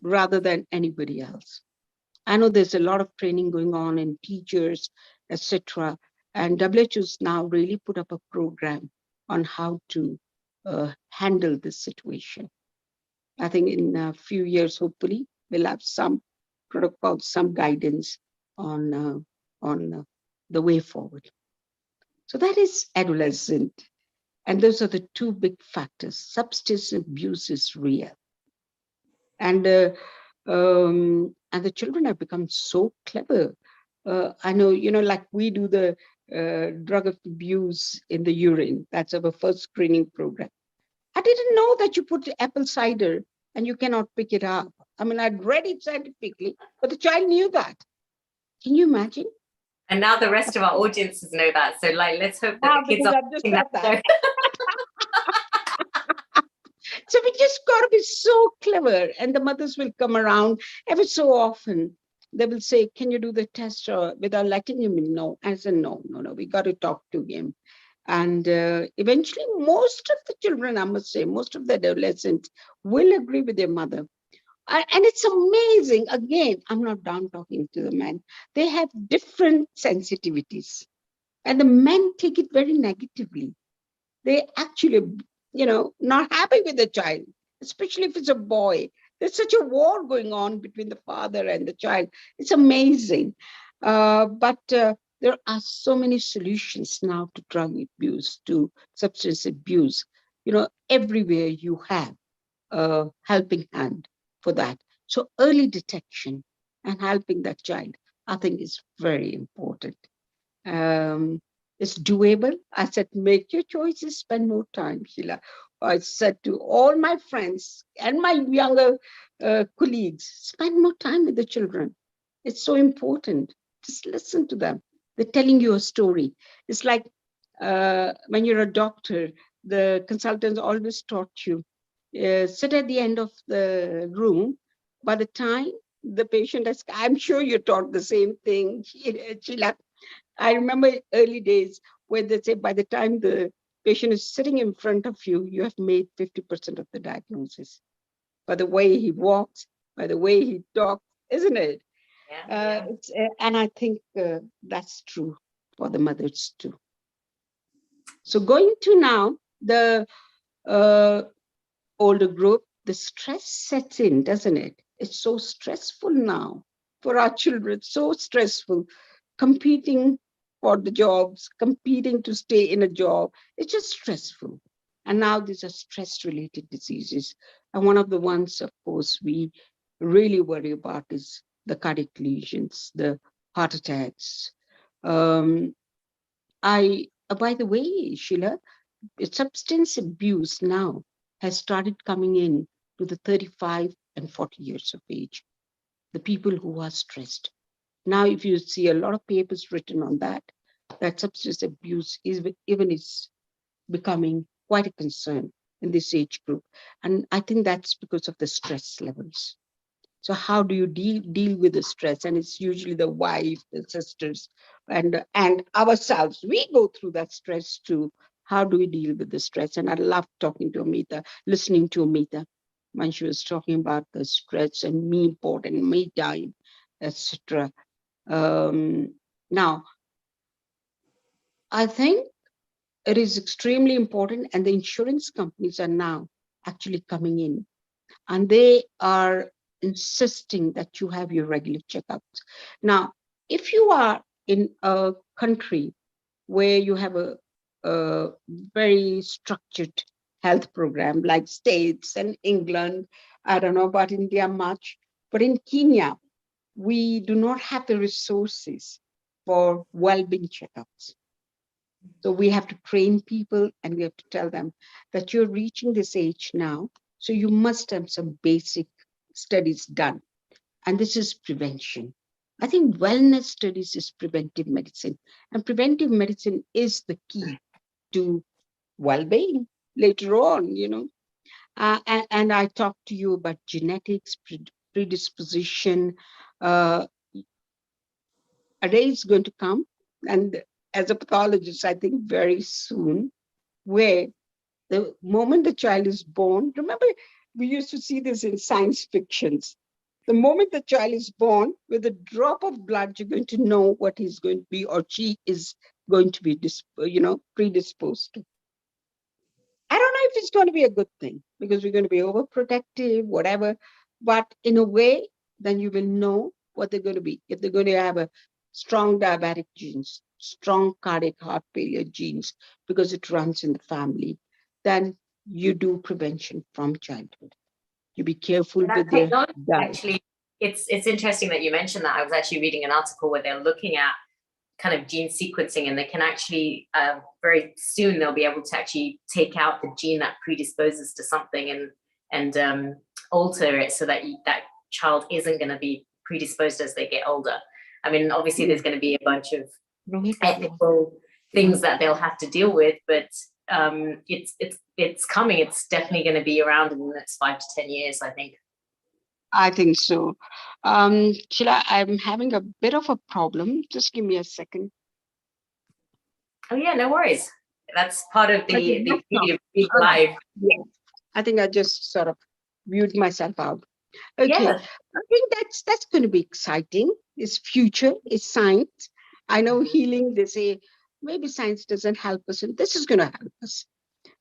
S17: rather than anybody else. I know there's a lot of training going on in teachers, etc. And WHO's now really put up a program on how to handle this situation. I think in a few years, hopefully, we'll have some protocols, some guidance on the way forward. So that is adolescent. And those are the two big factors. Substance abuse is real. And the children have become so clever. I know, like we do the drug abuse in the urine. That's our first screening program. I didn't know that you put apple cider and you cannot pick it up. I mean, I'd read it scientifically, but the child knew that. Can you imagine?
S16: And now the rest of our audiences know that. So let's hope that the kids are
S17: doing that. So we just got to be so clever, and the mothers will come around every so often. They will say, can you do the test without letting him know? I said, no, we got to talk to him. And eventually, most of the children, I must say, most of the adolescents will agree with their mother. And it's amazing. Again, I'm not down talking to the men. They have different sensitivities. And the men take it very negatively. They actually, not happy with the child, especially if it's a boy. There's such a war going on between the father and the child. It's amazing. But there are so many solutions now to drug abuse, to substance abuse. Everywhere you have a helping hand for that. So early detection and helping that child, I think, is very important. It's doable. I said, make your choices, spend more time, Sheila. I said to all my friends and my younger colleagues, spend more time with the children. It's so important. Just listen to them. They're telling you a story. It's like when you're a doctor, the consultants always taught you, sit at the end of the room. By the time the patient has, I'm sure you're taught the same thing, Sheila. I remember early days where they say by the time the Patient is sitting in front of you, you have made 50% of the diagnosis. By the way he walks, by the way he talks, isn't it? And I think that's true for the mothers too. So going to now the older group, the stress sets in, doesn't it? It's so stressful now for our children, so stressful, competing for the jobs, competing to stay in a job. It's just stressful. And now these are stress-related diseases. And one of the ones, of course, we really worry about is the cardiac lesions, the heart attacks. By the way, Sheila, substance abuse now has started coming in to the 35 and 40 years of age, the people who are stressed. Now, if you see a lot of papers written on that, that substance abuse is becoming quite a concern in this age group. And I think that's because of the stress levels. So how do you deal with the stress? And it's usually the wife, the sisters, and ourselves. We go through that stress too. How do we deal with the stress? And I love talking to Amita, listening to Amita when she was talking about the stress and me important, me time, etc. Now, I think it is extremely important, and the insurance companies are now actually coming in, and they are insisting that you have your regular checkups. Now, if you are in a country where you have a very structured health program like States and England, I don't know about India much, but in Kenya, we do not have the resources for well-being checkups. So we have to train people and we have to tell them that you're reaching this age now, so you must have some basic studies done. And this is prevention. I think wellness studies is preventive medicine, and preventive medicine is the key to well-being later on, you know. And I talked to you about genetics, predisposition. A day is going to come, and as a pathologist, I think very soon, where the moment the child is born, remember, we used to see this in science fictions. The moment the child is born, with a drop of blood, you're going to know what he's going to be or she is going to be, predisposed to. I don't know if it's going to be a good thing because we're going to be overprotective, whatever. But in a way, then you will know what they're going to be. If they're going to have a strong diabetic genes, strong cardiac heart failure genes, because it runs in the family, then you do prevention from childhood. You be careful with their diet.
S16: Actually, it's interesting that you mentioned that. I was actually reading an article where they're looking at kind of gene sequencing, and they can actually very soon they'll be able to actually take out the gene that predisposes to something and alter it so that that child isn't going to be predisposed as they get older. I mean, obviously there's going to be a bunch of ethical things that they'll have to deal with, but it's coming. It's definitely going to be around in the next 5 to 10 years, I think.
S17: I think so. Sheila, I'm having a bit of a problem. Just give me a second.
S16: Oh yeah, no worries. That's part of the beauty of being live.
S17: Yeah. I think I just sort of viewed myself out. Okay,
S16: Yeah.
S17: I think that's going to be exciting. It's future, it's science. I know healing, they say, maybe science doesn't help us, and this is going to help us.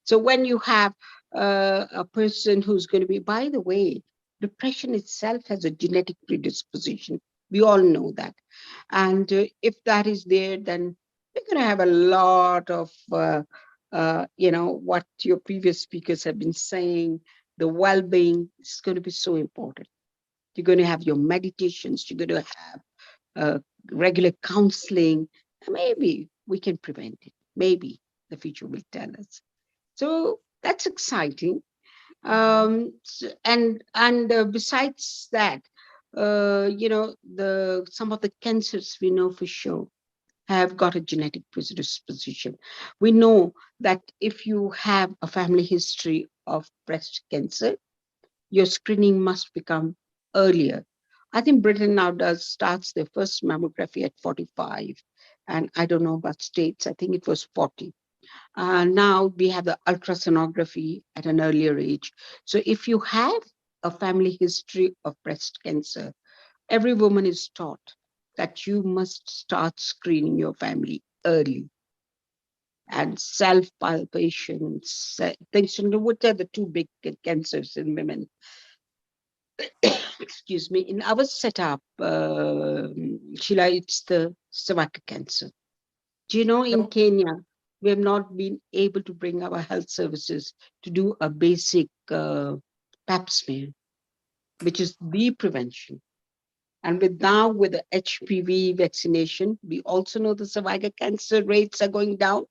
S17: So when you have a person who's going to be, by the way, depression itself has a genetic predisposition. We all know that. And if that is there, then we're going to have a lot of, what your previous speakers have been saying, the well-being is going to be so important. You're going to have your meditations, you're going to have regular counseling. Maybe we can prevent it. Maybe the future will tell us. So that's exciting. And besides that, some of the cancers we know for sure have got a genetic predisposition. We know that if you have a family history of breast cancer, your screening must become earlier. I think Britain now starts their first mammography at 45, and I don't know about States. I think it was 40. Now we have the ultrasonography at an earlier age. So if you have a family history of breast cancer, every woman is taught that you must start screening your family early. And self-palpation, things, which are the two big cancers in women. Excuse me. In our setup, Sheila, it's the cervical cancer. Do you know in Kenya, we have not been able to bring our health services to do a basic pap smear, which is the prevention. And with the HPV vaccination, we also know the cervical cancer rates are going down.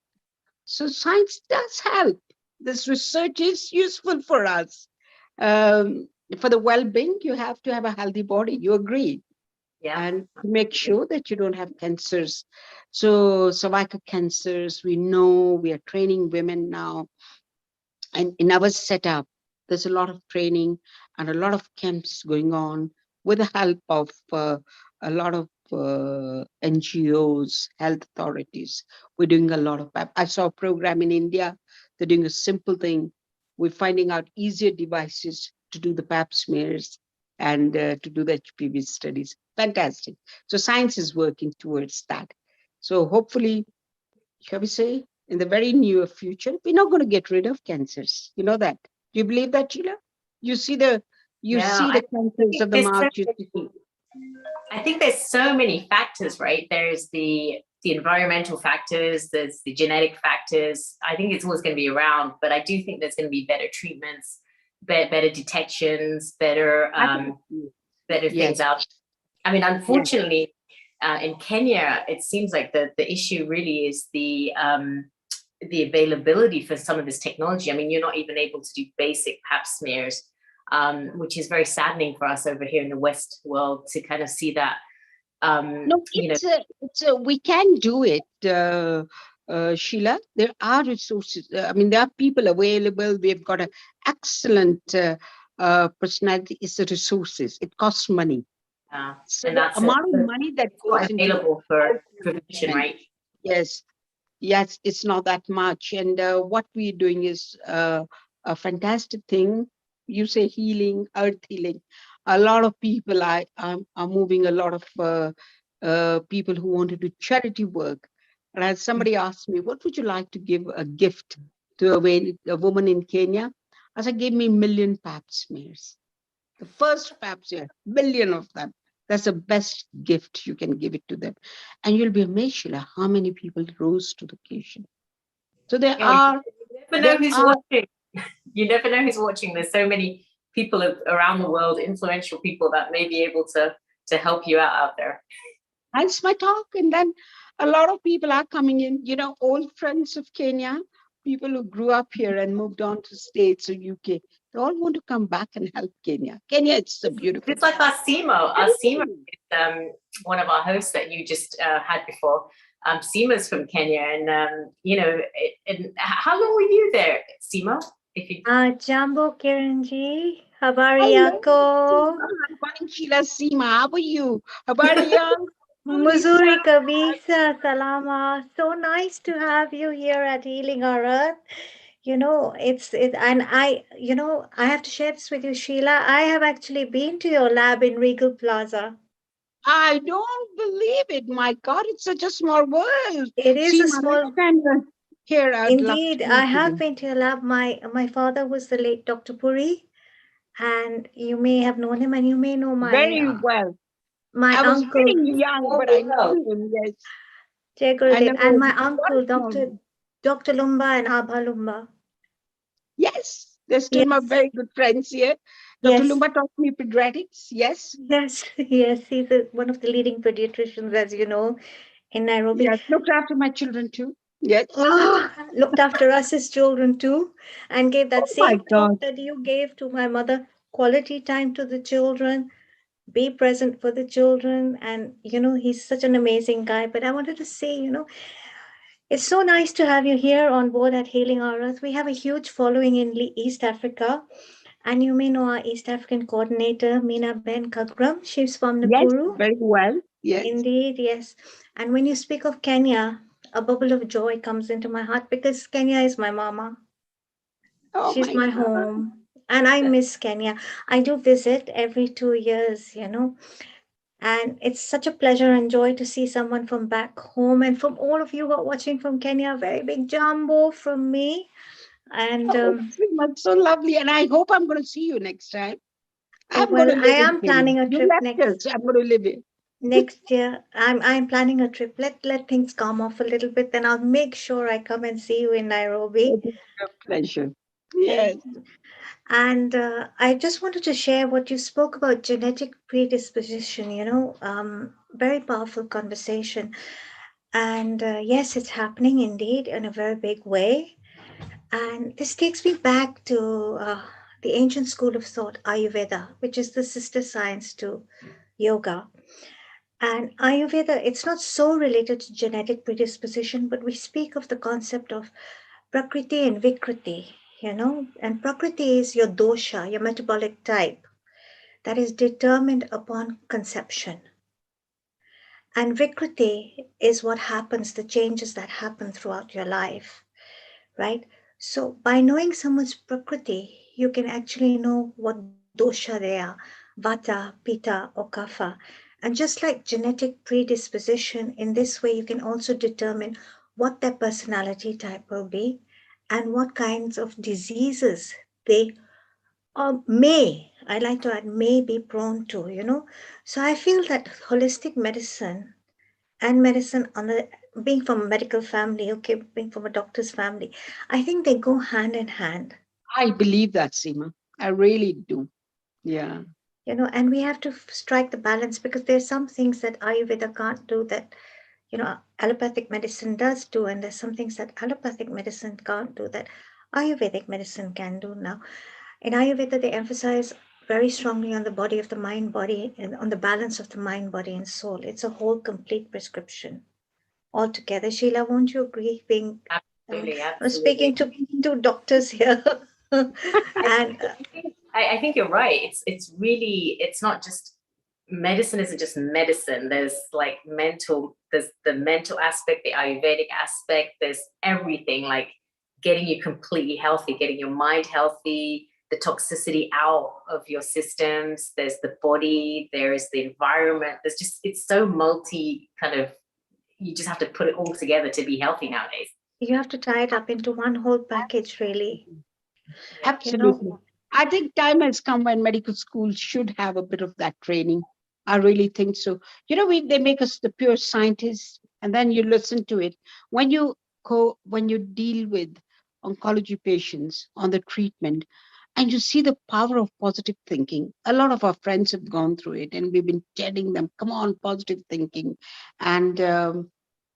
S17: So science does help. This research is useful for us. For the well-being, you have to have a healthy body. You agree?
S16: Yeah.
S17: And to make sure that you don't have cancers. So cervical cancers, we know we are training women now. And in our setup, there's a lot of training and a lot of camps going on with the help of a lot of NGOs, health authorities. We're doing a lot of PAP. I saw a program in India. They're doing a simple thing. We're finding out easier devices to do the pap smears and to do the HPV studies. Fantastic. So science is working towards that. So hopefully, shall we say, in the very near future, we're not going to get rid of cancers. You know that? Do you believe that, Sheila? You see the cancers of the mouth.
S16: I think there's so many factors, right? There's the environmental factors, there's the genetic factors. I think it's always going to be around, but I do think there's going to be better treatments, better detections, better things out. I mean, unfortunately, in Kenya, it seems like the issue really is the availability for some of this technology. I mean, you're not even able to do basic pap smears, which is very saddening for us over here in the West world to kind of see that.
S17: We can do it, Sheila. There are resources. I mean, there are people available. We've got an excellent personality. It's the resources. It costs money. So
S16: and
S17: the
S16: that's
S17: amount of money that goes
S16: available for prevention, right?
S17: Yes, it's not that much. And what we're doing is a fantastic thing. You say healing, earth healing. A lot of people are moving. A lot of people who want to do charity work. And as somebody asked me, what would you like to give a gift to a woman in Kenya? I said, give me 1 million pap smears. The first pap smear, 1 million of them. That's the best gift you can give it to them. And you'll be amazed, Sheila, how many people rose to the occasion. So there are...
S16: You never know who's watching. You never know who's watching. There's so many people around the world, influential people that may be able to help you out there.
S17: That's my talk. And then a lot of people are coming in, old friends of Kenya, people who grew up here and moved on to States or UK. They all want to come back and help Kenya. Kenya, it's so beautiful.
S16: It's like Simo. Simo is one of our hosts that you just had before. Sima's from Kenya, and and how long were you there, Simo?
S6: Jambo Kiranji, habari yako?
S17: I'm calling Sheila Sima. How are you? Habari yako?
S6: Muzuri kabisa, salama. So nice to have you here at Healing Our Earth. And I have to share this with you, Sheila. I have actually been to your lab in Regal Plaza.
S17: I don't believe it. My God, it's such a small world.
S6: It is a small
S17: here.
S6: Indeed, I have been to your lab. My father was the late Dr. Puri, and you may have known him, and you may know my
S17: very well.
S6: My
S17: I was
S6: uncle.
S17: very young, but I know him. Yes.
S6: And my uncle, Dr. Lumba and Abha Lumba.
S17: Yes, they're still my very good friends here. Dr. Lumba taught me pediatrics. Yes.
S6: Yes. He's one of the leading pediatricians, as you know, in Nairobi.
S17: Yes, looked after my children too. Yes.
S6: Looked after us as children too, and gave that same talk that you gave to my mother. Quality time to the children. Be present for the children. And, he's such an amazing guy. But I wanted to say, it's so nice to have you here on board at Healing Our Earth. We have a huge following in East Africa. And you may know our East African coordinator, Meena Ben Kagram. She's from Nakuru.
S17: Yes, very well. Yes.
S6: Indeed, yes. And when you speak of Kenya, a bubble of joy comes into my heart because Kenya is my mama.
S17: Oh
S6: She's
S17: my
S6: my
S17: God.
S6: home. And I miss Kenya. I do visit every 2 years, you know, and it's such a pleasure and joy to see someone from back home. And from all of you who are watching from Kenya, a very big jumbo from me. And
S17: Oh, Sriman, so lovely. And I hope I'm going to see you next time.
S6: oh,
S17: I'm going
S6: well,
S17: to
S6: I
S17: live in
S6: am
S17: Kenya.
S6: planning a
S17: You
S6: trip
S17: left us. I'm going to live here.
S6: next year. I'm planning a trip. Let things calm off a little bit, then I'll make sure I come and see you in Nairobi.
S17: It is a pleasure. Yes.
S6: And I just wanted to share what you spoke about genetic predisposition, you know, very powerful conversation. And yes, it's happening indeed in a very big way. And this takes me back to the ancient school of thought, Ayurveda, which is the sister science to yoga. And Ayurveda, it's not so related to genetic predisposition, but we speak of the concept of Prakriti and Vikriti, you know, and Prakriti is your dosha, your metabolic type that is determined upon conception. And Vikriti is what happens, the changes that happen throughout your life, right? So by knowing someone's Prakriti, you can actually know what dosha they are, Vata, Pitta, or Kapha. And just like genetic predisposition, in this way you can also determine what their personality type will be and what kinds of diseases they I like to add, may be prone to, you know. So I feel that holistic medicine and medicine on the being from a medical family, okay, being from a doctor's family, I think they go hand in hand.
S17: I believe that, Seema. I really do. Yeah.
S6: You know, and we have to strike the balance because there's some things that Ayurveda can't do that, you know, allopathic medicine does do, and there's some things that allopathic medicine can't do that Ayurvedic medicine can do now. In Ayurveda, they emphasize very strongly on the body of the mind, body, and on the balance of the mind, body, and soul. It's a whole complete prescription altogether. Sheila, won't you agree? Being
S16: Absolutely,
S6: I'm speaking to two doctors here, and
S16: I think you're right. It's really, it's not just medicine isn't just medicine. There's like there's the mental aspect, the Ayurvedic aspect, there's everything, like getting you completely healthy, getting your mind healthy, the toxicity out of your systems, there's the body, there's the environment, there's just, it's so multi kind of, you just have to put it all together to be healthy nowadays.
S6: you have to tie it up into one whole package, really.
S17: Absolutely.
S6: You know,
S17: I think time has come when medical schools should have a bit of that training. I really think so. You know, they make us the pure scientists, and then you listen to it. When you deal with oncology patients on the treatment, and you see the power of positive thinking. A lot of our friends have gone through it, and we've been telling them, "Come on, positive thinking," and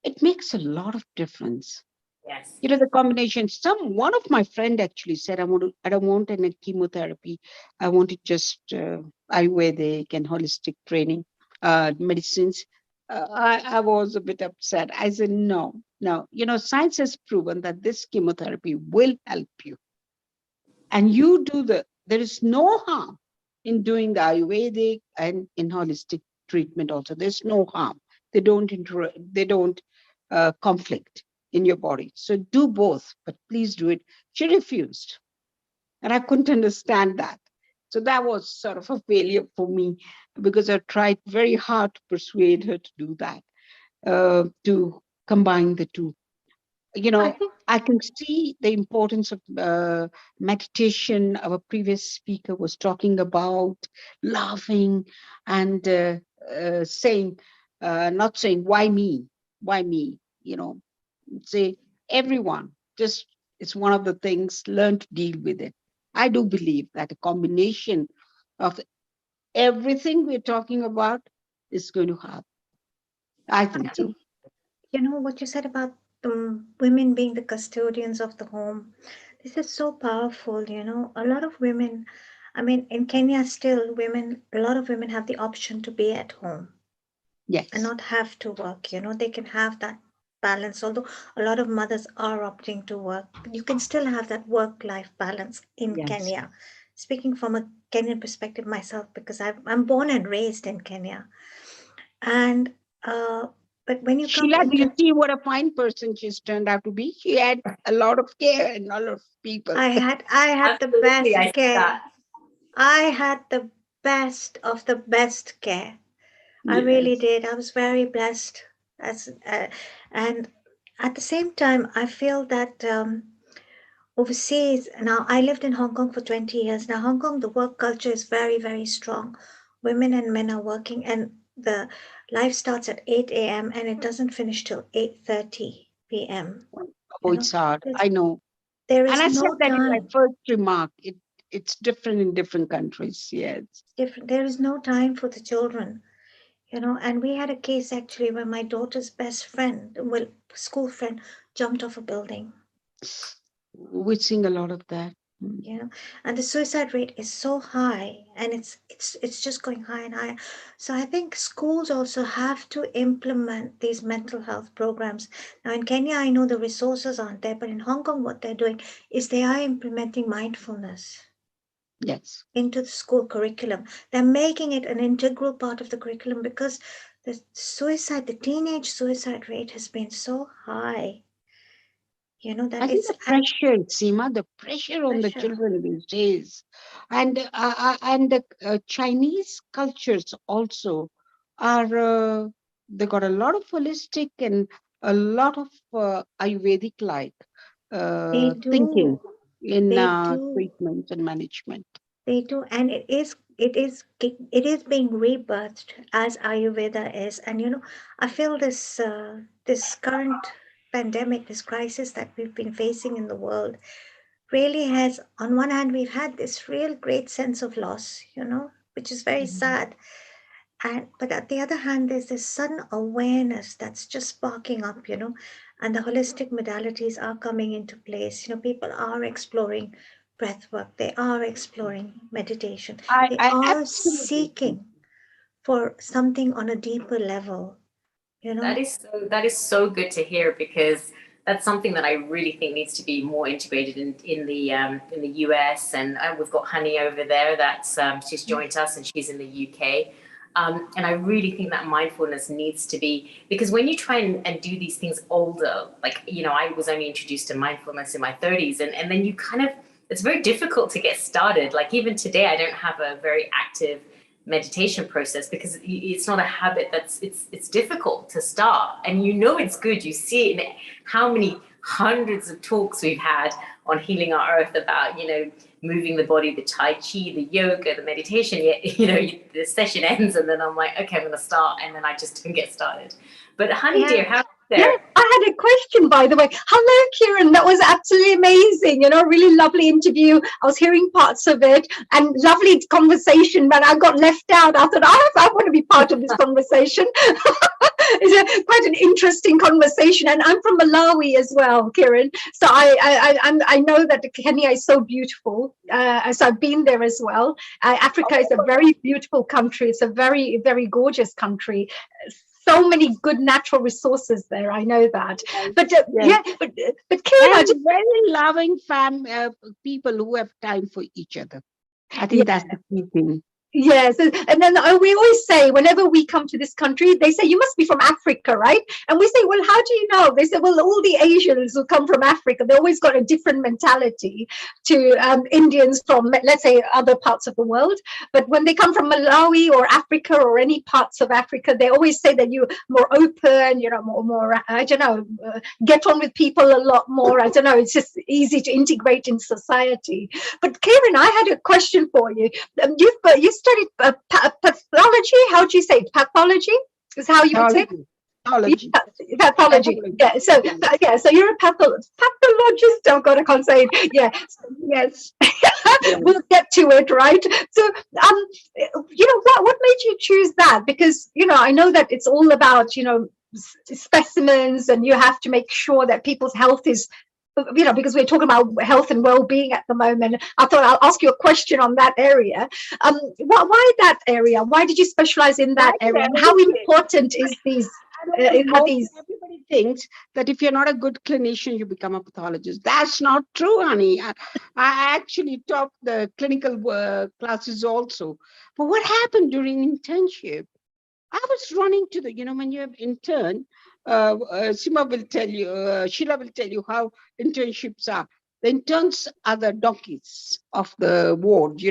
S17: it makes a lot of difference.
S16: Yes.
S17: You know, the combination. One of my friend actually said, I don't want any chemotherapy. I wanted just Ayurvedic and holistic training, medicines. I was a bit upset. I said, no. You know, science has proven that this chemotherapy will help you. And there is no harm in doing the Ayurvedic and in holistic treatment also. There's no harm. They don't conflict in your body. So do both, but please do it. She refused. And I couldn't understand that. So that was sort of a failure for me because I tried very hard to persuade her to do that, to combine the two. You know, I can see the importance of meditation. Our previous speaker was talking about laughing and saying, not saying, why me? Why me? You know, say everyone, just it's one of the things, learn to deal with it. I do believe that a combination of everything we're talking about is going to happen. I think so.
S6: you know what you said about women being the custodians of the home. This is so powerful. You know, a lot of women. I mean, in Kenya, still a lot of women have the option to be at home.
S17: Yes.
S6: And not have to work. You know, they can have that balance. Although a lot of mothers are opting to work, you can still have that work-life balance in
S17: Yes.
S6: Kenya. Speaking from a Kenyan perspective myself, because I'm born and raised in Kenya, and But when you come
S17: Sheila, do you
S6: into,
S17: see what a fine person she's turned out to be? She had a lot of care and a lot of people.
S6: I had the
S16: Absolutely, I
S6: best
S16: see
S6: care.
S16: that.
S6: I had the best of the best care. I really
S17: Yes.
S6: did. I was very blessed. As and at the same time, I feel that overseas now. I lived in Hong Kong for 20 years. Now, Hong Kong, the work culture is very, very strong. Women and men are working, and the life starts at 8 a.m. and it doesn't finish till 8:30 p.m.
S17: Oh,
S6: You know,
S17: it's hard.
S6: there's,
S17: I know.
S6: there
S17: And
S6: is
S17: I said
S6: no
S17: that in my
S6: time.
S17: first remark. It's different in different countries. Yes.
S6: Different. There is no time for the children. And we had a case actually where my daughter's best friend, well, school friend, jumped off a building.
S17: We're seeing a lot of that.
S6: And the suicide rate is so high, and it's just going higher and higher. So I think schools also have to implement these mental health programs. Now in Kenya, I know the resources aren't there, but in Hong Kong, what they're doing is they are implementing mindfulness.
S17: Yes.
S6: Into the school curriculum. They're making it an integral part of the curriculum because the teenage suicide rate has been so high. That
S17: I think
S6: it's
S17: the pressure, Seema, the pressure on the
S6: pressure.
S17: children these days, and the Chinese cultures also are. They got a lot of holistic and a lot of Ayurvedic like
S6: They
S17: thinking
S6: do.
S17: in
S6: They do.
S17: treatment and management.
S6: They do, and it is being rebirthed as Ayurveda is. And I feel this current pandemic, this crisis that we've been facing in the world, really has, on one hand, we've had this real great sense of loss, which is very sad. But at the other hand, there's this sudden awareness that's just sparking up, and the holistic modalities are coming into place. People are exploring breath work, they are exploring meditation, they
S17: I
S6: are
S17: absolutely.
S6: seeking for something on a deeper level,
S16: That is so good to hear, because that's something that I really think needs to be more integrated in the U.S. and we've got Honey over there that's she's joined us and she's in the U.K. And I really think that mindfulness needs to be, because when you try and do these things older, like I was only introduced to mindfulness in my 30s, and then you kind of, it's very difficult to get started. Like even today, I don't have a very active meditation process because it's not a habit it's difficult to start, and it's good. You see it in how many hundreds of talks we've had on Healing Our Earth about moving the body, the Tai Chi, the yoga, the meditation. The session ends and then I'm like, okay, I'm gonna start, and then I just don't get started. But Honey dear, how's there?
S9: Yeah, I had a question, by the way. Hello, Kieran. That was absolutely amazing. Really lovely interview. I was hearing parts of it and lovely conversation, but I got left out. I thought, I want to be part of this conversation. It's quite an interesting conversation. And I'm from Malawi as well, Kieran. So I know that Kenya is so beautiful. So I've been there as well. Africa is a very beautiful country. It's a very, very gorgeous country. So many good natural resources there. I know that, but but Kieran,
S17: and very loving people who have time for each other. I think that's the key thing.
S9: Yes, and then we always say, whenever we come to this country, they say, you must be from Africa, right? And we say, well, how do you know? They say, well, all the Asians who come from Africa, they always got a different mentality to Indians from, let's say, other parts of the world. But when they come from Malawi or Africa or any parts of Africa, they always say that you're more open, more I don't know, get on with people a lot more. I don't know, it's just easy to integrate in society. But Kieran, I had a question for you. You studied pathology. How do you say it? Pathology is how you would say it? Pathology. Yeah. So so you're a pathologist. I've got to say it. Yeah. Yes. We'll get to it, right? So, what made you choose that? Because I know that it's all about specimens, and you have to make sure that people's health is. Because we're talking about health and well-being at the moment, I thought I'll ask you a question on that area. Why that area? Why did you specialize in that area? And how important is these?
S17: Everybody thinks that if you're not a good clinician, you become a pathologist. That's not true, honey. I actually taught the clinical classes also. But what happened during internship? I was running to the, when you have intern, Sima will tell you, Sheila will tell you how internships are. The interns are the donkeys of the ward, you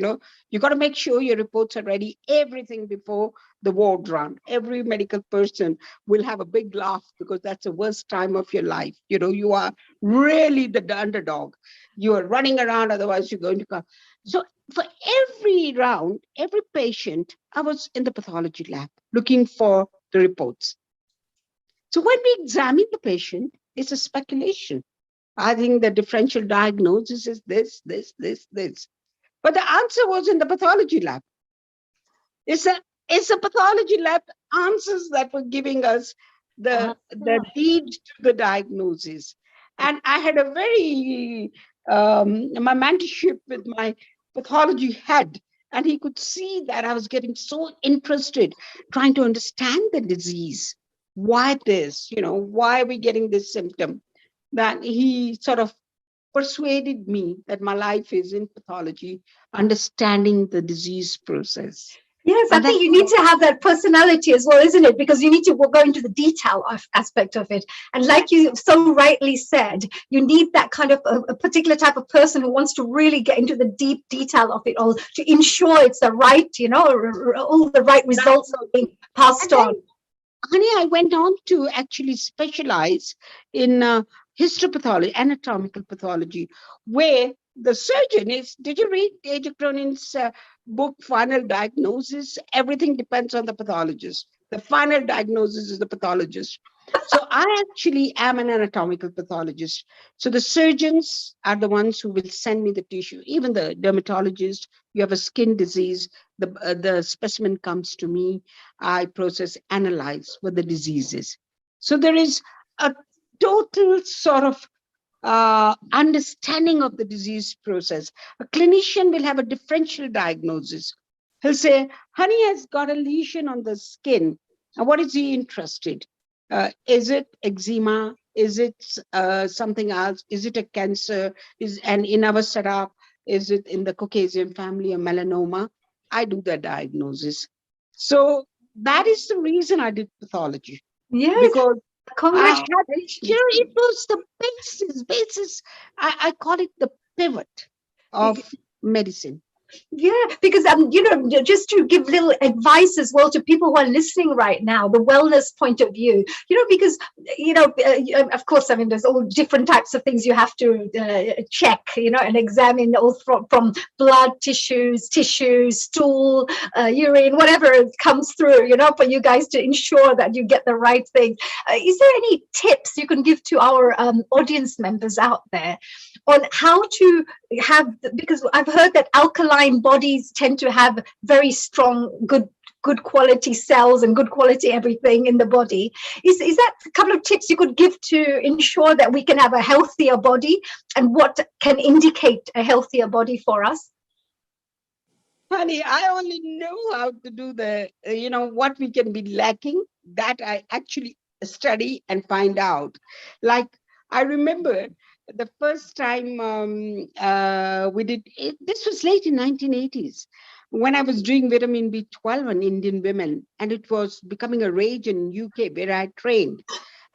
S17: got to make sure your reports are ready, everything before the ward run. Every medical person will have a big laugh because that's the worst time of your life. You are really the underdog. You are running around, otherwise you're going to come. So for every round, every patient, I was in the pathology lab looking for the reports. So when we examine the patient, it's a speculation. I think the differential diagnosis is this. But the answer was in the pathology lab. It's a pathology lab answers that were giving us the lead to the diagnosis. And I had a very, my mentorship with my pathology head, and he could see that I was getting so interested, trying to understand the disease. Why this, why are we getting this symptom? That he sort of persuaded me that my life is in pathology, understanding the disease process.
S6: Yes, I think you need to have that personality as well, isn't it? Because you need to go into the detail aspect of it. And like you so rightly said, you need that kind of a particular type of person who wants to really get into the deep detail of it all to ensure it's the right, all the right results are being passed on.
S17: Honey, I went on to actually specialize in histopathology, anatomical pathology, where the surgeon is, did you read A.J. Cronin's book, Final Diagnosis? Everything depends on the pathologist. The final diagnosis is the pathologist. So I actually am an anatomical pathologist. So the surgeons are the ones who will send me the tissue. Even the dermatologist, you have a skin disease, the specimen comes to me, I process, analyze what the disease is. So there is a total sort of understanding of the disease process. A clinician will have a differential diagnosis. He'll say, honey has got a lesion on the skin. And what is he interested? Is it eczema? Is it something else? Is it a cancer? And in our setup, is it in the Caucasian family, a melanoma? I do the diagnosis. So that is the reason I did pathology.
S6: Yes.
S17: Because
S6: congratulations.
S17: It was the basis. I call it the pivot of medicine.
S6: Yeah, because just to give little advice as well to people who are listening right now, the wellness point of view, because of course, there's all different types of things you have to check, and examine, all from blood tissues, stool, urine, whatever comes through, for you guys to ensure that you get the right thing. Is there any tips you can give to our audience members out there on how to have, because I've heard that alkaline bodies tend to have very strong, good quality cells and good quality everything in the body. Is that a couple of tips you could give to ensure that we can have a healthier body, and what can indicate a healthier body for us?
S17: Honey, I only know how to do the, what we can be lacking, that I actually study and find out. Like, I remember the first time we did it, this was late in 1980s, when I was doing vitamin B12 on Indian women, and it was becoming a rage in UK where I trained.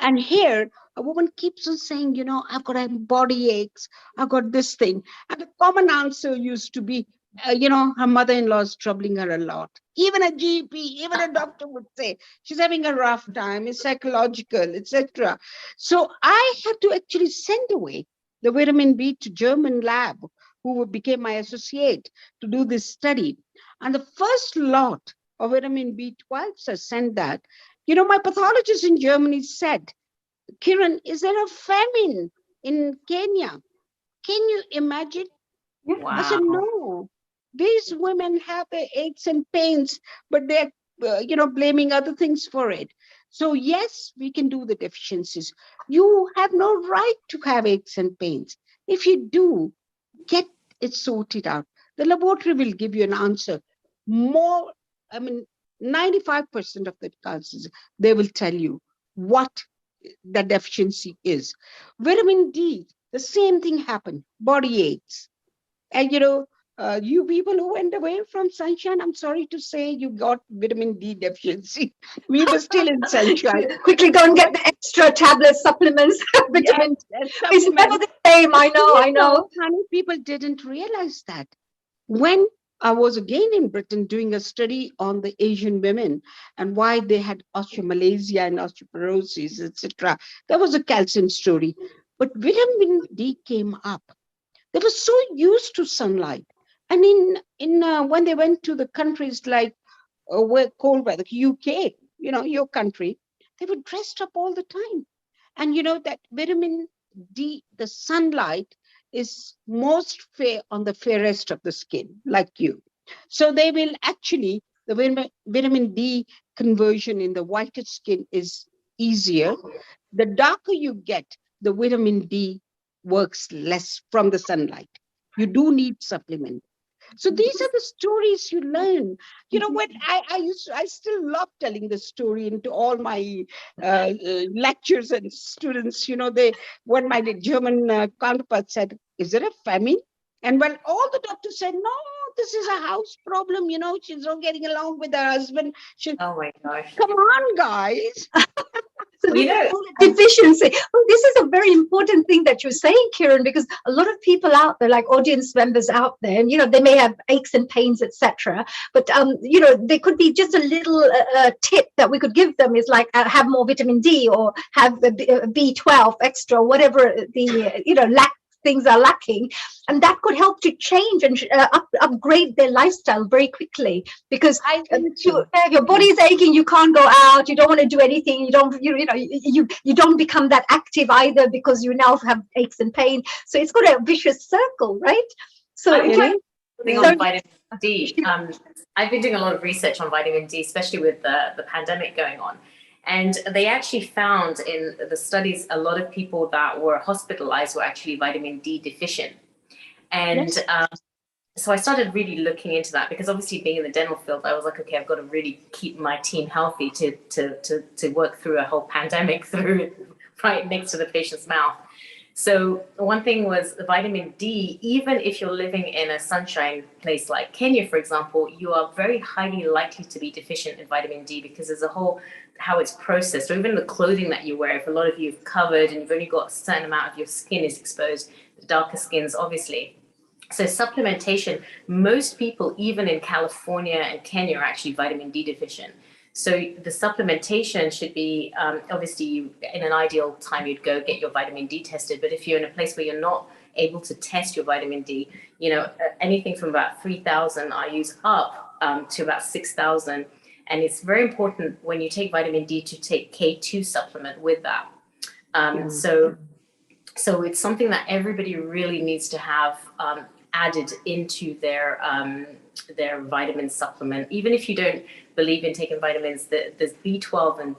S17: And here, a woman keeps on saying, I've got body aches, I've got this thing. And the common answer used to be, her mother-in-law is troubling her a lot. Even a GP, even a doctor would say she's having a rough time, it's psychological, etc. So I had to actually send away the vitamin B to German lab, who became my associate, to do this study. And the first lot of vitamin B12, I sent that. My pathologist in Germany said, Kiran, is there a famine in Kenya? Can you imagine?
S16: Wow.
S17: I said, no. These women have their aches and pains, but they're, blaming other things for it. So yes, we can do the deficiencies. You have no right to have aches and pains. If you do, get it sorted out. The laboratory will give you an answer. 95% of the cases, they will tell you what the deficiency is. Vitamin D, the same thing happened, body aches. And You people who went away from sunshine, I'm sorry to say you got vitamin D deficiency. We were still in sunshine.
S9: Quickly go and get the extra tablets, supplements, vitamin.
S17: Yes,
S9: It's never the same. I know.
S17: Honey, people didn't realize that. When I was again in Britain doing a study on the Asian women and why they had osteomalacia and osteoporosis, etc., there was a calcium story. But vitamin D came up. They were so used to sunlight. And when they went to the countries like where cold weather, UK, your country, they were dressed up all the time. And that vitamin D, the sunlight, is most fair on the fairest of the skin, like you. So they will actually, the vitamin D conversion in the whitest skin is easier. The darker you get, the vitamin D works less from the sunlight. You do need supplement. So these are the stories you learn. When I still love telling the story into all my lectures and students. When my German counterpart said, "Is there a famine?" And when all the doctors said, "No, this is a house problem. She's not getting along with her husband."
S16: Oh my gosh!
S17: Come on, guys.
S9: So deficiency. Well, this is a very important thing that you're saying, Kiran, because a lot of people out there, like audience members out there, and they may have aches and pains, etc. But there could be just a little tip that we could give them is like have more vitamin D or have the B12 extra, whatever the things are lacking, and that could help to change and upgrade their lifestyle very quickly, because your body's aching, you can't go out, you don't want to do anything, you don't become that active either because you now have aches and pain, so it's got a vicious circle, right? So
S16: on vitamin D. I've been doing a lot of research on vitamin D, especially with the pandemic going on. And they actually found in the studies, a lot of people that were hospitalized were actually vitamin D deficient. And so I started really looking into that, because obviously being in the dental field, I was like, okay, I've got to really keep my team healthy to work through a whole pandemic through right next to the patient's mouth. So one thing was the vitamin D, even if you're living in a sunshine place like Kenya, for example, you are very highly likely to be deficient in vitamin D, because there's a whole, how it's processed, or even the clothing that you wear. If a lot of you have covered and you've only got a certain amount of your skin is exposed, the darker skins, obviously. So supplementation, most people, even in California and Kenya, are actually vitamin D deficient. So the supplementation should be, obviously, in an ideal time, you'd go get your vitamin D tested. But if you're in a place where you're not able to test your vitamin D, anything from about 3,000 IUs up to about 6,000. And it's very important when you take vitamin D to take K2 supplement with that. So it's something that everybody really needs to have added into their vitamin supplement. Even if you don't believe in taking vitamins, there's B12 and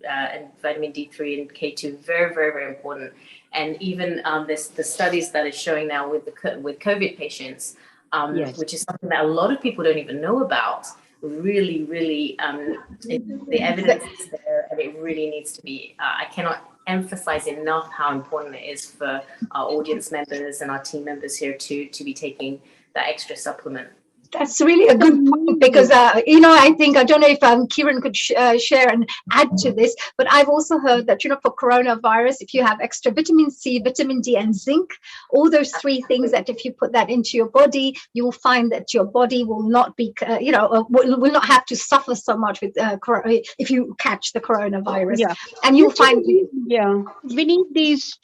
S16: and vitamin D3 and K2, very, very, very important. And even the studies that is showing now with COVID patients, which is something that a lot of people don't even know about. Really, really, the evidence is there, and it really needs to be. I cannot emphasize enough how important it is for our audience members and our team members here to be taking that extra supplement.
S9: That's really a good point, because I think, I don't know if Kiran could share and add to this, but I've also heard that for coronavirus, if you have extra vitamin C, vitamin D, and zinc, all those three things, that if you put that into your body, you will find that your body will not be will not have to suffer so much with if you catch the coronavirus. And you'll find
S17: we need these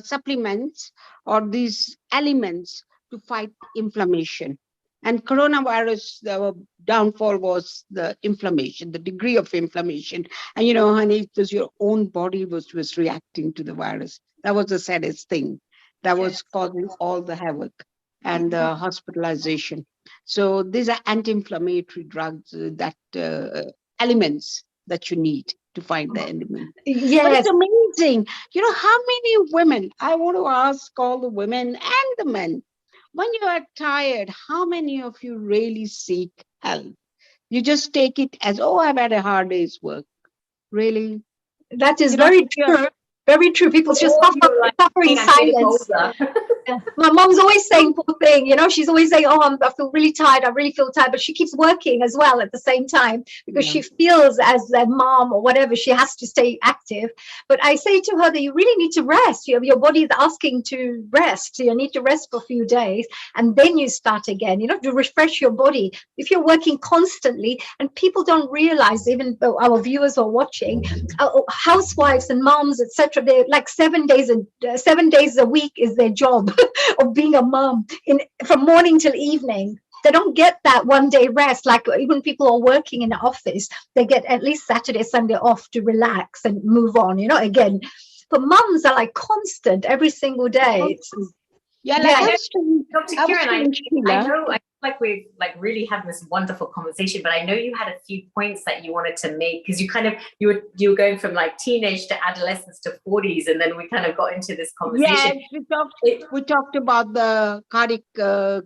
S17: supplements or these elements to fight inflammation. And coronavirus, the downfall was the inflammation, the degree of inflammation. And honey, it was your own body was reacting to the virus. That was the saddest thing. That was causing all the havoc and the hospitalization. So these are anti-inflammatory drugs, that elements that you need to find the element. But it's amazing. How many women, I want to ask all the women and the men, when you are tired, how many of you really seek help? You just take it as, oh, I've had a hard day's work. Really?
S9: That is very true. Very true. People just suffer in silence. Yeah. My mom's always saying, poor thing, you know, she's always saying, oh, I feel really tired. I really feel tired. But she keeps working as well at the same time because she feels as a mom or whatever, she has to stay active. But I say to her that you really need to rest. Your body is asking to rest. So you need to rest for a few days and then you start again, you know, to refresh your body. If you're working constantly, and people don't realize, even though our viewers are watching, housewives and moms, etc., they're like 7 days a week is their job of being a mom from morning till evening. They don't get that 1 day rest. Like even people who are working in the office, they get at least Saturday, Sunday off to relax and move on, you know, again. But moms are like constant every single day.
S17: Yeah, like I was
S16: Dr.
S17: I was
S16: Kiran,
S17: telling
S16: I
S17: Sheila.
S16: know, I feel like we've like really having this wonderful conversation, but I know you had a few points that you wanted to make because you were going from like teenage to adolescence to 40s, and then we kind of got into this conversation.
S17: Yes, we talked about the cardiac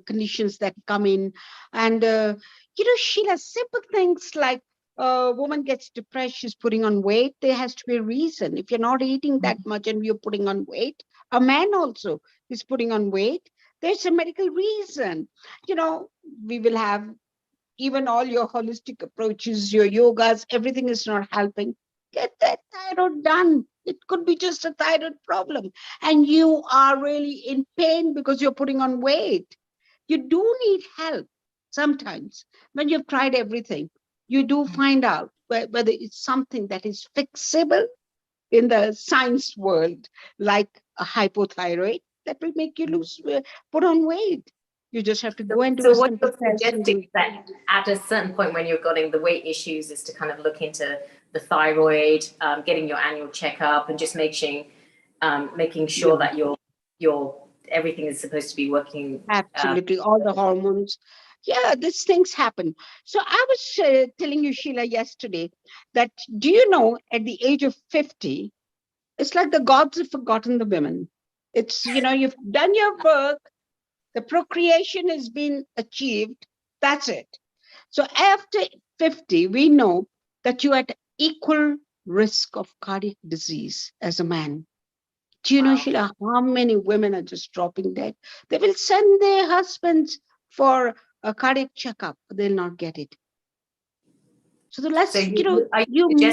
S17: conditions that come in, and you know, Sheila, simple things like a woman gets depressed, she's putting on weight. There has to be a reason. If you're not eating that much and you're putting on weight, a man also is putting on weight. There's a medical reason. You know, we will have even all your holistic approaches, your yogas, everything is not helping. Get that thyroid done. It could be just a thyroid problem. And you are really in pain because you're putting on weight. You do need help sometimes. When you've tried everything, you do find out whether it's something that is fixable in the science world, like a hypothyroid that will make you put on weight. You just have to go and do
S16: So
S17: a
S16: what
S17: simple
S16: you're
S17: test.
S16: suggesting is that at a certain point when you're getting the weight issues is to kind of look into the thyroid, getting your annual checkup, and just making sure that your everything is supposed to be working.
S17: Absolutely, all the hormones. Yeah, these things happen. So I was telling you, Sheila, yesterday that do you know at the age of 50, it's like the gods have forgotten the women. It's, you know, you've done your work, the procreation has been achieved, that's it. So after 50, we know that you're at equal risk of cardiac disease as a man. Do you know, Sheila, how many women are just dropping dead? They will send their husbands for a cardiac checkup, but they'll not get it. So let's,
S16: So
S17: you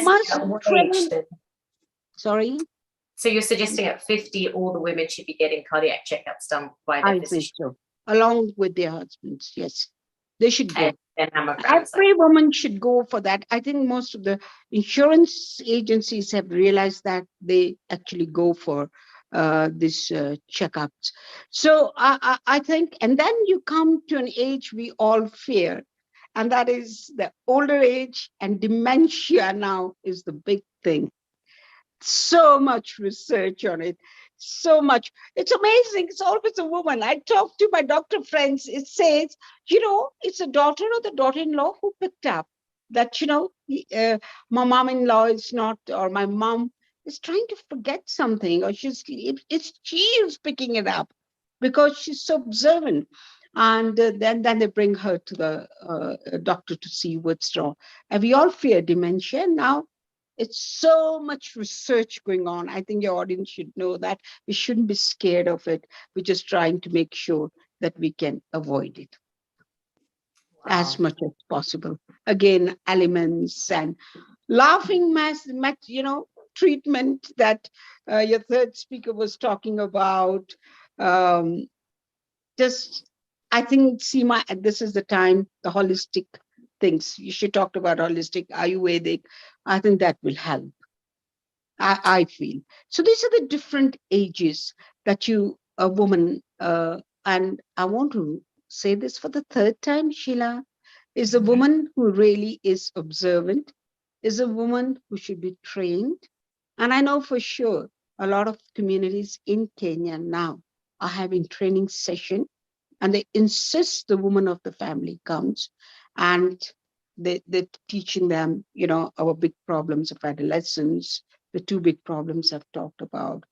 S17: must
S16: at what
S17: train.
S16: age then?
S17: Sorry?
S16: So you're suggesting at 50, all the women should be getting cardiac checkups done by their
S17: I
S16: physician?
S17: think so. Along with their husbands, yes. They should go.
S16: And mammograms.
S17: Every woman should go for that. I think most of the insurance agencies have realized that they actually go for these checkups. So I think, and then you come to an age we all fear, and that is the older age, and dementia now is the big thing. So much research on it, so much. It's amazing. It's always a woman. I talk to my doctor friends. It says, you know, it's a daughter or the daughter-in-law who picked up that, you know, my mom-in-law is not, or my mom is trying to forget something, or she is picking it up because she's so observant. And then they bring her to the doctor to see what's wrong. And we all fear dementia now. It's so much research going on. I think your audience should know that we shouldn't be scared of it. We're just trying to make sure that we can avoid it as much as possible. Again, elements and laughing you know, treatment that your third speaker was talking about. Just, I think, Seema, this is the time, the holistic things. You should talk about holistic, Ayurvedic. I think that will help. I feel. So these are the different ages that a woman, and I want to say this for the third time, Sheila, is a woman who really is observant, is a woman who should be trained. And I know for sure a lot of communities in Kenya now are having training session, and they insist the woman of the family comes, and they're teaching them, you know, our big problems of adolescence, the two big problems I've talked about,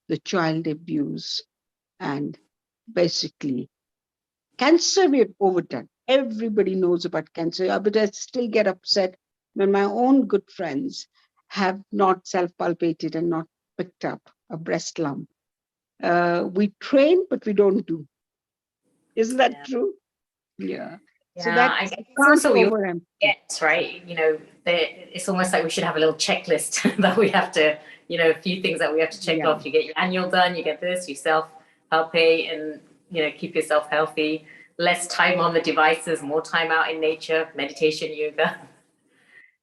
S17: the child abuse, and basically cancer we've overdone. Everybody knows about cancer, but I still get upset when my own good friends have not self-palpated and not picked up a breast lump. We train, but we don't do. Isn't that true? Yeah. So
S16: Yeah,
S17: that
S16: I guess it's
S17: can't
S16: also we
S17: overemphasize.
S16: get, right? It's almost like we should have a little checklist that we have to, a few things that we have to check
S17: Yeah.
S16: off. You get your annual done, you get this, you self-help and, keep yourself healthy, less time on the devices, more time out in nature, meditation, yoga.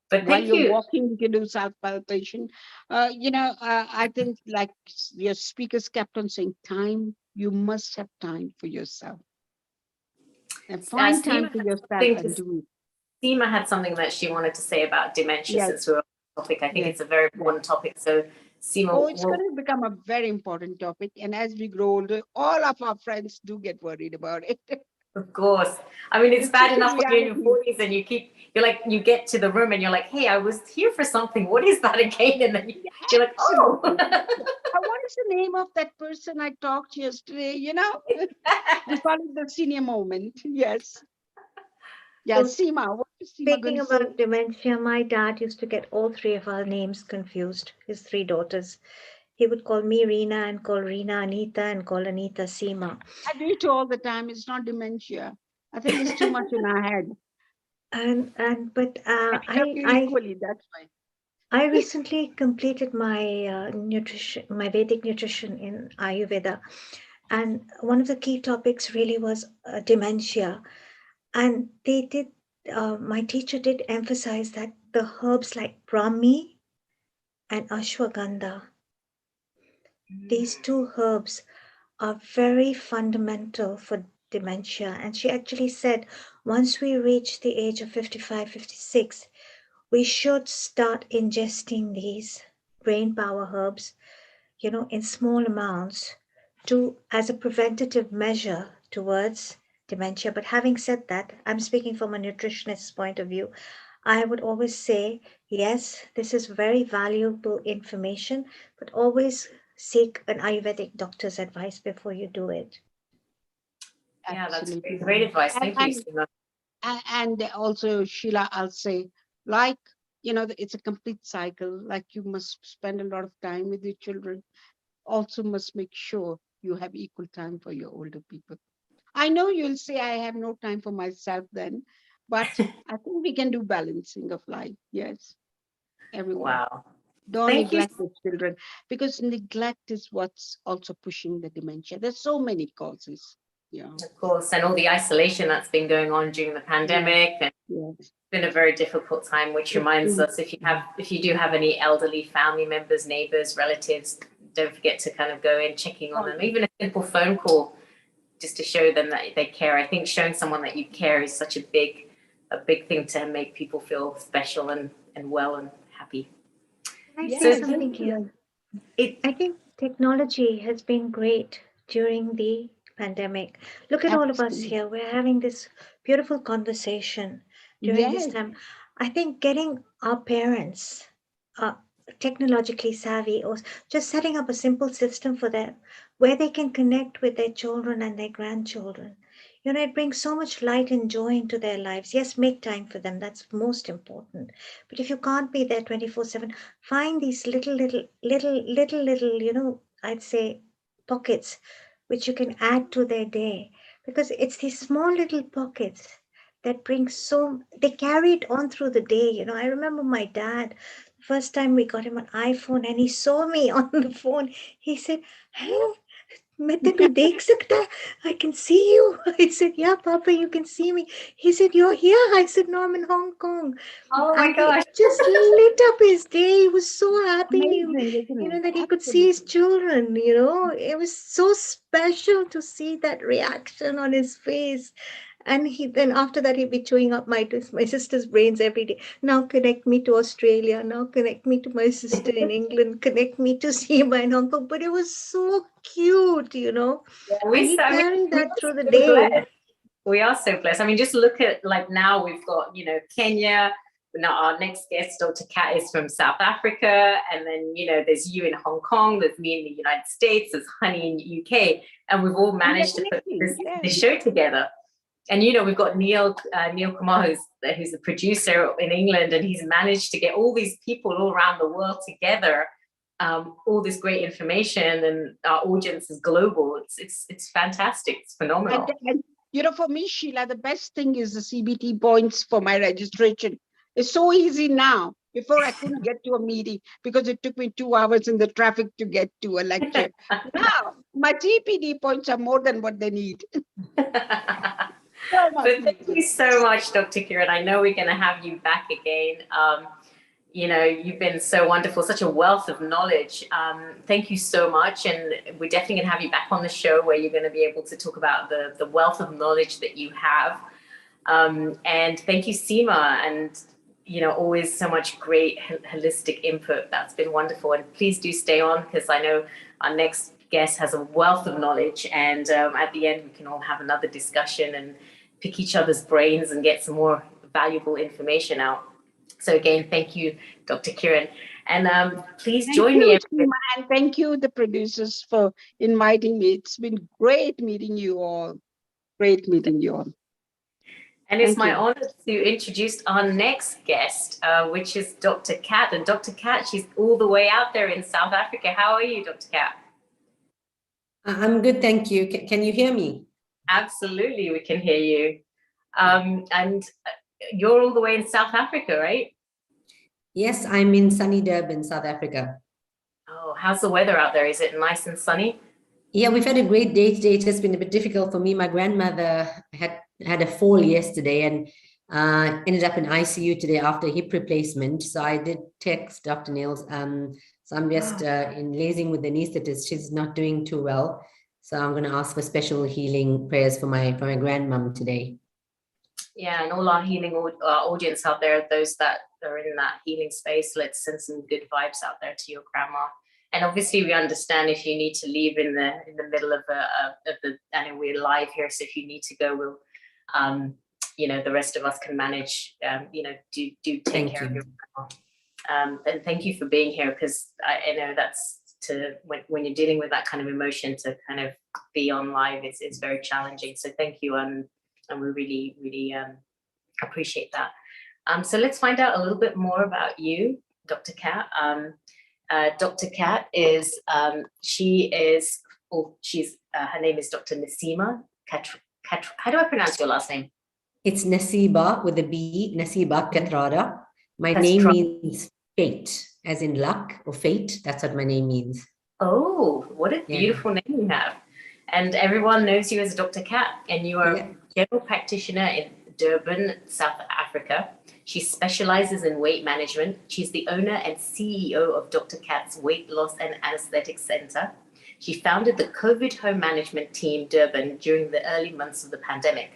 S16: But
S17: While
S16: thank
S17: you're
S16: you.
S17: walking, you can do self-palpation. I think like your speakers kept on saying, time, you must have time for yourself. And find time for yourself and do it.
S16: Seema had something that she wanted to say about dementia
S17: Yes.
S16: since we're on the topic. I think
S17: Yes.
S16: it's a very important topic. So Seema,
S17: Oh, it's going to become a very important topic. And as we grow older, all of our friends do get worried about it.
S16: of course. I mean, it's bad
S17: such a
S16: enough when you're in your
S17: reality.
S16: 40s and you get to the room and you're like, hey, I was here for something. What is that again? And then you're like, oh.
S17: What is the name of that person I talked yesterday? We call it the senior moment. Yes. Yeah,
S6: So,
S17: Seema, what is Seema going
S6: speaking
S17: to say?
S6: about dementia, my dad used to get all three of our names confused, his three daughters. He would call me Reena and call Reena Anita and call Anita Seema.
S17: I do it all the time. It's not dementia. I think it's too much in our head.
S6: But
S17: I love you equally, that's why.
S6: I recently completed my my Vedic nutrition in Ayurveda, and one of the key topics really was dementia. And my teacher did emphasize that the herbs like Brahmi and Ashwagandha, these two herbs are very fundamental for dementia. And she actually said once we reach the age of 55, 56, we should start ingesting these brain power herbs, in small amounts as a preventative measure towards dementia. But having said that, I'm speaking from a nutritionist's point of view. I would always say, yes, this is very valuable information, but always seek an Ayurvedic doctor's advice before you do it.
S16: Yeah, that's
S17: Absolutely.
S16: great advice. Thank you, Seema.
S17: And also, Sheila, I'll say, it's a complete cycle. Like you must spend a lot of time with your children. Also must make sure you have equal time for your older people. I know you'll say I have no time for myself then, but I think we can do balancing of life. Yes. Everyone.
S16: Wow.
S17: Don't
S16: Thank you.
S17: neglect the children, because neglect is what's also pushing the dementia. There's so many causes. Yeah.
S16: Of course, and all the isolation that's been going on during the pandemic, and it's been a very difficult time, which reminds us, if you do have any elderly family members, neighbors, relatives, don't forget to kind of go in checking on them. Even a simple phone call just to show them that they care. I think showing someone that you care is such a big thing to make people feel special and well and happy.
S6: Can I say something here? I think technology has been great during the pandemic. Look at all of us here. We're having this beautiful conversation during this time. I think getting our parents technologically savvy, or just setting up a simple system for them where they can connect with their children and their grandchildren. It brings so much light and joy into their lives. Yes, make time for them. That's most important. But if you can't be there 24/7, find these little, I'd say pockets which you can add to their day, because it's these small little pockets that bring they carry it on through the day. I remember my dad, first time we got him an iPhone and he saw me on the phone, he said, "Huh? मैं तेनू देख सकता है? I can see you." I said, "Yeah, Papa, you can see me." He said, "You're here?" I said, "No, I'm in Hong Kong."
S16: Oh my gosh.
S6: It just lit up his day. He was so happy,
S17: Amazing, isn't it?
S6: that he could see his children, It was so special to see that reaction on his face. And then after that, he'd be chewing up my sister's brains every day. Now connect me to Australia. Now connect me to my sister in England. Connect me to Seema in Hong Kong. But it was so cute,
S16: Yeah,
S6: and he carried that through the day.
S16: We are so blessed. I mean, just look at now we've got, Kenya. Now our next guest, Dr. Kat, is from South Africa. And then, there's you in Hong Kong, there's me in the United States, there's Honey in the UK. And we've all managed to put this show together. And, we've got Neil Kumar, who's the producer in England, and he's managed to get all these people all around the world together all this great information, and our audience is global. It's fantastic. It's phenomenal.
S17: And you know, for me, Sheila, the best thing is the CBT points for my registration. It's so easy now. Before I couldn't get to a meeting because it took me 2 hours in the traffic to get to a lecture. Now my TPD points are more than what they need.
S16: But thank you so much, Dr. Kiran. I know we're going to have you back again. You know, you've been so wonderful, such a wealth of knowledge. Thank you so much. And we're definitely going to have you back on the show where you're going to be able to talk about the wealth of knowledge that you have. And thank you, Seema, and, you know, always so much great holistic input. That's been wonderful. And please do stay on, because I know our next guest has a wealth of knowledge. And at the end, we can all have another discussion and pick each other's brains and get some more valuable information out. So again, thank you, Dr. Kiran. And please join me.
S17: And thank you, the producers, for inviting me. It's been great meeting you all. Great meeting you all.
S16: And it's my honor to introduce our next guest, which is Dr. Kat. And Dr. Kat, she's all the way out there in South Africa. How are you, Dr. Kat?
S18: I'm good, thank you. Can you hear me?
S16: Absolutely, we can hear you. And you're all the way in South Africa, right?
S18: Yes, I'm in sunny Durban, South Africa.
S16: Oh, how's the weather out there? Is it nice and sunny?
S18: Yeah, we've had a great day today. It has been a bit difficult for me. My grandmother had a fall yesterday and ended up in ICU today after a hip replacement. So I did text Dr. Nails. So I'm just in liaising with the anesthetist. She's not doing too well. So I'm going to ask for special healing prayers for my grandmom today.
S16: Yeah, and all our healing audience out there, those that are in that healing space, let's send some good vibes out there to your grandma. And obviously, we understand if you need to leave in the middle of the, and we're live here, so if you need to go, we'll, you know, the rest of us can manage. You know, do take care of your grandma. And thank you for being here, because I know that's when you're dealing with that kind of emotion, to kind of be on live, it's very challenging. So thank you, and we really appreciate that. So let's find out a little bit more about you, Dr. Kat. Dr. Kat is, she's her name is Dr. Nasima how do I pronounce your last name?
S18: It's Nasiba with a B, Nasiba Katrada. My name means fate, as in luck or fate. That's what my name means.
S16: Oh, what a beautiful name you have. And everyone knows you as Dr. Kat, and you are a general practitioner in Durban, South Africa. She specializes in weight management. She's the owner and CEO of Dr. Kat's Weight Loss and Anesthetic Center. She founded the COVID home management team Durban during the early months of the pandemic.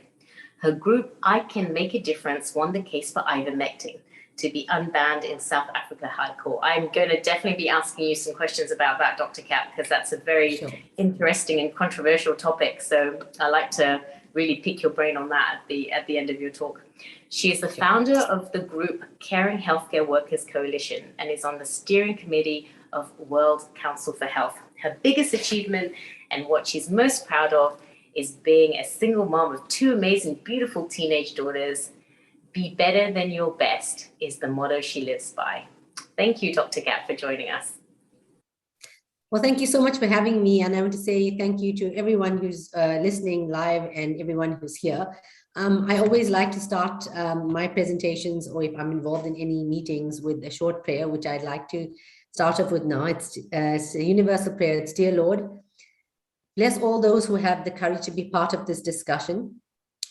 S16: Her group, I Can Make a Difference, won the case for ivermectin to be unbanned in South Africa High Court. I'm going to definitely be asking you some questions about that, Dr. Kat, because that's a very interesting and controversial topic. So I like to really pick your brain on that at the end of your talk. She is the founder of the group Caring Healthcare Workers Coalition and is on the steering committee of World Council for Health. Her biggest achievement and what she's most proud of is being a single mom of 2 amazing, beautiful teenage daughters. Be better than your best is the motto she lives by. Thank you, Dr. Kat, for joining us.
S18: Well, thank you so much for having me. And I want to say thank you to everyone who's listening live and everyone who's here. I always like to start my presentations, or if I'm involved in any meetings, with a short prayer, which I'd like to start off with now. It's a universal prayer. It's, Dear Lord, bless all those who have the courage to be part of this discussion,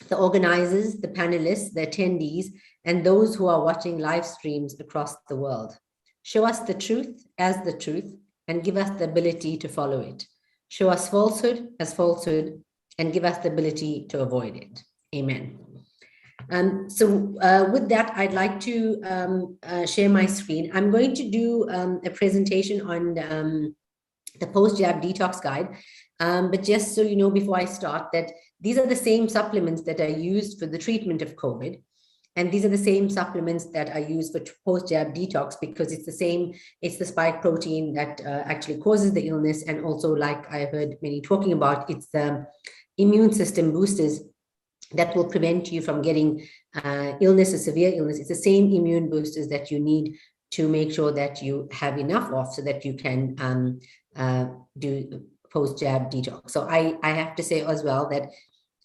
S18: the organizers, the panelists, the attendees, and those who are watching live streams across the world. Show us the truth as the truth, and give us the ability to follow it. Show us falsehood as falsehood, and give us the ability to avoid it. Amen. With that, I'd like to share my screen. I'm going to do a presentation on the post-jab detox guide. But just so you know, before I start, that these are the same supplements that are used for the treatment of COVID. And these are the same supplements that are used for post-jab detox, because it's the same, it's the spike protein that actually causes the illness. And also, like I heard many talking about, it's the immune system boosters that will prevent you from getting illness or severe illness. It's the same immune boosters that you need to make sure that you have enough off so that you can do post-jab detox. So I have to say as well that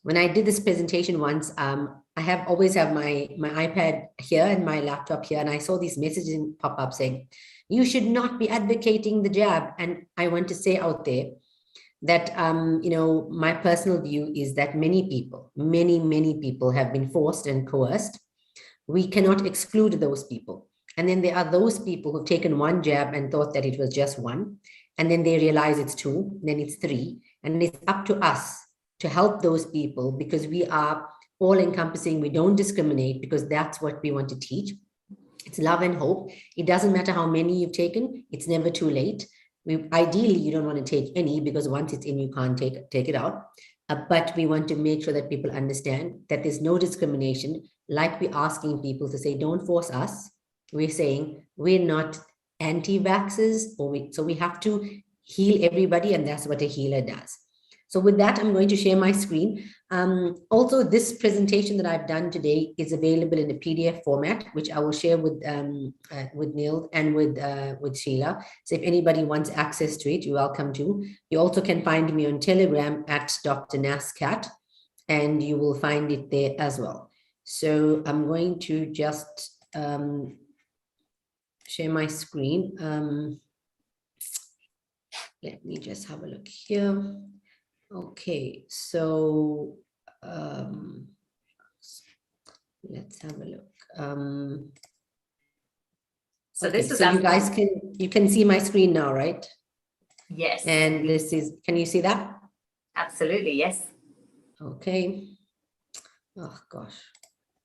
S18: when I did this presentation once, I always have my iPad here and my laptop here, and I saw these messages pop up saying, you should not be advocating the jab. And I want to say out there that, my personal view is that many people have been forced and coerced. We cannot exclude those people. And then there are those people who've taken one jab and thought that it was just one. And then they realize it's two, then it's three. And it's up to us to help those people, because we are all encompassing. We don't discriminate, because that's what we want to teach. It's love and hope. It doesn't matter how many you've taken. It's never too late. Ideally, you don't want to take any, because once it's in, you can't take it out. But we want to make sure that people understand that there's no discrimination. Like we're asking people to say, don't force us. We're saying we're not anti-vaxxers, so we have to heal everybody, and that's what a healer does. So with that, I'm going to share my screen. Also, this presentation that I've done today is available in a PDF format, which I will share with Neil and with Sheila. So if anybody wants access to it, you're welcome to. You also can find me on Telegram at Dr. Nascat, and you will find it there as well. So I'm going to just share my screen. Let me just have a look here. Okay, so let's have a look.
S16: So
S18: okay,
S16: this is
S18: so you guys can see my screen now, right?
S16: Yes.
S18: And this is, can you see that?
S16: Absolutely, yes.
S18: Okay. Oh gosh,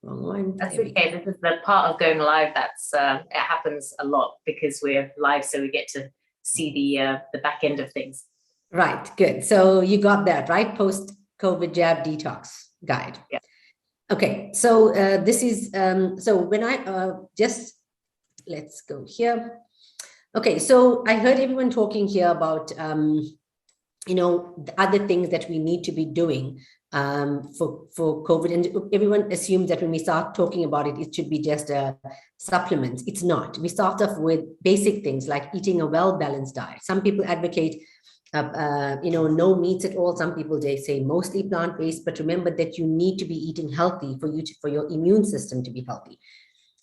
S18: wrong one.
S16: That's okay. This is the part of going live that's it happens a lot because we're live, so we get to see the back end of things.
S18: Right, good. So you got that, right? Post-COVID jab detox guide.
S16: Yeah.
S18: Okay, so this is, so when I just, let's go here. Okay, so I heard everyone talking here about, the other things that we need to be doing for COVID, and everyone assumes that when we start talking about it, it should be just supplements. It's not. We start off with basic things like eating a well-balanced diet. Some people advocate no meats at all. Some people, they say mostly plant-based, but remember that you need to be eating healthy for your immune system to be healthy.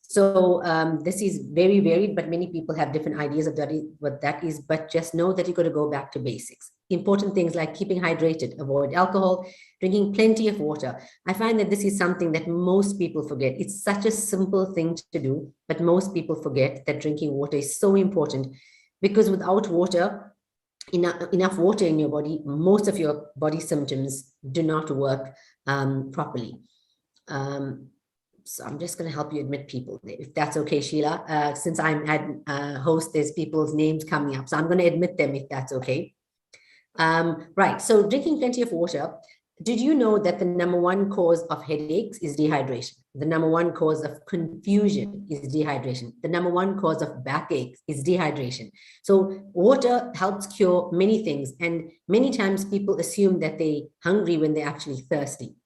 S18: So this is very varied, but many people have different ideas of what that is, but just know that you've got to go back to basics. Important things like keeping hydrated, avoid alcohol, drinking plenty of water. I find that this is something that most people forget. It's such a simple thing to do, but most people forget that drinking water is so important, because without water, enough water in your body, most of your body symptoms do not work properly. So I'm just going to help you admit people, if that's okay, Sheila. Since I'm at host, there's people's names coming up, so I'm going to admit them if that's okay. Right, so drinking plenty of water. Did you know that the #1 cause of headaches is dehydration? The #1 cause of confusion is dehydration. The #1 cause of backaches is dehydration. So water helps cure many things. And many times people assume that they're hungry when they're actually thirsty.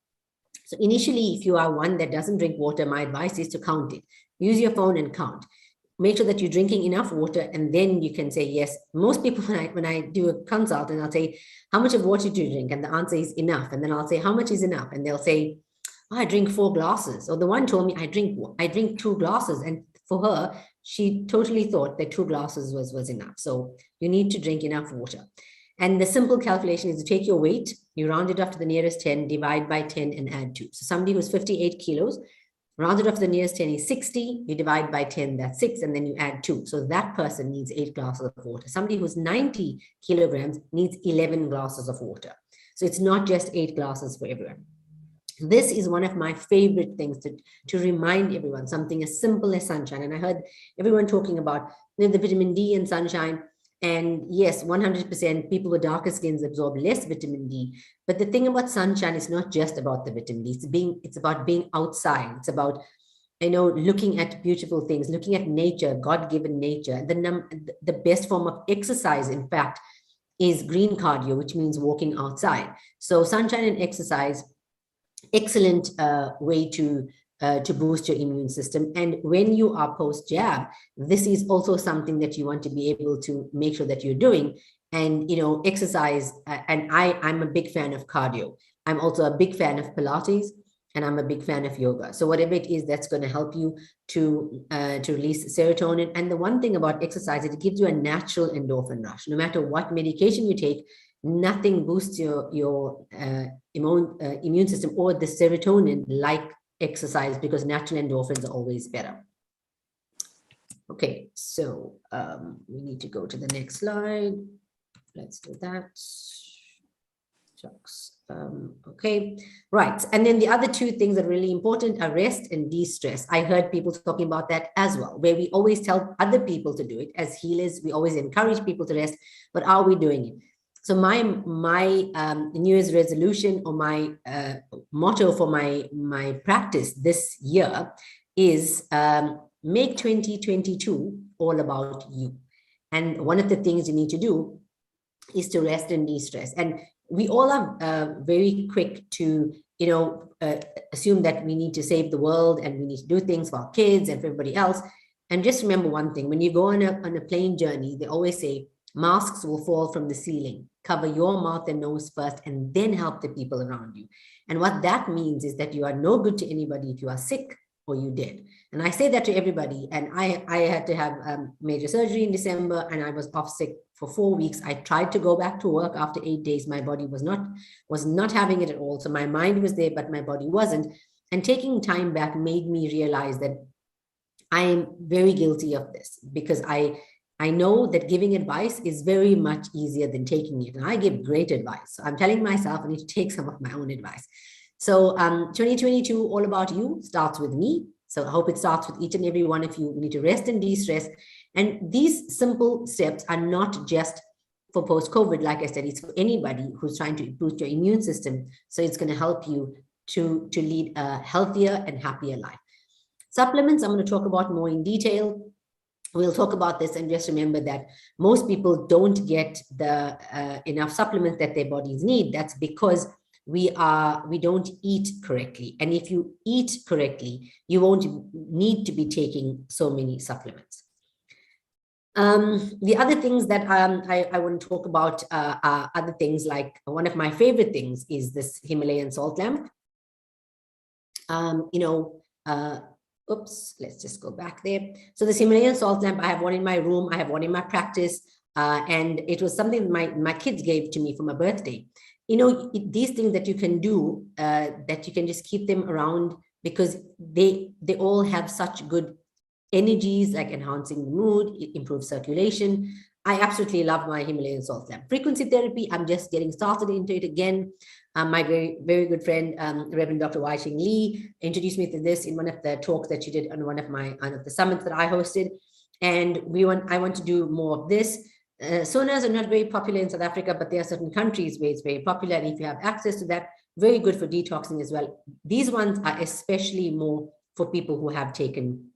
S18: So initially, if you are one that doesn't drink water, my advice is to count it. Use your phone and count. Make sure that you're drinking enough water, and then you can say yes. Most people, when I do a consult, and I'll say, how much of water do you drink? And the answer is enough. And then I'll say, how much is enough? And they'll say, oh, I drink 4 glasses. Or the one told me I drink 2 glasses. And for her, she totally thought that 2 glasses was enough. So you need to drink enough water. And the simple calculation is to take your weight, you round it up to the nearest 10, divide by 10 and add 2. So somebody who's 58 kilos, rounded off to the nearest 10 is 60, you divide by 10, that's 6, and then you add 2. So that person needs 8 glasses of water. Somebody who's 90 kilograms needs 11 glasses of water. So it's not just 8 glasses for everyone. This is one of my favorite things to remind everyone, something as simple as sunshine. And I heard everyone talking about the vitamin D in sunshine. And yes, 100% people with darker skins absorb less vitamin D. But the thing about sunshine is not just about the vitamin D. It's about being outside. It's about, looking at beautiful things, looking at nature, God-given nature. The best form of exercise, in fact, is green cardio, which means walking outside. So sunshine and exercise, excellent way to to boost your immune system. And when you are post-jab, this is also something that you want to be able to make sure that you're doing. And, you know, exercise, and I'm a big fan of cardio. I'm also a big fan of Pilates, and I'm a big fan of yoga. So whatever it is that's going to help you to release serotonin. And the one thing about exercise, it gives you a natural endorphin rush. No matter what medication you take, nothing boosts your immune system or the serotonin like exercise, because natural endorphins are always better. Okay, so we need to go to the next slide. Let's do that. Okay, right. And then the other two things that are really important are rest and de-stress. I heard people talking about that as well, where we always tell other people to do it. As healers, we always encourage people to rest, but are we doing it? So my New Year's resolution, or my motto for my practice this year is make 2022 all about you. And one of the things you need to do is to rest and de-stress. And we all are very quick to, you know, assume that we need to save the world and we need to do things for our kids and for everybody else. And just remember one thing: when you go on a plane journey, they always say masks will fall from the ceiling. Cover your mouth and nose first, and then help the people around you. And what that means is that you are no good to anybody if you are sick or you dead. And I say that to everybody. And I had to have major surgery in December, and I was off sick for 4 weeks. I tried to go back to work after 8 days. My body was not having it at all. So my mind was there, but my body wasn't. And taking time back made me realize that I am very guilty of this, because I know that giving advice is very much easier than taking it. And I give great advice. So I'm telling myself I need to take some of my own advice. So 2022, all about you, starts with me. So I hope it starts with each and every one of you. We need to rest and de-stress. And these simple steps are not just for post-COVID. Like I said, it's for anybody who's trying to boost your immune system. So it's going to help you to lead a healthier and happier life. Supplements, I'm going to talk about more in detail. We'll talk about this, and just remember that most people don't get the enough supplements that their bodies need. That's because we don't eat correctly. And if you eat correctly, you won't need to be taking so many supplements. The other things that I want to talk about are other things, like one of my favorite things is this Himalayan salt lamp. Oops, let's just go back there. So this Himalayan salt lamp, I have one in my room, I have one in my practice, and it was something my kids gave to me for my birthday. You know, these things that you can do, that you can just keep them around, because they all have such good energies, like enhancing the mood, it improves circulation. I absolutely love my Himalayan salt lamp. Frequency therapy, I'm just getting started into it again. My very, very good friend, Reverend Dr. Wai Ching Lee, introduced me to this in one of the talks that she did on one of the summits that I hosted. And I want to do more of this. Saunas are not very popular in South Africa, but there are certain countries where it's very popular. And if you have access to that, very good for detoxing as well. These ones are especially more for people who have taken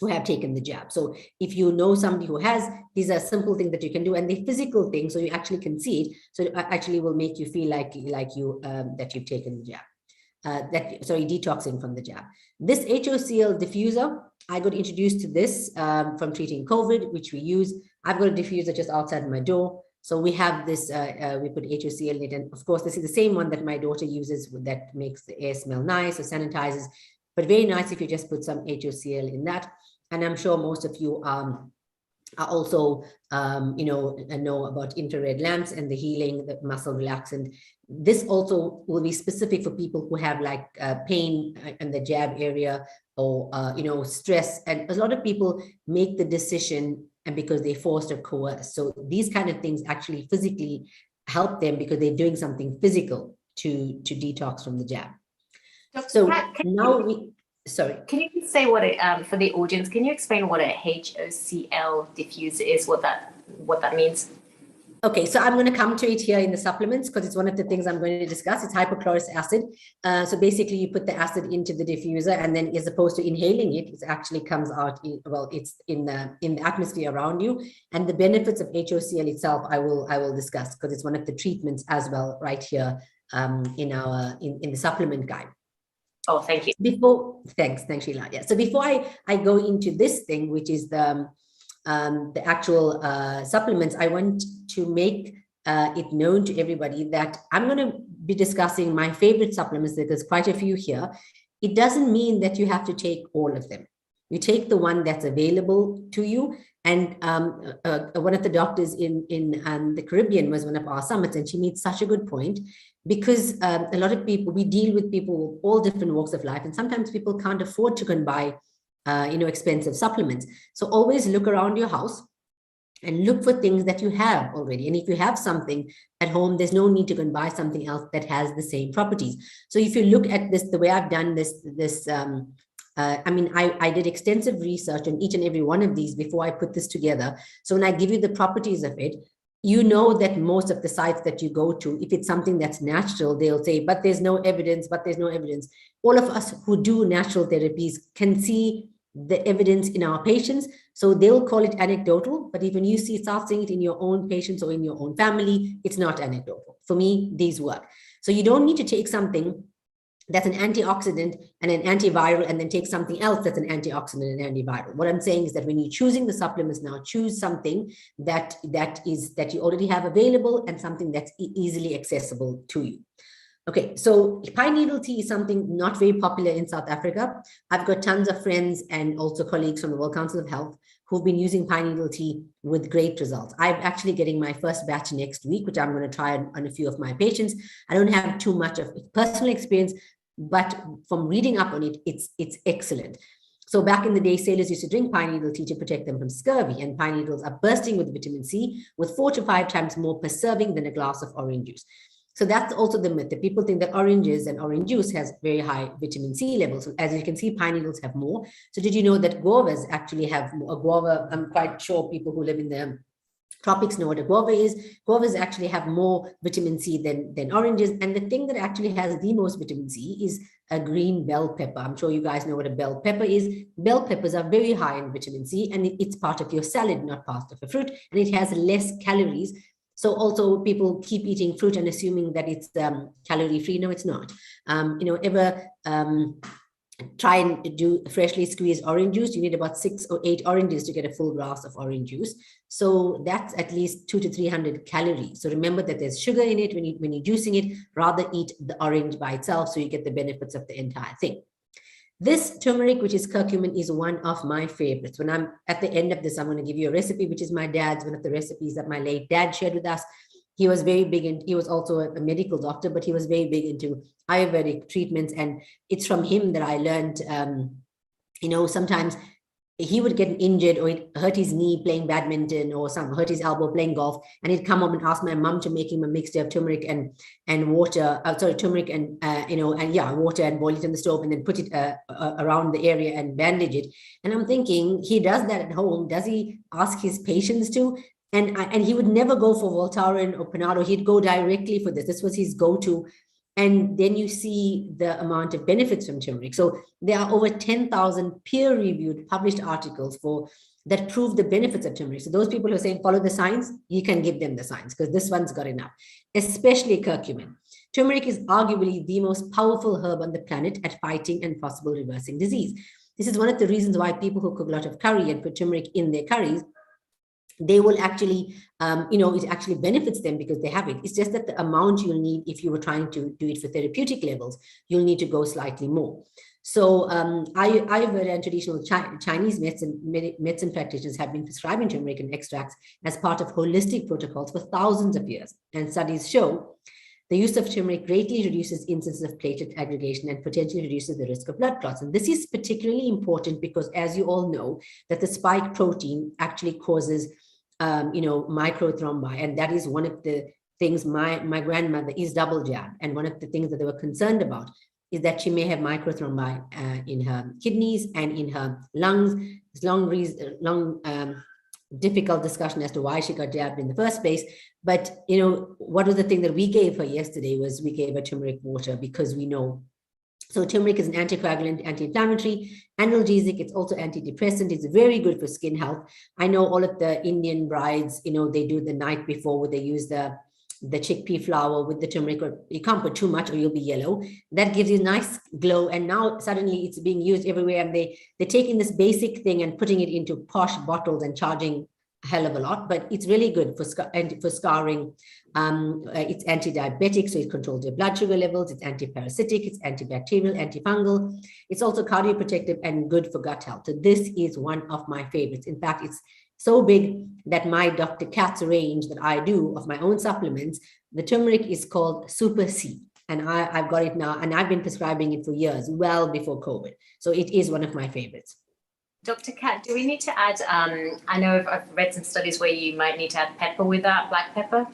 S18: the jab. So if you know somebody who has, these are simple things that you can do, and they're physical things, so you actually can see it. So it actually will make you feel like you that you've taken the jab. Detoxing from the jab. This HOCl diffuser, I got introduced to this from treating COVID, which we use. I've got a diffuser just outside my door. So we have this, we put HOCl in it. And of course, this is the same one that my daughter uses that makes the air smell nice or sanitizes, but very nice if you just put some HOCl in that. And I'm sure most of you are also, know about infrared lamps and the healing, the muscle relaxant. This also will be specific for people who have like pain in the jab area, or, stress. And a lot of people make the decision and because they forced or coerced. So these kind of things actually physically help them because they're doing something physical to detox from the jab. So now sorry.
S16: Can you say what it, for the audience, can you explain what a HOCl diffuser is, what that means?
S18: Okay, so I'm going to come to it here in the supplements because it's one of the things I'm going to discuss. It's hypochlorous acid. So basically you put the acid into the diffuser, and then as opposed to inhaling it, it actually comes out, it's in the atmosphere around you. And the benefits of HOCl itself, I will discuss because it's one of the treatments as well right here in the supplement guide.
S16: Oh, thank you.
S18: Thanks, Sheila. Yeah. So before I go into this thing, which is the actual supplements, I want to make it known to everybody that I'm going to be discussing my favorite supplements. There's quite a few here. It doesn't mean that you have to take all of them. You take the one that's available to you. And one of the doctors in the Caribbean was one of our summits, and she made such a good point, because a lot of people, we deal with people of all different walks of life, and sometimes people can't afford to go and buy expensive supplements. So always look around your house and look for things that you have already. And if you have something at home, there's no need to go and buy something else that has the same properties. So if you look at this, the way I've done this, I did extensive research on each and every one of these before I put this together. So when I give you the properties of it, you know that most of the sites that you go to, if it's something that's natural, they'll say, but there's no evidence, but there's no evidence. All of us who do natural therapies can see the evidence in our patients. So they'll call it anecdotal, but even you start seeing it in your own patients or in your own family, it's not anecdotal. For me, these work. So you don't need to take something that's an antioxidant and an antiviral and then take something else that's an antioxidant and antiviral. What I'm saying is that when you're choosing the supplements now, choose something that you already have available and something that's easily accessible to you. Okay, so pine needle tea is something not very popular in South Africa. I've got tons of friends and also colleagues from the World Council of Health who've been using pine needle tea with great results. I'm actually getting my first batch next week, which I'm going to try on a few of my patients. I don't have too much of personal experience, but from reading up on it, it's excellent. So back in the day, sailors used to drink pine needle tea to protect them from scurvy, and pine needles are bursting with vitamin C, with 4 to 5 times more per serving than a glass of orange juice. So that's also the myth, that people think that oranges and orange juice has very high vitamin C levels. So as you can see, pine needles have more. So did you know that guavas actually have more? A guava, I'm quite sure people who live in the tropics know what a guava is. Guavas actually have more vitamin C than oranges. And the thing that actually has the most vitamin C is a green bell pepper. I'm sure you guys know what a bell pepper is. Bell peppers are very high in vitamin C, and it's part of your salad, not part of a fruit, and it has less calories. So also people keep eating fruit and assuming that it's calorie free. No, it's not. Try and do freshly squeezed orange juice. You need about 6 or 8 oranges to get a full glass of orange juice. So that's at least 200 to 300 calories. So remember that there's sugar in it when you're juicing it. Rather eat the orange by itself so you get the benefits of the entire thing. This turmeric, which is curcumin, is one of my favorites. When I'm at the end of this, I'm going to give you a recipe, which is my dad's, one of the recipes that my late dad shared with us. He was very big, and he was also a medical doctor, but he was very big into Ayurvedic treatments. And it's from him that I learned, sometimes he would get injured or it hurt his knee playing badminton or hurt his elbow playing golf, and he'd come home and ask my mom to make him a mixture of turmeric and water, turmeric and water, and boil it in the stove and then put it around the area and bandage it. And I'm thinking, he does that at home. Does he ask his patients to? And he would never go for Voltaren or Panado. He'd go directly for this. This was his go-to. And then you see the amount of benefits from turmeric. So there are over 10,000 peer-reviewed published articles that prove the benefits of turmeric. So those people who are saying, follow the science, you can give them the science, because this one's got enough, especially curcumin. Turmeric is arguably the most powerful herb on the planet at fighting and possible reversing disease. This is one of the reasons why people who cook a lot of curry and put turmeric in their curries, they will actually, it actually benefits them because they have it. It's just that the amount you'll need, if you were trying to do it for therapeutic levels, you'll need to go slightly more. So Ayurveda and traditional Chinese medicine practitioners have been prescribing turmeric and extracts as part of holistic protocols for thousands of years. And studies show the use of turmeric greatly reduces instances of platelet aggregation and potentially reduces the risk of blood clots. And this is particularly important because, as you all know, that the spike protein actually causes microthrombi, and that is one of the things. My grandmother is double jabbed, and one of the things that they were concerned about is that she may have microthrombi in her kidneys and in her lungs. It's long difficult discussion as to why she got jabbed in the first place. But what was the thing that we gave her yesterday was we gave her turmeric water, because we know. So turmeric is an anticoagulant, anti-inflammatory, analgesic. It's also antidepressant. It's very good for skin health. I know all of the Indian brides, they do the night before, where they use the the chickpea flour with the turmeric, or you can't put too much or you'll be yellow. That gives you nice glow. And now suddenly it's being used everywhere, and they're taking this basic thing and putting it into posh bottles and charging a hell of a lot, but it's really good for scarring. It's anti-diabetic, so it controls your blood sugar levels. It's anti-parasitic, it's antibacterial, antifungal. It's also cardioprotective and good for gut health. So this is one of my favorites. In fact, it's so big that my Dr. Katz range that I do of my own supplements, the turmeric is called Super C. And I've got it now, and I've been prescribing it for years, well before COVID. So it is one of my favorites.
S16: Dr. Kat, do we need to add, I know I've read some studies where you might need to add pepper with that, black pepper?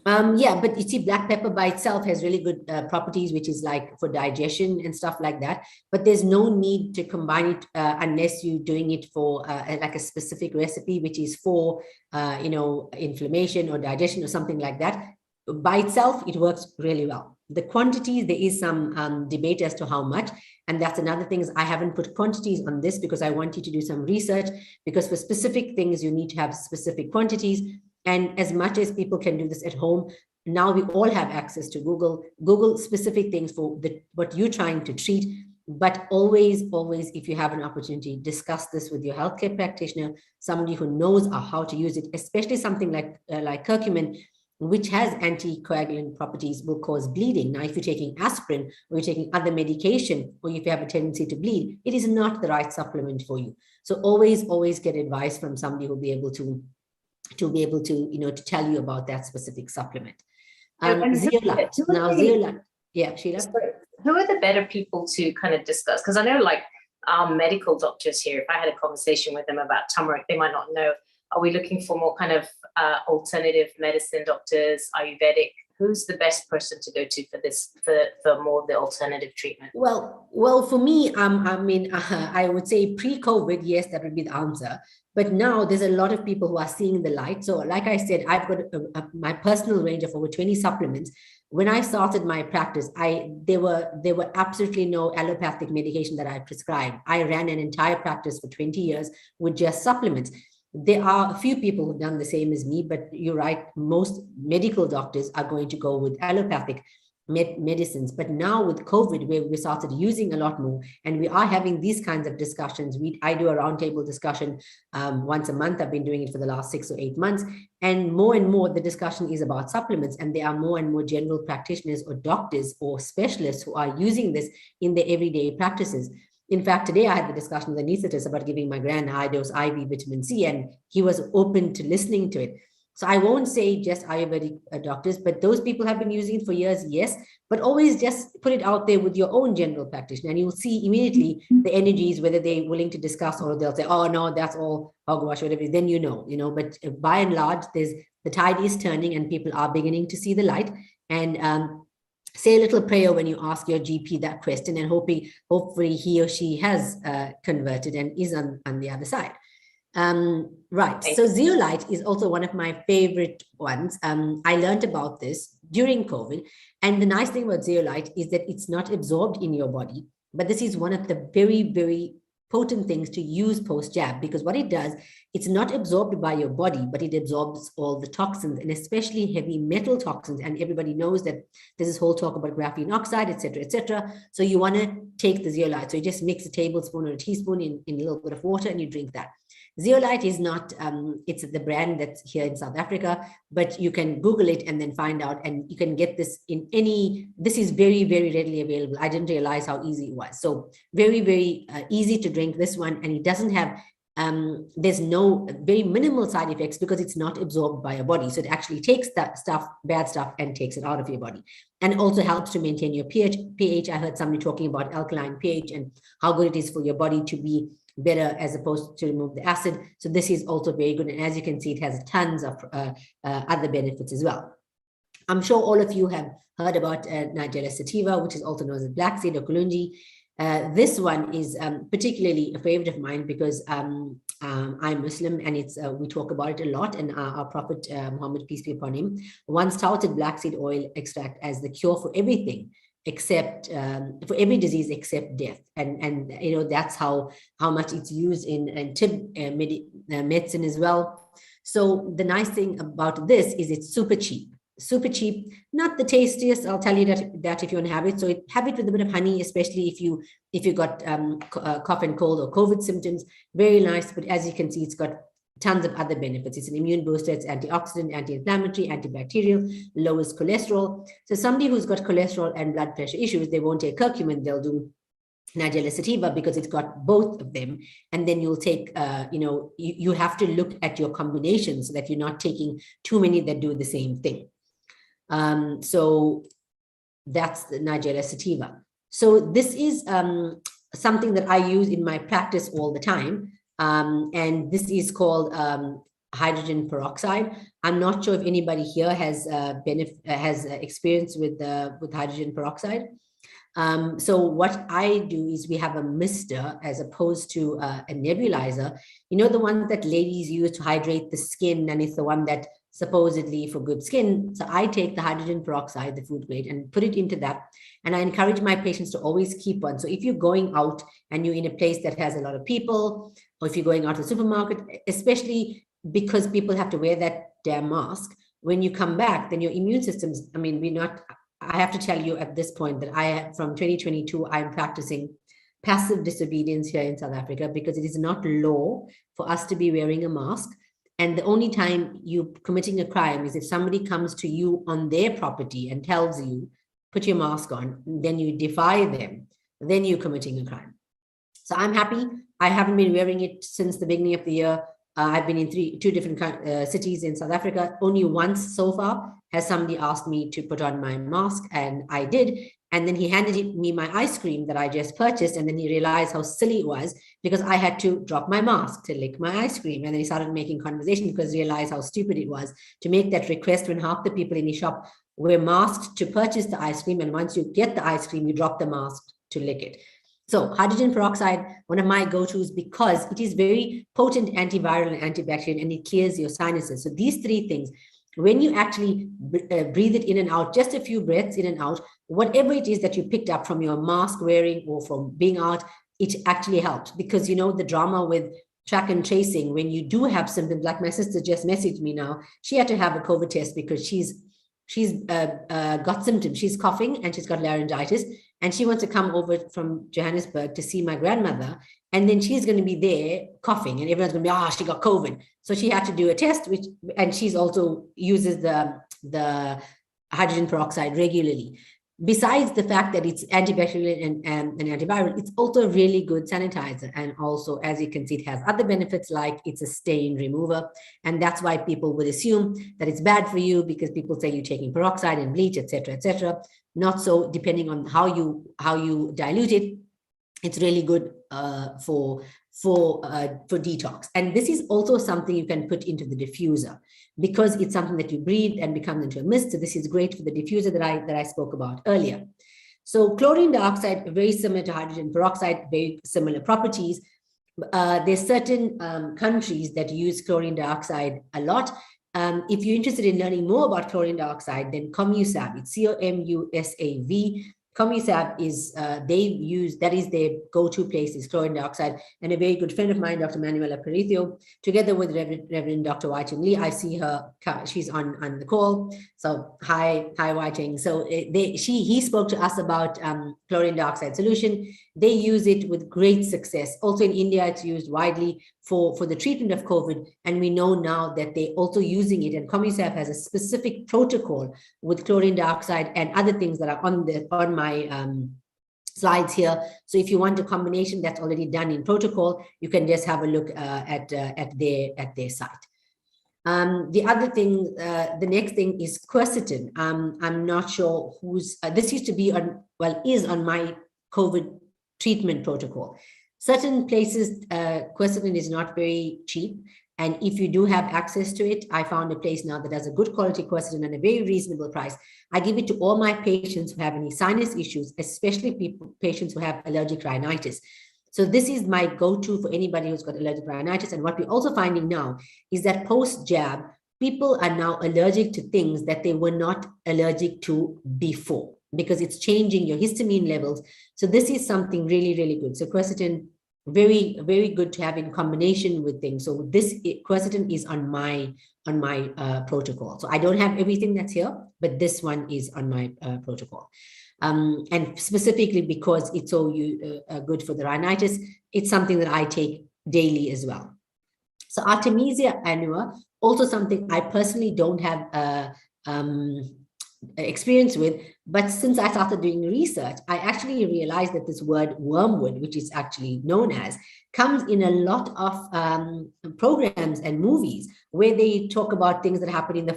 S18: Yeah, but you see, black pepper by itself has really good properties, which is like for digestion and stuff like that. But there's no need to combine it unless you're doing it for like a specific recipe, which is for, inflammation or digestion or something like that. By itself, it works really well. The quantities, there is some debate as to how much. And that's another thing, is I haven't put quantities on this because I want you to do some research, because for specific things, you need to have specific quantities. And as much as people can do this at home, now we all have access to Google specific things for what you're trying to treat. But always, if you have an opportunity, discuss this with your healthcare practitioner, somebody who knows how to use it, especially something like curcumin, which has anticoagulant properties, will cause bleeding. Now, if you're taking aspirin or you're taking other medication, or if you have a tendency to bleed, it is not the right supplement for you. So always get advice from somebody who'll be able to to tell you about that specific supplement. Zeolite. Now, Zeolite. Yeah, Sheila.
S16: Who are the better people to kind of discuss? Because I know, like, our medical doctors here, if I had a conversation with them about turmeric, they might not know. Are we looking for more kind of alternative medicine doctors, Ayurvedic? Who's the best person to go to for this, for more of the alternative treatment?
S18: Well, for me, I would say pre-COVID, yes, that would be the answer. But now there's a lot of people who are seeing the light. So like I said, I've got my personal range of over 20 supplements. When I started my practice, there were absolutely no allopathic medication that I prescribed. I ran an entire practice for 20 years with just supplements. There are a few people who've done the same as me, but you're right, most medical doctors are going to go with allopathic medicines. But now with COVID, where we started using a lot more, and we are having these kinds of discussions. I do a roundtable discussion once a month. I've been doing it for the last 6 or 8 months. And more the discussion is about supplements. And there are more and more general practitioners or doctors or specialists who are using this in their everyday practices. In fact, today I had the discussion with the anesthetist about giving my grand high dose IV vitamin C, and he was open to listening to it. So I won't say just Ayurvedic doctors, but those people have been using it for years, yes, but always just put it out there with your own general practitioner, and you'll see immediately the energies, whether they're willing to discuss, or they'll say, oh no, that's all hogwash, whatever, then you know, but by and large, the tide is turning and people are beginning to see the light. And say a little prayer when you ask your GP that question, and hopefully he or she has converted and is on the other side. Right. So zeolite is also one of my favorite ones. I learned about this during COVID. And the nice thing about zeolite is that it's not absorbed in your body, but this is one of the very, very potent things to use post-jab, because what it does, it's not absorbed by your body, but it absorbs all the toxins, and especially heavy metal toxins. And everybody knows that there's this whole talk about graphene oxide, etc., etc. So you want to take the zeolite. So you just mix a tablespoon or a teaspoon in a little bit of water, and you drink that. Zeolite is not, it's the brand that's here in South Africa, but you can Google it and then find out, and you can get this in this is very, very readily available. I didn't realize how easy it was. So very, very easy to drink this one, and it doesn't have, there's no very minimal side effects because it's not absorbed by your body. So it actually takes that stuff, bad stuff, and takes it out of your body, and also helps to maintain your pH. I heard somebody talking about alkaline pH and how good it is for your body to be better as opposed to remove the acid. So this is also very good. And as you can see, it has tons of other benefits as well. I'm sure all of you have heard about Nigella sativa, which is also known as black seed or kulunji. This one is particularly a favorite of mine because I'm Muslim, and it's we talk about it a lot. And our Prophet Muhammad, peace be upon him, once touted black seed oil extract as the cure for everything, except for every disease except death. And you know, that's how much it's used in medicine as well. So the nice thing about this is it's super cheap. super cheap, not the tastiest. I'll tell you that if you want to have it. So have it with a bit of honey, especially if you got cough and cold or COVID symptoms. Very nice, but as you can see, it's got tons of other benefits. It's an immune booster, it's antioxidant, anti-inflammatory, antibacterial, lowers cholesterol. So somebody who's got cholesterol and blood pressure issues, they won't take curcumin, they'll do Nigella sativa because it's got both of them. And then you'll take, you have to look at your combination so that you're not taking too many that do the same thing. So that's the Nigella sativa. So this is something that I use in my practice all the time. And this is called hydrogen peroxide. I'm not sure if anybody here has experience with hydrogen peroxide. So what I do is we have a mister as opposed to a nebulizer. You know, the one that ladies use to hydrate the skin, and it's the one that supposedly for good skin. So I take the hydrogen peroxide, the food grade, and put it into that. And I encourage my patients to always keep one. So if you're going out and you're in a place that has a lot of people, or if you're going out to the supermarket, especially because people have to wear that damn mask, when you come back, then your immune systems, I mean, I have to tell you at this point that from 2022, I'm practicing passive disobedience here in South Africa because it is not law for us to be wearing a mask. And the only time you're committing a crime is if somebody comes to you on their property and tells you, put your mask on, then you defy them, then you're committing a crime. So I'm happy. I haven't been wearing it since the beginning of the year. I've been in two different cities in South Africa. Only once so far has somebody asked me to put on my mask, and I did. And then he handed me my ice cream that I just purchased, and then he realized how silly it was because I had to drop my mask to lick my ice cream. And then he started making conversation because he realized how stupid it was to make that request when half the people in the shop were masked to purchase the ice cream. And once you get the ice cream, you drop the mask to lick it. So hydrogen peroxide, one of my go-tos because it is very potent antiviral and antibacterial, and it clears your sinuses. So these three things, when you actually breathe it in and out, just a few breaths in and out, whatever it is that you picked up from your mask wearing or from being out, it actually helps. Because you know the drama with track and tracing, when you do have symptoms, like my sister just messaged me now, she had to have a COVID test because she's got symptoms. She's coughing and she's got laryngitis, and she wants to come over from Johannesburg to see my grandmother. And then she's going to be there coughing, and everyone's going to be, she got COVID. So she had to do a test, and she's also uses the hydrogen peroxide regularly. Besides the fact that it's antibacterial and antiviral, it's also a really good sanitizer. And also, as you can see, it has other benefits, like it's a stain remover. And that's why people would assume that it's bad for you, because people say you're taking peroxide and bleach, etc., etc. Not so, depending on how you dilute it. It's really good for detox. And this is also something you can put into the diffuser, because it's something that you breathe and becomes into a mist. So this is great for the diffuser that I spoke about earlier. So chlorine dioxide, very similar to hydrogen peroxide, very similar properties. There's certain countries that use chlorine dioxide a lot. If you're interested in learning more about chlorine dioxide, then COMUSAV, it's COMUSAV. COMUSAV is, that is their go-to place, is chlorine dioxide. And a very good friend of mine, Dr. Manuela Peritio, together with Reverend Dr. Wai Ching Lee, I see her, she's on the call. So hi Wai Ching. So he spoke to us about chlorine dioxide solution. They use it with great success. Also in India, it's used widely for the treatment of COVID. And we know now that they're also using it. And COMUSAV has a specific protocol with chlorine dioxide and other things that are on my slides here. So if you want a combination that's already done in protocol, you can just have a look at their site. The other thing, the next thing is quercetin. I'm not sure this used to be is on my COVID treatment protocol. Certain places, quercetin is not very cheap. And if you do have access to it, I found a place now that has a good quality quercetin at a very reasonable price. I give it to all my patients who have any sinus issues, especially patients who have allergic rhinitis. So this is my go-to for anybody who's got allergic rhinitis. And what we're also finding now is that post-jab, people are now allergic to things that they were not allergic to before, because it's changing your histamine levels. So this is something really, really good. So quercetin very, very good to have in combination with things. So this quercetin is on my protocol. So I don't have everything that's here, but this one is on my protocol. And specifically because it's so good for the rhinitis, it's something that I take daily as well. So Artemisia annua, also something I personally don't have experience with, but since I started doing research, I actually realized that this word wormwood, which is actually known as, comes in a lot of programs and movies where they talk about things that happen in the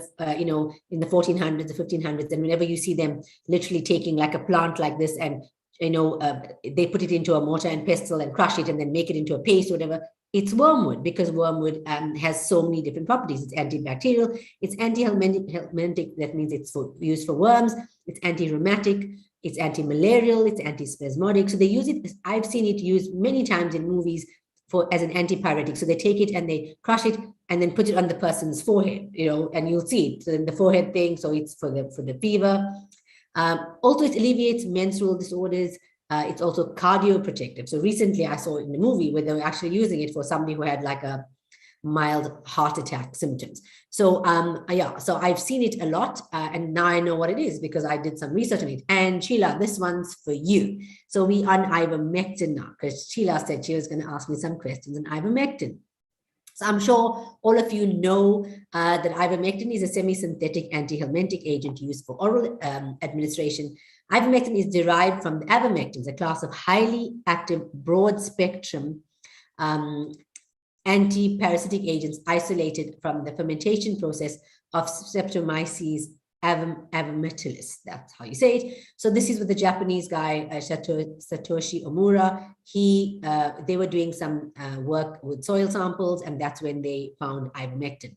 S18: in the 1400s, the 1500s, and whenever you see them literally taking like a plant like this and they put it into a mortar and pestle and crush it and then make it into a paste or whatever. It's wormwood because wormwood has so many different properties. It's antibacterial, it's anti-helminthic, that means it's used for worms, it's anti-rheumatic, it's anti-malarial, it's anti-spasmodic. So they use it, I've seen it used many times in movies as an antipyretic. So they take it and they crush it and then put it on the person's forehead, and you'll see it. So in the forehead thing, so it's for the fever. Also, it alleviates menstrual disorders. It's also cardioprotective. So recently I saw in the movie where they were actually using it for somebody who had like a mild heart attack symptoms. So yeah, so I've seen it a lot and now I know what it is because I did some research on it. And Sheila, this one's for you. So we on ivermectin now because Sheila said she was going to ask me some questions on ivermectin. So I'm sure all of you know that ivermectin is a semi-synthetic anti-helminthic agent used for oral administration. Ivermectin is derived from the avermectins, a class of highly active broad-spectrum anti-parasitic agents isolated from the fermentation process of Streptomyces avermitilis. That's how you say it. So this is with the Japanese guy, Satoshi Omura. They were doing some work with soil samples, and that's when they found ivermectin.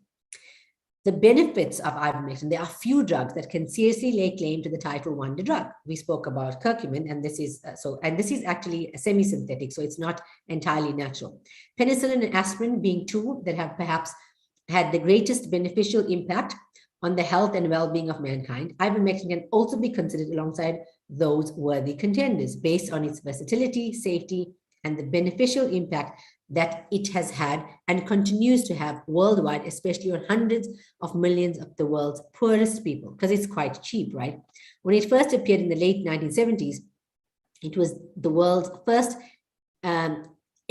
S18: The benefits of ivermectin, there are few drugs that can seriously lay claim to the title wonder drug. We spoke about curcumin, and this is this is actually a semi-synthetic, so it's not entirely natural. Penicillin and aspirin being two that have perhaps had the greatest beneficial impact on the health and well-being of mankind. Ivermectin can also be considered alongside those worthy contenders based on its versatility, safety, and the beneficial impact that it has had and continues to have worldwide, especially on hundreds of millions of the world's poorest people, because it's quite cheap, right? When it first appeared in the late 1970s, it was the world's first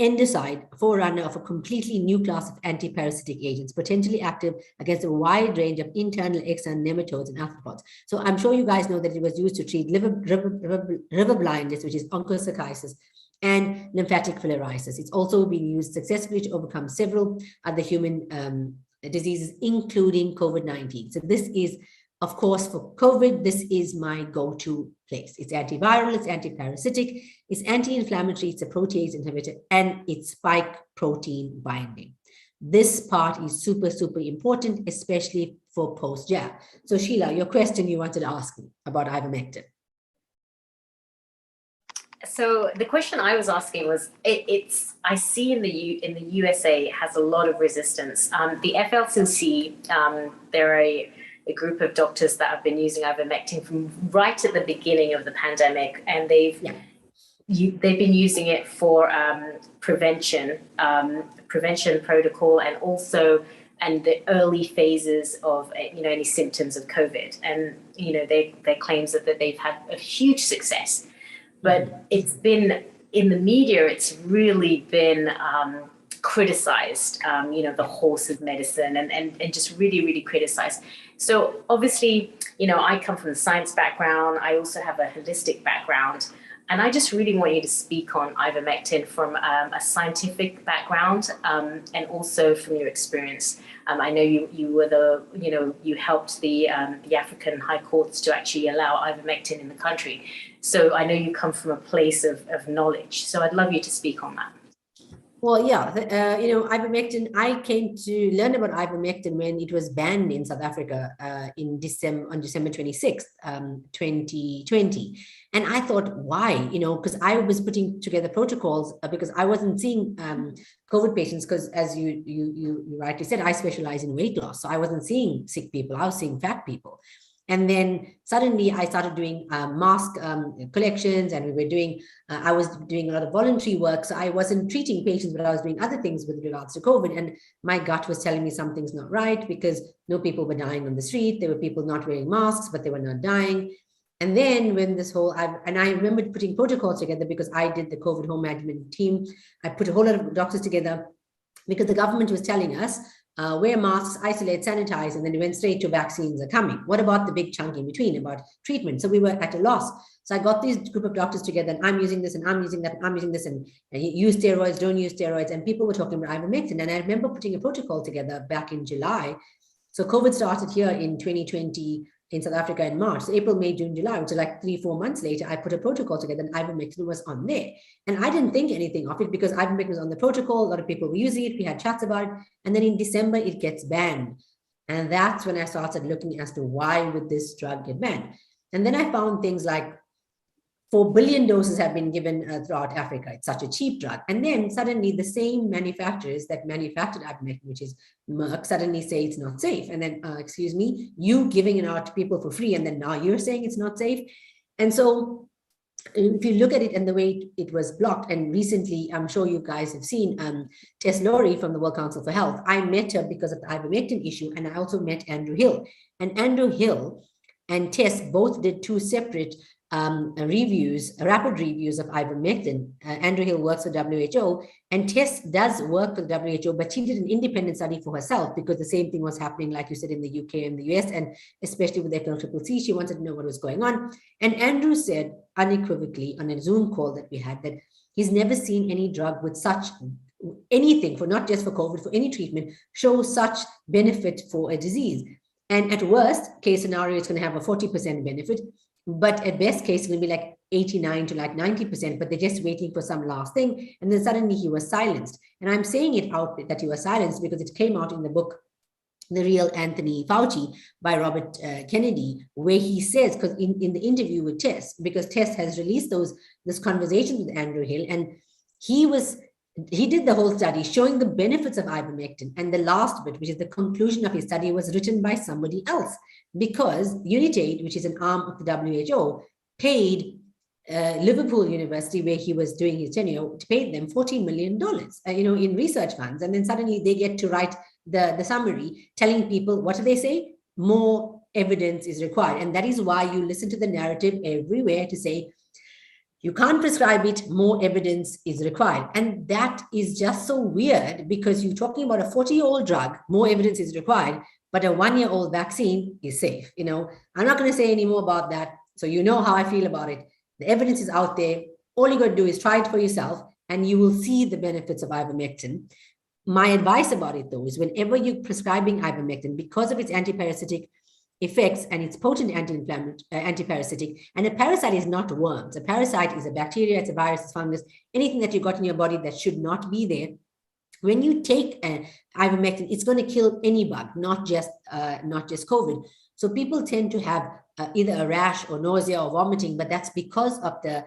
S18: endocide forerunner of a completely new class of antiparasitic agents, potentially active against a wide range of internal, external nematodes and arthropods. So I'm sure you guys know that it was used to treat river blindness, which is onchocerciasis, and lymphatic filariasis. It's also been used successfully to overcome several other human diseases, including COVID-19. So this is, of course, for COVID, this is my go-to place. It's antiviral, it's antiparasitic, it's anti-inflammatory, it's a protease inhibitor, and it's spike protein binding. This part is super, super important, especially for post-jab. So Sheila, your question you wanted to ask me about ivermectin.
S16: So the question I was asking was, I see in the U.S.A. has a lot of resistance. The FLCC, they're a group of doctors that have been using ivermectin from right at the beginning of the pandemic, and they've been using it for prevention protocol, and also the early phases of any symptoms of COVID. And their claims that they've had a huge success. But it's been, in the media, it's really been criticized, the horse of medicine, and just really, really criticized. So obviously, I come from a science background. I also have a holistic background. And I just really want you to speak on ivermectin from a scientific background, and also from your experience. I know you were you helped the African high courts to actually allow ivermectin in the country. So I know you come from a place of knowledge. So I'd love you to speak on that.
S18: Well, yeah, ivermectin, I came to learn about ivermectin when it was banned in South Africa on December 26th, 2020. And I thought, why? Because I was putting together protocols because I wasn't seeing COVID patients, because as you rightly said, I specialize in weight loss. So I wasn't seeing sick people, I was seeing fat people. And then suddenly I started doing mask collections, and we were doing, I was doing a lot of voluntary work. So I wasn't treating patients, but I was doing other things with regards to COVID. And my gut was telling me something's not right, because no people were dying on the street. There were people not wearing masks, but they were not dying. And then when this whole, and I remembered putting protocols together, because I did the COVID home management team. I put a whole lot of doctors together, because the government was telling us, wear masks, isolate, sanitize, and then we went straight to vaccines are coming. What about the big chunk in between about treatment? So we were at a loss. So I got this group of doctors together, and I'm using this, and I'm using that, and I'm using this, and use steroids, don't use steroids. And people were talking about ivermectin. And I remember putting a protocol together back in July. So COVID started here in 2020 in South Africa in March. So April, May, June, July, which is like 3-4 months later, I put a protocol together, and ivermectin was on there. And I didn't think anything of it, because ivermectin was on the protocol. A lot of people were using it. We had chats about it. And then in December, it gets banned. And that's when I started looking as to why would this drug get banned. And then I found things like 4 billion doses have been given throughout Africa. It's such a cheap drug. And then suddenly the same manufacturers that manufactured ivermectin, which is Merck, suddenly say it's not safe. And then, excuse me, you giving it out to people for free, and then now you're saying it's not safe. And so if you look at it and the way it was blocked, and recently, I'm sure you guys have seen Tess Laurie from the World Council for Health. I met her because of the ivermectin issue, and I also met Andrew Hill. And Andrew Hill and Tess both did 2 separate rapid reviews of ivermectin. Andrew Hill works for WHO, and Tess does work for the WHO, but she did an independent study for herself, because the same thing was happening, like you said, in the UK and the US, and especially with FLCCC. She wanted to know what was going on. And Andrew said unequivocally on a Zoom call that we had, that he's never seen any drug with such anything, for not just for COVID, for any treatment, show such benefit for a disease. And at worst case scenario, it's going to have a 40% benefit. But at best case, it's going to be like 89 to like 90%, but they're just waiting for some last thing. And then suddenly he was silenced. And I'm saying it out that he was silenced because it came out in the book, The Real Anthony Fauci by Robert Kennedy, where he says, because in the interview with Tess, because Tess has released this conversation with Andrew Hill, and he did the whole study showing the benefits of ivermectin. And the last bit, which is the conclusion of his study, was written by somebody else, because Unitaid, which is an arm of the WHO, paid Liverpool University, where he was doing his tenure, paid them $14 million, in research funds. And then suddenly they get to write the summary telling people, what do they say? More evidence is required. And that is why you listen to the narrative everywhere to say, you can't prescribe it, more evidence is required. And that is just so weird, because you're talking about a 40-year-old drug, more evidence is required, but a 1-year-old vaccine is safe. I'm not going to say any more about that. So you know how I feel about it. The evidence is out there. All you got to do is try it for yourself, and you will see the benefits of ivermectin. My advice about it, though, is whenever you're prescribing ivermectin, because of its antiparasitic effects and it's potent anti-inflammatory, antiparasitic, and a parasite is not worms. A parasite is a bacteria, it's a virus, it's fungus, anything that you got in your body that should not be there. When you take ivermectin, it's going to kill any bug, not just COVID. So people tend to have either a rash or nausea or vomiting, but that's because of the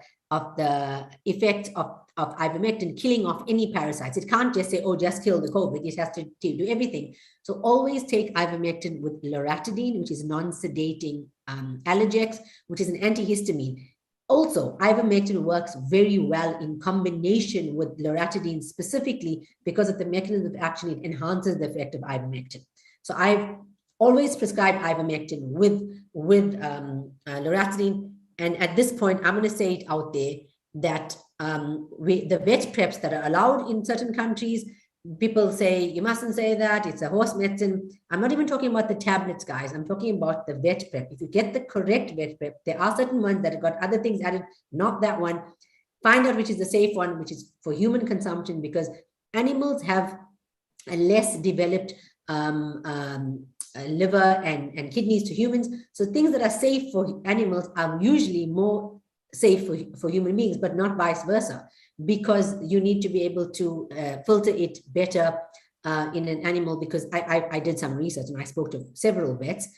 S18: effect of ivermectin killing off any parasites. It can't just say, oh, just kill the COVID. It has to do everything. So always take ivermectin with loratadine, which is non-sedating Allergex, which is an antihistamine. Also, ivermectin works very well in combination with loratadine, specifically because of the mechanism of action. It enhances the effect of ivermectin. So I've always prescribed ivermectin with loratadine. And at this point, I'm going to say it out there that the vet preps that are allowed in certain countries, people say, you mustn't say that, it's a horse medicine. I'm not even talking about the tablets, guys. I'm talking about the vet prep. If you get the correct vet prep, there are certain ones that have got other things added, not that one. Find out which is the safe one, which is for human consumption, because animals have a less developed liver and kidneys to humans. So things that are safe for animals are usually more safe for human beings, but not vice versa, because you need to be able to filter it better in an animal. Because I did some research and I spoke to several vets,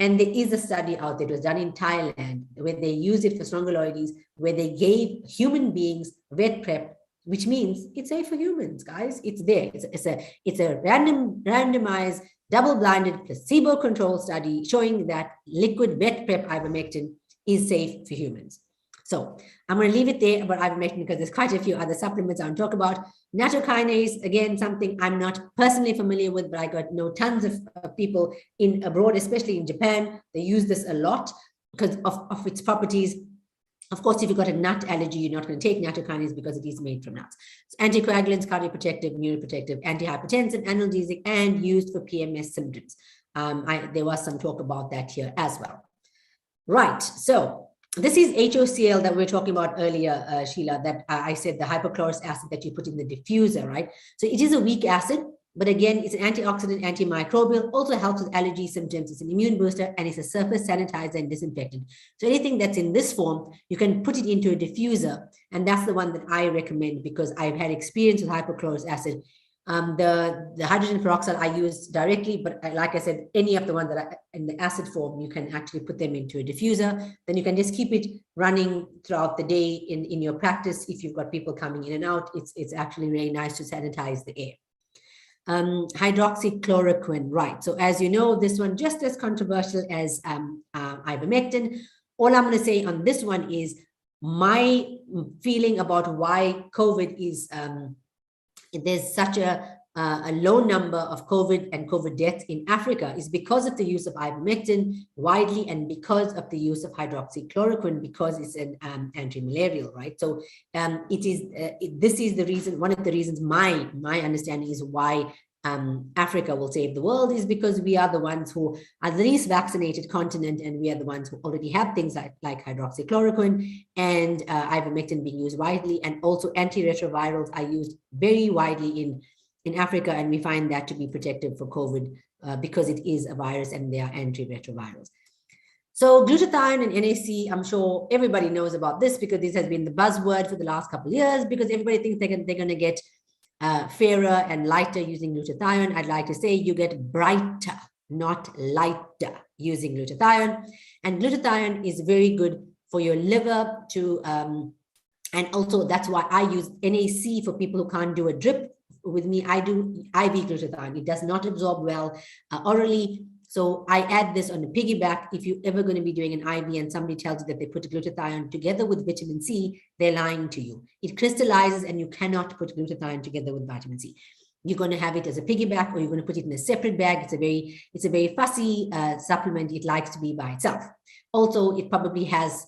S18: and there is a study out there, it was done in Thailand, where they used it for strongyloides, where they gave human beings vet prep, which means it's safe for humans, guys. It's there. It's a randomized double-blinded, placebo-controlled study showing that liquid wet prep ivermectin is safe for humans. So I'm going to leave it there about ivermectin because there's quite a few other supplements I want to talk about. Nattokinase, again, something I'm not personally familiar with, but I know tons of people in abroad, especially in Japan. They use this a lot because of its properties. Of course, if you've got a nut allergy, you're not going to take nattokinase because it is made from nuts. It's anticoagulants, cardioprotective, neuroprotective, antihypertensive, analgesic, and used for PMS symptoms. There was some talk about that here as well. Right, so this is HOCl that we were talking about earlier, Sheila, that I said the hypochlorous acid that you put in the diffuser, right? So it is a weak acid, but again, it's an antioxidant, antimicrobial, also helps with allergy symptoms. It's an immune booster, and it's a surface sanitizer and disinfectant. So anything that's in this form, you can put it into a diffuser, and that's the one that I recommend because I've had experience with hypochlorous acid. The hydrogen peroxide I use directly, but like I said, any of the ones that are in the acid form, you can actually put them into a diffuser. Then you can just keep it running throughout the day in your practice. If you've got people coming in and out, it's actually really nice to sanitize the air. Hydroxychloroquine, right? So as you know, this one just as controversial as ivermectin. All I'm going to say on this one is my feeling about why COVID is there's such a low number of COVID and COVID deaths in Africa is because of the use of ivermectin widely and because of the use of hydroxychloroquine because it's an anti-malarial, right? So this is the reason, one of the reasons my understanding is why Africa will save the world is because we are the ones who are the least vaccinated continent, and we are the ones who already have things like hydroxychloroquine and ivermectin being used widely, and also antiretrovirals are used very widely in Africa, and we find that to be protective for COVID because it is a virus and they are antiretrovirals. So glutathione and NAC, I'm sure everybody knows about this because this has been the buzzword for the last couple of years because everybody thinks they're going to get fairer and lighter using glutathione. I'd like to say you get brighter, not lighter using glutathione. And glutathione is very good for your liver to, and also that's why I use NAC for people who can't do a drip. With me, I do IV glutathione. It does not absorb well orally. So I add this on a piggyback. If you're ever going to be doing an IV and somebody tells you that they put glutathione together with vitamin C, they're lying to you. It crystallizes and you cannot put glutathione together with vitamin C. You're going to have it as a piggyback or you're going to put it in a separate bag. It's a very fussy supplement. It likes to be by itself. Also, it probably has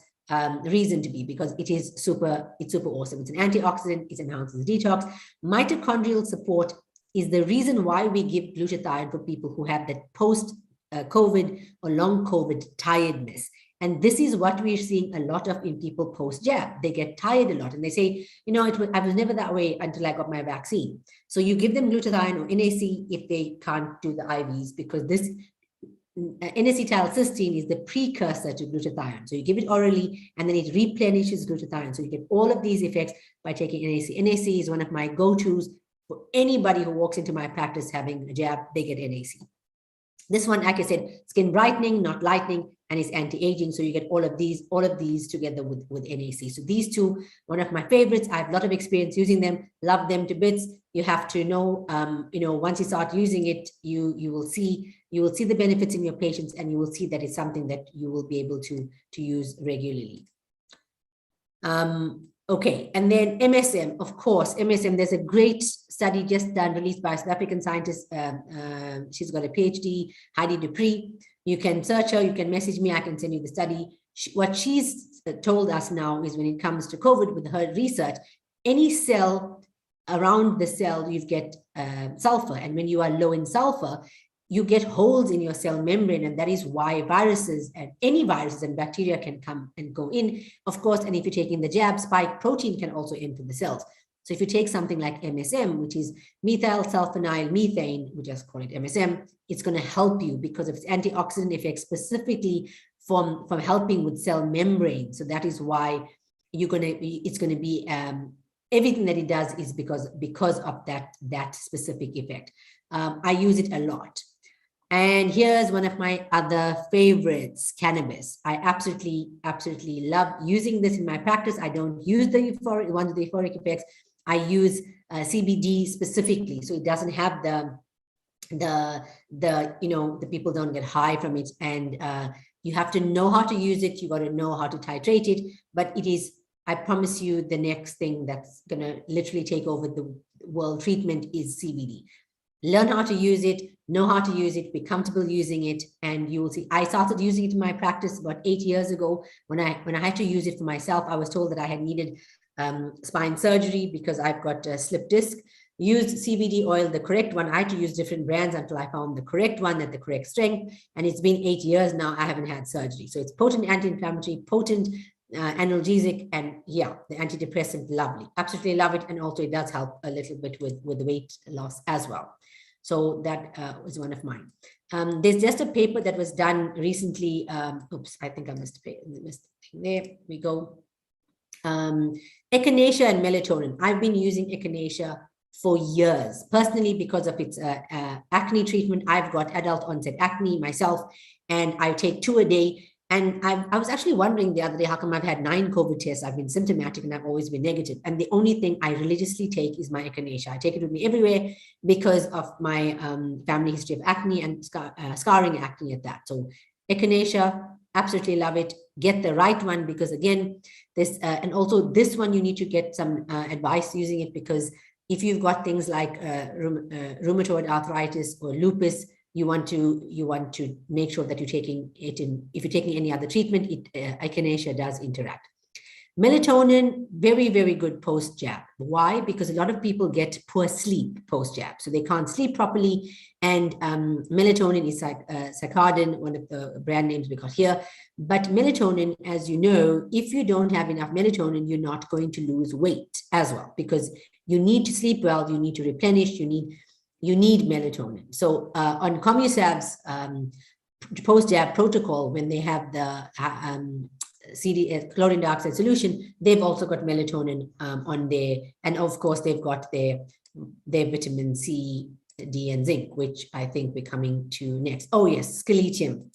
S18: reason to be because it's super awesome. It's an antioxidant. It enhances detox. Mitochondrial support is the reason why we give glutathione for people who have that post-COVID or long COVID tiredness. And this is what we're seeing a lot of in people post-jab. They get tired a lot and they say, you know, I was never that way until I got my vaccine. So you give them glutathione or NAC if they can't do the IVs because this N-acetylcysteine is the precursor to glutathione. So you give it orally and then it replenishes glutathione. So you get all of these effects by taking NAC. NAC is one of my go-tos for anybody who walks into my practice having a jab, they get NAC. This one, like I said, skin brightening, not lightening, and it's anti-aging. So you get all of these together with NAC. So these two, one of my favorites. I have a lot of experience using them, love them to bits. You have to know, once you start using it, you will see the benefits in your patients, and you will see that it's something that you will be able to use regularly. Okay, and then MSM, of course, MSM, there's a great study just done, released by a South African scientist. She's got a PhD, Heidi Dupree. You can search her, you can message me, I can send you the study. What she's told us now is when it comes to COVID with her research, any cell around the cell, you get sulfur. And when you are low in sulfur, you get holes in your cell membrane, and that is why viruses and any viruses and bacteria can come and go in, of course. And if you're taking the jab, spike protein can also enter the cells. So if you take something like MSM, which is methyl sulfonyl methane, we just call it MSM, it's going to help you because of its antioxidant effects, specifically from helping with cell membrane. So that is why it's going to be everything that it does is because of that specific effect. I use it a lot. And here's one of my other favorites, cannabis. I absolutely love using this in my practice. I don't use the one of the euphoric effects. I use CBD specifically, so it doesn't have the people don't get high from it, and you have to know how to use it. You got to know how to titrate it, but it is, I promise you, the next thing that's going to literally take over the world treatment is CBD. Learn how to use it, know how to use it, be comfortable using it, and you will see. I started using it in my practice about 8 years ago. When I had to use it for myself, I was told that I had needed spine surgery because I've got a slip disc. Used CBD oil, the correct one. I had to use different brands until I found the correct one at the correct strength. And it's been 8 years now, I haven't had surgery. So it's potent anti-inflammatory, potent analgesic, and yeah, the antidepressant, lovely. Absolutely love it. And also it does help a little bit with the weight loss as well. So that was one of mine. There's just a paper that was done recently. Oops, I think I missed a thing. There we go. Echinacea and melatonin. I've been using echinacea for years, personally, because of its acne treatment. I've got adult onset acne myself, and I take 2 a day. And I was actually wondering the other day, how come I've had 9 COVID tests? I've been symptomatic and I've always been negative. And the only thing I religiously take is my echinacea. I take it with me everywhere because of my family history of acne and scarring acne at that. So echinacea, absolutely love it. Get the right one, because again, this, and also this one, you need to get some advice using it, because if you've got things like rheumatoid arthritis or lupus, you want to make sure that you're taking it in. If you're taking any other treatment, echinacea does interact. Melatonin, very, very good post-jab. Why? Because a lot of people get poor sleep post-jab, so they can't sleep properly. And melatonin is like Sacardin, one of the brand names we got here. But melatonin, as you know, if you don't have enough melatonin, you're not going to lose weight as well, because you need to sleep well, you need to replenish, you need melatonin. So on Comusab's post-jab protocol, when they have the chlorine dioxide solution, they've also got melatonin on there. And of course, they've got their vitamin C, D, and zinc, which I think we're coming to next. Oh yes, scletium.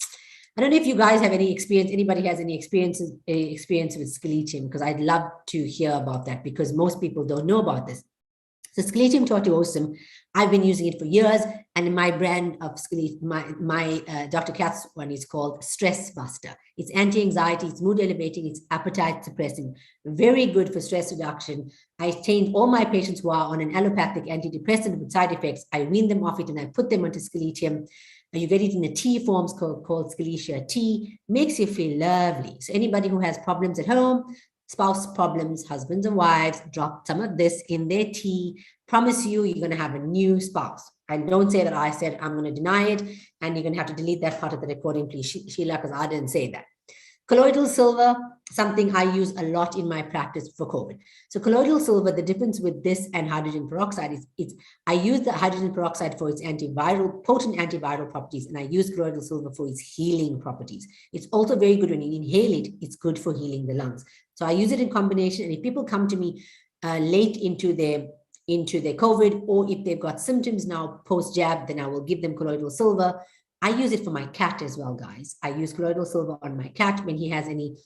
S18: I don't know if you guys have any experience, anybody has any experience with scletium, because I'd love to hear about that, because most people don't know about this. So scletium tortuosum, I've been using it for years, and my brand of scletium, my Dr. Katz's one is called Stress Buster. It's anti-anxiety, it's mood elevating, it's appetite suppressing, very good for stress reduction. I trained all my patients who are on an allopathic antidepressant with side effects. I wean them off it and I put them onto scletium. You get it in a tea forms called Scletia tea, makes you feel lovely. So anybody who has problems at home, spouse problems, husbands and wives, drop some of this in their tea. Promise you, you're going to have a new spouse. And don't say that I said, I'm going to deny it, and you're going to have to delete that part of the recording, please, Sheila, because I didn't say that. Colloidal silver, something I use a lot in my practice for COVID. So colloidal silver, the difference with this and hydrogen peroxide is I use the hydrogen peroxide for its potent antiviral properties, and I use colloidal silver for its healing properties. It's also very good when you inhale it. It's good for healing the lungs. So I use it in combination. And if people come to me late into their COVID, or if they've got symptoms now post-jab, then I will give them colloidal silver. I use it for my cat as well, guys. I use colloidal silver on my cat when he has any,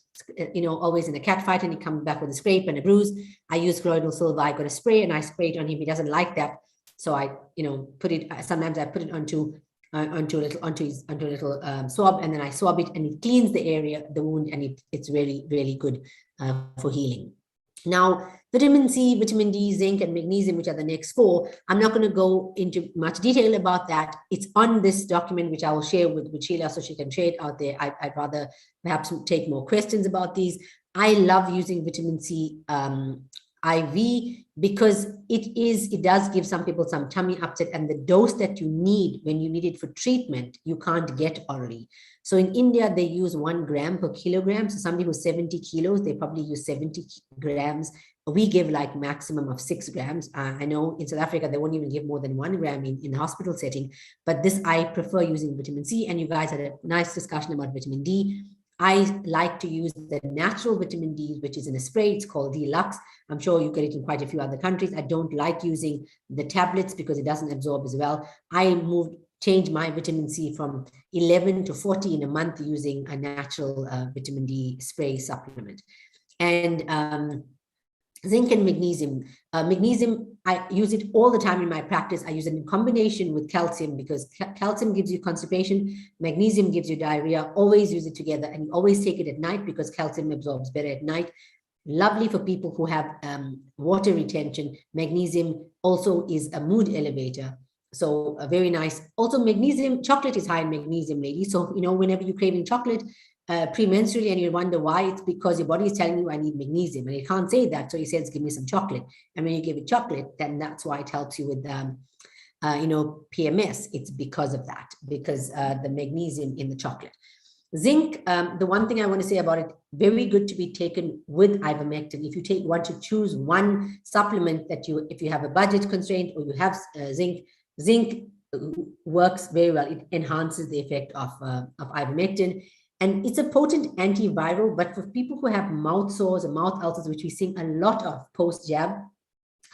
S18: always in a cat fight and he comes back with a scrape and a bruise. I use colloidal silver. I got a spray and I spray it on him. He doesn't like that. So I, put it, sometimes I put it onto a little swab, and then I swab it and it cleans the area, the wound, and it's really, really good for healing. Now, vitamin C, vitamin D, zinc, and magnesium, which are the next 4, I'm not going to go into much detail about that. It's on this document, which I will share with Sheila so she can share it out there. I'd rather perhaps take more questions about these. I love using vitamin C IV because it does give some people some tummy upset, and the dose that you need when you need it for treatment, you can't get orally. So in India, they use 1 gram per kilogram. So somebody who's 70 kilos, they probably use 70 grams. We give like maximum of 6 grams. I know in South Africa, they won't even give more than 1 gram in the hospital setting. But this, I prefer using vitamin C. And you guys had a nice discussion about vitamin D. I like to use the natural vitamin D, which is in a spray. It's called Deluxe. I'm sure you get it in quite a few other countries. I don't like using the tablets because it doesn't absorb as well. I changed my vitamin C from 11 to 40 in a month using a natural vitamin D spray supplement. And zinc and magnesium. Magnesium, I use it all the time in my practice. I use it in combination with calcium because calcium gives you constipation, magnesium gives you diarrhea. Always use it together, and always take it at night because calcium absorbs better at night. Lovely for people who have water retention. Magnesium also is a mood elevator. So very nice. Also magnesium, chocolate is high in magnesium, ladies. So, you know, whenever you're craving chocolate premenstrually and you wonder why, it's because your body is telling you I need magnesium, and it can't say that. So it says, give me some chocolate. And when you give it chocolate, then that's why it helps you with, you know, PMS. It's because of that, because the magnesium in the chocolate. Zinc, the one thing I want to say about it, very good to be taken with ivermectin. If you want to choose one supplement that if you have a budget constraint or you have zinc works very well. It enhances the effect of ivermectin. And it's a potent antiviral, but for people who have mouth sores and mouth ulcers, which we see a lot of post-jab,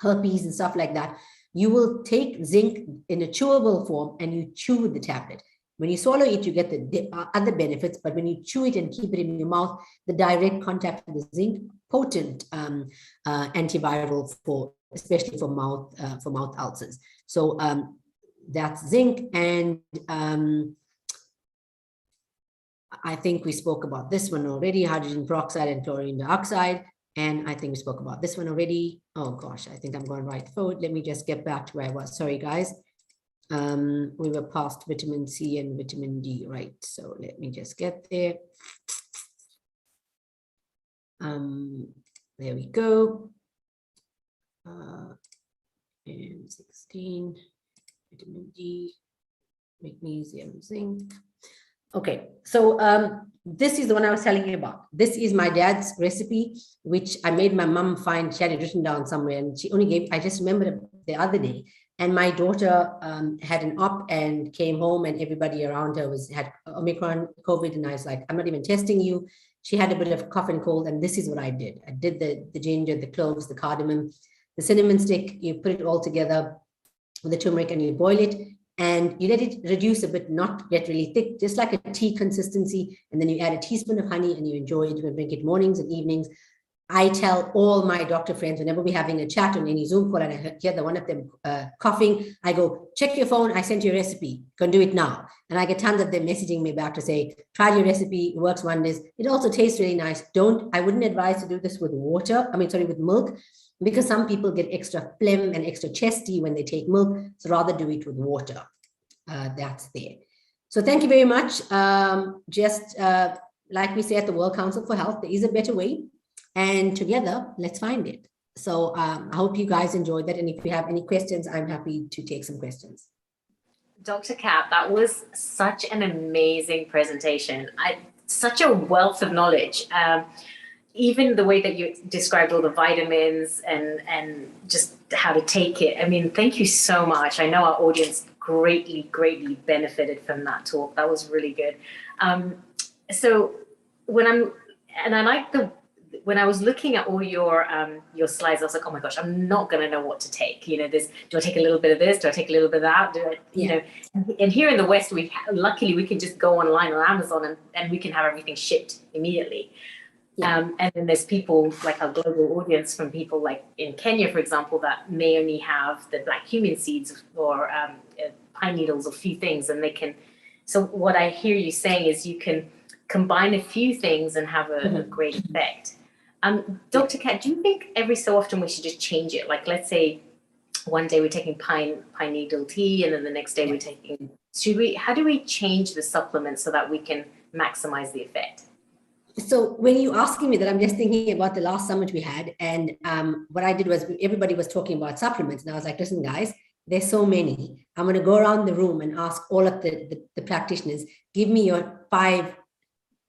S18: herpes and stuff like that, you will take zinc in a chewable form and you chew the tablet. When you swallow it, you get the other benefits, but when you chew it and keep it in your mouth, the direct contact with the zinc, potent antiviral especially for mouth ulcers. So that's zinc, and I think we spoke about this one already, hydrogen peroxide and chlorine dioxide. And I think we spoke about this one already. Oh gosh, I think I'm going right forward. Let me just get back to where I was. Sorry, guys. We were past vitamin C and vitamin D, right? So let me just get there. There we go. And 16, vitamin D, magnesium, zinc. Okay, so this is the one I was telling you about. This is my dad's recipe, which I made my mom find. She had it written down somewhere, and she only gave, I just remembered it the other day. And my daughter had an op and came home, and everybody around her had Omicron, COVID, and I was like, I'm not even testing you. She had a bit of cough and cold, and this is what I did. I did the ginger, the cloves, the cardamom, the cinnamon stick. You put it all together with the turmeric and you boil it. And you let it reduce a bit, not get really thick, just like a tea consistency. And then you add a teaspoon of honey and you enjoy it. You can drink it mornings and evenings. I tell all my doctor friends, whenever we're having a chat on any Zoom call and I hear the one of them coughing, I go, check your phone. I sent you a recipe. Go and do it now. And I get tons of them messaging me back to say, try your recipe. It works wonders. It also tastes really nice. I wouldn't advise to do this with water. With milk, because some people get extra phlegm and extra chesty when they take milk. So rather do it with water. That's there. So thank you very much. Like we say at the World Council for Health, there is a better way. And together, let's find it. So I hope you guys enjoyed that. And if you have any questions, I'm happy to take some questions.
S16: Dr. Kat, that was such an amazing presentation. Such a wealth of knowledge. Even the way that you described all the vitamins and just how to take it. I mean, thank you so much. I know our audience greatly benefited from that talk. That was really good. So when I was looking at all your slides, I was like, oh my gosh, I'm not going to know what to take. You know, do I take a little bit of this? Do I take a little bit of that? You know, and here in the West, luckily we can just go online on Amazon and we can have everything shipped immediately. And then there's people like our global audience from people like in Kenya, for example, that may only have the black cumin seeds or pine needles, a few things, and they can. So what I hear you saying is you can combine a few things and have a great effect. Dr. Kat, do you think every so often we should just change it? Like, let's say one day we're taking pine needle tea, and then the next day we're taking. How do we change the supplement so that we can maximize the effect?
S18: So when you're asking me that, I'm just thinking about the last summit we had. And what I did was everybody was talking about supplements. And I was like, listen, guys, there's so many. I'm going to go around the room and ask all of the practitioners, give me your 5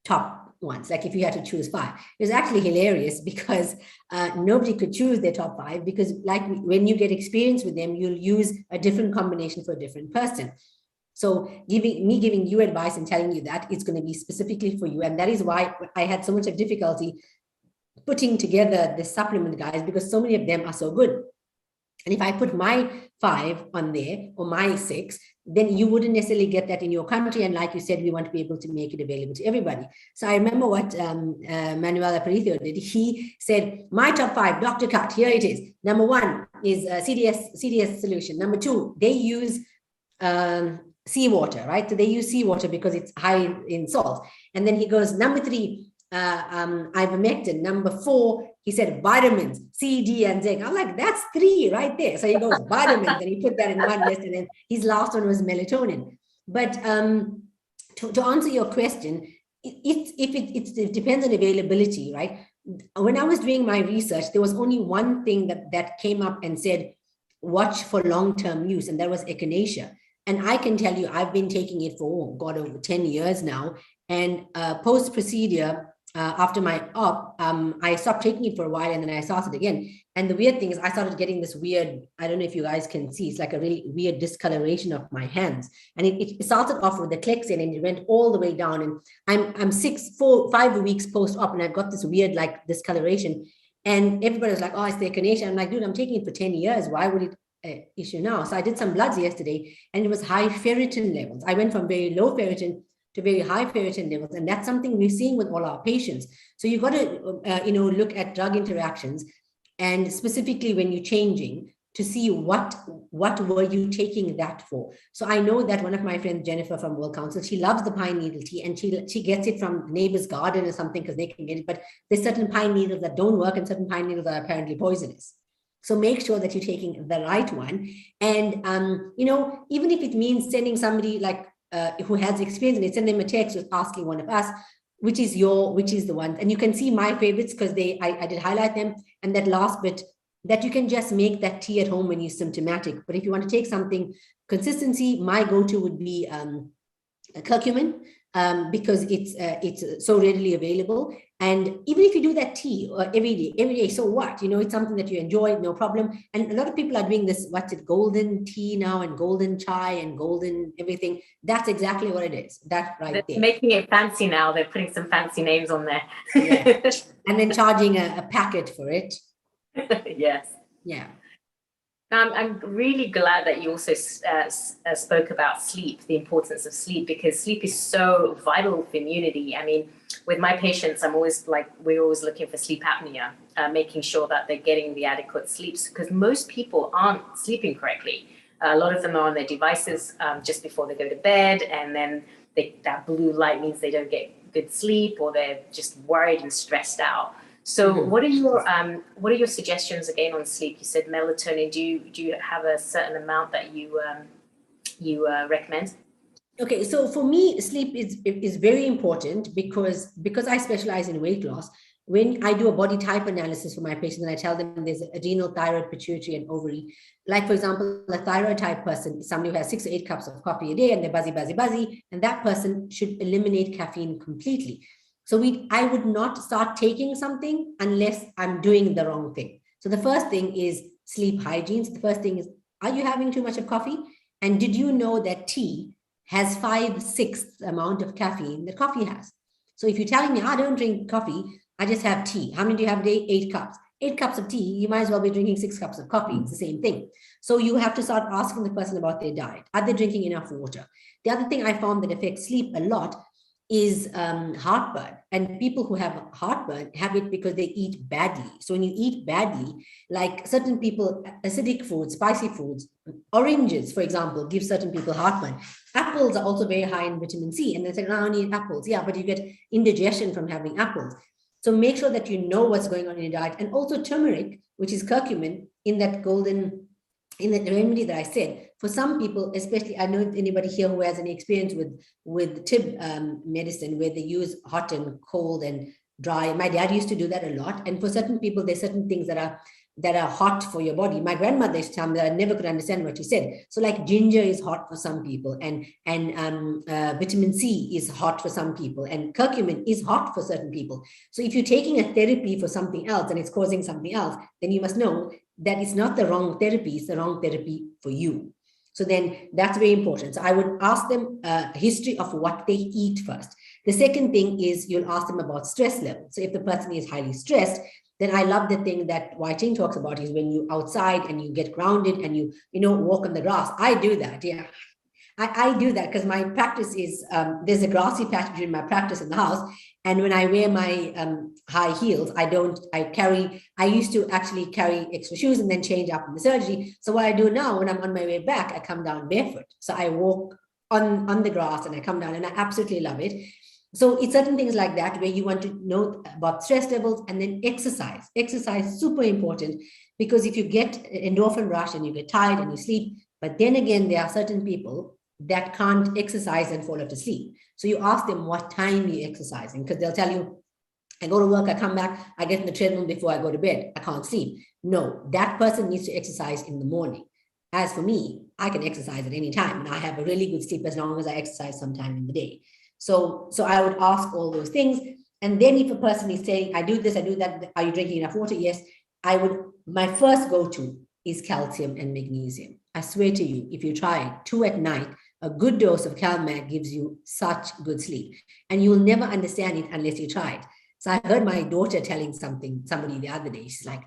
S18: top ones. Like if you had to choose 5. It was actually hilarious because nobody could choose their top 5 because like when you get experience with them, you'll use a different combination for a different person. So giving you advice and telling you that it's going to be specifically for you. And that is why I had so much of difficulty putting together the supplement guys, because so many of them are so good. And if I put my 5 on there or my 6, then you wouldn't necessarily get that in your country. And like you said, we want to be able to make it available to everybody. So I remember what Manuel Aparicio did. He said, my top 5, Dr. Cut, here it is. Number 1 is CDS solution. Number 2, they use seawater, right? So they use seawater because it's high in salt. And then he goes, number 3, ivermectin. Number 4, he said vitamins, C, D, and zinc. I'm like, that's 3 right there. So he goes vitamins, and he put that in one list, and then his last one was melatonin. But to answer your question, it depends on availability, right? When I was doing my research, there was only one thing that came up and said, watch for long-term use, and that was echinacea. And I can tell you, I've been taking it for, over 10 years now. And post-procedure, after my op, I stopped taking it for a while, and then I started again. And the weird thing is I started getting this weird, I don't know if you guys can see, it's like a really weird discoloration of my hands. And it started off with the Clexane, and it went all the way down. And I'm 5 weeks post-op, and I've got this weird like discoloration. And everybody was like, oh, it's the echinacea. I'm like, dude, I'm taking it for 10 years. Why would it issue now? So I did some bloods yesterday, and it was high ferritin levels. I went from very low ferritin to very high ferritin levels. And that's something we're seeing with all our patients. So you've got to, look at drug interactions, and specifically when you're changing, to see what were you taking that for. So I know that one of my friends, Jennifer from World Council, she loves the pine needle tea, and she gets it from neighbor's garden or something because they can get it. But there's certain pine needles that don't work, and certain pine needles are apparently poisonous. So make sure that you're taking the right one. And, even if it means sending somebody like, who has experience in it, send them a text with asking one of us, which is the one. And you can see my favorites because I did highlight them. And that last bit, that you can just make that tea at home when you're symptomatic. But if you want to take something consistency, my go-to would be curcumin, because it's so readily available. And even if you do that tea every day, so what? It's something that you enjoy, no problem. And a lot of people are doing this, golden tea now, and golden chai and golden everything. That's exactly what it is. That right there.
S16: Making it fancy now. They're putting some fancy names on there.
S18: Yeah. And then charging a packet for it.
S16: Yes.
S18: Yeah.
S16: I'm really glad that you also spoke about sleep, the importance of sleep, because sleep is so vital for immunity. I mean, with my patients, we're always looking for sleep apnea, making sure that they're getting the adequate sleeps, because most people aren't sleeping correctly. A lot of them are on their devices just before they go to bed, and then that blue light means they don't get good sleep, or they're just worried and stressed out. So what are your suggestions again on sleep? You said melatonin. Do you have a certain amount that you recommend?
S18: Okay, so for me, sleep is very important because I specialize in weight loss. When I do a body type analysis for my patients, and I tell them there's adrenal, thyroid, pituitary, and ovary. Like, for example, a thyroid type person is somebody who has 6 to 8 cups of coffee a day, and they're buzzy, and that person should eliminate caffeine completely. So I would not start taking something unless I'm doing the wrong thing. So the first thing is sleep hygiene. So the first thing is, are you having too much of coffee? And did you know that tea has 5/6 amount of caffeine that coffee has? So if you're telling me, I don't drink coffee, I just have tea. How many do you have a day? 8 cups. 8 cups of tea, you might as well be drinking 6 cups of coffee. It's the same thing. So you have to start asking the person about their diet. Are they drinking enough water? The other thing I found that affects sleep a lot is heartburn. And people who have heartburn have it because they eat badly. So when you eat badly, like certain people, acidic foods, spicy foods, oranges, for example, give certain people heartburn. Apples are also very high in vitamin C. And they say, I don't eat apples. Yeah, but you get indigestion from having apples. So make sure that you know what's going on in your diet. And also turmeric, which is curcumin, in that remedy that I said. For some people, especially, I know anybody here who has any experience with Tib medicine, where they use hot and cold and dry. My dad used to do that a lot. And for certain people, there's certain things that are hot for your body. My grandmother used to tell me that I never could understand what she said. So like ginger is hot for some people, and vitamin C is hot for some people, and curcumin is hot for certain people. So if you're taking a therapy for something else and it's causing something else, then you must know that it's not the wrong therapy, it's the wrong therapy for you. So then that's very important. So I would ask them a history of what they eat first. The second thing is you'll ask them about stress level. So if the person is highly stressed, then I love the thing that Wai Ting talks about is when you outside and you get grounded and you walk on the grass. I do that. Yeah. I do that because my practice is, there's a grassy patch between my practice and the house. And when I wear my high heels, I used to actually carry extra shoes and then change up in the surgery. So what I do now, when I'm on my way back, I come down barefoot. So I walk on the grass and I come down, and I absolutely love it. So it's certain things like that where you want to know about stress levels, and then exercise. Exercise is super important, because if you get endorphin rush and you get tired and you sleep, but then again, there are certain people that can't exercise and fall off to sleep. So you ask them what time you're exercising, because they'll tell you, I go to work, I come back, I get in the treadmill before I go to bed, I can't sleep. No, that person needs to exercise in the morning. As for me, I can exercise at any time, and I have a really good sleep as long as I exercise sometime in the day. So I would ask all those things. And then if a person is saying, I do this, I do that, are you drinking enough water? Yes, my first go-to is calcium and magnesium. I swear to you, if you try it, 2 at night, a good dose of CalMag gives you such good sleep. And you will never understand it unless you try it. So I heard my daughter telling somebody the other day. She's like,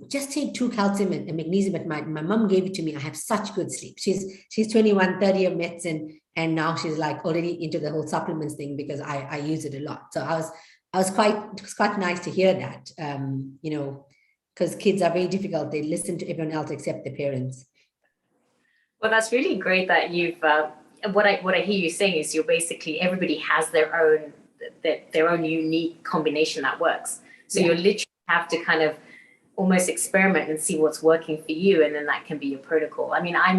S18: just take 2 calcium and magnesium. But my mom gave it to me. I have such good sleep. She's 21, 30 of medicine. And now she's like already into the whole supplements thing, because I use it a lot. So it was quite nice to hear that, because kids are very difficult. They listen to everyone else except their parents.
S16: Well, that's really great that you've, what I hear you saying is you're basically, everybody has their own unique combination that works. So you literally have to kind of almost experiment and see what's working for you, and then that can be your protocol. I mean, I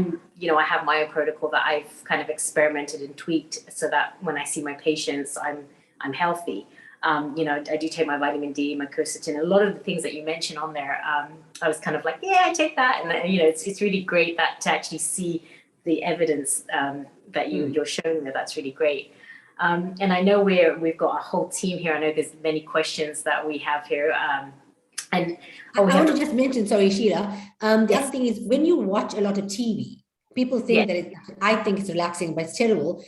S16: have my own protocol that I've kind of experimented and tweaked so that when I see my patients, I'm healthy. I do take my vitamin D, my quercetin, a lot of the things that you mentioned on there. I was kind of like, yeah, I take that. And it's really great that to actually see the evidence that you're showing there. That's really great. And I know we've got a whole team here. I know there's many questions that we have here. I
S18: want to just mention, sorry, Sheila. The other thing is, when you watch a lot of TV, people think that I think it's relaxing, but it's terrible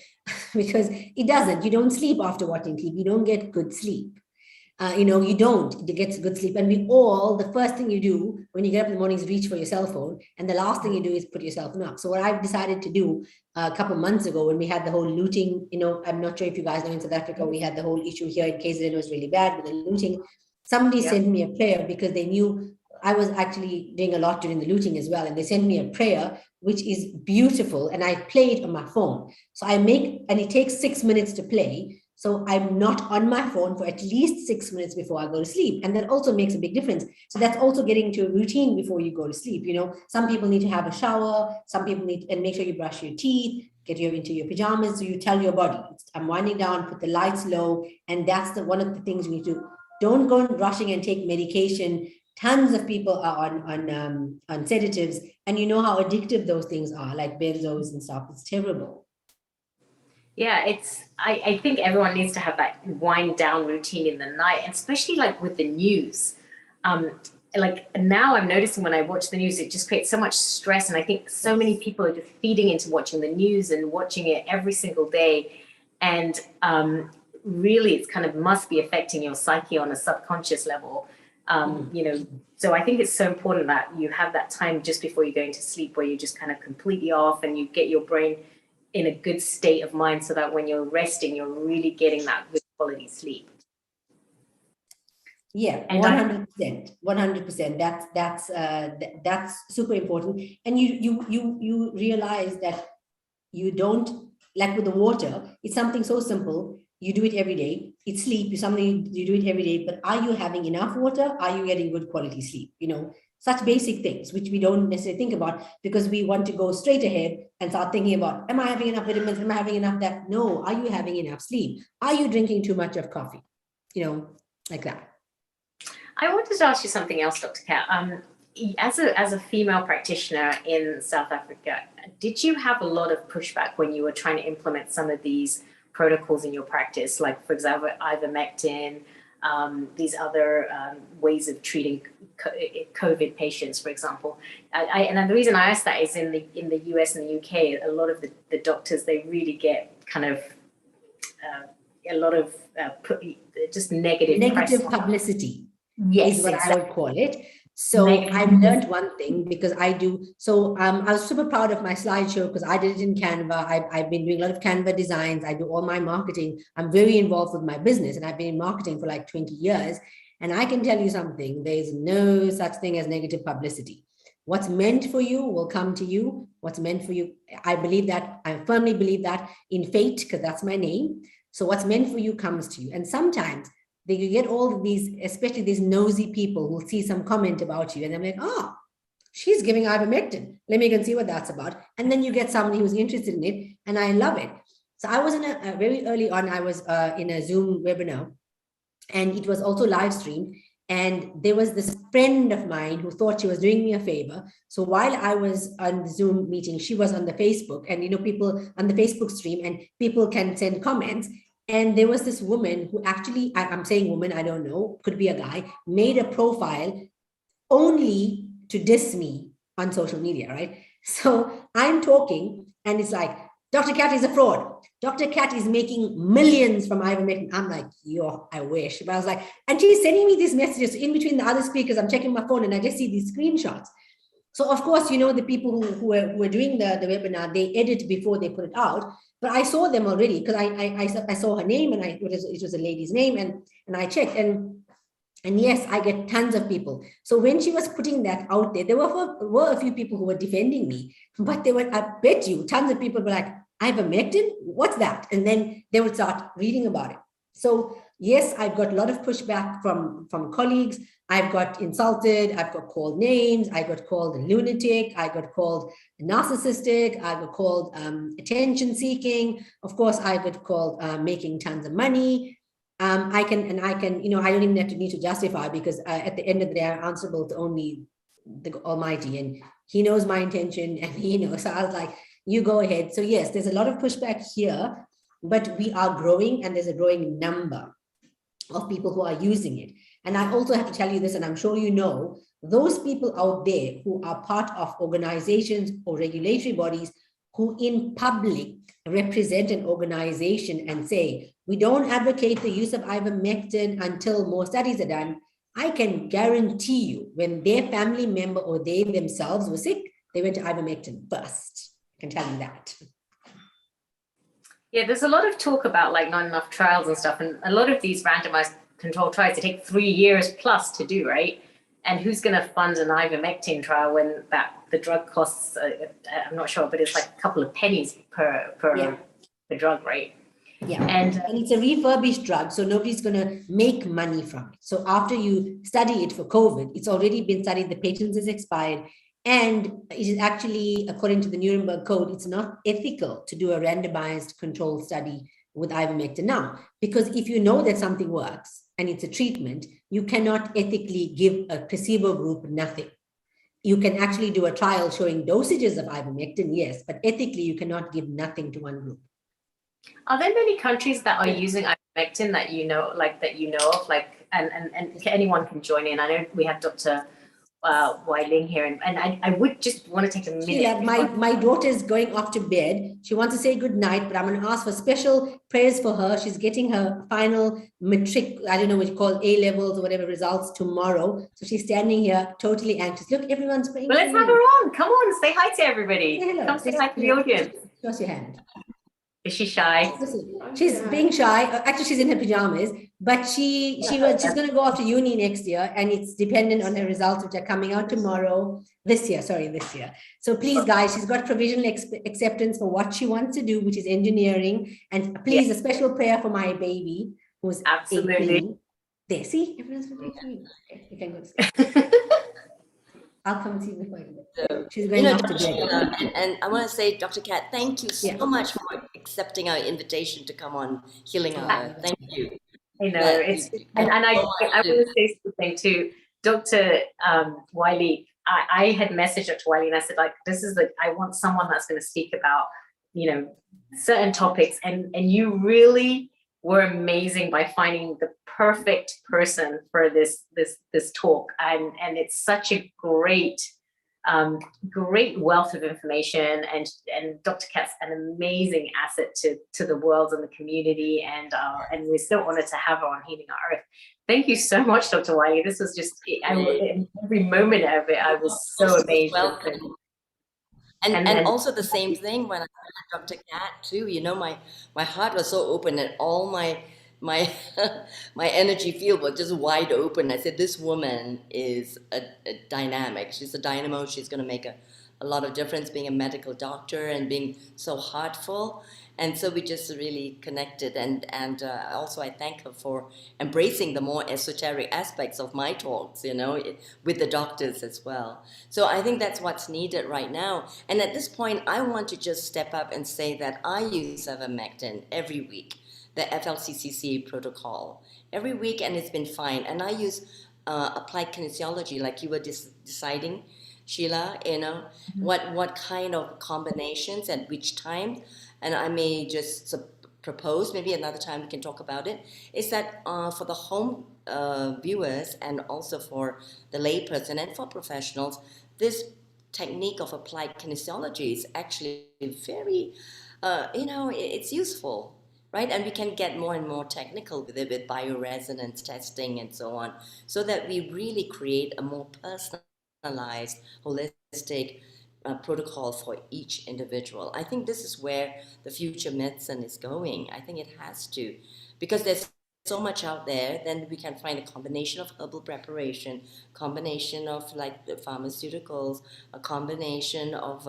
S18: because it doesn't. You don't sleep after watching TV. You don't get good sleep. You don't get good sleep. And the first thing you do when you get up in the morning is reach for your cell phone. And the last thing you do is put your cell phone up. So what I've decided to do a couple of months ago, when we had the whole looting, I'm not sure if you guys know, in South Africa, we had the whole issue here in KZN was really bad with the looting. Somebody sent me a prayer because they knew I was actually doing a lot during the looting as well. And they sent me a prayer, which is beautiful. And I play it on my phone. So and it takes 6 minutes to play. So I'm not on my phone for at least 6 minutes before I go to sleep. And that also makes a big difference. So that's also getting into a routine before you go to sleep. Some people need to have a shower. Some people and make sure you brush your teeth, get into your pajamas. So you tell your body, I'm winding down, put the lights low. And that's one of the things we need to. Don't go rushing and take medication. Tons of people are on sedatives, and you know how addictive those things are, like benzos and stuff. It's terrible.
S16: Yeah, I think everyone needs to have that wind down routine in the night, and especially like with the news. Like now I'm noticing when I watch the news, it just creates so much stress. And I think so many people are just feeding into watching the news and watching it every single day. And really it's kind of must be affecting your psyche on a subconscious level. So I think it's so important that you have that time just before you're going to sleep where you're just kind of completely off and you get your brain in a good state of mind so that when you're resting, you're really getting that good quality sleep.
S18: Yeah, 100%. That's super important. And you realize that you don't, like with the water, it's something so simple. You do it every day. It's sleep. It's something you do it every day. But are you having enough water? Are you getting good quality sleep? Such basic things, which we don't necessarily think about because we want to go straight ahead and start thinking about, am I having enough vitamins? Am I having enough that? No. Are you having enough sleep? Are you drinking too much of coffee? Like that.
S16: I wanted to ask you something else, Dr. Kat. As a female practitioner in South Africa, did you have a lot of pushback when you were trying to implement some of these protocols in your practice, like, for example, ivermectin, these other ways of treating COVID patients, for example? And the reason I ask that is in the US and the UK, a lot of the doctors, they really get kind of a lot of just negative
S18: publicity. is what I would call it. So I've learned one thing because I do. So I was super proud of my slideshow because I did it in Canva. I've been doing a lot of Canva designs. I do all my marketing. I'm very involved with my business, and I've been in marketing for like 20 years. And I can tell you something, there's no such thing as negative publicity. What's meant for you will come to you. What's meant for you, I believe that, I firmly believe that in fate, because that's my name. So what's meant for you comes to you. And sometimes you get all of these, especially these nosy people who see some comment about you and they're like, oh, she's giving ivermectin. Let me go and see what that's about. And then you get somebody who's interested in it, and I love it. So I was in a very early on, I was in a Zoom webinar, and it was also live streamed. And there was this friend of mine who thought she was doing me a favor. So while I was on the Zoom meeting, she was on the Facebook, and people on the Facebook stream, and people can send comments. And there was this woman who actually, I'm saying woman, I don't know, could be a guy, made a profile only to diss me on social media, right? So I'm talking, and it's like, Dr. Cat is a fraud. Dr. Cat is making millions from ivermectin. I'm like, yo, I wish. But I was like, and she's sending me these messages in between the other speakers. I'm checking my phone, and I just see these screenshots. So of course, the people who were doing the webinar, they edit before they put it out. But I saw them already because I saw her name, and it was a lady's name, and I checked, and yes, I get tons of people. So when she was putting that out there, there were a few people who were defending me, but I bet you tons of people were like, ivermectin, what's that? And then they would start reading about it. So yes, I've got a lot of pushback from colleagues. I've got insulted, I've got called names, I got called a lunatic, I got called narcissistic, I got called attention seeking. Of course, I got called making tons of money. I can, I don't even need to justify, because at the end of the day, I'm answerable to only the Almighty, and He knows my intention, and He knows. So I was like, you go ahead. So yes, there's a lot of pushback here, but we are growing, and there's a growing number of people who are using it. And I also have to tell you this, and I'm sure you know, those people out there who are part of organizations or regulatory bodies who in public represent an organization and say, we don't advocate the use of ivermectin until more studies are done, I can guarantee you when their family member or they themselves were sick, they went to ivermectin first. I can tell you that.
S16: Yeah, there's a lot of talk about like not enough trials and stuff, and a lot of these randomized controlled trials, they take 3 years plus to do, right? And who's going to fund an ivermectin trial when the drug costs, I'm not sure, but it's like a couple of pennies per drug, right?
S18: Yeah, and it's a refurbished drug, so nobody's going to make money from it. So after you study it for COVID, it's already been studied, the patent is expired, and it is actually, according to the Nuremberg Code, it's not ethical to do a randomized controlled study with ivermectin now, because if you know that something works and it's a treatment, you cannot ethically give a placebo group nothing. You can actually do a trial showing dosages of ivermectin, yes, but ethically you cannot give nothing to one group.
S16: Are there many countries that are using ivermectin that you know of, and anyone can join in? I know we have Dr. Weiling here, and I would just want to take a minute.
S18: Sheila, my daughter is going off to bed. She wants to say good night, but I'm going to ask for special prayers for her. She's getting her final matric, I don't know what you call A-levels or whatever results tomorrow. So she's standing here totally anxious. Look, everyone's praying.
S16: Well, let's have her on. Come on, say hi to everybody.
S18: Hello.
S16: Come say hi to the audience.
S18: Show us your hand.
S16: Is she shy?
S18: She's being shy. Actually, she's in her pajamas, but she's going to go off to uni next year, and it's dependent on her results, which are coming out this year. So please, guys, she's got provisional acceptance for what she wants to do, which is engineering. And please, a special prayer for my baby, who's 18. There, see, everyone's praying. Okay, you can go to sleep. I'll come see you before you go. She's going off to bed.
S7: And I want to say, Dr. Kat, thank you so much for accepting our invitation to come on Healing Hour. Thank you.
S16: I know, I want to say something to Dr. Wiley. I had messaged Dr. Wiley and I said, like, I want someone that's going to speak about, certain topics, and you really were amazing by finding the perfect person for this talk, and it's such a great wealth of information, and Dr. Kat's an amazing asset to the world and the community, and we're so honored to have her on Healing Our Earth. Thank you so much, Dr. Wiley. This was just, every moment of it, I was so amazed.
S7: Welcome. And also the same thing when I met Dr. Kat too. You know, my heart was so open and all my my energy field was just wide open. I said, this woman is a dynamic. She's a dynamo. She's going to make a lot of difference being a medical doctor and being so heartful. And so we just really connected. And also I thank her for embracing the more esoteric aspects of my talks, you know, with the doctors as well. So I think that's what's needed right now. And at this point, I want to just step up and say that I use ivermectin every week, the FLCCC protocol, every week, and it's been fine. And I use applied kinesiology, like you were deciding, Sheila, you know, what kind of combinations at which time, and I may just propose, maybe another time we can talk about it, is that for the home viewers and also for the layperson and for professionals, this technique of applied kinesiology is actually very, you know, it's useful, right? And we can get more and more technical with it, with bioresonance testing and so on, so that we really create a more personalized, holistic protocol for each individual. I think this is where the future medicine is going. I think it has to, because there's so much out there. Then we can find a combination of herbal preparation, combination of like the pharmaceuticals, a combination of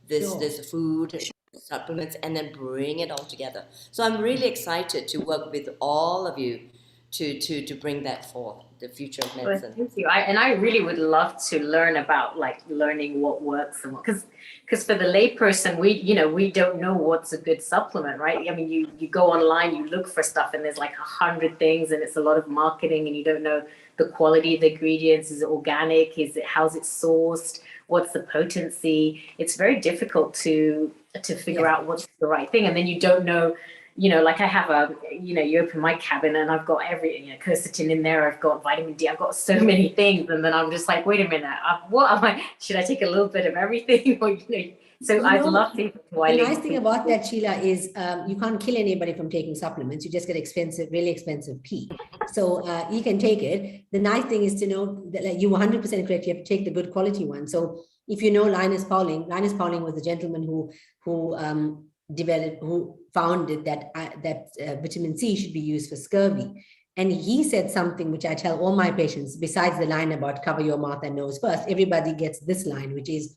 S7: this food, supplements, and then bring it all together. So I'm really excited to work with all of you to bring that forth, the future of medicine.
S16: Well, thank you. I really would love to learn about like learning what works and what, because for the layperson, we don't know what's a good supplement, right? I mean, you go online, you look for stuff, and there's like 100 things, and it's a lot of marketing, and you don't know the quality of the ingredients. Is it organic? How's it sourced? What's the potency? It's very difficult to figure out what's the right thing, and then you don't know. You know, like I have you open my cabinet and I've got quercetin in there, I've got vitamin D, I've got so many things. And then I'm just like, wait a minute, what am I, should I take a little bit of everything? Or, so I'd love to.
S18: The nice thing about that, Sheila, is you can't kill anybody from taking supplements. You just get really expensive pee. So you can take it. The nice thing is to know that, like, you 100% correct, you have to take the good quality one. So if you know Linus Pauling was the gentleman who founded that vitamin C should be used for scurvy. And he said something which I tell all my patients, besides the line about cover your mouth and nose first, everybody gets this line, which is,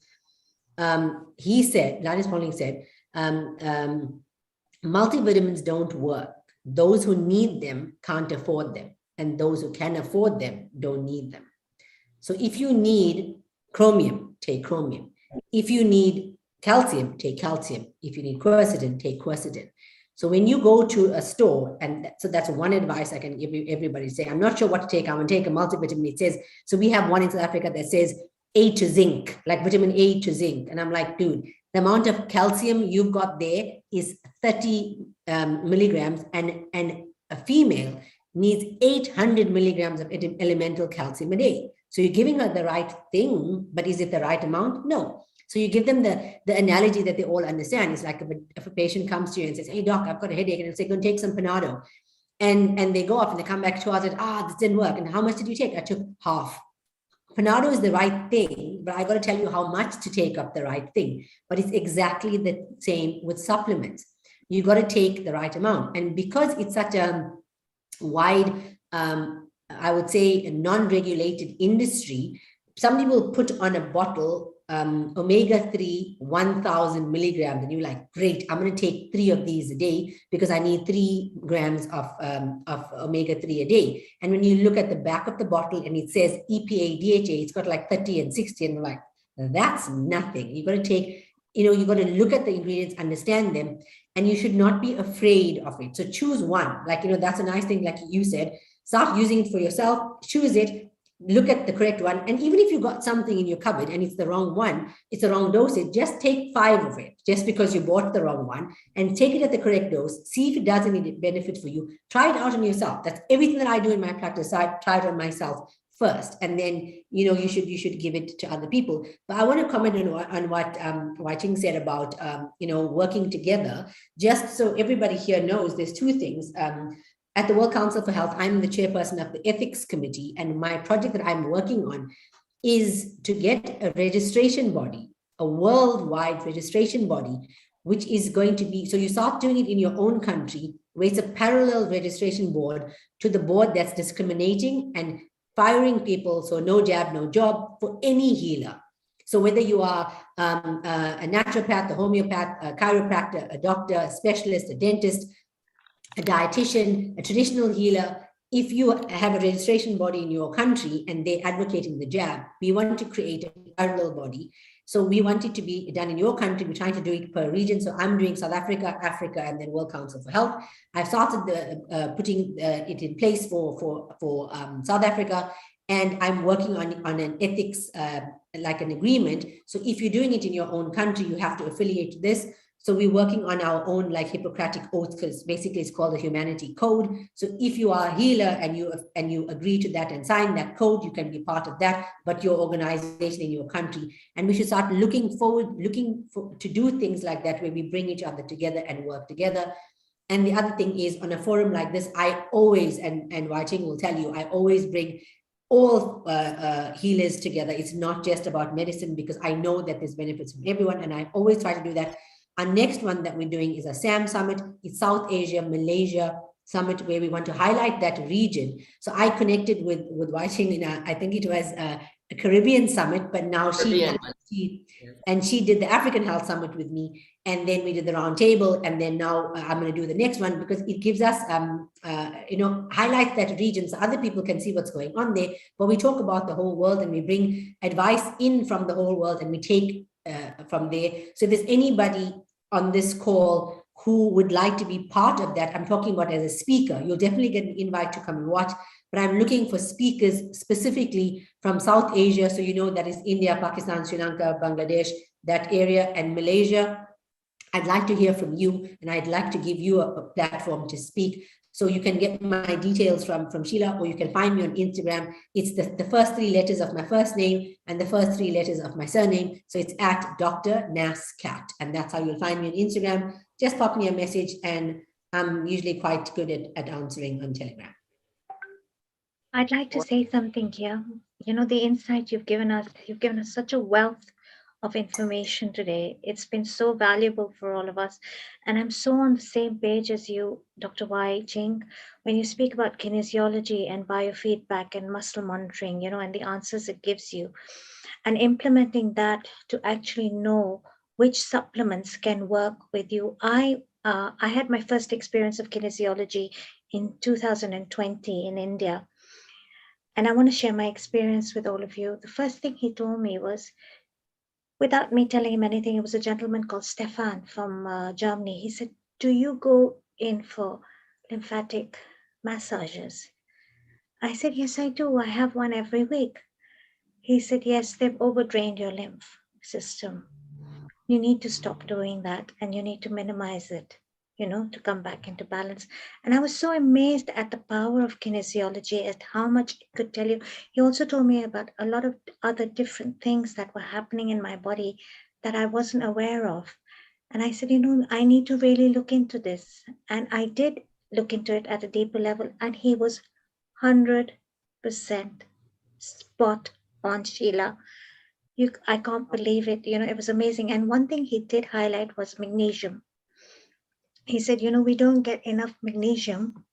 S18: Linus Pauling said, multivitamins don't work. Those who need them can't afford them. And those who can afford them don't need them. So if you need chromium, take chromium. If you need calcium, take calcium. If you need quercetin, take quercetin. So when you go to a store, and so that's one advice I can give you, everybody say, I'm not sure what to take, I'm going to take a multivitamin. It says, so we have one in South Africa that says A to zinc, like vitamin A to zinc. And I'm like, dude, the amount of calcium you've got there is 30 milligrams, and a female needs 800 milligrams of elemental calcium a day. So you're giving her the right thing, but is it the right amount? No. So you give them the analogy that they all understand. It's like if a patient comes to you and says, hey doc, I've got a headache, and you say, go and take some Panado. And they go off and they come back to us and, this didn't work. And how much did you take? I took half. Panado is the right thing, but I got to tell you how much to take up the right thing. But it's exactly the same with supplements. You got to take the right amount. And because it's such a wide, I would say, a non-regulated industry, somebody will put on a bottle omega-3 1000 milligrams, and you're like, great, I'm going to take 3 of these a day because I need 3 grams of omega-3 a day. And when you look at the back of the bottle and it says EPA, DHA, it's got like 30 and 60, and you're like, that's nothing. You got to take, you got to look at the ingredients, understand them, and you should not be afraid of it. So choose one. Like, that's a nice thing, like you said, start using it for yourself, choose it, look at the correct one. And even if you got something in your cupboard and it's the wrong one, it's the wrong dosage, just take 5 of it, just because you bought the wrong one, and take it at the correct dose, see if it does any benefit for you, try it out on yourself. That's everything that I do in my practice. I try it on myself first, and then, you should give it to other people. But I want to comment on what Wai-Ching said about, working together, just so everybody here knows there's 2 things. at the World Council for Health, I'm the chairperson of the ethics committee, and my project that I'm working on is to get a registration body, a worldwide registration body, which is going to be, so you start doing it in your own country, where it's a parallel registration board to the board that's discriminating and firing people, so no jab, no job, for any healer. So whether you are a naturopath, a homeopath, a chiropractor, a doctor, a specialist, a dentist, a dietitian, a traditional healer, if you have a registration body in your country and they're advocating the jab, we want to create a parallel body. So we want it to be done in your country. We're trying to do it per region. So I'm doing South Africa, Africa, and then World Council for Health. I've started putting it in place for South Africa, and I'm working on an ethics, like an agreement. So if you're doing it in your own country, you have to affiliate to this. So we're working on our own like Hippocratic oath, because basically it's called the Humanity Code. So if you are a healer and you agree to that and sign that code, you can be part of that, but your organization in your country. And we should start looking to do things like that, where we bring each other together and work together. And the other thing is, on a forum like this, I always, and Wai Ching will tell you, I always bring all healers together. It's not just about medicine, because I know that there's benefits from everyone, and I always try to do that. Our next one that we're doing is a SAM Summit. It's South Asia, Malaysia Summit, where we want to highlight that region. So I connected with Wai Ching in I think it was a Caribbean Summit, but now she did the African Health Summit with me. And then we did the round table, and then now I'm going to do the next one, because it gives us, highlight that region so other people can see what's going on there. But we talk about the whole world, and we bring advice in from the whole world, and we take from there. So if there's anybody on this call who would like to be part of that, I'm talking about as a speaker, you'll definitely get an invite to come and watch. But I'm looking for speakers specifically from South Asia. So you know that is India, Pakistan, Sri Lanka, Bangladesh, that area, and Malaysia. I'd like to hear from you, and I'd like to give you a platform to speak. So you can get my details from Sheila, or you can find me on Instagram. It's the first three letters of my first name and the first three letters of my surname. So it's at Dr. Nascat, and that's how you'll find me on Instagram. Just pop me a message, and I'm usually quite good at answering on Telegram.
S6: I'd like to say something here. You know, the insight you've given us such a wealth of information today. It's been so valuable for all of us. And I'm so on the same page as you, Dr. Wai Ching, when you speak about kinesiology and biofeedback and muscle monitoring, and the answers it gives you, and implementing that to actually know which supplements can work with you. I had my first experience of kinesiology in 2020 in India. And I want to share my experience with all of you. The first thing he told me was, without me telling him anything, it was a gentleman called Stefan from Germany. He said, do you go in for lymphatic massages? I said, yes, I do. I have one every week. He said, yes, they've overdrained your lymph system. You need to stop doing that, and you need to minimize it, to come back into balance. And I was so amazed at the power of kinesiology, at how much it could tell you. He also told me about a lot of other different things that were happening in my body that I wasn't aware of. And I said, I need to really look into this. And I did look into it at a deeper level, and he was 100% spot on, Sheila. I can't believe it. It was amazing. And one thing he did highlight was magnesium. He said, we don't get enough magnesium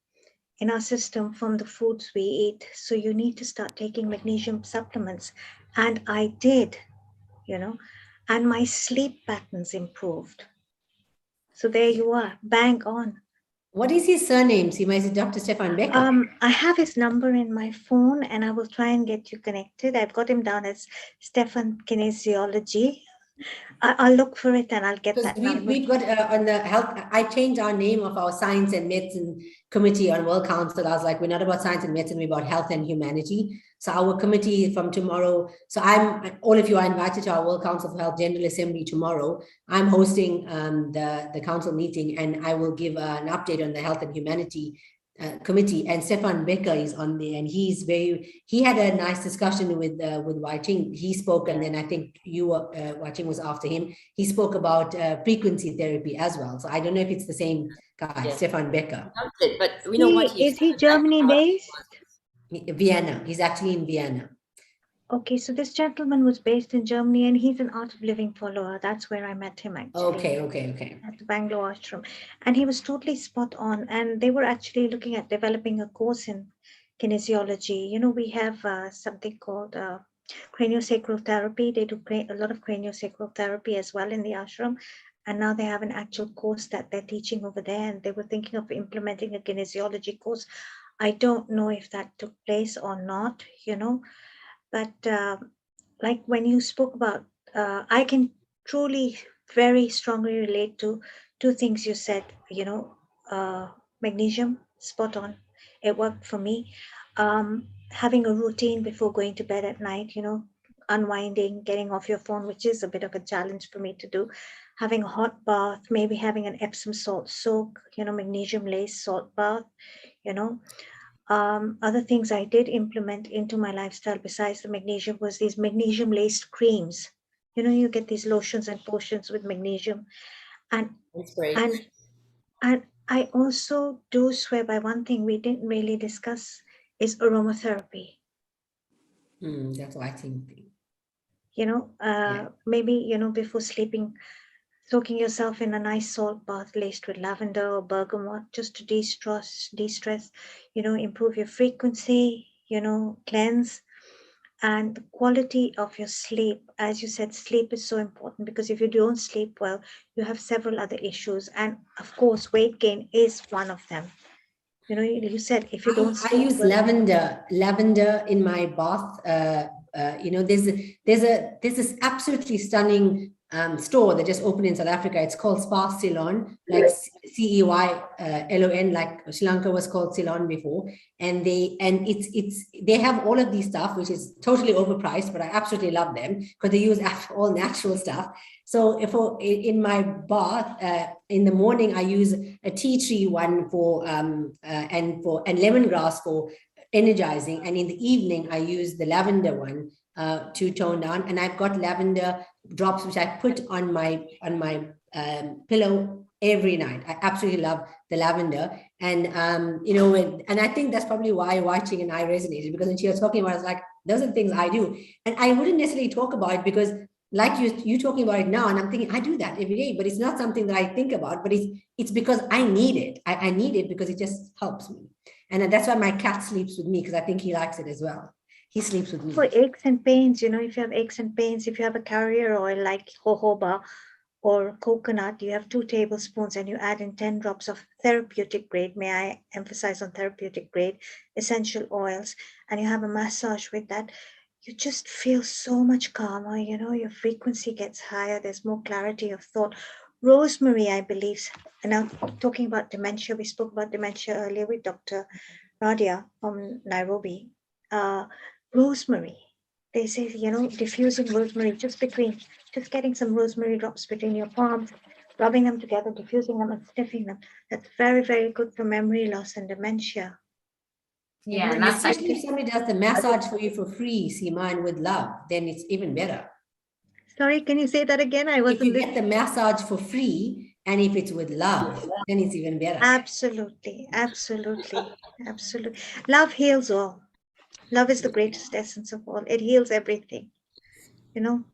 S6: in our system from the foods we eat. So you need to start taking magnesium supplements. And I did, and my sleep patterns improved. So there you are, bang on.
S18: What is his surname? He might say Dr. Stefan Becker.
S6: I have his number in my phone, and I will try and get you connected. I've got him down as Stefan Kinesiology. I'll look for it, and I'll get that number.
S18: We've got on the health, I changed our name of our science and medicine committee on World Council. I was like, we're not about science and medicine, we're about health and humanity. So our committee from tomorrow, so all of you are invited to our World Council for Health General Assembly tomorrow. I'm hosting the council meeting, and I will give an update on the health and humanity committee, and Stefan Becker is on there, and he had a nice discussion with Wai Ching. He spoke, and then I think Wai Ching was after him. He spoke about frequency therapy as well. So I don't know if it's the same guy, Stefan Becker.
S7: But we know what
S6: Is he Germany based?
S18: Vienna. He's actually in Vienna.
S6: Okay, so this gentleman was based in Germany, and he's an Art of Living follower. That's where I met him, actually.
S18: Okay.
S6: At the Bangalore ashram. And he was totally spot on. And they were actually looking at developing a course in kinesiology. You know, we have something called craniosacral therapy. They do a lot of craniosacral therapy as well in the ashram. And now they have an actual course that they're teaching over there. And they were thinking of implementing a kinesiology course. I don't know if that took place or not, you know. But like when you spoke about, I can truly very strongly relate to two things you said, you know, magnesium, spot on. It worked for me. Having a routine before going to bed at night, you know, unwinding, getting off your phone, which is a bit of a challenge for me to do. Having a hot bath, maybe having an Epsom salt soak, you know, magnesium laced salt bath, you know. Other things I did implement into my lifestyle besides the magnesium was these magnesium laced creams. You know, you get these lotions and potions with magnesium. And I also do swear by one thing we didn't really discuss is aromatherapy.
S18: That's what I think.
S6: You know, maybe, you know, before sleeping, soaking yourself in a nice salt bath laced with lavender or bergamot just to de-stress, you know, improve your frequency, you know, cleanse, and the quality of your sleep. As you said, sleep is so important because if you don't sleep well, you have several other issues. And of course, weight gain is one of them. You know, you said if you don't sleep
S18: I use
S6: well,
S18: lavender in my bath. You know, there's this absolutely stunning store that just opened in South Africa. It's called Spa Ceylon, like CEYLON, like Sri Lanka was called Ceylon before. And they have all of these stuff, which is totally overpriced, but I absolutely love them because they use all natural stuff. So in my bath, in the morning, I use a tea tree one for and lemongrass for energizing, and in the evening I use the lavender one to tone down. And I've got lavender drops which I put on my pillow every night. I absolutely love the lavender, and you know, and I think that's probably why Wai Ching and I resonated, because when she was talking about it, I was like, those are the things I do, and I wouldn't necessarily talk about it because like you talking about it now, and I'm thinking I do that every day, but it's not something that I think about, but it's because I need it. I need it because it just helps me. And that's why my cat sleeps with me, because I think he likes it as well. He sleeps with me.
S6: for aches and pains, you know, if you have aches and pains, if you have a carrier oil like jojoba or coconut, you have 2 tablespoons and you add in 10 drops of therapeutic grade, may I emphasize on therapeutic grade, essential oils, and you have a massage with that, you just feel so much calmer, you know, your frequency gets higher, there's more clarity of thought. Rosemary, I believe, and now talking about dementia, we spoke about dementia earlier with Dr. Radia from Nairobi. Rosemary, they say, you know, diffusing rosemary, just getting some rosemary drops between your palms, rubbing them together, diffusing them and sniffing them. That's very, very good for memory loss and dementia.
S16: Yeah,
S18: and especially if somebody does the massage for you for free, Seema, and with love, then it's even better.
S6: Sorry, can you say that again?
S18: If you get the massage for free, and if it's with love, then it's even better.
S6: Absolutely. Love heals all. Love is the greatest essence of all. It heals everything. You know,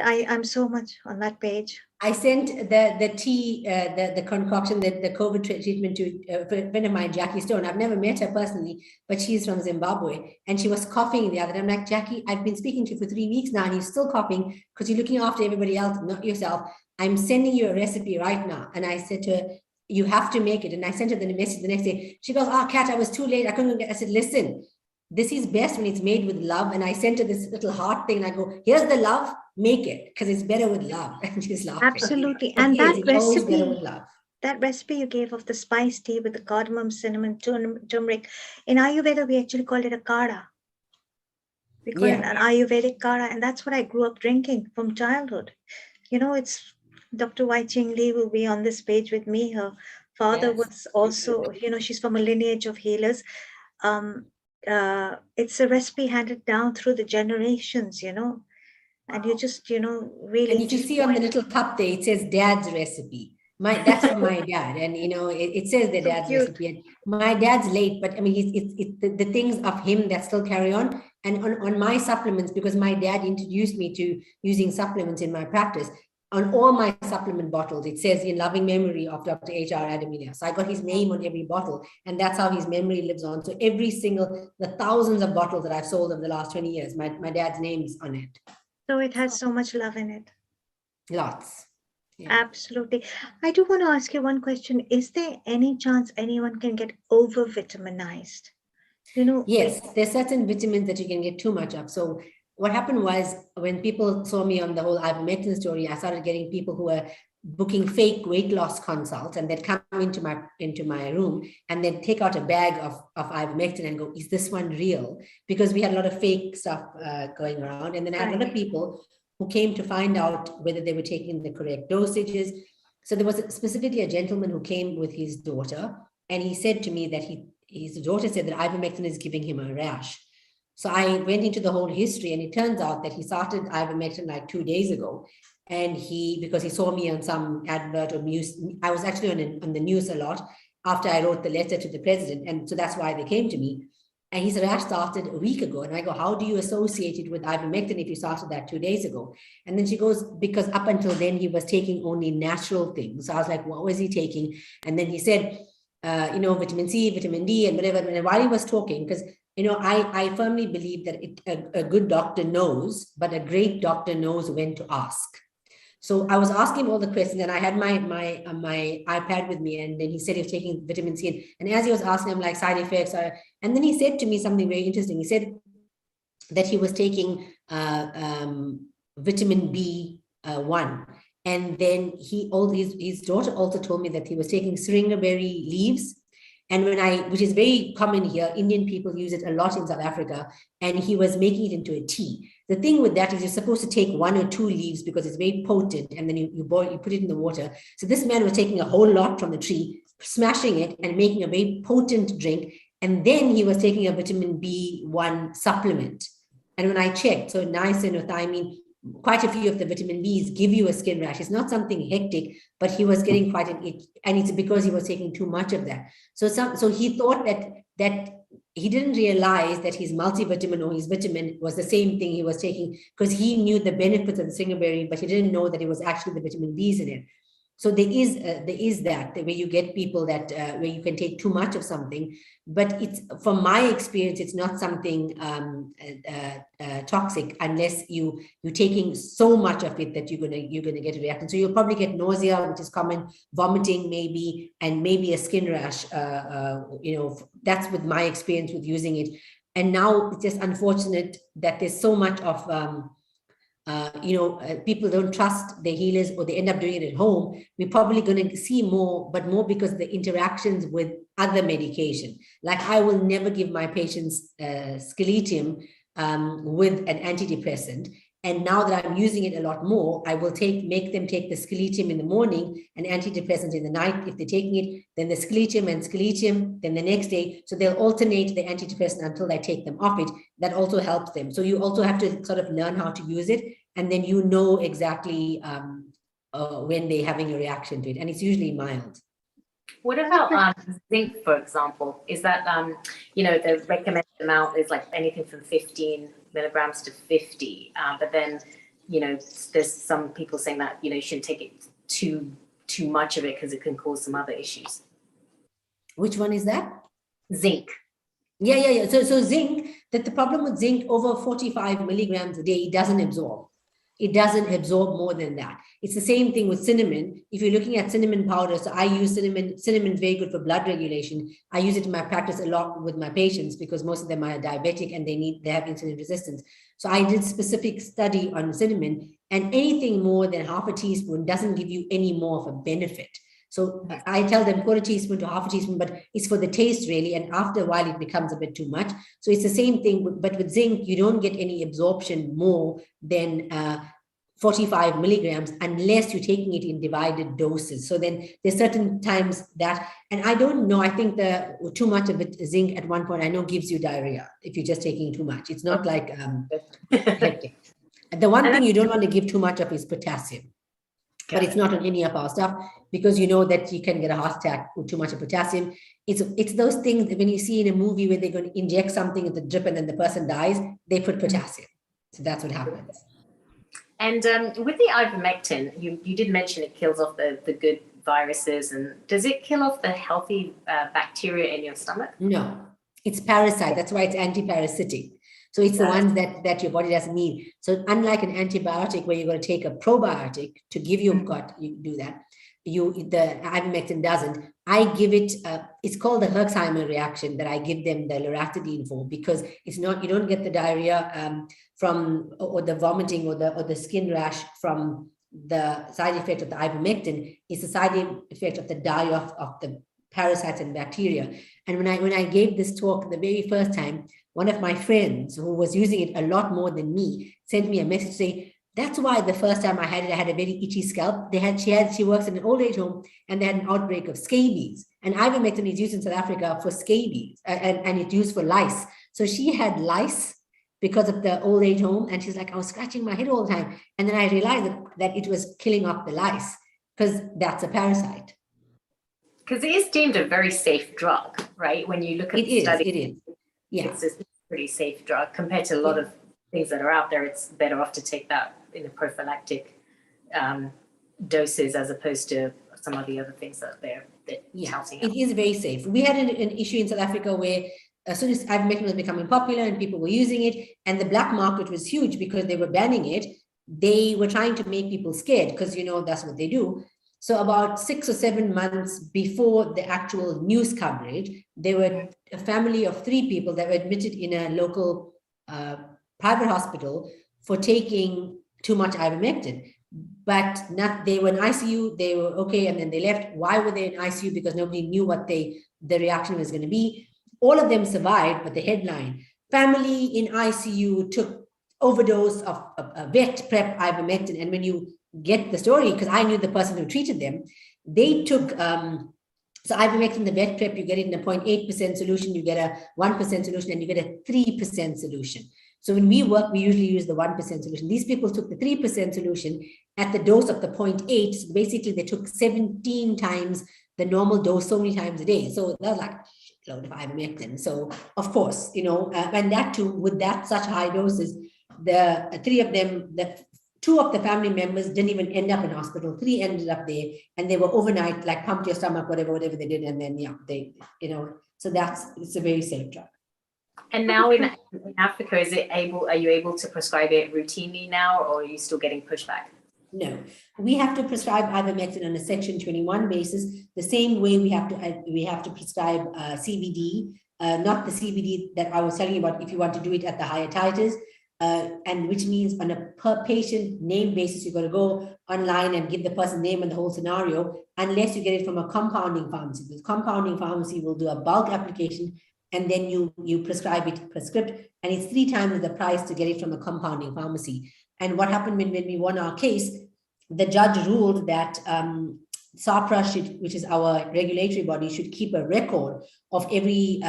S6: I'm so much on that page.
S18: I sent the tea, the concoction, the COVID treatment to a friend of mine, Jackie Stone. I've never met her personally, but she's from Zimbabwe, and she was coughing the other day. I'm like, Jackie, I've been speaking to you for 3 weeks now, and you're still coughing because you're looking after everybody else, not yourself. I'm sending you a recipe right now. And I said to her, you have to make it. And I sent her the message the next day. She goes, oh, Kat, I was too late. I couldn't get. I said, listen, this is best when it's made with love. And I sent her this little heart thing. And I go, here's the love, make it, because it's better with love. And she's laughing.
S6: Absolutely. And that recipe you gave of the spice tea with the cardamom, cinnamon, turmeric, in Ayurveda, we actually call it a kara. We call it an Ayurvedic kara. And that's what I grew up drinking from childhood. You know, it's Dr. Wai Ching Lee will be on this page with me. Her father
S18: Yes.
S6: was also, she's from a lineage of healers. It's a recipe handed down through the generations, and you just, really
S18: And if you
S6: just
S18: see on the little cup there, it says dad's recipe. That's from my dad. And, it says the
S6: so
S18: dad's
S6: cute.
S18: recipe. And my dad's late, but I mean, it's the things of him that still carry on. And on my supplements, because my dad introduced me to using supplements in my practice, on all my supplement bottles, it says in loving memory of Dr. H.R. Adamilia. So I got his name on every bottle, and that's how his memory lives on. So the thousands of bottles that I've sold over the last 20 years, my dad's name is on it.
S6: So it has so much love in it.
S18: Lots.
S6: Yeah. Absolutely. I do want to ask you one question. Is there any chance anyone can get over vitaminized?
S18: Yes, there's certain vitamins that you can get too much of. So what happened was, when people saw me on the whole ivermectin story, I started getting people who were booking fake weight loss consults, and they'd come into my room and they'd take out a bag of ivermectin and go, is this one real? Because we had a lot of fake stuff going around. And then I had a lot of people who came to find out whether they were taking the correct dosages. So there was specifically a gentleman who came with his daughter, and he said to me that his daughter said that ivermectin is giving him a rash. So I went into the whole history, and it turns out that he started ivermectin like 2 days ago. And because he saw me on some advert or news, I was actually on the news a lot after I wrote the letter to the president. And so that's why they came to me. And his rash started a week ago. And I go, how do you associate it with ivermectin if you started that 2 days ago? And then she goes, because up until then he was taking only natural things. So I was like, what was he taking? And then he said, vitamin C, vitamin D, and whatever. And while he was talking, because I firmly believe that a good doctor knows, but a great doctor knows when to ask. So I was asking him all the questions, and I had my iPad with me, and then he said he was taking vitamin C. And as he was asking, I'm like, side effects. And then he said to me something very interesting. He said that he was taking vitamin B1. And then his daughter also told me that he was taking seringaberry leaves. And which is very common here, Indian people use it a lot in South Africa, and he was making it into a tea. The thing with that is you're supposed to take 1 or 2 leaves because it's very potent, and then you put it in the water. So this man was taking a whole lot from the tree, smashing it and making a very potent drink. And then he was taking a vitamin B1 supplement. And when I checked, so niacinamide, quite a few of the vitamin Bs give you a skin rash. It's not something hectic, but he was getting quite an itch, and it's because he was taking too much of that. So he thought that he didn't realize that his multivitamin or his vitamin was the same thing he was taking, because he knew the benefits of the seringaberry, but he didn't know that it was actually the vitamin Bs in it. So there is that where you get people that where you can take too much of something, but it's, from my experience, it's not something toxic unless you're taking so much of it that you're gonna get a reaction. So you'll probably get nausea, which is common, vomiting maybe, and maybe a skin rash. That's with my experience with using it. And now it's just unfortunate that there's so much of people don't trust their healers, or they end up doing it at home. We're probably going to see more, but more because of the interactions with other medication. Like I will never give my patients scaletium with an antidepressant. And now that I'm using it a lot more, I will make them take the scaletium in the morning and antidepressant in the night. If they're taking it, then the scaletium and scaletium, then the next day. So they'll alternate the antidepressant until I take them off it. That also helps them. So you also have to sort of learn how to use it. And then you know exactly when they're having a reaction to it. And it's usually mild.
S16: What about zinc, for example? Is that, the recommended amount is like anything from 15 milligrams to 50. But then, there's some people saying that, you shouldn't take it too much of it because it can cause some other issues.
S18: Which one is that?
S16: Zinc.
S18: Yeah. So zinc, that the problem with zinc, over 45 milligrams a day, it doesn't absorb. It doesn't absorb more than that. It's the same thing with cinnamon. If you're looking at cinnamon powder, so I use cinnamon. Cinnamon is very good for blood regulation. I use it in my practice a lot with my patients because most of them are diabetic and they have insulin resistance. So I did specific study on cinnamon, and anything more than half a teaspoon doesn't give you any more of a benefit. So I tell them 1/4 teaspoon to half a teaspoon, but it's for the taste really. And after a while, it becomes a bit too much. So it's the same thing, but with zinc, you don't get any absorption more than 45 milligrams unless you're taking it in divided doses. So then there's certain times that, and I don't know, I think the too much of it, zinc at one point, I know gives you diarrhea if you're just taking too much. It's not like hectic. The one thing you don't want to give too much of is potassium, but it's not on any of our stuff because you know that you can get a heart attack with too much of potassium. It's those things that when you see in a movie where they're going to inject something at the drip and then the person dies, they put potassium. So that's what happens.
S16: And with the ivermectin, you did mention it kills off the good viruses, and does it kill off the healthy bacteria in your stomach?
S18: No, it's parasite. That's why it's anti-parasitic. So it's the ones that your body doesn't need. So unlike an antibiotic where you're going to take a probiotic to give you gut, you do that. The ivermectin doesn't. I give it, it's called the Herxheimer reaction that I give them the loratadine for, because it's not, you don't get the diarrhea or the vomiting or the skin rash from the side effect of the ivermectin. It's the side effect of the die-off of the parasites and bacteria. And when I gave this talk the very first time, one of my friends who was using it a lot more than me sent me a message saying, that's why the first time I had it, I had a very itchy scalp. She works in an old age home and they had an outbreak of scabies. And ivermectin is used in South Africa for scabies and it's used for lice. So she had lice because of the old age home. And she's like, I was scratching my head all the time. And then I realized that it was killing off the lice because that's a parasite.
S16: Because it is deemed a very safe drug, right? When you look at the study,
S18: it is. Yeah.
S16: It's a pretty safe drug compared to a lot of things that are out there. It's better off to take that in a prophylactic doses as opposed to some of the other things that they're touting.
S18: It is very safe. We had an issue in South Africa where as soon as ivermectin was becoming popular and people were using it, and the black market was huge because they were banning it, they were trying to make people scared because, you know, that's what they do. So about 6 or 7 months before the actual news coverage, there were a family of 3 people that were admitted in a local private hospital for taking too much ivermectin. But they were in ICU, they were okay, and then they left. Why were they in ICU? Because nobody knew what the reaction was going to be. All of them survived, but the headline, family in ICU took overdose of vet prep ivermectin. And when you get the story, because I knew the person who treated them, they took, so ivermectin, the vet prep, you get it in a 0.8% solution, you get a 1% solution, and you get a 3% solution. So when we work, we usually use the 1% solution. These people took the 3% solution at the dose of the 0.8. So basically, they took 17 times the normal dose so many times a day. So that was like a load of ivermectin. So of course, you know, and that too, with that such high doses, the 3 of them, 2 of the family members didn't even end up in hospital. 3 ended up there, and they were overnight, like pumped your stomach, whatever they did, and then they, you know. So it's a very safe drug.
S16: And now in Africa, are you able to prescribe it routinely now, or are you still getting pushback?
S18: No, we have to prescribe ivermectin on a Section 21 basis, the same way we have to prescribe CBD, not the CBD that I was telling you about if you want to do it at the higher titers, and which means on a per patient name basis, you're going to go online and give the person name and the whole scenario, unless you get it from a compounding pharmacy. The compounding pharmacy will do a bulk application, and then you prescribe it per script, and it's 3 times the price to get it from a compounding pharmacy. And what happened when we won our case, the judge ruled that SAPRA which is our regulatory body, should keep a record of every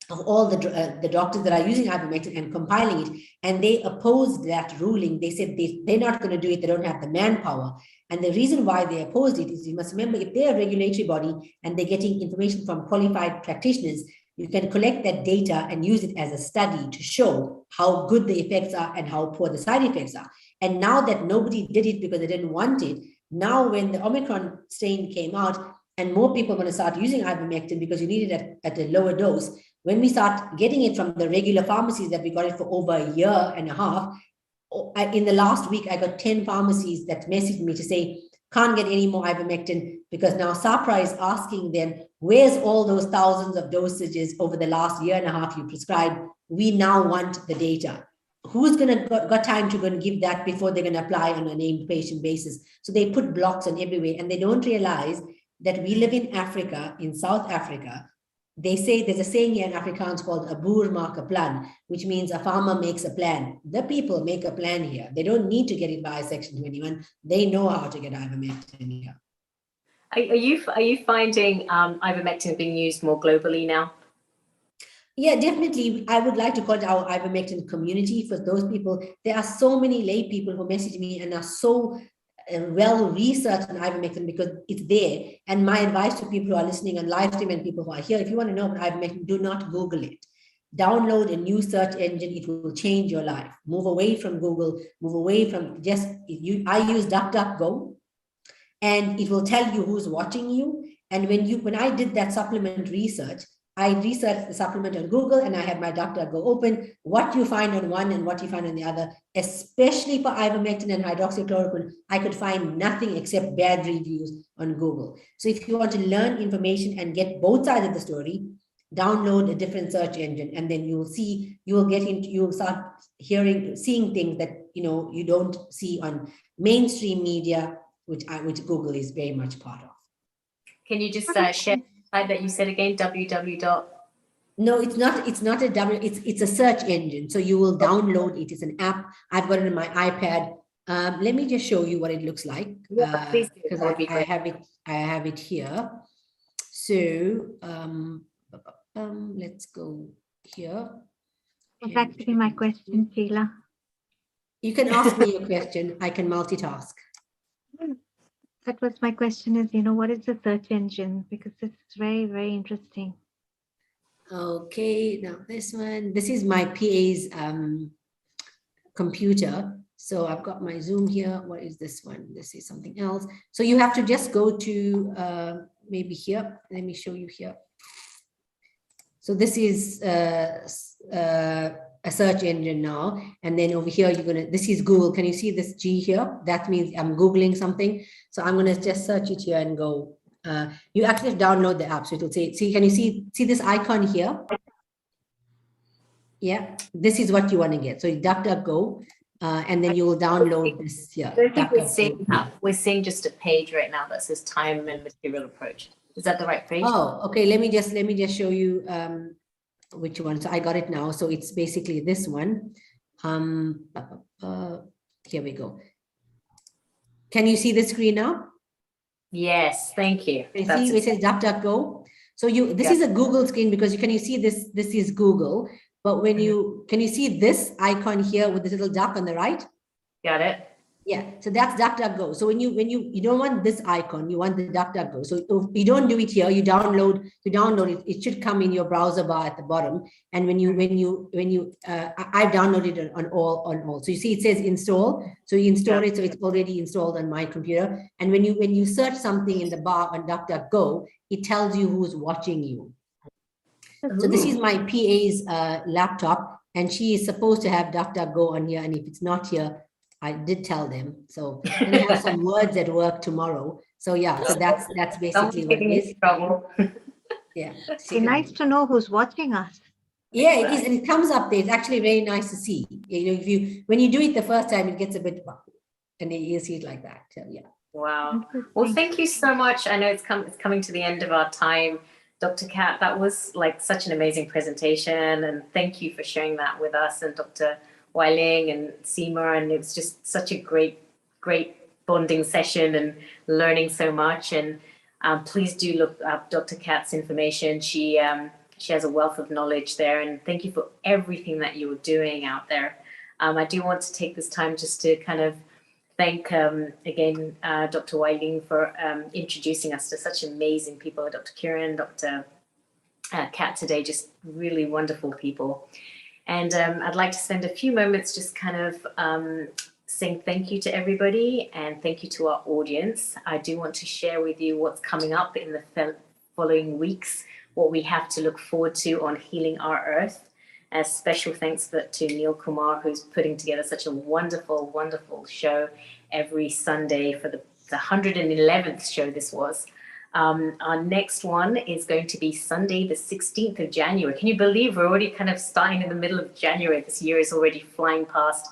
S18: of all the doctors that are using ivermectin and compiling it, and they opposed that ruling. They said they're not going to do it. They don't have the manpower. And the reason why they opposed it is, you must remember, if they're a regulatory body and they're getting information from qualified practitioners, you can collect that data and use it as a study to show how good the effects are and how poor the side effects are. And now that nobody did it because they didn't want it, now when the Omicron strain came out and more people are going to start using ivermectin because you need it at a lower dose, when we start getting it from the regular pharmacies that we got it for over a year and a half, in the last week, I got 10 pharmacies that messaged me to say, can't get any more ivermectin because now SAPRA is asking them, where's all those thousands of dosages over the last year and a half you prescribed? We now want the data. Who's got time to go and give that before they're going to apply on a named patient basis? So they put blocks on everywhere, and they don't realize that we live in Africa, in South Africa, They say there's a saying here in Afrikaans called a boer maak 'n plan, which means a farmer makes a plan. The people make a plan here. They don't need to get it by Section 21. They know how to get ivermectin here.
S16: Are you finding ivermectin being used more globally now?
S18: Yeah, definitely. I would like to call it our ivermectin community. For those people, there are so many lay people who message me and are so well researched on ivermectin because it's there. And my advice to people who are listening on live stream and people who are here, if you want to know about ivermectin, do not Google it. Download a new search engine. It will change your life. Move away from Google, move away from just, I use DuckDuckGo, and it will tell you who's watching you. And when I did that supplement research, I researched the supplement on Google and I had my DuckDuckGo open. What you find on one and what you find on the other, especially for ivermectin and hydroxychloroquine, I could find nothing except bad reviews on Google. So if you want to learn information and get both sides of the story, download a different search engine, and then you will start seeing things that you don't see on mainstream media, which Google is very much part of.
S16: Can you just share the site that you said again? www.
S18: No, it's not a W. It's a search engine. So you will download it. It's an app. I've got it on my iPad. Let me just show you what it looks like.
S16: Please do.
S18: Because I have it here. So let's go here.
S6: That's actually my question, Sheila.
S18: You can ask me a question. I can multitask.
S6: That was my question is, what is the search engine? Because it's very, very interesting.
S18: Okay, now this is my PA's computer. So I've got my Zoom here. What is this one? This is something else. So you have to just go to maybe here. Let me show you here. So this is a search engine now. And then over here, this is Google. Can you see this G here? That means I'm Googling something. So I'm going to just search it here and go. You actually download the app. So it'll say, can you see this icon here? Yeah, this is what you want to get. So DuckDuckGo, and then you will download this here.
S16: I think we're seeing just a page right now that says time and material approach. Is that the right page?
S18: Oh, okay. Let me just show you which one. So I got it now. So it's basically this one. Here we go. Can you see the screen now?
S16: Yes, thank you.
S18: See, it says DuckDuckGo. So this is a Google screen because can you see this? This is Google. But when can you see this icon here with this little duck on the right?
S16: Got it.
S18: Yeah, so that's DuckDuckGo. So when you don't want this icon, you want the DuckDuckGo. So if you don't do it here, you download it. It should come in your browser bar at the bottom. And I've downloaded it on all. So you see, it says install. So you install it. So it's already installed on my computer. And when you search something in the bar on DuckDuckGo, it tells you who's watching you. So this is my PA's laptop, and she is supposed to have DuckDuckGo on here. And if it's not here, I did tell them. So I'm gonna have some words at work tomorrow. So yeah, so that's basically what it is. Yeah.
S6: It's nice to know who's watching us.
S18: Yeah, it is, and it comes up there. It's actually very nice to see. When you do it the first time, it gets a bit, and you see it like that. So yeah.
S16: Wow. Well, thank you so much. I know it's coming to the end of our time. Dr. Kat, that was like such an amazing presentation, and thank you for sharing that with us, and Dr. Weiling and Seema, and it was just such a great bonding session and learning so much. And please do look up Dr. Kat's information. She has a wealth of knowledge there, and thank you for everything that you're doing out there. I do want to take this time just to kind of thank again Dr. Weiling for introducing us to such amazing people, Dr. Kiran, Dr. Kat today, just really wonderful people. And I'd like to spend a few moments just kind of saying thank you to everybody and thank you to our audience. I do want to share with you what's coming up in the following weeks, what we have to look forward to on Healing Our Earth. A special thanks to Neil Kumar, who's putting together such a wonderful, wonderful show every Sunday for the 111th show this was. Our next one is going to be Sunday, the 16th of January. Can you believe we're already kind of starting in the middle of January? This year is already flying past.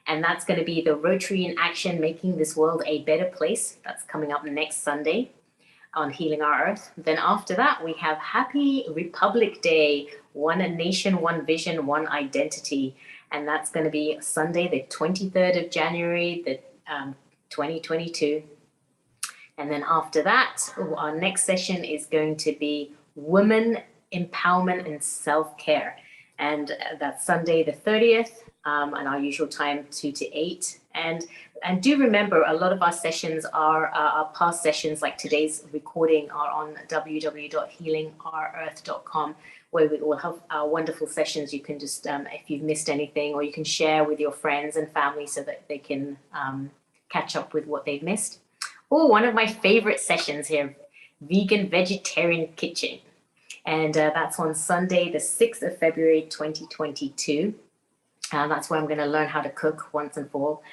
S16: And that's going to be the Rotary in Action, Making This World a Better Place. That's coming up next Sunday. on Healing Our Earth. Then after that, we have Happy Republic Day, One Nation, One Vision, One Identity. And that's going to be Sunday, the 23rd of January, 2022. And then after that, our next session is going to be Women Empowerment and Self-Care. And that's Sunday the 30th, and our usual time 2 to 8. And do remember, a lot of our sessions are our past sessions, like today's recording, are on www.healingourearth.com, where we all have our wonderful sessions. You can just, if you've missed anything, or you can share with your friends and family so that they can catch up with what they've missed. Oh, one of my favorite sessions here, Vegan Vegetarian Kitchen. And that's on Sunday, the 6th of February, 2022. That's where I'm going to learn how to cook once and for all.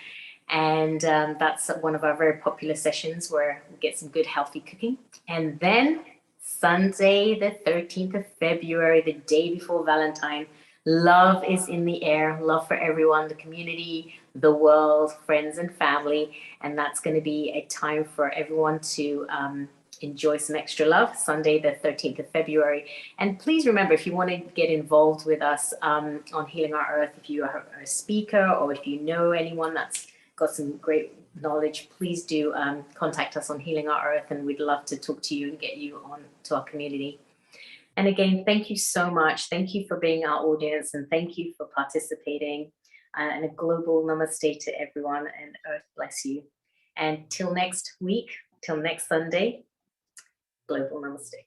S16: And that's one of our very popular sessions where we get some good healthy cooking. And then Sunday, the 13th of February, the day before Valentine, love is in the air, love for everyone, the community, the world, friends and family. And that's going to be a time for everyone to enjoy some extra love, Sunday, the 13th of February. And please remember, if you want to get involved with us on Healing Our Earth, if you are a speaker or if you know anyone that's got some great knowledge, please do contact us on Healing Our Earth, and we'd love to talk to you and get you on to our community. And again, thank you so much. Thank you for being our audience, and thank you for participating. And a global namaste to everyone, and Earth bless you. And till next week, till next Sunday, global namaste.